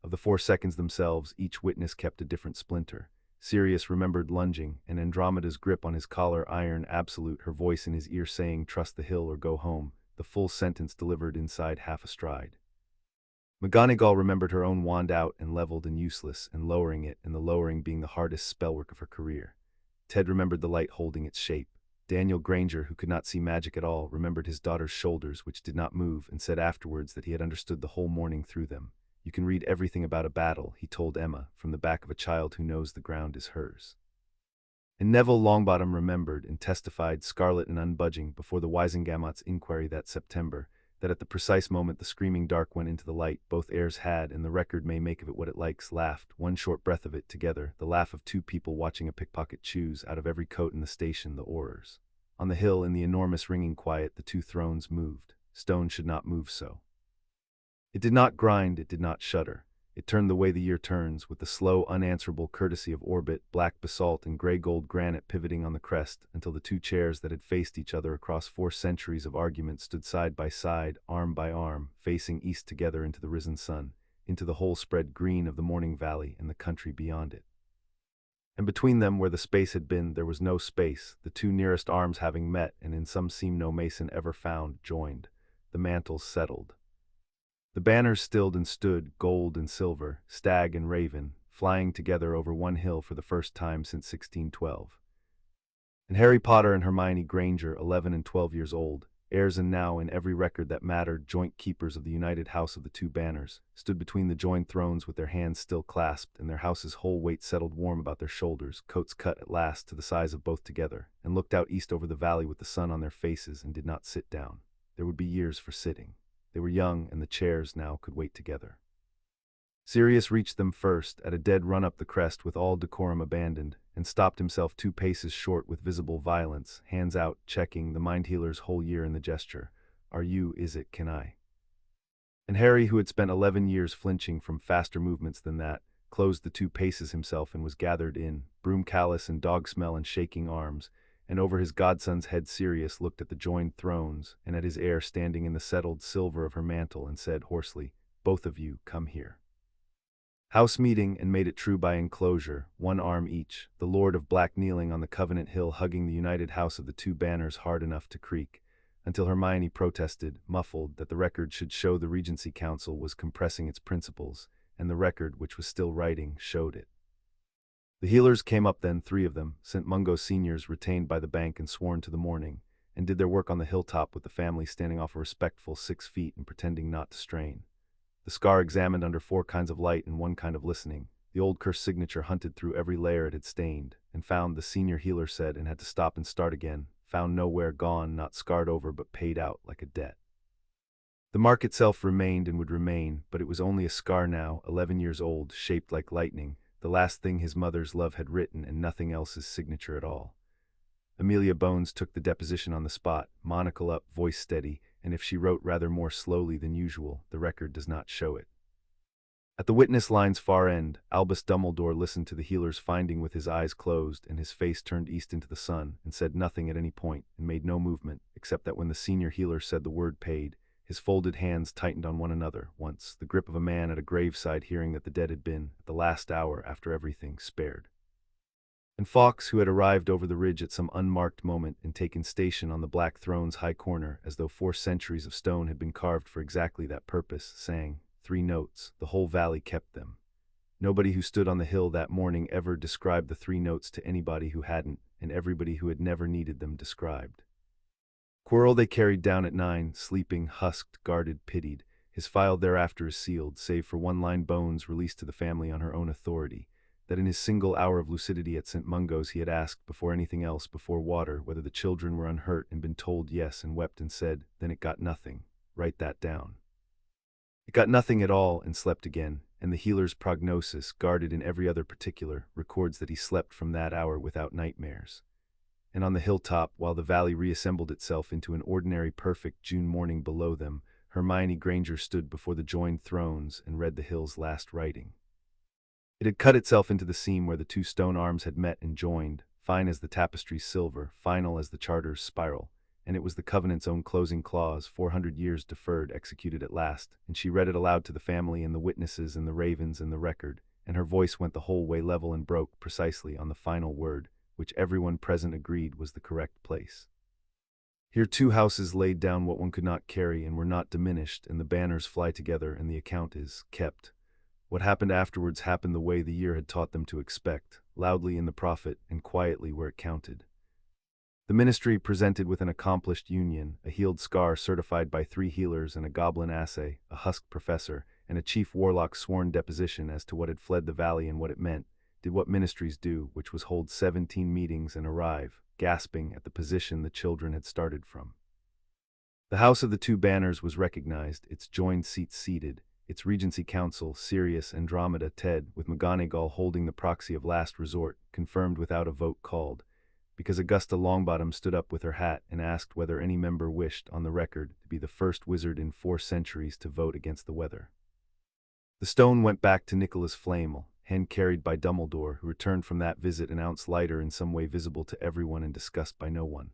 [SPEAKER 1] Of the 4 seconds themselves, each witness kept a different splinter. Sirius remembered lunging, and Andromeda's grip on his collar iron absolute, her voice in his ear saying, "Trust the hill or go home," the full sentence delivered inside half a stride. McGonagall remembered her own wand out and leveled and useless, and lowering it, and the lowering being the hardest spellwork of her career. Ted remembered the light holding its shape. Daniel Granger, who could not see magic at all, remembered his daughter's shoulders, which did not move, and said afterwards that he had understood the whole morning through them. You can read everything about a battle, he told Emma, from the back of a child who knows the ground is hers. And Neville Longbottom remembered and testified, scarlet and unbudging, before the Wisengamot's inquiry that September, that at the precise moment the screaming dark went into the light, both heirs had, and the record may make of it what it likes, laughed, one short breath of it, together, the laugh of 2 people watching a pickpocket choose, out of every coat in the station, the Aurors. On the hill, in the enormous ringing quiet, the 2 thrones moved. stone should not move so. It did not grind, it did not shudder. It turned the way the year turns, with the slow, unanswerable courtesy of orbit, black basalt and gray gold granite pivoting on the crest, until the two chairs that had faced each other across 4 centuries of argument stood side by side, arm by arm, facing east together into the risen sun, into the whole spread green of the morning valley and the country beyond it. And between them, where the space had been, there was no space, the two nearest arms having met, and in some seam no mason ever found, joined. The mantles settled. The banners stilled and stood, gold and silver, stag and raven, flying together over one hill for the first time since 1612. And Harry Potter and Hermione Granger, 11 and 12 years old, heirs and now, in every record that mattered, joint keepers of the united house of the two banners, stood between the joined thrones with their hands still clasped and their house's whole weight settled warm about their shoulders, coats cut at last to the size of both together, and looked out east over the valley with the sun on their faces and did not sit down. There would be years for sitting. They were young, and the chairs now could wait together. Sirius reached them first, at a dead run up the crest with all decorum abandoned, and stopped himself 2 paces short with visible violence, hands out, checking, the mind healer's whole year in the gesture. Are you, is it, can I? And Harry, who had spent 11 years flinching from faster movements than that, closed the 2 paces himself and was gathered in, broom callus and dog smell and shaking arms, and over his godson's head Sirius looked at the joined thrones, and at his heir standing in the settled silver of her mantle, and said hoarsely, "Both of you, come here." House meeting, and made it true by enclosure, 1 arm each, the Lord of Black kneeling on the Covenant Hill hugging the united house of the two banners hard enough to creak, until Hermione protested, muffled, that the record should show the Regency Council was compressing its principles, and the record, which was still writing, showed it. The healers came up then, 3 of them, St. Mungo seniors retained by the bank and sworn to the mourning, and did their work on the hilltop with the family standing off a respectful 6 feet and pretending not to strain. The scar examined under 4 kinds of light and 1 kind of listening, the old cursed signature hunted through every layer it had stained, and found, the senior healer said, and had to stop and start again, found nowhere, gone, not scarred over but paid out like a debt. The mark itself remained and would remain, but it was only a scar now, 11 years old, shaped like lightning, the last thing his mother's love had written, and nothing else his signature at all. Amelia Bones took the deposition on the spot, monocle up, voice steady, and if she wrote rather more slowly than usual, the record does not show it. At the witness line's far end, Albus Dumbledore listened to the healer's finding with his eyes closed and his face turned east into the sun, and said nothing at any point, and made no movement, except that when the senior healer said the word paid, his folded hands tightened on one another, once, the grip of a man at a graveside hearing that the dead had been, at the last hour after everything, spared. And Fawkes, who had arrived over the ridge at some unmarked moment and taken station on the Black Throne's high corner as though 4 centuries of stone had been carved for exactly that purpose, sang 3 notes. The whole valley kept them. Nobody who stood on the hill that morning ever described the 3 notes to anybody who hadn't, and everybody who had never needed them described. Quirrell they carried down at 9, sleeping, husked, guarded, pitied. His file thereafter is sealed, save for 1 line Bones released to the family on her own authority, that in his single hour of lucidity at St. Mungo's he had asked, before anything else, before water, whether the children were unhurt, and been told yes, and wept and said, then it got nothing. Write that down. It got nothing at all, and slept again, and the healer's prognosis, guarded in every other particular, records that he slept from that hour without nightmares. And on the hilltop, while the valley reassembled itself into an ordinary perfect June morning below them, Hermione Granger stood before the joined thrones and read the hill's last writing. It had cut itself into the seam where the 2 stone arms had met and joined, fine as the tapestry's silver, final as the charter's spiral, and it was the covenant's own closing clause, 400 years deferred, executed at last, and she read it aloud to the family and the witnesses and the ravens and the record, and her voice went the whole way level and broke precisely on the final word, which everyone present agreed was the correct place. Here 2 houses laid down what one could not carry and were not diminished, and the banners fly together, and the account is kept. What happened afterwards happened the way the year had taught them to expect, loudly in the prophet and quietly where it counted. The ministry presented with an accomplished union, a healed scar certified by 3 healers and a goblin assay, a husked professor, and a chief warlock's sworn deposition as to what had fled the valley and what it meant, did what ministries do, which was hold 17 meetings and arrive, gasping, at the position the children had started from. The house of the 2 banners was recognized, its joined seats seated, its Regency Council, Sirius, Andromeda, Ted, with McGonagall holding the proxy of last resort, confirmed without a vote called. because Augusta Longbottom stood up with her hat and asked whether any member wished, on the record, to be the first wizard in 4 centuries to vote against the weather. The stone went back to Nicholas Flamel, hand-carried by Dumbledore, who returned from that visit an ounce lighter, in some way visible to everyone and discussed by no one.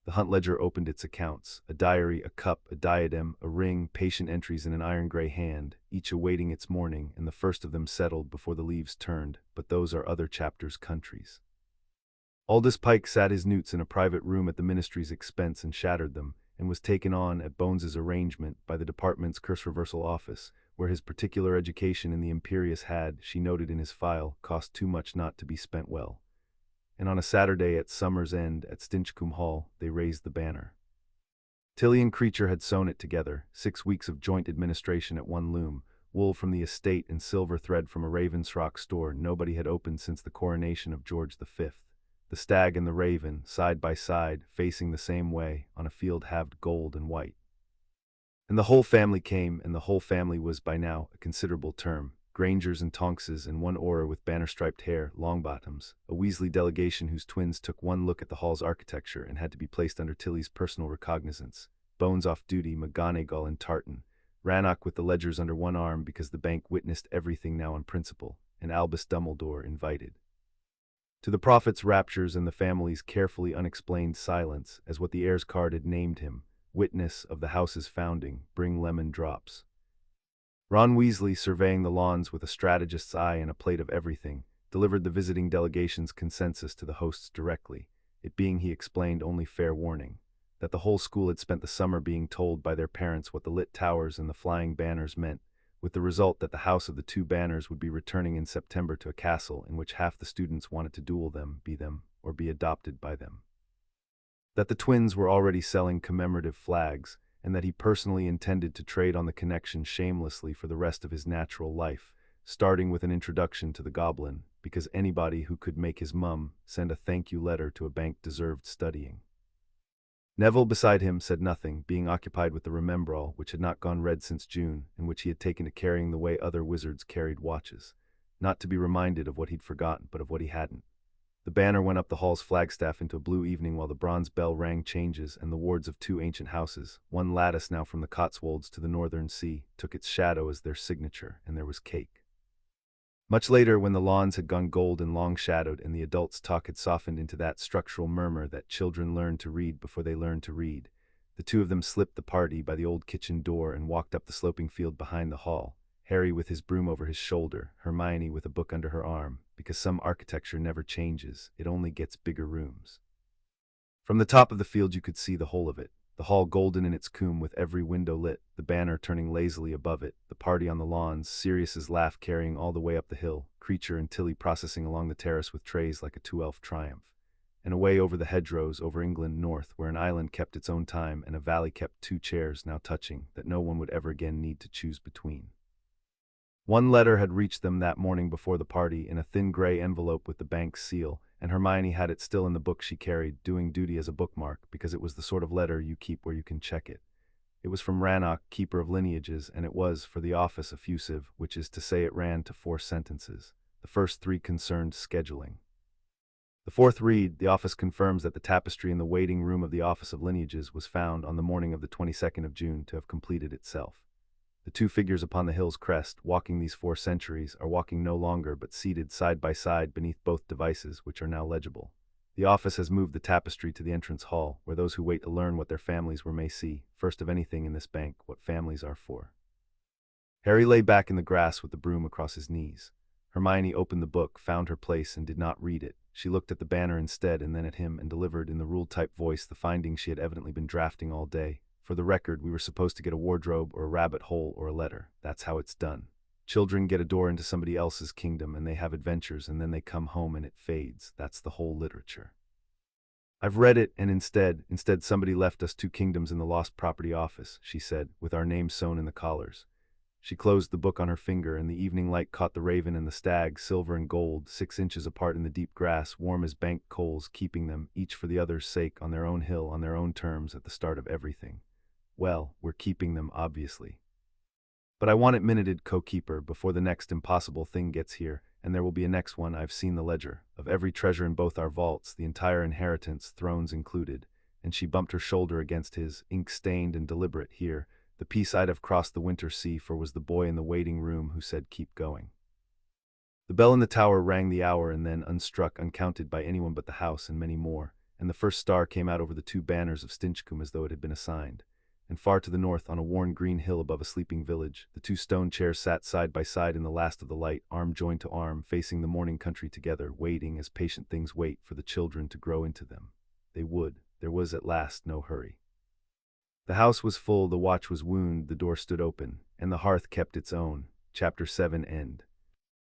[SPEAKER 1] The Hunt Ledger opened its accounts, a diary, a cup, a diadem, a ring, patient entries in an iron-gray hand, each awaiting its morning, and the first of them settled before the leaves turned, but those are other chapters' countries. Aldous Pike sat his newts in a private room at the ministry's expense and shattered them, and was taken on, at Bones's arrangement, by the department's curse reversal office, where his particular education in the Imperious had, she noted in his file, cost too much not to be spent well. And on a Saturday at summer's end at Stinchcombe Hall, they raised the banner. Tilly and Creature had sewn it together, 6 weeks of joint administration at one loom, wool from the estate and silver thread from a Ravensrock store nobody had opened since the coronation of George V. The stag and the raven, side by side, facing the same way, on a field halved gold and white. And the whole family came, and the whole family was by now a considerable term. Grangers and Tonkses and one Auror with banner-striped hair, Longbottoms, a Weasley delegation whose twins took one look at the hall's architecture and had to be placed under Tilly's personal recognizance, Bones off duty, McGonagall and Tartan, Rannoch with the ledgers under one arm because the bank witnessed everything now on principle, and Albus Dumbledore invited. To the prophet's raptures and the family's carefully unexplained silence, as what the heir's card had named him, witness of the house's founding, bring lemon drops. Ron Weasley, surveying the lawns with a strategist's eye and a plate of everything, delivered the visiting delegation's consensus to the hosts directly, it being, he explained, only fair warning, that the whole school had spent the summer being told by their parents what the lit towers and the flying banners meant, with the result that the House of the Two Banners would be returning in September to a castle in which half the students wanted to duel them, or be adopted by them. That the twins were already selling commemorative flags, and that he personally intended to trade on the connection shamelessly for the rest of his natural life, starting with an introduction to the goblin, because anybody who could make his mum send a thank-you letter to a bank deserved studying. Neville beside him said nothing, being occupied with the Remembrall, which had not gone red since June, and which he had taken to carrying the way other wizards carried watches, not to be reminded of what he'd forgotten, but of what he hadn't. The banner went up the hall's flagstaff into a blue evening while the bronze bell rang changes, and the wards of 2 ancient houses, one lattice now from the Cotswolds to the northern sea, took its shadow as their signature, and there was cake. Much later, when the lawns had gone gold and long-shadowed, and the adults' talk had softened into that structural murmur that children learn to read before they learn to read, the two of them slipped the party by the old kitchen door and walked up the sloping field behind the hall, Harry with his broom over his shoulder, Hermione with a book under her arm, because some architecture never changes, it only gets bigger rooms. From the top of the field you could see the whole of it, the hall golden in its coombe with every window lit, the banner turning lazily above it, the party on the lawns, Sirius's laugh carrying all the way up the hill, Creature and Tilly processing along the terrace with trays like a 2-elf triumph, and away over the hedgerows over England north, where an island kept its own time and a valley kept 2 chairs now touching that no one would ever again need to choose between. One letter had reached them that morning before the party in a thin gray envelope with the bank's seal, and Hermione had it still in the book she carried, doing duty as a bookmark, because it was the sort of letter you keep where you can check it. It was from Rannoch, keeper of lineages, and it was, for the office, effusive, which is to say it ran to 4 sentences. The first 3 concerned scheduling. The fourth read, the office confirms that the tapestry in the waiting room of the Office of Lineages was found on the morning of the 22nd of June to have completed itself. The 2 figures upon the hill's crest, walking these 4 centuries, are walking no longer but seated side by side beneath both devices, which are now legible. The office has moved the tapestry to the entrance hall, where those who wait to learn what their families were may see, first of anything in this bank, what families are for. Harry lay back in the grass with the broom across his knees. Hermione opened the book, found her place, and did not read it. She looked at the banner instead, and then at him, and delivered in the rule-type voice the findings she had evidently been drafting all day. For the record, we were supposed to get a wardrobe or a rabbit hole or a letter. That's how it's done. Children get a door into somebody else's kingdom and they have adventures and then they come home and it fades. That's the whole literature. I've read it, and instead somebody left us 2 kingdoms in the lost property office, she said, with our names sewn in the collars. She closed the book on her finger, and the evening light caught the raven and the stag, silver and gold, 6 inches apart in the deep grass, warm as bank coals, keeping them, each for the other's sake, on their own hill, on their own terms, at the start of everything. Well, we're keeping them, obviously. But I want it minuted, co-keeper, before the next impossible thing gets here, and there will be a next one. I've seen the ledger. Of every treasure in both our vaults, the entire inheritance, thrones included. And she bumped her shoulder against his, ink-stained and deliberate. Here, the piece I'd have crossed the winter sea for was the boy in the waiting room who said keep going. The bell in the tower rang the hour and then, unstruck, uncounted by anyone but the house and many more, and the first star came out over the two banners of Stinchcombe as though it had been assigned. And far to the north, on a worn green hill above a sleeping village, the two stone chairs sat side by side in the last of the light, arm joined to arm, facing the morning country together, waiting as patient things wait for the children to grow into them. They would. There was at last no hurry. The house was full, the watch was wound, the door stood open, and the hearth kept its own. Chapter 7 End.